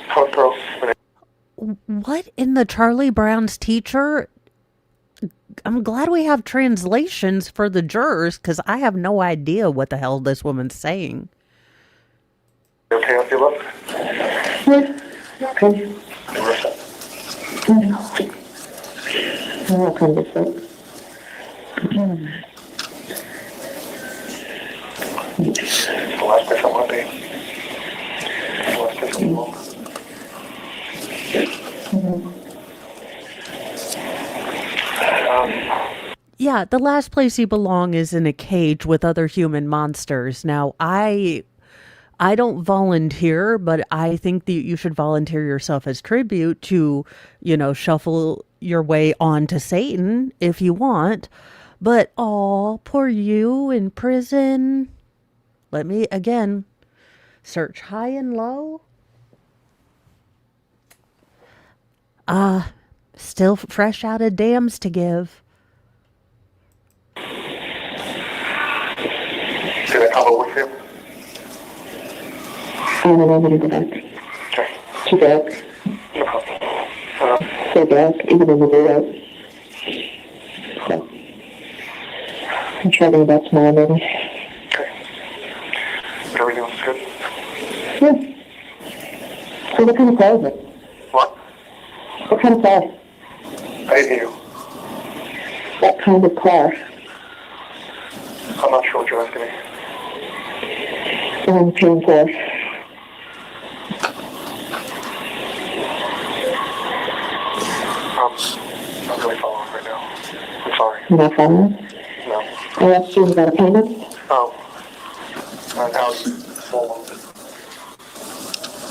Hot girl. What in the Charlie Brown's teacher? I'm glad we have translations for the jurors because I have no idea what the hell this woman's saying. You okay with your look? Yes. Okay. I'll come this way. It's the last place I want to be. The last place I want Yeah, the last place you belong is in a cage with other human monsters. Now, I don't volunteer, but I think that you should volunteer yourself as tribute to, shuffle your way onto Satan if you want. But, poor you in prison. Let me, again, search high and low. Still fresh out of dams to give. Did I come over with you? I don't know what to do back. Okay. Too dark. No problem. So dark, even in the day out. So. I'm traveling about tomorrow, maybe. Okay. But everything else is good? Yeah. So what kind of car is it? What? What kind of car? I didn't hear you. What kind of car? I'm not sure what you're asking me. The one you're paying for. I'm really following right now. I'm sorry. You're not following? No. I asked you about a payment. Oh. My house is full.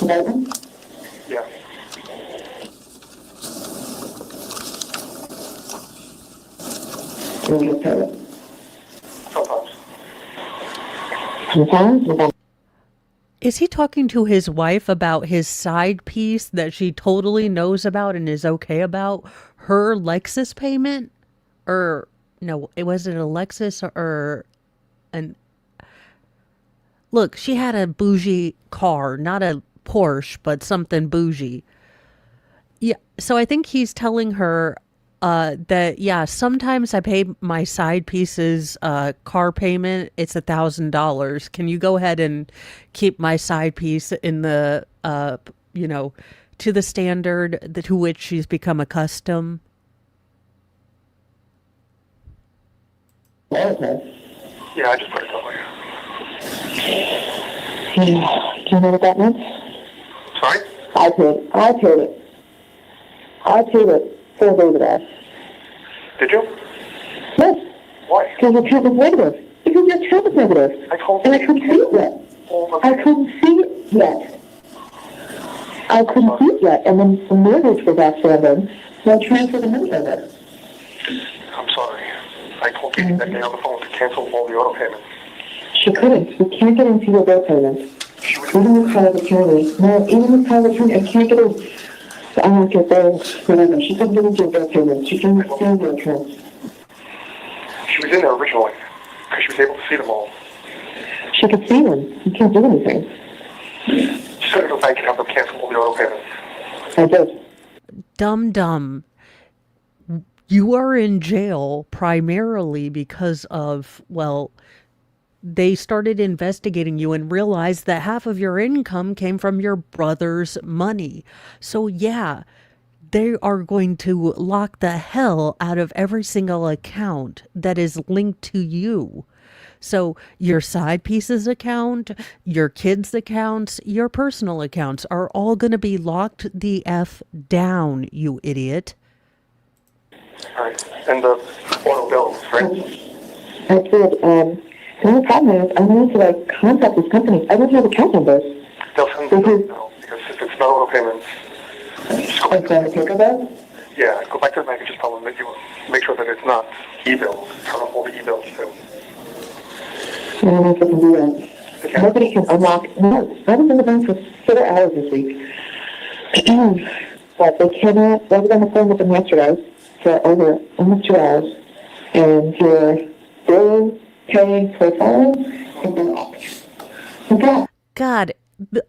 Payment? Yeah. Will you pay it? Sometimes. Sometimes? You don't. Is he talking to his wife about his side piece that she totally knows about and is okay about? Her Lexus payment? Or, no, was it a Lexus or an... Look, she had a bougie car, not a Porsche, but something bougie. Yeah, so I think he's telling her that, yeah, sometimes I pay my side pieces car payment. It's $1,000. Can you go ahead and keep my side piece in the, to the standard to which she's become accustomed? Okay. Yeah, I just put it that way. Do you know what that meant? Sorry? I paid it. I paid it 4 days ago. Did you? Yes, Why? because your account was negative. Because your account was negative. I told And you. I couldn't see it yet. I couldn't see it yet. I couldn't see it yet. And then the mortgage was outstanding, so I transferred the money over. I'm sorry. I told you that day on the phone to cancel all the auto payments. She couldn't. We can't get into your bill payments. Even with power of attorney. No, even with power of attorney, I can't get in. I don't get those, whatever. She couldn't get into your bill payments. She couldn't stand your accounts. She was in there originally, because she was able to see them all. She could see them. You can't do anything. She said to the bank and have them cancel all the auto payments. I did. Dumb. You are in jail primarily because of, well, they started investigating you and realized that half of your income came from your brother's money. So yeah, they are going to lock the hell out of every single account that is linked to you. So your side pieces account, your kids' accounts, your personal accounts are all going to be locked the F down, you idiot. Right. And the auto bills, right? I did. The only problem is I wanted to contact these companies. I don't have account numbers. They'll send the bills now, because if it's not auto payments, just go back to the bank. Paper bill? Yeah, go back to the bank and just tell them that you make sure that it's not e-bills. Turn off all the e-bills too. I don't know if I can do that. Nobody can unlock. No, I was in the bank for 4 hours this week. But they cannot. I was on the phone with them yesterday for over almost 2 hours. And your bill paying profile has been off. Okay. God,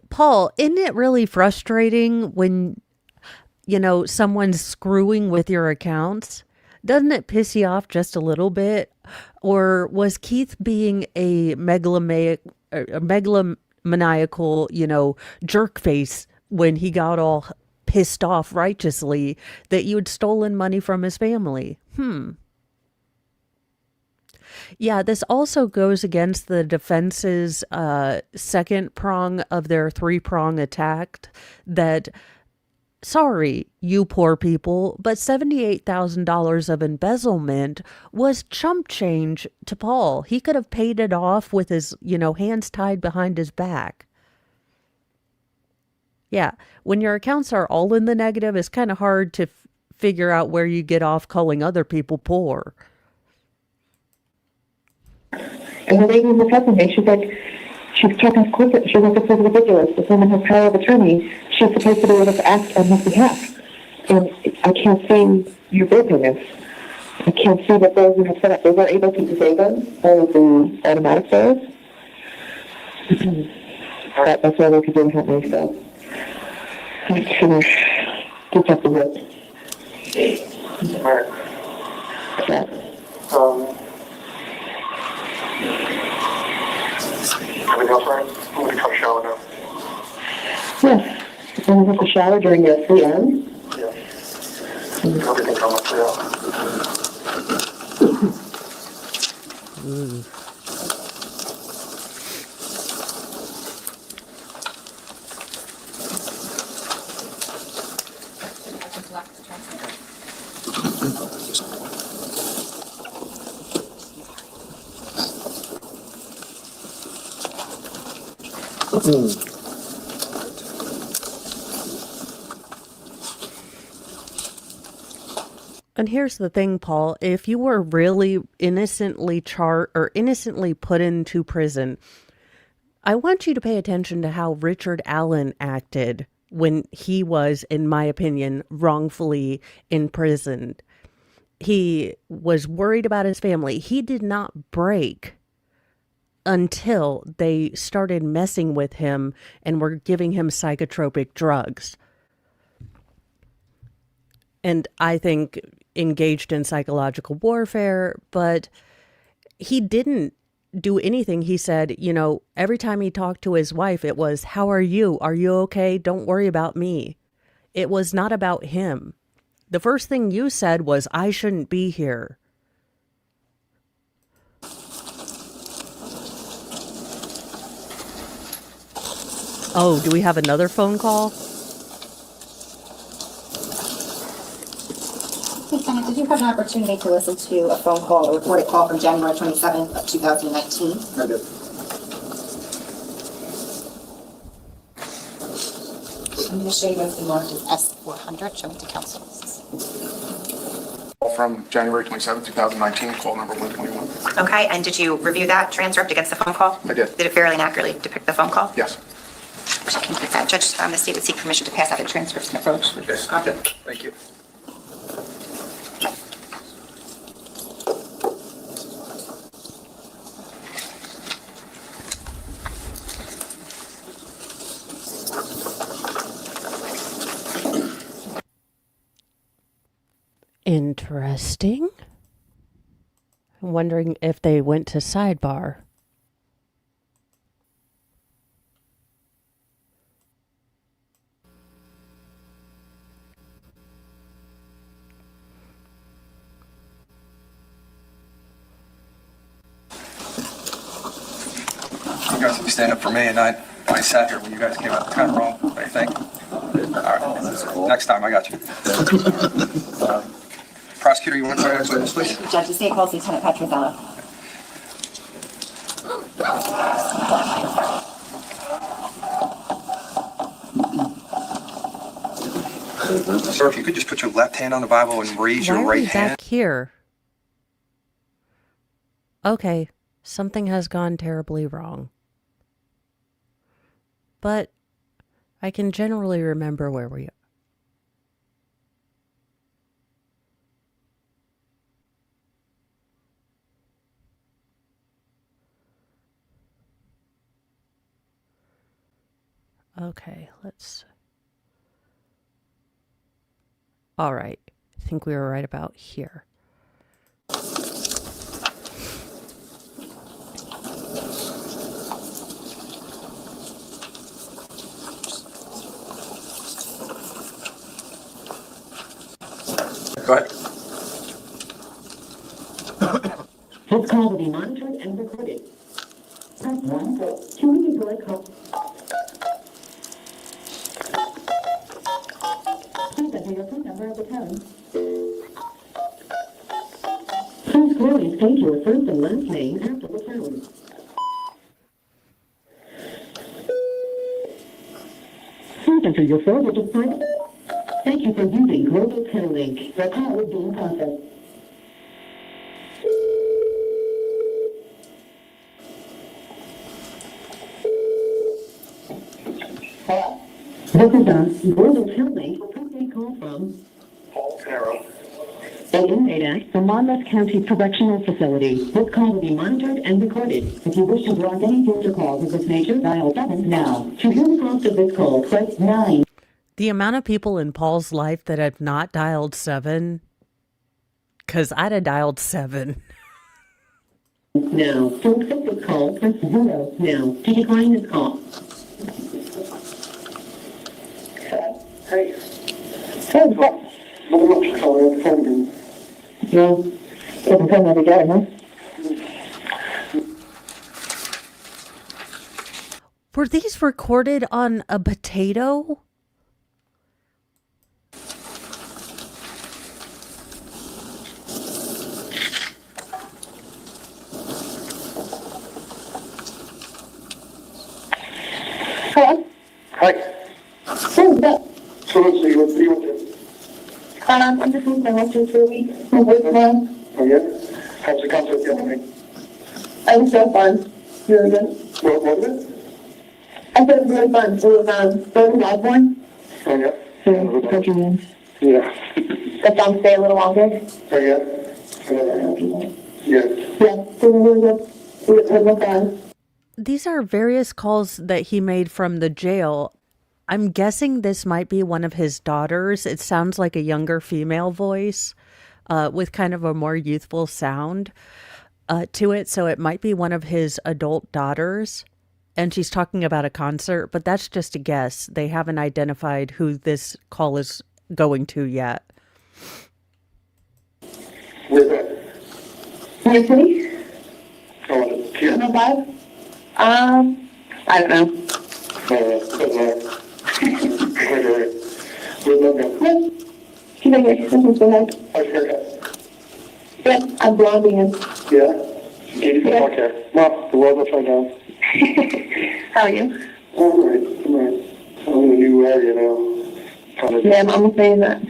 Paul, isn't it really frustrating when, someone's screwing with your accounts? Doesn't it piss you off just a little bit? Or was Keith being a megalomaniacal, jerk face when he got all pissed off righteously that you had stolen money from his family? Yeah, this also goes against the defense's second prong of their 3-prong attack that, sorry, you poor people, but $78,000 of embezzlement was chump change to Paul. He could have paid it off with his, hands tied behind his back. Yeah, when your accounts are all in the negative, it's kind of hard to figure out where you get off calling other people poor. And the lady in the company, she's talking corporate. She's like, this is ridiculous. This woman has power of attorney. She's supposed to be able to act on his behalf. And I can't see your bill payments. I can't see what those you have set up. They were able to disable all of the automatic bills. That's all they could do to help me, so. Let's finish. Get up the work. Alright. Yeah. Everything else right? I'm going to come shower now. Yes. And you have to shower during your 3 hours? Yeah. Everything come up for you. And here's the thing, Paul, if you were really innocently innocently put into prison, I want you to pay attention to how Richard Allen acted when he was, in my opinion, wrongfully imprisoned. He was worried about his family. He did not break until they started messing with him and were giving him psychotropic drugs. And I think engaged in psychological warfare, but he didn't do anything. He said, every time he talked to his wife, it was, how are you? Are you okay? Don't worry about me. It was not about him. The first thing you said was, I shouldn't be here. Oh, do we have another phone call? Lieutenant, did you have an opportunity to listen to a phone call, a recorded call from January 27th of 2019? I did. I'm going to show you what's been marked as S400. Show it to council. Call from January 27th, 2019, call number 121. Okay, and did you review that transcript against the phone call? I did. Did it fairly and accurately depict the phone call? Yes. Judge, the state would seek permission to pass out the transcripts and approach. Yes. Okay. Thank you. Interesting. I'm wondering if they went to sidebar. You guys can stand up for me, and I sat here when you guys came out kind of wrong, I think. All right, next time, I got you. Prosecutor, you want to try to this, please? Judge, the state calls Lieutenant Petrozello. Sir, if you could just put your left hand on the Bible and raise Why your are right we hand. back here? Okay, something has gone terribly wrong. But I can generally remember where we are. Okay, let's... All right, I think we were right about here. Go ahead. This call will be monitored and recorded. Press 1 to deploy call. Please enter your phone number at the tone. Please clearly state your first and last name after the tone. Please enter your four-digit private. Thank you for using Global Telelink. Your call is being processed. Hello? This is Global Telelink. Request a call from Paul Caneiro. an inmate at the Monmouth County Correctional Facility. This call will be monitored and recorded. If you wish to block any future calls of this nature, dial 7 now. To hear the cost of this call, press 9. The amount of people in Paul's life that have not dialed 7, because I'd have dialed 7. Now, to accept this call, press 0 now. To decline this call. Hey. Hey, what? Well, I'm sorry, on the phone again. No, doesn't come every day, huh? Were these recorded on a potato? Hello? Hi. Who's that? So let's see, what do you want to do? I'm just leaving my husband for a week. My boyfriend. Oh, yeah? How's the concert going? It was so fun. Really good. What was it? I said it was really fun. It was, Golden Osborne. Oh, yeah? So, country ones. Yeah. That song stay a little longer. Oh, yeah? Yeah. Yeah, so really good. It was fun. These are various calls that he made from the jail. I'm guessing this might be one of his daughters. It sounds like a younger female voice with kind of a more youthful sound to it. So it might be one of his adult daughters. And she's talking about a concert, but that's just a guess. They haven't identified who this call is going to yet. Where's that? Your city? Oh, here. 105? I don't know. Can I hear you? Go ahead. Yeah, I'm blonding him. Yeah? Okay. Well, the world's upside down. How are you? All right. I'm in a new area now. Yeah, I'm saying that.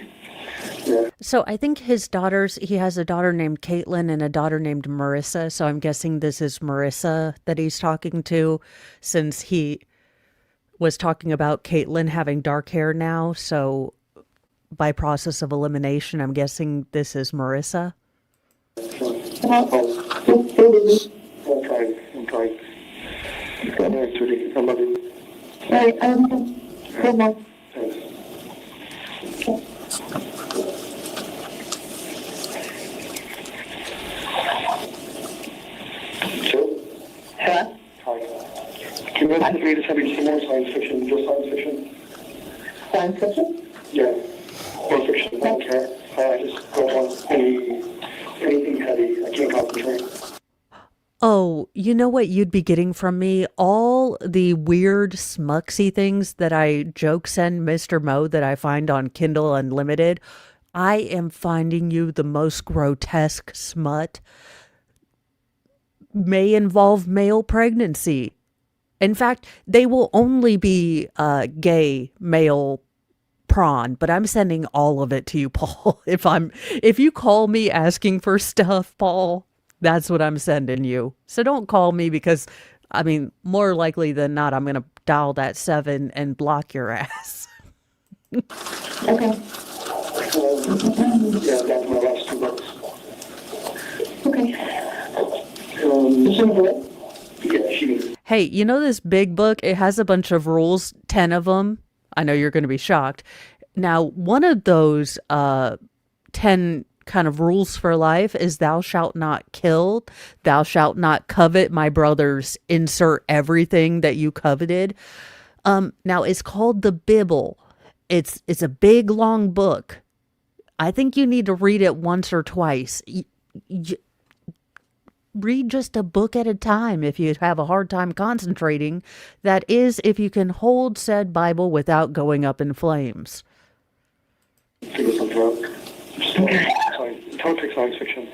Yeah. So I think he has a daughter named Caitlin and a daughter named Marissa. So I'm guessing this is Marissa that he's talking to, since he was talking about Caitlin having dark hair now. So by process of elimination, I'm guessing this is Marissa. I'm trying. All right, sweetie. I love you. All right, good night. Thanks. Joe? Hello? Hi. Can you message me to send me some more science fiction, just science fiction? Science fiction? Yeah. Or fiction, I don't care. I just don't want anything heavy. I can't concentrate. Oh, you know what you'd be getting from me? All the weird smuxy things that I joke send Mr. Mo that I find on Kindle Unlimited. I am finding you the most grotesque smut. May involve male pregnancy. In fact, they will only be gay male prawn, but I'm sending all of it to you, Paul. If you call me asking for stuff, Paul, that's what I'm sending you. So don't call me, because I mean, more likely than not, I'm going to dial that 7 and block your ass. Okay. Yeah, that's my last 2 books. Okay. Yeah, she. Hey, you know this big book? It has a bunch of rules, 10 of them. I know you're going to be shocked. Now, one of those 10 kind of rules for life is thou shalt not kill, thou shalt not covet my brother's insert everything that you coveted. Now, it's called the Bible. It's a big, long book. I think you need to read it once or twice. Read just a book at a time if you have a hard time concentrating. That is, if you can hold said Bible without going up in flames. Figure something out. Don't take science fiction.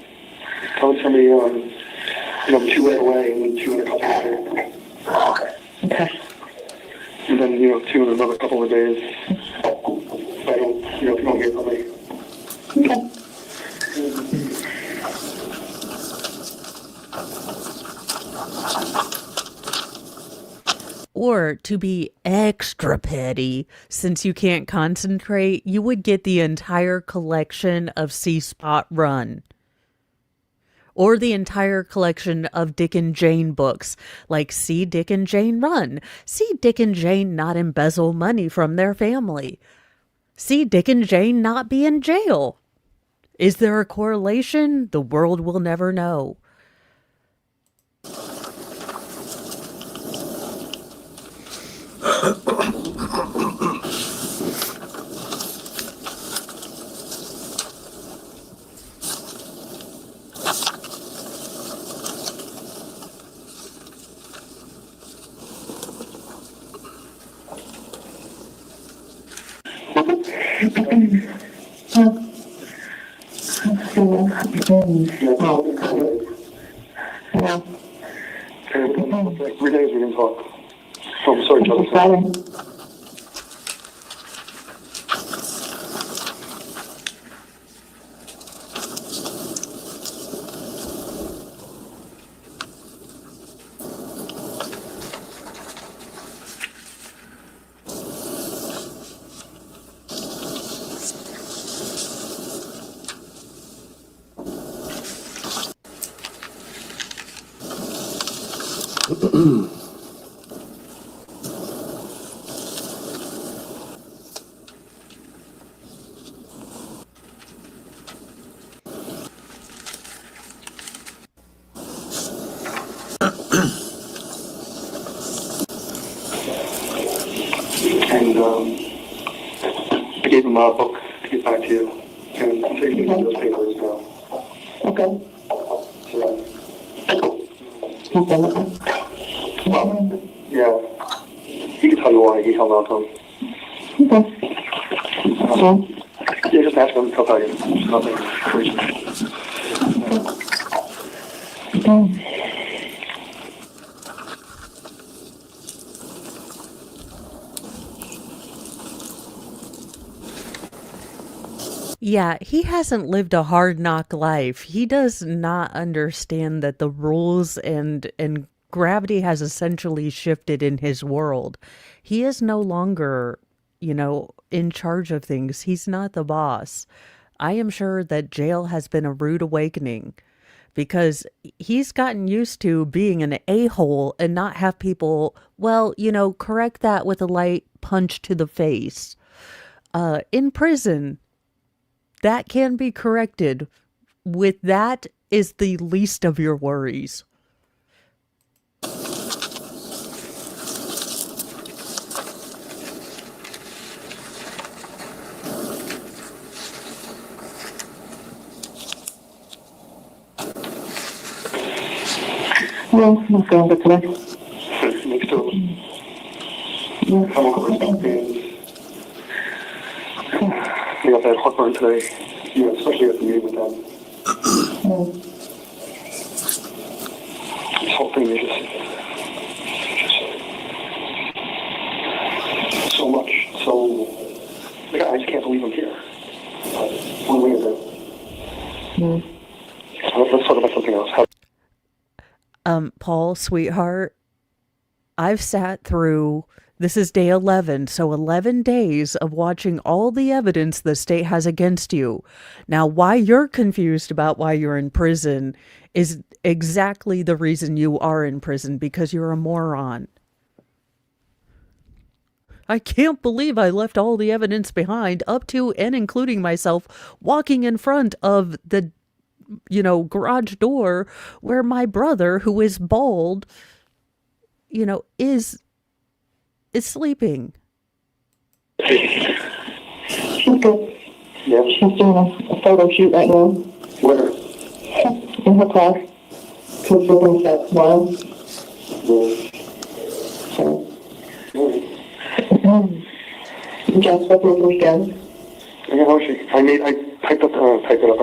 Don't send me, 2 right away and then 2 in a couple of days. Okay. And then, 2 in another couple of days. If I don't, if you don't hear from me. Okay. Or, to be extra petty, since you can't concentrate, you would get the entire collection of See Spot Run. Or the entire collection of Dick and Jane books, like See Dick and Jane Run, See Dick and Jane Not Embezzle Money from Their Family, See Dick and Jane Not Be in Jail. Is there a correlation? The world will never know. Yeah. 3 days we can talk. Oh, I'm sorry, Jonathan. And I gave him a book to get back to you. And I'm taking those papers now. Okay. So, well, yeah. He can tell you why he held on to him. Okay. Yeah, just ask him, he'll tell you. It's nothing crazy. Yeah, he hasn't lived a hard knock life. He does not understand that the rules and gravity has essentially shifted in his world. He is no longer, in charge of things. He's not the boss. I am sure that jail has been a rude awakening because he's gotten used to being an a-hole and not have people, correct that with a light punch to the face. In prison, that can be corrected. With that is the least of your worries. Well, let's go over today. Next to him. Come over and stop and I got that heartburn today, especially at the meeting with them. This whole thing is just so much. I just can't believe I'm here. One way or the other. Let's talk about something else. Paul, sweetheart, I've sat through, this is day 11, so 11 days of watching all the evidence the state has against you. Now, why you're confused about why you're in prison is exactly the reason you are in prison, because you're a moron. I can't believe I left all the evidence behind, up to and including myself walking in front of the garage door where my brother, who is bald, is sleeping. She's good. Yeah. She's doing a photo shoot right now. Where? In her class. She's looking at smile. So. Just for this weekend. Yeah, how is she? I typed it up. I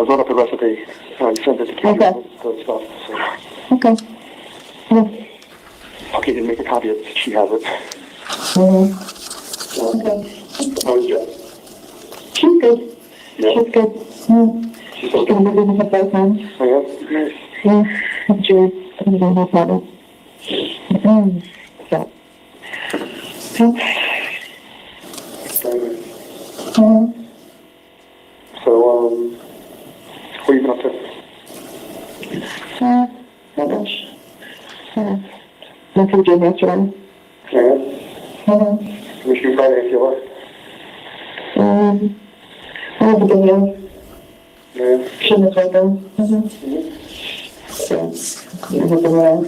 wrote up the recipe and sent it to Katie. Okay. The stuff. So. Okay. Yeah. Okay, didn't make a copy of it. She has it. Okay. How is Jess? She's good. Yeah. She's good. She's gonna be living with both hands. Oh, yeah? Nice. Yeah. I'm sure it's gonna be no problem. So. So, what have you been up to? Not much. Went to the gym yesterday. Yeah? Wish you Friday if you were. I have a video. Yeah. Shouldn't have told them. So, yeah, I'm looking around.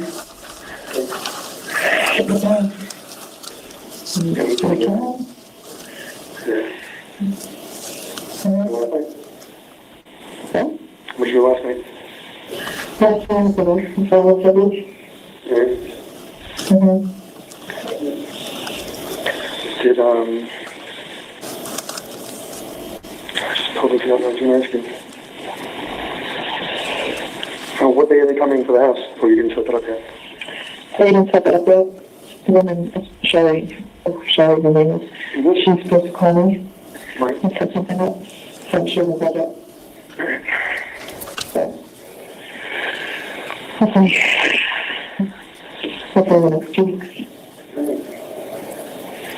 What did you do last night? Last time I was at the Yeah. Did, I just totally forgot what I was going to ask you. What day are they coming to the house? Or you didn't set that up yet? They didn't set that up yet. The woman, Sherry, the name is, she's supposed to call me Right. and set something up. So I'm sure we'll get it. Alright. So, hopefully in the next 2 weeks.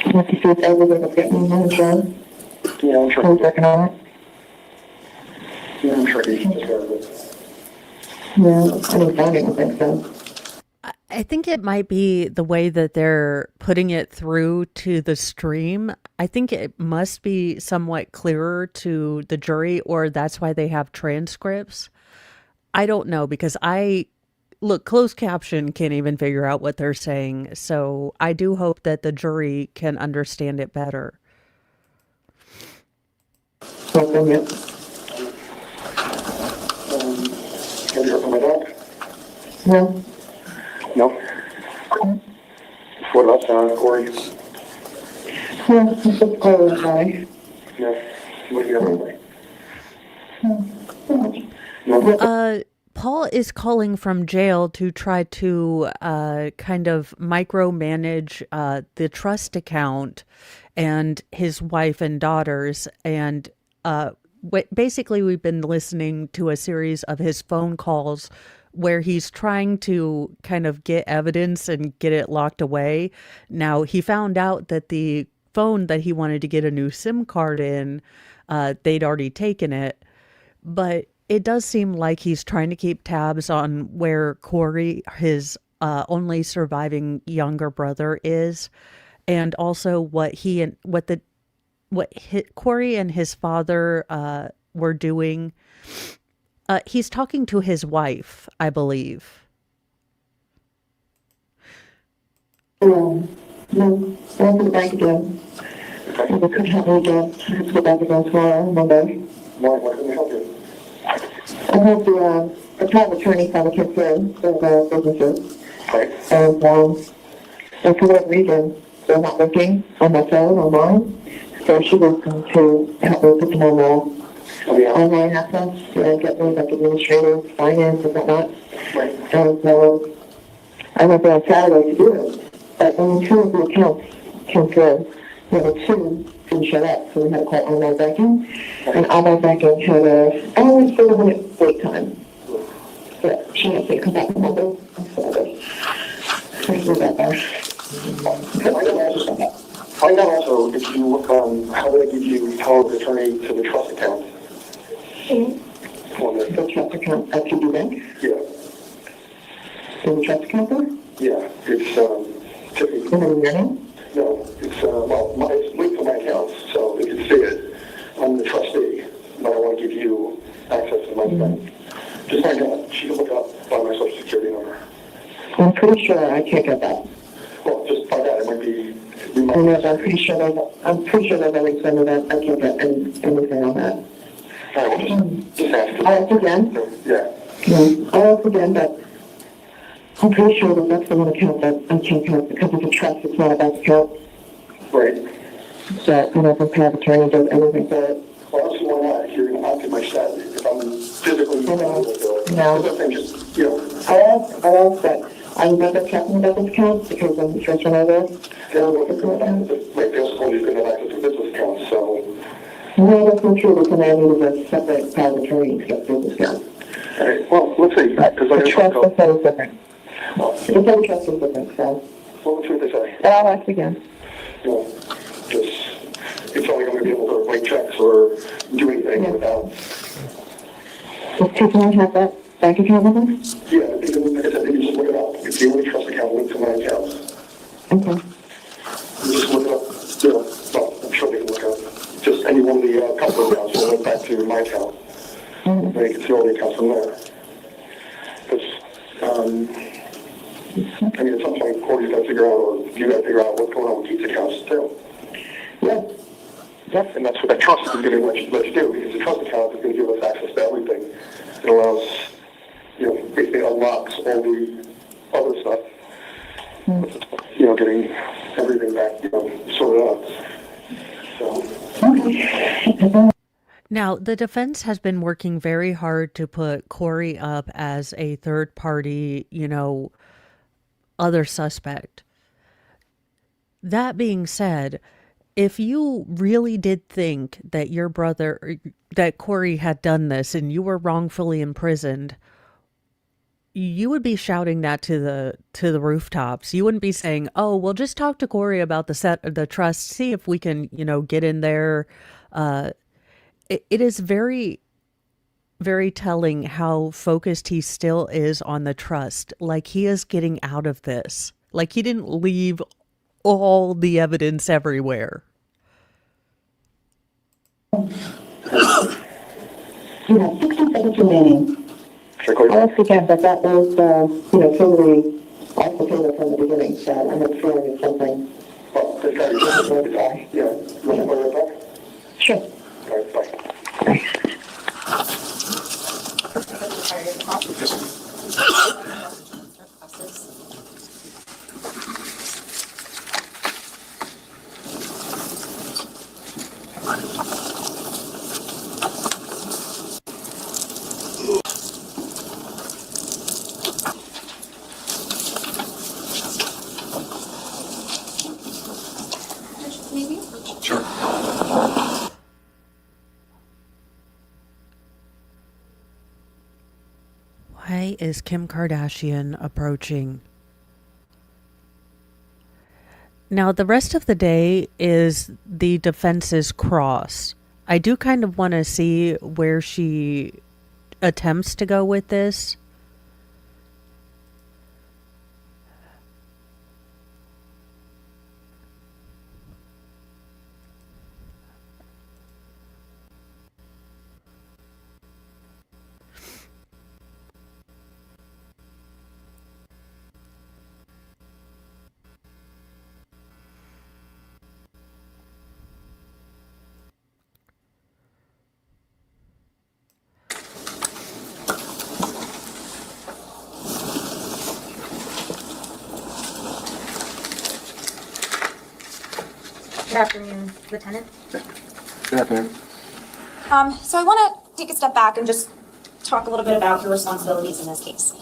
I have to see if Edward's going to get me another job. Yeah, I'm sure. I was working on it. Yeah, I'm sure he can take care of it. Yeah, I didn't find anything, so. I think it might be the way that they're putting it through to the stream. I think it must be somewhat clearer to the jury, or that's why they have transcripts. I don't know, because closed caption can't even figure out what they're saying. So I do hope that the jury can understand it better. Nothing yet. Have you heard from my dog? No. No? What about Corey? Yeah, it's just cold, right? Yeah, what do you have? Paul is calling from jail to try to kind of micromanage the trust account and his wife and daughters. And basically, we've been listening to a series of his phone calls where he's trying to kind of get evidence and get it locked away. Now, he found out that the phone that he wanted to get a new SIM card in, they'd already taken it. But it does seem like he's trying to keep tabs on where Corey, his only surviving younger brother, is, and also what Corey and his father were doing. He's talking to his wife, I believe. No, go to the bank again. I couldn't help me again. I have to go back again tomorrow, Monday. What can we help you? I have the power of attorney for the kids in the businesses. Okay. And for whatever reason, they're not working on my phone, online. So she was going to help me put them on the online access and get me like administrative, finance, and whatnot. Right. And I went there on Saturday to do it. But only 2 of the accounts came through. The other 2 didn't show up, so we had to call online banking. And online banking had only 30-minute wait time. But she had to come back on Monday on Saturday. Thank you about that. Find out also if you, how they give you power of attorney to the trust account. Mm-hmm. The trust account at TD Bank? Yeah. In the trust account there? Yeah, it's typically. In your name? No, it's, it's linked to my account, so they can see it. I'm the trustee, but I want to give you access to my bank. Just find out. She can look up by my social security number. I'm pretty sure I can't get that. Well, just find out. It might be. I'm pretty sure there's a link to that. I can't get anything on that. All right, well, just ask. I'll ask again. Yeah. No, I'll ask again, but I'm pretty sure that that's the one account that I can't get because it's a trust. It's not a bank account. Right. So, if a power of attorney does anything for it. Well, that's why not. If you're going to opt in my status, if I'm physically no. I'll ask that. I remember checking about this account because when the first one I was there, they also told you you couldn't have access to business accounts, so. No, that's not true, because I needed a separate power of attorney to get business account. All right, well, let's see. The trust is so different. The trust is different, so. Well, let's see what they say. But I'll ask again. No, it's only going to be able to write checks or do anything without. Does people have that bank account number? Yeah, because like I said, they can just look it up. It's the only trust account linked to my account. Okay. You just look it up. Well, I'm sure they can look up. Just any one of the couple of accounts will link back to my account. Mm-hmm. They can see all the accounts from there. Because, at some point, Corey's got to figure out, or you got to figure out what's going on with Keith's accounts, too. Yeah. Yep. And that's what that trust is going to let you do, because the trust account is going to give us access to everything. It allows, basically unlocks all the other stuff. Getting everything back, sorted out. So. Now, the defense has been working very hard to put Corey up as a third party, other suspect. That being said, if you really did think that your brother, that Corey had done this and you were wrongfully imprisoned, you would be shouting that to the rooftops. You wouldn't be saying, "Oh, well, just talk to Corey about the trust, see if we can, get in there." It is very, very telling how focused he still is on the trust. Like he is getting out of this. Like he didn't leave all the evidence everywhere. You have 60 seconds remaining. I'll ask again, but that was, totally off the table from the beginning, so I'm not sure it's something. Well, this guy is going to die. Yeah. You want to go right back? Sure. All right, bye. Why is Kim Kardashian approaching? Now, the rest of the day is the defense's cross. I do kind of want to see where she attempts to go with this. Good afternoon, Lieutenant. Good afternoon. So I want to take a step back and just talk a little bit about your responsibilities in this case.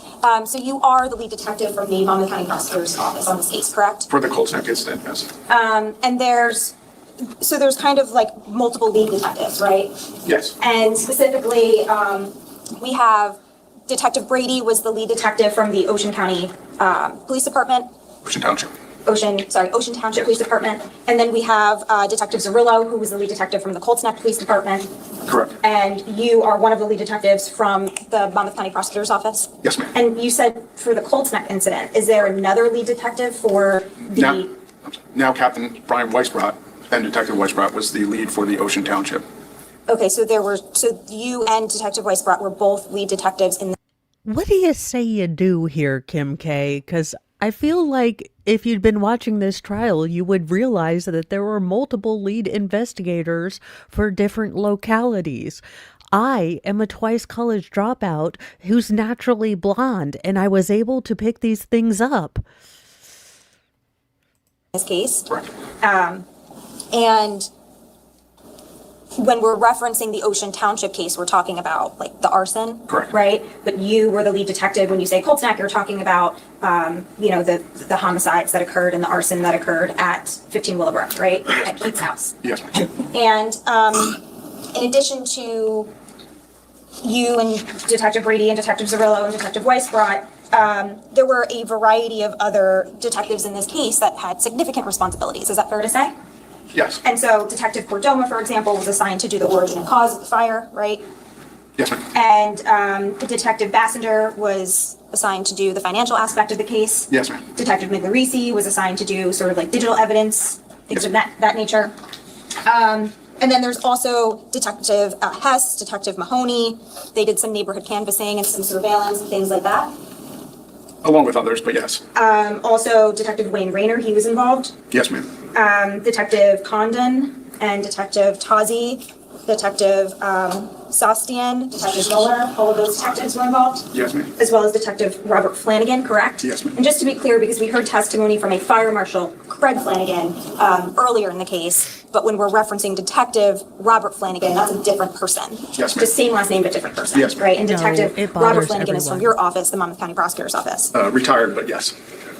So you are the lead detective from the Monmouth County Prosecutor's Office on this case, correct? For the Colts Neck incident, yes. And there's kind of like multiple lead detectives, right? Yes. And specifically, we have Detective Brady was the lead detective from the Ocean County Police Department. Ocean Township. Ocean Township Police Department. And then we have Detective Zerillo, who was the lead detective from the Colts Neck Police Department. Correct. And you are one of the lead detectives from the Monmouth County Prosecutor's Office? Yes, ma'am. And you said for the Colts Neck incident, is there another lead detective for the... Now Captain Brian Weisbrot and Detective Weisbrot was the lead for the Ocean Township. Okay, so you and Detective Weisbrot were both lead detectives in the... What do you say you do here, Kim K? Because I feel like if you'd been watching this trial, you would realize that there were multiple lead investigators for different localities. I am a twice college dropout who's naturally blonde, and I was able to pick these things up. this case. Correct. And when we're referencing the Ocean Township case, we're talking about like the arson. Correct. Right? But you were the lead detective. When you say Colts Neck, you're talking about, the homicides that occurred and the arson that occurred at 15 Willowbrook, right? At Keith's house. Yes, ma'am. And in addition to you and Detective Brady and Detective Zerillo and Detective Weisbrot, there were a variety of other detectives in this case that had significant responsibilities. Is that fair to say? Yes. And so Detective Cordoma, for example, was assigned to do the origin and cause of the fire, right? Yes, ma'am. And Detective Bassender was assigned to do the financial aspect of the case. Yes, ma'am. Detective Migliarese was assigned to do sort of like digital evidence, things of that nature. And then there's also Detective Hess, Detective Mahoney. They did some neighborhood canvassing and some surveillance and things like that. Along with others, but yes. Also, Detective Wayne Rayner, he was involved. Yes, ma'am. Detective Condon and Detective Tazi, Detective Sostian, Detective Miller, all of those detectives were involved. Yes, ma'am. As well as Detective Robert Flanagan, correct? Yes, ma'am. And just to be clear, because we heard testimony from a Fire Marshal, Craig Flanagan, earlier in the case, but when we're referencing Detective Robert Flanagan, that's a different person. Yes, ma'am. Just same last name, but different person. Yes, ma'am. Right? And No, Detective it Robert bothers Flanagan is from everyone. your office, the Monmouth County Prosecutor's Office. Retired, but yes.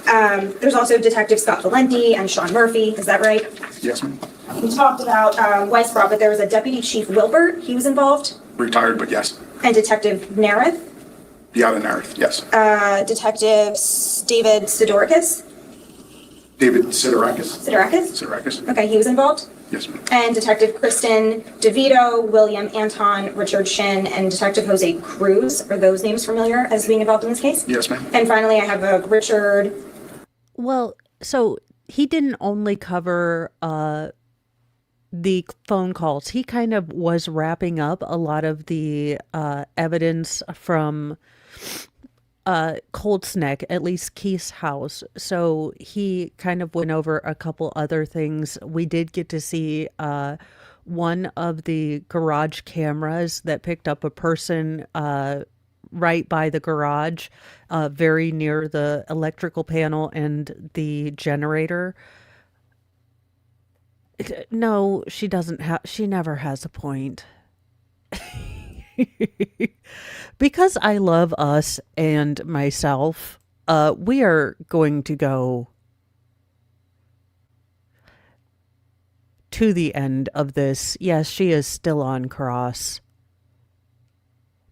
There's also Detective Scott Valenti and Sean Murphy, is that right? Yes, ma'am. We talked about Weisbrot, but there was a Deputy Chief Wilbert, he was involved, Retired, but yes. and Detective Nareth, The other narrative, yes. Detective David Sidorikis. David Sidorakis. Sidorakis? Sidorakis. Okay, he was involved. Yes, ma'am. And Detective Kristen DeVito, William Anton, Richard Shin, and Detective Jose Cruz. Are those names familiar as being involved in this case? Yes, ma'am. And finally, I have Richard. Well, so he didn't only cover the phone calls. He kind of was wrapping up a lot of the evidence from Colts Neck, at least Keith's house. So he kind of went over a couple other things. We did get to see one of the garage cameras that picked up a person right by the garage, very near the electrical panel and the generator. No, she doesn't have, she never has a point. Because I love us and myself, we are going to go to the end of this. Yes, she is still on cross.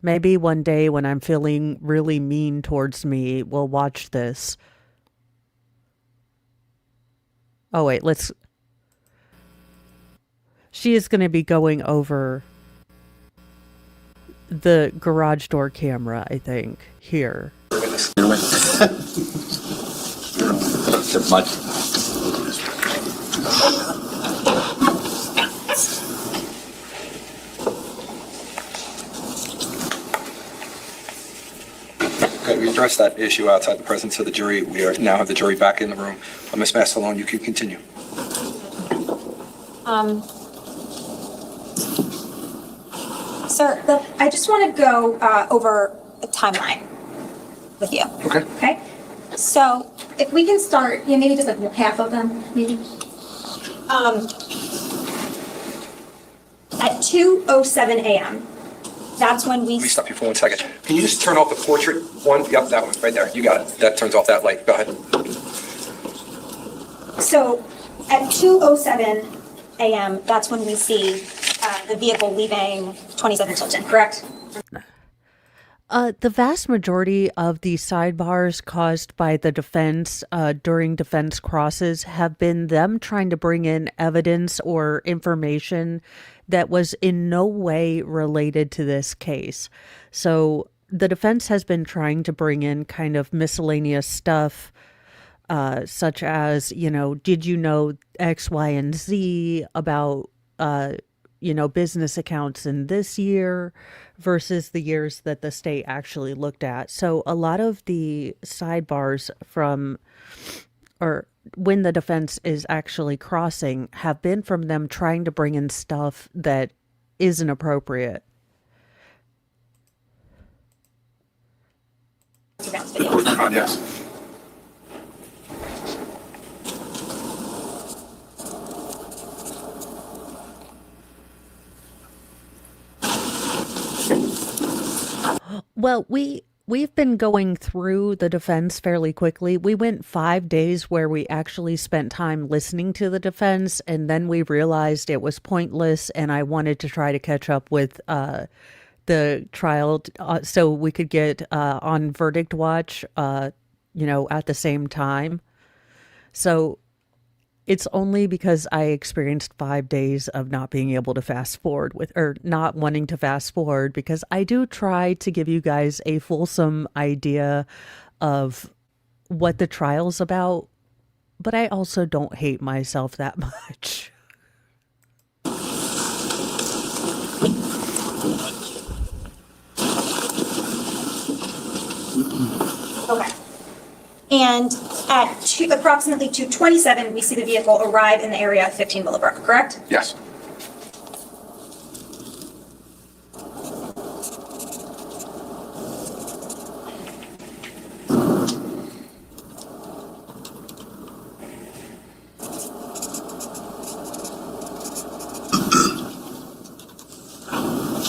Maybe one day when I'm feeling really mean towards me, we'll watch this. Oh, wait, she is going to be going over the garage door camera, I think, here. Okay, we addressed that issue outside the presence of the jury. Now have the jury back in the room. Ms. Mastalone, you can continue. Sir, I just want to go over a timeline with you. Okay. Okay? So, if we can start, maybe just like half of them, maybe. At 2:07 a.m., that's when we... Let me stop you for 1 second. Can you just turn off the portrait one? Yep, that one, right there. You got it. That turns off that light. Go ahead. So, at 2:07 a.m., that's when we see the vehicle leaving 27 Tilton, correct? The vast majority of the sidebars caused by the defense during defense crosses have been them trying to bring in evidence or information that was in no way related to this case. So the defense has been trying to bring in kind of miscellaneous stuff, such as, did you know X, Y, and Z about, business accounts in this year versus the years that the state actually looked at. So a lot of the sidebars when the defense is actually crossing have been from them trying to bring in stuff that isn't appropriate. Yes. Well, we've been going through the defense fairly quickly. We went 5 days where we actually spent time listening to the defense, and then we realized it was pointless, and I wanted to try to catch up with the trial so we could get on verdict watch, at the same time. So it's only because I experienced 5 days of not being able to fast forward or not wanting to fast forward, because I do try to give you guys a fulsome idea of what the trial's about, but I also don't hate myself that much. Okay. And at approximately 2:27, we see the vehicle arrive in the area of 15 Willowbrook, correct? Yes.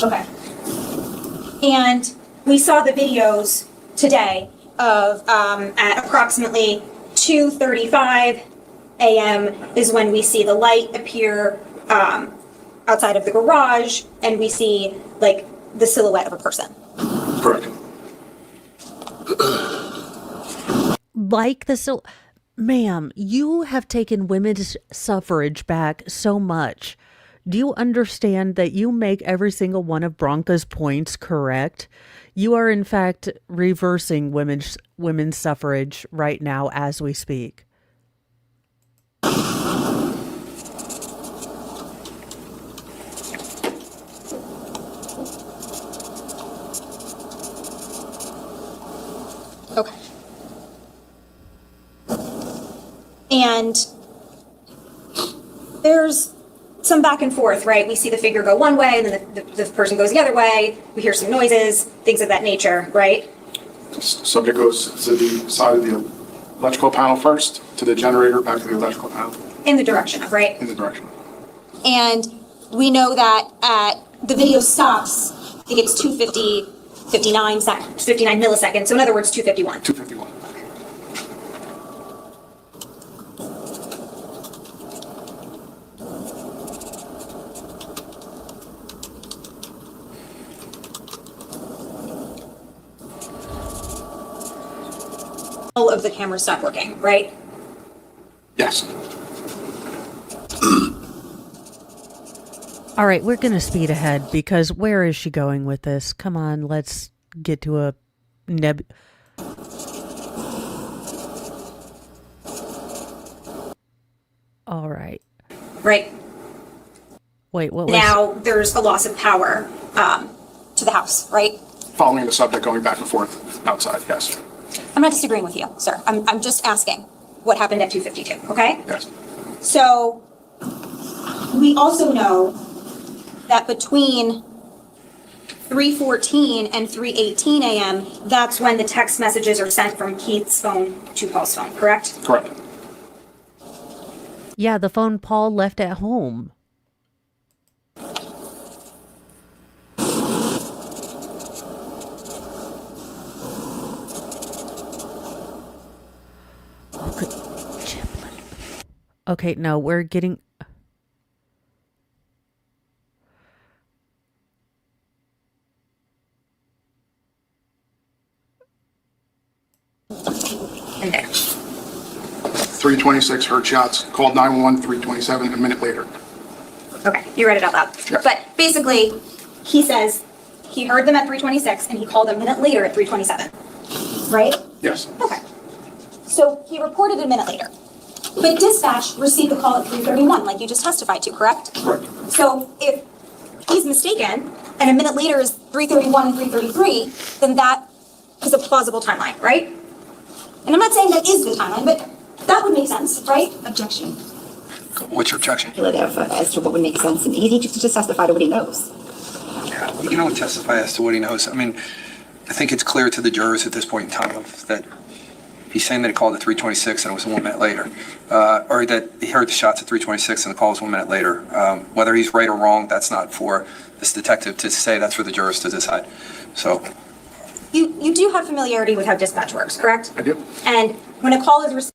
Okay. And we saw the videos today of at approximately 2:35 a.m. is when we see the light appear outside of the garage, and we see like the silhouette of a person. Correct. Ma'am, you have taken women's suffrage back so much. Do you understand that you make every single one of Bronca's points correct? You are, in fact, reversing women's suffrage right now as we speak. Okay. And there's some back and forth, right? We see the figure go one way, and then the person goes the other way. We hear some noises, things of that nature, right? Subject goes to the side of the electrical panel first, to the generator, back to the electrical panel, In the direction of, right? in the direction. And we know that the video stops, I think it's 59 milliseconds. So in other words, 251. 251. all of the cameras stopped working, right? Yes. All right, we're going to speed ahead because where is she going with this? Come on, let's get to a All right. Right. Wait, what was... Now there's a loss of power to the house, right? Following the subject going back and forth outside, yes. I'm not disagreeing with you, sir. I'm just asking what happened at 2:52, okay? Yes. So we also know that between 3:14 and 3:18 a.m., that's when the text messages are sent from Keith's phone to Paul's phone, correct? Correct. Yeah, the phone Paul left at home. Okay, no, we're getting... In there. 326 heard shots, called 911, 327, a minute later. Okay, you read it out loud. Yeah. But basically, he says he heard them at 3:26 and he called a minute later at 3:27, right? Yes. Okay. So he reported a minute later. But dispatch received the call at 3:31, like you just testified to, correct? Correct. So if he's mistaken and a minute later is 3:31 and 3:33, then that is a plausible timeline, right? And I'm not saying that is the timeline, but that would make sense, right? Objection. What's your objection? Speculative as to what would make sense, and he just testified to what he knows. Yeah, you can only testify as to what he knows. I mean, I think it's clear to the jurors at this point in time that he's saying that he called at 3:26 and it was 1 minute later, or that he heard the shots at 3:26 and the call was 1 minute later. Whether he's right or wrong, that's not for this detective to say. That's for the jurors to decide. So. You do have familiarity with how dispatch works, correct? I do. And when a call is received,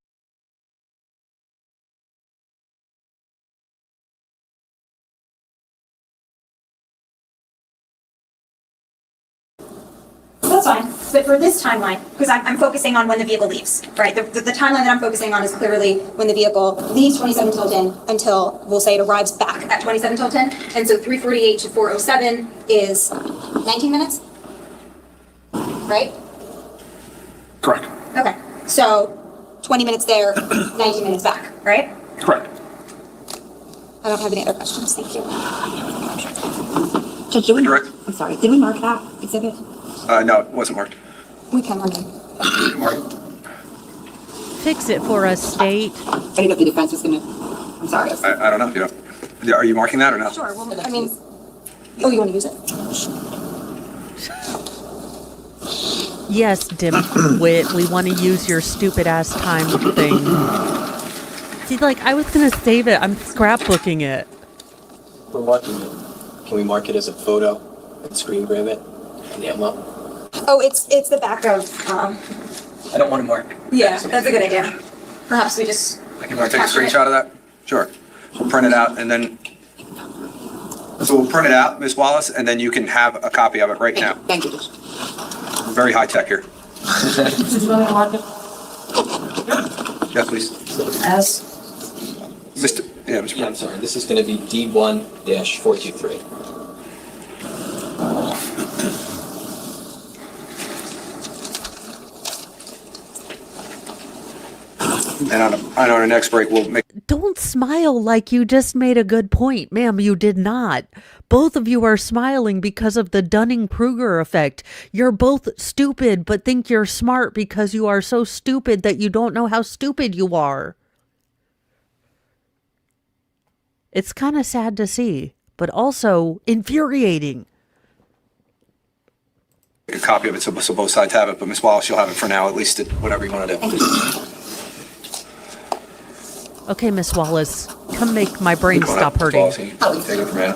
that's fine. But for this timeline, because I'm focusing on when the vehicle leaves, right? The timeline that I'm focusing on is clearly when the vehicle leaves 27 till 10 until, we'll say, it arrives back at 27 till 10. And so 3:48 to 4:07 is 19 minutes, right? Correct. Okay. So 20 minutes there, 19 minutes back, right? Correct. I don't have any other questions. Thank you. Judge, did we Correct. I'm sorry. Did we mark that exhibit? No, it wasn't marked. We can mark it. Fix it for us, State. I didn't know if the defense was gonna. I'm sorry. I don't know if you know. Are you marking that or not? Sure. Well, I mean, oh, you want to use it? Yes, dimwit, we want to use your stupid ass time thing. See, like, I was going to save it. I'm scrapbooking it. We're marking it. Can we mark it as a photo and screen grab it and nail them up? Oh, it's the back of. I don't want to mark. Yeah, that's a good idea. Perhaps we just. You want to take a screenshot of that? Sure. We'll print it out and then. So we'll print it out, Ms. Wallace, and then you can have a copy of it right now. Thank you. Very high tech here. Did you want to mark it? Yes, please. As? Mr. Yeah, Mr. Yeah, I'm sorry. This is going to be D1-423. And on our next break, we'll make. Don't smile like you just made a good point. Ma'am, you did not. Both of you are smiling because of the Dunning-Kruger effect. You're both stupid, but think you're smart because you are so stupid that you don't know how stupid you are. It's kind of sad to see, but also infuriating. A copy of it so both sides have it, but Ms. Wallace, you'll have it for now, at least whatever you want to do. Okay, Miss Wallace, come make my brain Come on stop up, Ms. hurting. Wallace, and you can take it from here.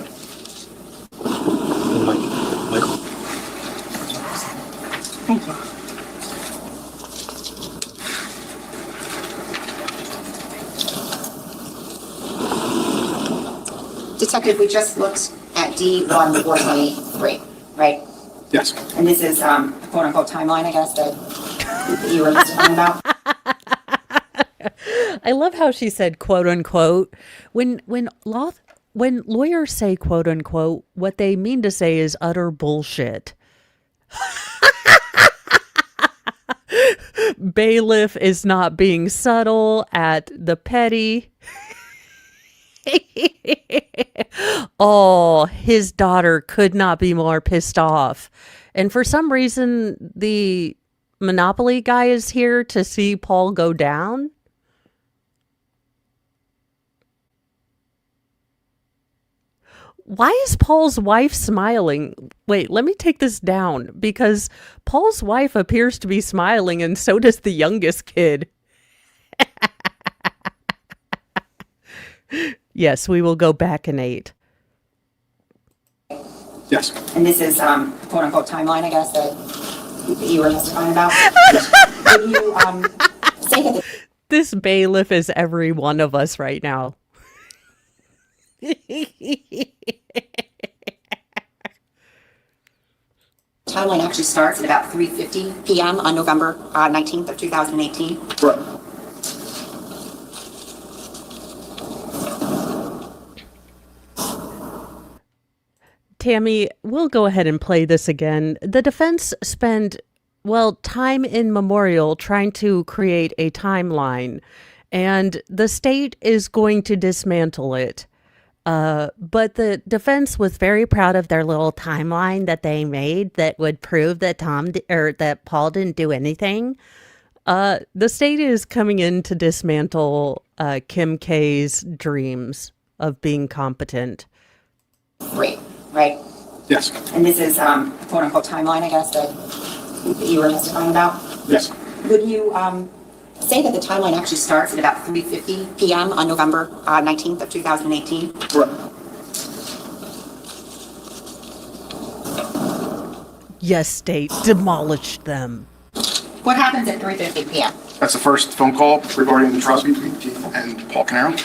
Michael. Thank you. Detective, we just looked at D1-423, right? Yes. And this is quote unquote timeline, I guess, that you were talking about. I love how she said quote unquote. When lawyers say quote unquote, what they mean to say is utter bullshit. Bailiff is not being subtle at the petty. Oh, his daughter could not be more pissed off. And for some reason, the Monopoly guy is here to see Paul go down. Why is Paul's wife smiling? Wait, let me take this down because Paul's wife appears to be smiling and so does the youngest kid. Yes, we will go back an 8. Yes. And this is quote unquote timeline, I guess, that you were testifying about. Would you say that the This bailiff is every one of us right now. timeline actually starts at about 3:50 p.m. on November 19th of 2018? Correct. Tammy, we'll go ahead and play this again. The defense spent, well, time immemorial trying to create a timeline, and the state is going to dismantle it. But the defense was very proud of their little timeline that they made that would prove that that Paul didn't do anything. The state is coming in to dismantle Kim K's dreams of being competent. Great, right? Yes. And this is quote unquote timeline, I guess, that you were testifying about? Yes. Would you say that the timeline actually starts at about 3:50 p.m. on November 19th of 2018? Correct. Yes, state, demolished them. What happens at 3:50 p.m.? That's the first phone call regarding the trust between Keith and Paul Caneiro.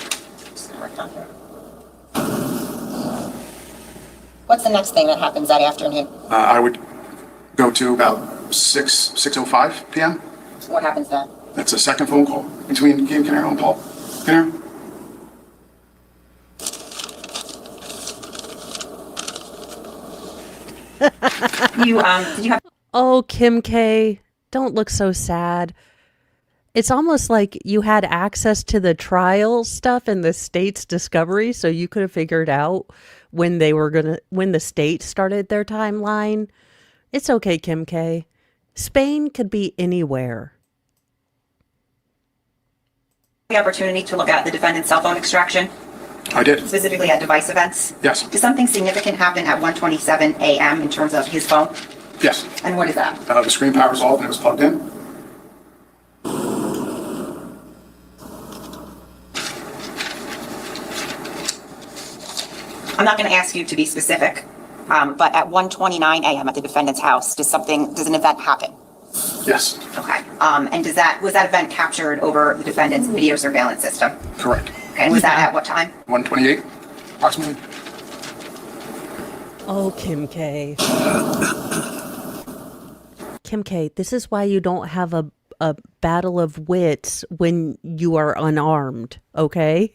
What's the next thing that happens that afternoon? I would go to about 6:05 p.m. What happens then? That's a second phone call between Keith Caneiro and Paul Caneiro. Did you have Oh, Kim K, don't look so sad. It's almost like you had access to the trial stuff and the state's discovery, so you could have figured out when the state started their timeline. It's okay, Kim K. Spain could be anywhere. the opportunity to look at the defendant's cell phone extraction, I did. specifically at device events? Yes. Did something significant happen at 1:27 a.m. in terms of his phone? Yes. And what is that? The screen power's off and it was plugged in. I'm not going to ask you to be specific, but at 1:29 a.m. at the defendant's house, does an event happen? Yes. Okay. And was that event captured over the defendant's video surveillance system? Correct. Okay. And was that at what time? 1:28, approximately. Oh, Kim K. Kim K, this is why you don't have a battle of wits when you are unarmed, okay?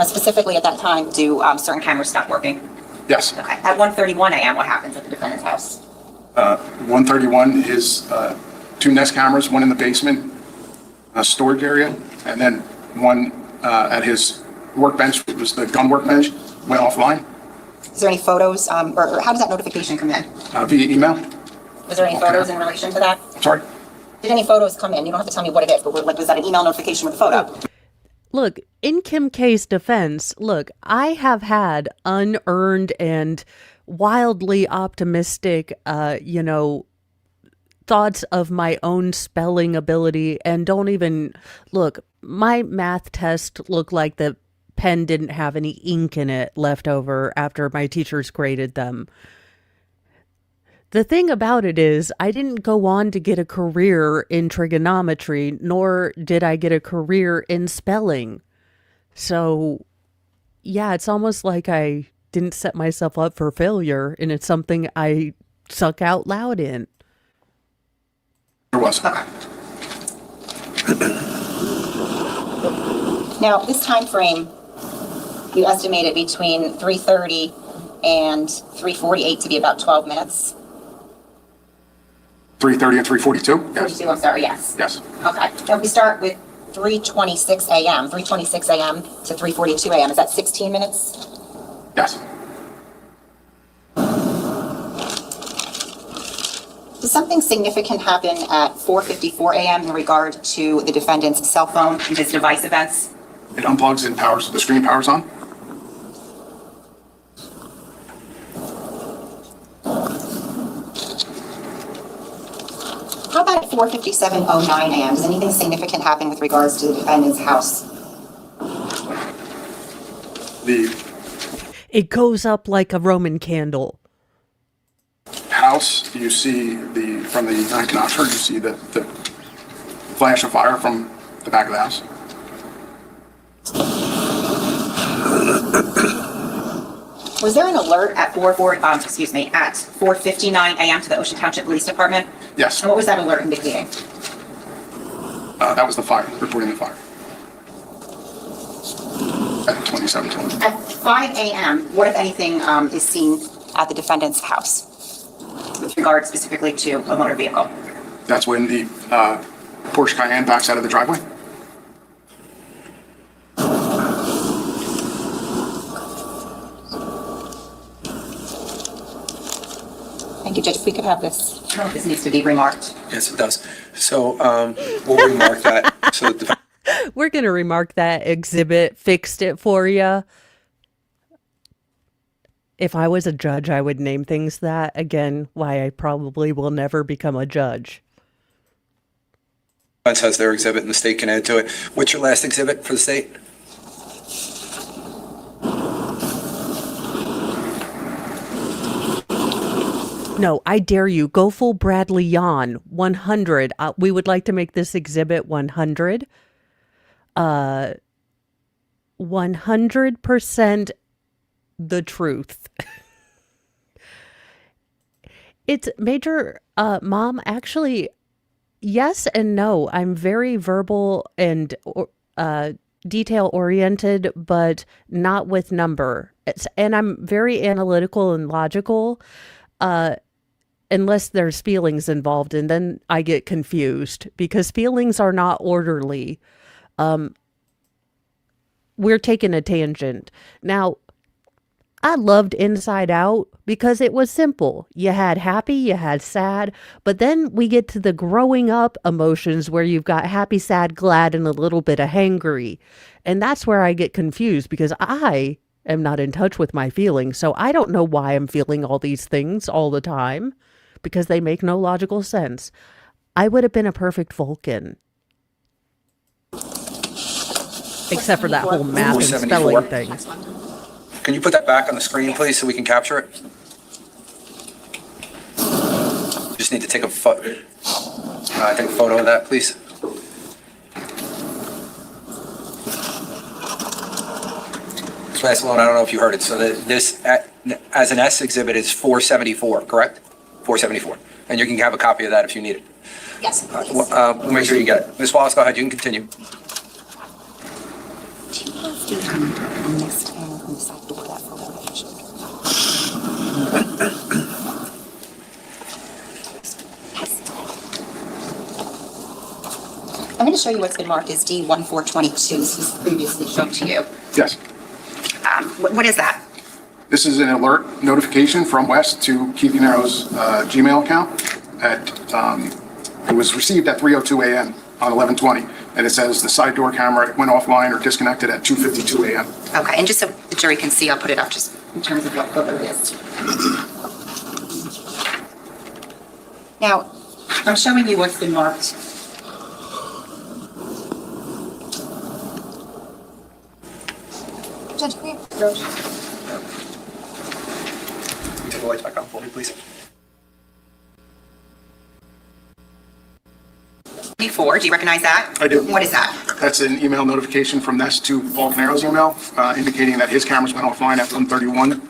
Specifically at that time, do certain cameras stop working? Yes. Okay. At 1:31 a.m., what happens at the defendant's house? 131 is two Nest cameras, one in the basement storage area, and then one at his workbench, it was the gun workbench, went offline. Is there any photos, or how does that notification come in? Via email. Was there any photos in relation to that? Sorry? Did any photos come in? You don't have to tell me what it is, but was that an email notification with a photo? Look, in Kim K's defense, look, I have had unearned and wildly optimistic, thoughts of my own spelling ability, and don't even look, my math test looked like the pen didn't have any ink in it left over after my teachers graded them. The thing about it is, I didn't go on to get a career in trigonometry, nor did I get a career in spelling. So, yeah, it's almost like I didn't set myself up for failure, and it's something I suck out loud in. There was. Okay. Now, this time frame, you estimated between 3:30 and 3:48 to be about 12 minutes. 3:30 and 3:42? Yes. 42, I'm sorry, yes. Yes. Okay. Now, we start with 3:26 a.m., 3:26 a.m. to 3:42 a.m. Is that 16 minutes? Yes. Did something significant happen at 4:54 a.m. in regard to the defendant's cell phone and his device events? It unplugs and powers, the screen powers on. How about at 4:57:09 a.m.? Does anything significant happen with regards to the defendant's house? It goes up like a Roman candle. House, you see from the unanswered, you see the flash of fire from the back of the house. Was there an alert at 4:59 a.m. to the Ocean Township Police Department? Yes. And what was that alert indicating? That was the fire, reporting the fire. At 27:20. At 5 a.m., what, if anything, is seen at the defendant's house with regard specifically to a motor vehicle? That's when the Porsche Cayenne backs out of the driveway. Thank you, Judge. If we could have this, I don't know if this needs to be remarked. Yes, it does. So we'll remark that. So We're going to remark that exhibit, fixed it for you. If I was a judge, I would name things that. Again, why I probably will never become a judge. defense has their exhibit and the state can add to it. What's your last exhibit for the state? No, I dare you. Go full Bradley Yawn. 100. We would like to make this exhibit 100. 100% the truth. It's Major Mom, actually, yes and no. I'm very verbal and detail oriented, but not with number. And I'm very analytical and logical. Unless there's feelings involved, and then I get confused because feelings are not orderly. We're taking a tangent. Now, I loved Inside Out because it was simple. You had happy, you had sad, but then we get to the growing up emotions where you've got happy, sad, glad, and a little bit of hangry. And that's where I get confused because I am not in touch with my feelings. So I don't know why I'm feeling all these things all the time because they make no logical sense. I would have been a perfect Vulcan. Except for that whole math and spelling thing. Can you put that back on the screen, please, so we can capture it? Just need to take a photo of that, please. Pass along, I don't know if you heard it. So this, as an S exhibit, is 474, correct? 474. And you can have a copy of that if you need it. Yes. We'll make sure you get it. Ms. Wallace, go ahead. You can continue. Do you have the next panel on the side door that photo that I showed? I'm going to show you what's been marked as D1422. This was previously shown to you. Yes. What is that? This is an alert notification from West to Keith Canero's Gmail account. It was received at 3:02 a.m. on 11/20, and it says the side door camera went offline or disconnected at 2:52 a.m. Okay, and just so the jury can see, I'll put it up just in terms of what photo it is. Now, I'm showing you what's been marked. Judge, can we approach? Take the lights back on for me, please. Before, do you recognize that? I do. What is that? That's an email notification from Ness to Paul Canero's email, indicating that his cameras went offline at 1:31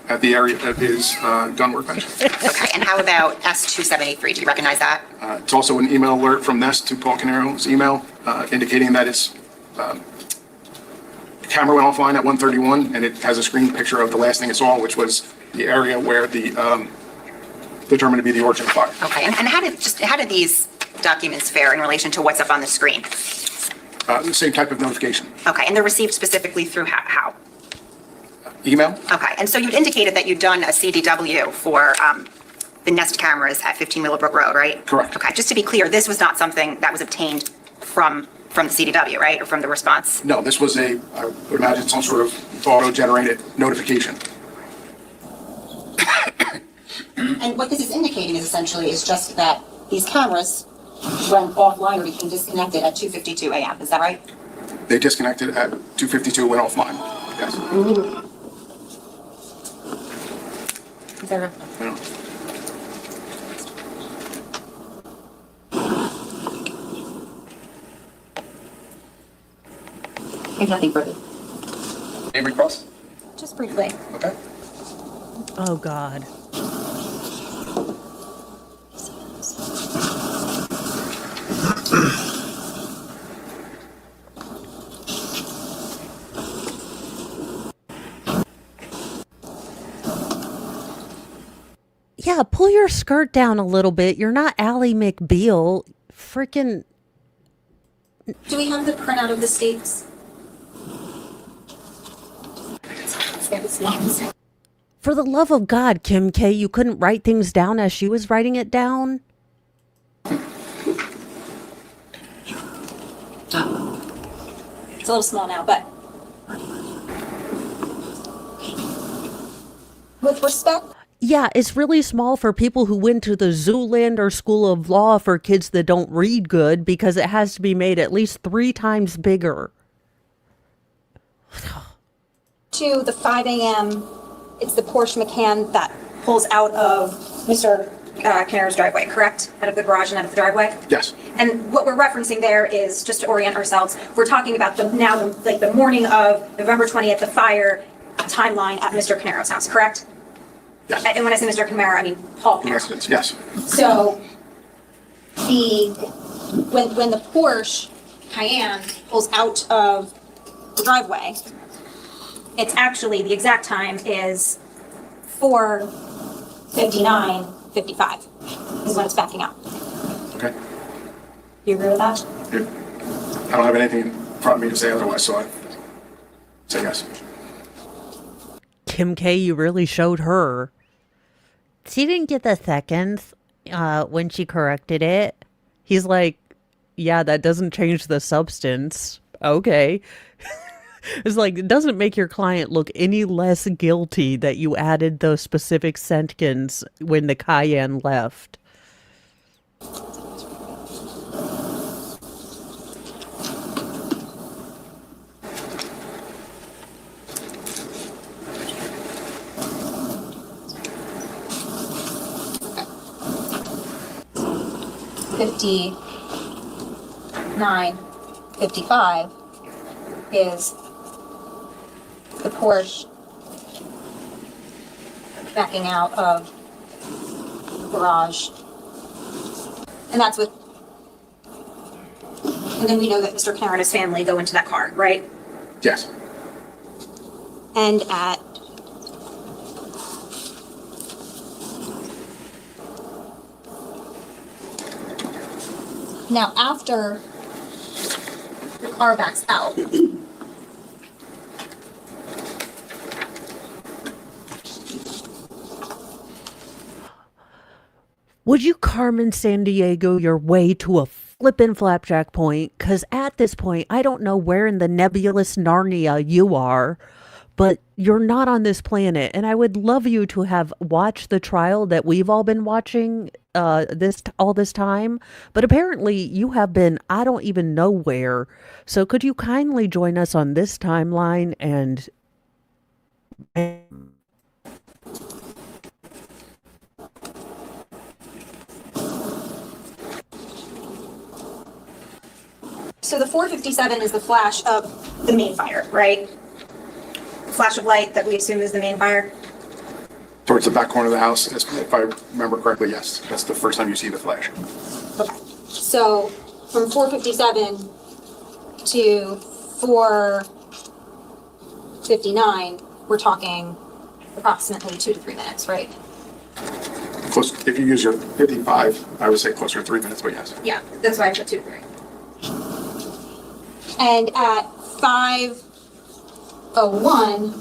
at the area of his gun workbench. Okay, and how about S2783? Do you recognize that? It's also an email alert from Ness to Paul Canero's email, indicating that its camera went offline at 1:31, and it has a screen picture of the last thing it saw, which was the area where the determined to be the origin of fire. Okay, and how did these documents fare in relation to what's up on the screen? The same type of notification. Okay, and they're received specifically through how? Email? Okay, and so you'd indicated that you'd done a CDW for the Nest cameras at 15 Willowbrook Road, right? Correct. Okay, just to be clear, this was not something that was obtained from the CDW, right, or from the response? No, this was I would imagine, some sort of auto-generated notification. And what this is indicating is essentially just that these cameras went offline or became disconnected at 2:52 a.m., is that right? They disconnected at 2:52, went offline. Yes. Is there Yeah. I have nothing further. Name request? Just briefly. Okay. Oh, God. Yeah, pull your skirt down a little bit. You're not Ally McBeal. Freaking. Do we have the printout of the states? For the love of God, Kim K, you couldn't write things down as she was writing it down? It's a little small now, but. With respect. Yeah, it's really small for people who went to the Zoolander School of Law for kids that don't read good because it has to be made at least 3 times bigger. To the 5 a.m., it's the Porsche Macan that pulls out of Mr. Caneiro's driveway, correct? Out of the garage and out of the driveway? Yes. And what we're referencing there is, just to orient ourselves, we're talking about the morning of November 20th, the fire timeline at Mr. Caneiro's house, correct? Yes. And when I say Mr. Caneiro, I mean Paul Caneiro. Residence, yes. So when the Porsche Cayenne pulls out of the driveway, it's actually, the exact time is 4:59:55 is when it's backing up. Okay. You agree with that? Yeah. I don't have anything in front of me to say otherwise, so I say yes. Kim K, you really showed her. She didn't get the seconds when she corrected it. He's like, yeah, that doesn't change the substance. Okay. It's like, it doesn't make your client look any less guilty that you added those specific seconds when the Cayenne left. $59.55 is the Porsche backing out of the garage. And that's with, and then we know that Mr. Caneiro and his family go into that car, right? Yes. And at now, after the car backs out, would you Carmen Sandiego your way to a flippin' flapjack point? Because at this point, I don't know where in the nebulous Narnia you are, but you're not on this planet. And I would love you to have watched the trial that we've all been watching all this time. But apparently you have been, I don't even know where. So could you kindly join us on this timeline and so the 457 is the flash of the main fire, right? Flash of light that we assume is the main fire. Towards the back corner of the house, if I remember correctly, yes. That's the first time you see the flash. Okay. So from 457 to 4:59, we're talking approximately 2 to 3 minutes, right? Close, if you use your 55, I would say closer to 3 minutes, but yes. Yeah, that's why I put 2 to 3. And at 5:01,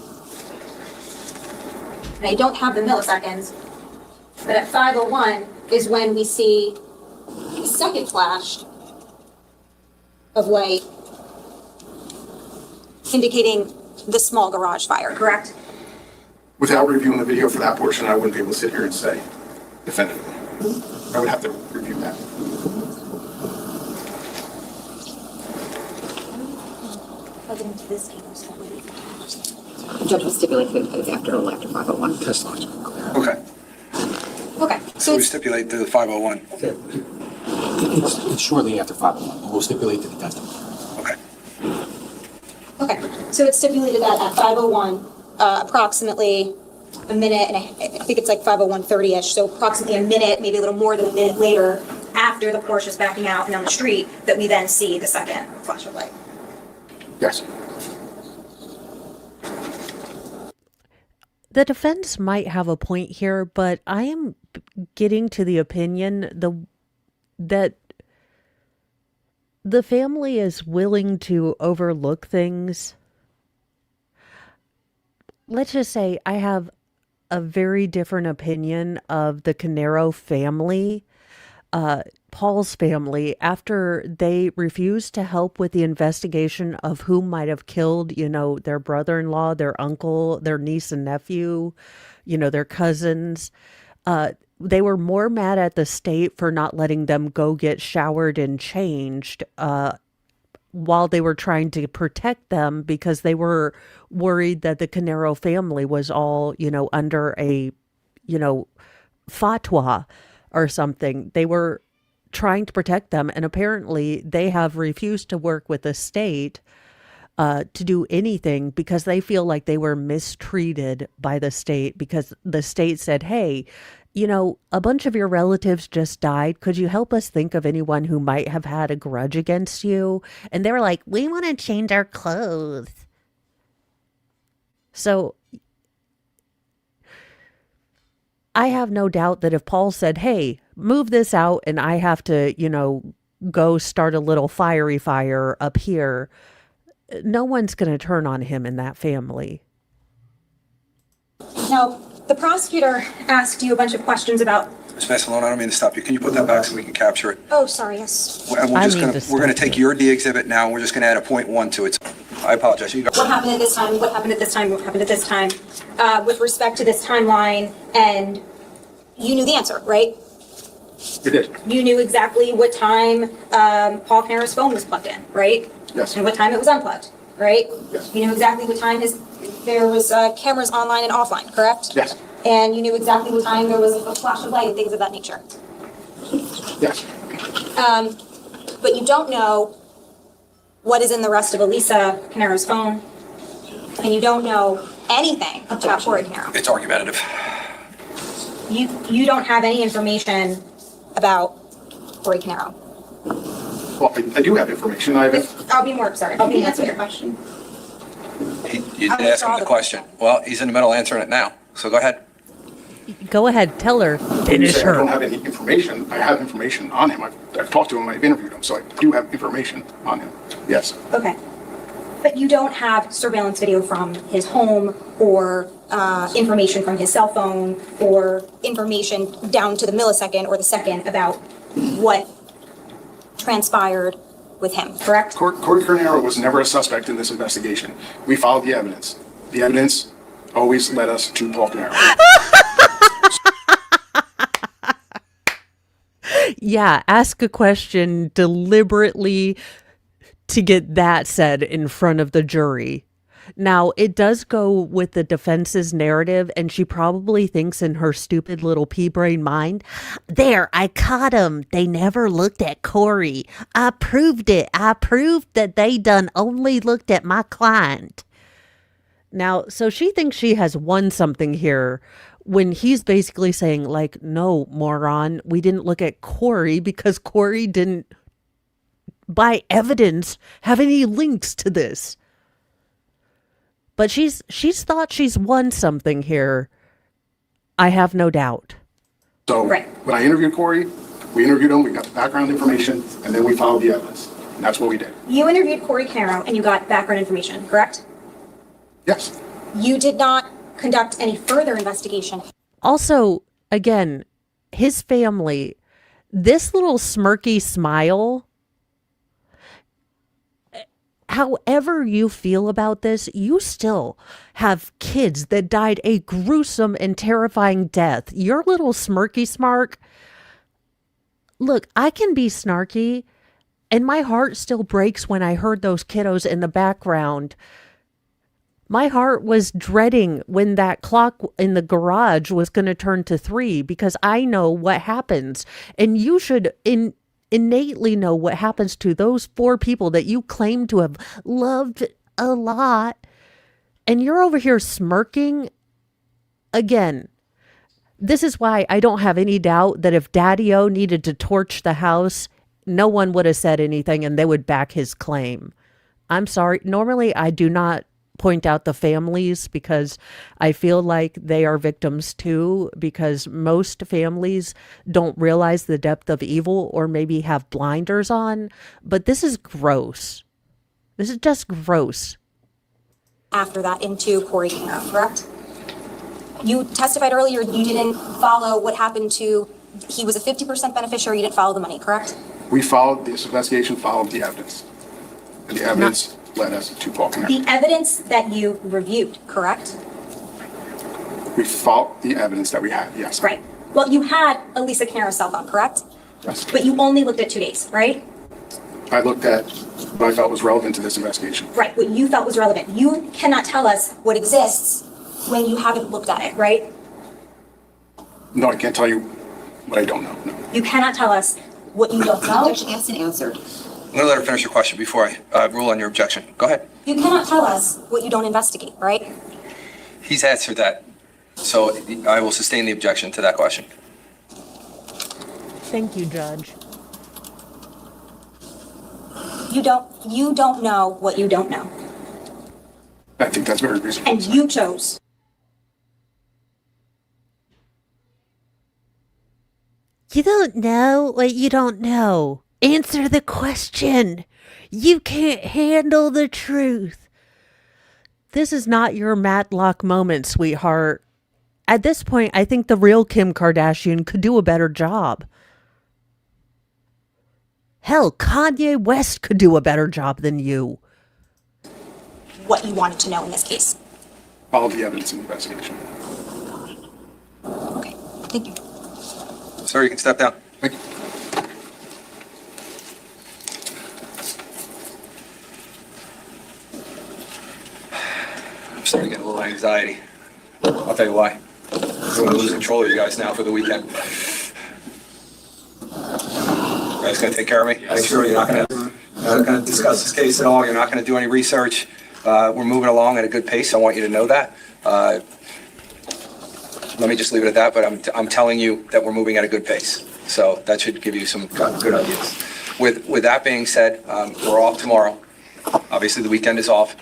and I don't have the milliseconds, but at 5:01 is when we see the second flash of light indicating the small garage fire, correct? Without reviewing the video for that portion, I wouldn't be able to sit here and say definitively. I would have to review that. The judge will stipulate that it's after 5:01. Test lines are clear. Okay, Okay, so so we it's, stipulate to the 501. It's shortly after 5:01. We'll stipulate to the testimony. Okay. okay, so it's stipulated that at 5:01, approximately a minute, and I think it's like 5:01:30-ish, so approximately a minute, maybe a little more than a minute later, after the Porsche is backing out and on the street, that we then see the second flash of light. Yes. The defense might have a point here, but I am getting to the opinion that the family is willing to overlook things. Let's just say I have a very different opinion of the Caneiro family, Paul's family, after they refused to help with the investigation of who might have killed, their brother-in-law, their uncle, their niece and nephew, their cousins. They were more mad at the state for not letting them go get showered and changed while they were trying to protect them, because they were worried that the Caneiro family was all, under a, fatwa or something. They were trying to protect them, and apparently they have refused to work with the state to do anything because they feel like they were mistreated by the state, because the state said, hey, a bunch of your relatives just died. Could you help us think of anyone who might have had a grudge against you? And they were like, we want to change our clothes. So I have no doubt that if Paul said, hey, move this out and I have to, go start a little fiery fire up here, no one's going to turn on him in that family. Now, the prosecutor asked you a bunch of questions about. Ms. Messalone, I don't mean to stop you. Can you put that back so we can capture it? Oh, sorry, yes. We're going to take your D exhibit now, and we're just going to add a .1 to it. I apologize. You go. What happened at this time? What happened at this time? What happened at this time? With respect to this timeline, and you knew the answer, right? We did. You knew exactly what time Paul Caneiro's phone was plugged in, right? Yes. And what time it was unplugged, right? Yes. You knew exactly what time there was cameras online and offline, correct? Yes. And you knew exactly what time there was a flash of light and things of that nature. Yes. But you don't know what is in the rest of Elisa Caneiro's phone, and you don't know anything about Corey Canero. It's argumentative. You don't have any information about Corey Canero. Well, I do have information. I'll be more, sorry, I'll be answering your question. You did ask him the question. Well, he's in the middle of answering it now, so go ahead. Go ahead, tell her. Finish I don't her. have any information. I have information on him. I've talked to him, I've interviewed him, so I do have information on him. Yes. Okay. But you don't have surveillance video from his home, or information from his cell phone, or information down to the millisecond or the second about what transpired with him, correct? Corey Caneiro was never a suspect in this investigation. We followed the evidence. The evidence always led us to Paul Caneiro. Yeah, ask a question deliberately to get that said in front of the jury. Now, it does go with the defense's narrative, and she probably thinks in her stupid little pea-brain mind, there, I caught them. They never looked at Corey. I proved it. I proved that they done only looked at my client. Now, so she thinks she has won something here when he's basically saying, like, no, moron, we didn't look at Corey because Corey didn't by evidence, have any links to this. But she's thought she's won something here. I have no doubt. So Right. when I interviewed Corey, we interviewed him, we got the background information, and then we followed the evidence. And that's what we did. You interviewed Corey Caneiro and you got background information, correct? Yes. You did not conduct any further investigation. Also, again, his family, this little smirky smile, however you feel about this, you still have kids that died a gruesome and terrifying death. Your little smirky smirk, look, I can be snarky, and my heart still breaks when I heard those kiddos in the background. My heart was dreading when that clock in the garage was going to turn to 3 because I know what happens. And you should innately know what happens to those 4 people that you claim to have loved a lot. And you're over here smirking. Again, this is why I don't have any doubt that if Daddy-O needed to torch the house, no one would have said anything and they would back his claim. I'm sorry. Normally, I do not point out the families because I feel like they are victims too, because most families don't realize the depth of evil or maybe have blinders on. But this is gross. This is just gross. After that into Corey Caneiro, correct? You testified earlier you didn't follow what happened to, he was a 50% beneficiary, you didn't follow the money, correct? We followed, this investigation followed the evidence. And the evidence led us to Paul Caneiro. The evidence that you reviewed, correct? We followed the evidence that we had, yes. Right. Well, you had Elisa Caneiro's cell phone, correct? Yes. But you only looked at 2 days, right? I looked at what I felt was relevant to this investigation. Right, what you felt was relevant. You cannot tell us what exists when you haven't looked at it, right? No, I can't tell you what I don't know, no. You cannot tell us what you don't know. Objection asked and answered. I'm going to let her finish your question before I rule on your objection. Go ahead. You cannot tell us what you don't investigate, right? He's answered that, so I will sustain the objection to that question. Thank you, Judge. You don't know what you don't know. I think that's very reasonable. And you chose. You don't know what you don't know. Answer the question. You can't handle the truth. This is not your Matlock moment, sweetheart. At this point, I think the real Kim Kardashian could do a better job. Hell, Kanye West could do a better job than you. What you wanted to know in this case. Follow the evidence in the investigation. Okay, thank you. Sir, you can step down. Thank you. I'm starting to get a little anxiety. I'll tell you why. I'm going to lose control of you guys now for the weekend. You guys going to take care of me? Make sure you're not going to discuss this case at all. You're not going to do any research. We're moving along at a good pace. I want you to know that. Let me just leave it at that, but I'm telling you that we're moving at a good pace. So that should give you some good ideas. With that being said, we're off tomorrow. Obviously, the weekend is off.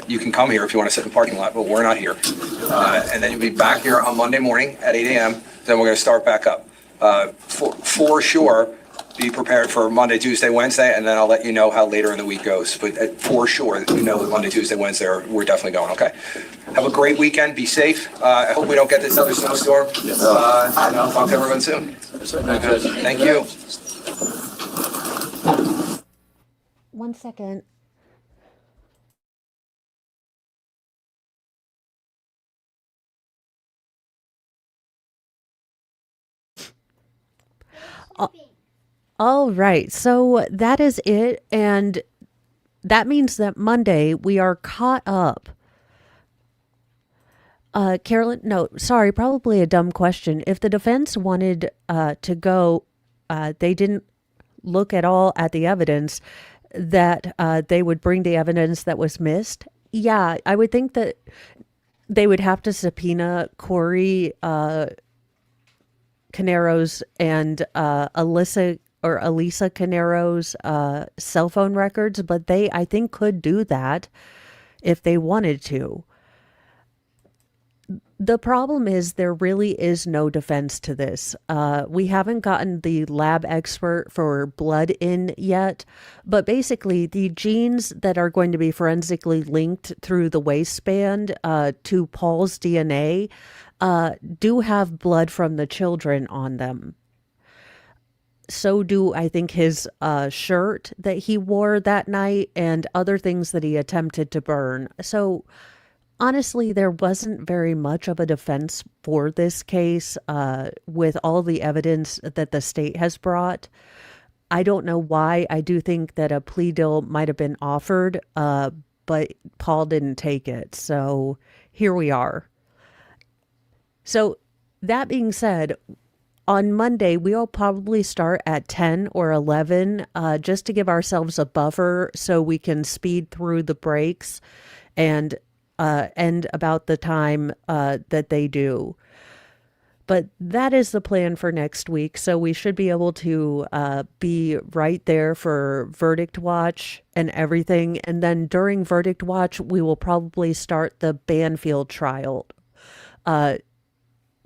You can come here if you want to sit in the parking lot, but we're not here. And then you'll be back here on Monday morning at 8 a.m. Then we're going to start back up. For sure, be prepared for Monday, Tuesday, Wednesday, and then I'll let you know how later in the week goes. But for sure, you know that Monday, Tuesday, Wednesday, we're definitely going, okay? Have a great weekend. Be safe. I hope we don't get this other snowstorm. And I'll talk to everyone soon. Thank you. 1 second. All right, so that is it, and that means that Monday we are caught up. Carolyn, no, sorry, probably a dumb question. If the defense wanted to go, they didn't look at all at the evidence, that they would bring the evidence that was missed. Yeah, I would think that they would have to subpoena Corey Caneiro's and Elisa or Elisa Canero's cell phone records, but they, I think, could do that if they wanted to. The problem is there really is no defense to this. We haven't gotten the lab expert for blood in yet, but basically the genes that are going to be forensically linked through the waistband to Paul's DNA do have blood from the children on them. So do, I think, his shirt that he wore that night and other things that he attempted to burn. So honestly, there wasn't very much of a defense for this case with all the evidence that the state has brought. I don't know why. I do think that a plea deal might have been offered, but Paul didn't take it. So here we are. So that being said, on Monday, we'll probably start at 10 or 11 just to give ourselves a buffer so we can speed through the breaks and end about the time that they do. But that is the plan for next week. So we should be able to be right there for verdict watch and everything. And then during verdict watch, we will probably start the Banfield trial.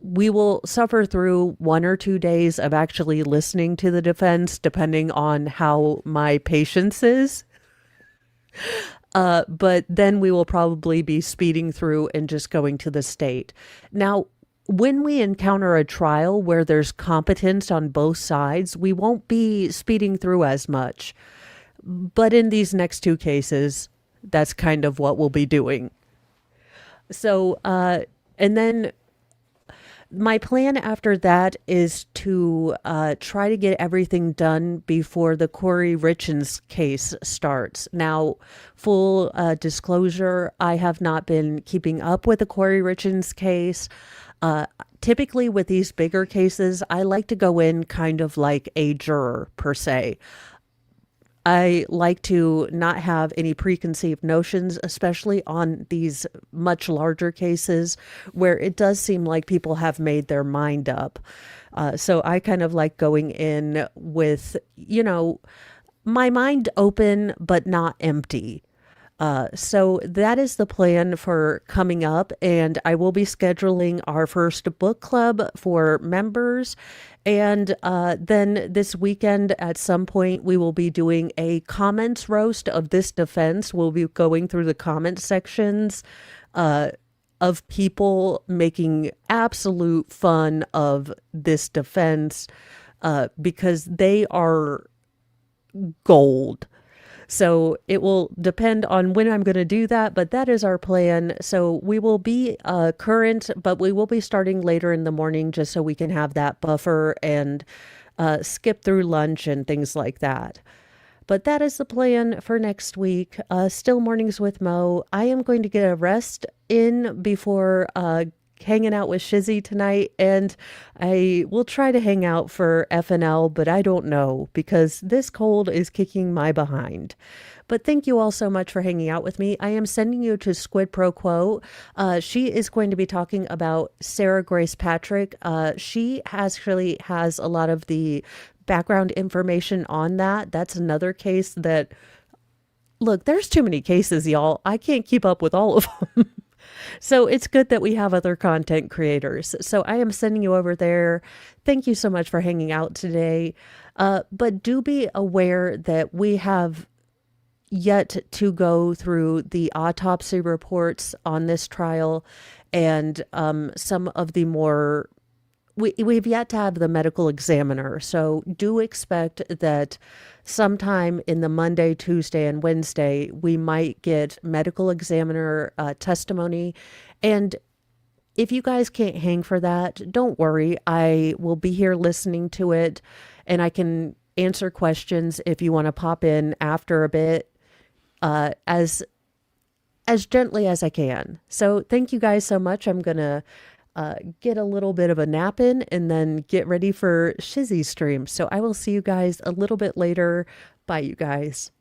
We will suffer through 1 or 2 days of actually listening to the defense, depending on how my patience is. But then we will probably be speeding through and just going to the state. Now, when we encounter a trial where there's competence on both sides, we won't be speeding through as much. But in these next 2 cases, that's kind of what we'll be doing. So, and then my plan after that is to try to get everything done before the Corey Richens case starts. Now, full disclosure, I have not been keeping up with the Corey Richens case. Typically with these bigger cases, I like to go in kind of like a juror per se. I like to not have any preconceived notions, especially on these much larger cases where it does seem like people have made their mind up. So I kind of like going in with, my mind open, but not empty. So that is the plan for coming up, and I will be scheduling our first book club for members. And then this weekend at some point, we will be doing a comments roast of this defense. We'll be going through the comment sections of people making absolute fun of this defense because they are gold. So it will depend on when I'm going to do that, but that is our plan. So we will be current, but we will be starting later in the morning just so we can have that buffer and skip through lunch and things like that. But that is the plan for next week. Still mornings with Mo. I am going to get a rest in before hanging out with Shizzy tonight, and I will try to hang out for FNL, but I don't know because this cold is kicking my behind. But thank you all so much for hanging out with me. I am sending you to Squid Pro Quo. She is going to be talking about Sarah Grace Patrick. She actually has a lot of the background information on that. That's another case that, look, there's too many cases, y'all. I can't keep up with all of them. So it's good that we have other content creators. So I am sending you over there. Thank you so much for hanging out today. But do be aware that we have yet to go through the autopsy reports on this trial and some of the more... We've yet to have the medical examiner, so do expect that sometime in the Monday, Tuesday, and Wednesday, we might get medical examiner testimony. And if you guys can't hang for that, don't worry. I will be here listening to it, and I can answer questions if you want to pop in after a bit as gently as I can. So thank you guys so much. I'm going to get a little bit of a nap in and then get ready for Shizzy's stream. So I will see you guys a little bit later. Bye, you guys.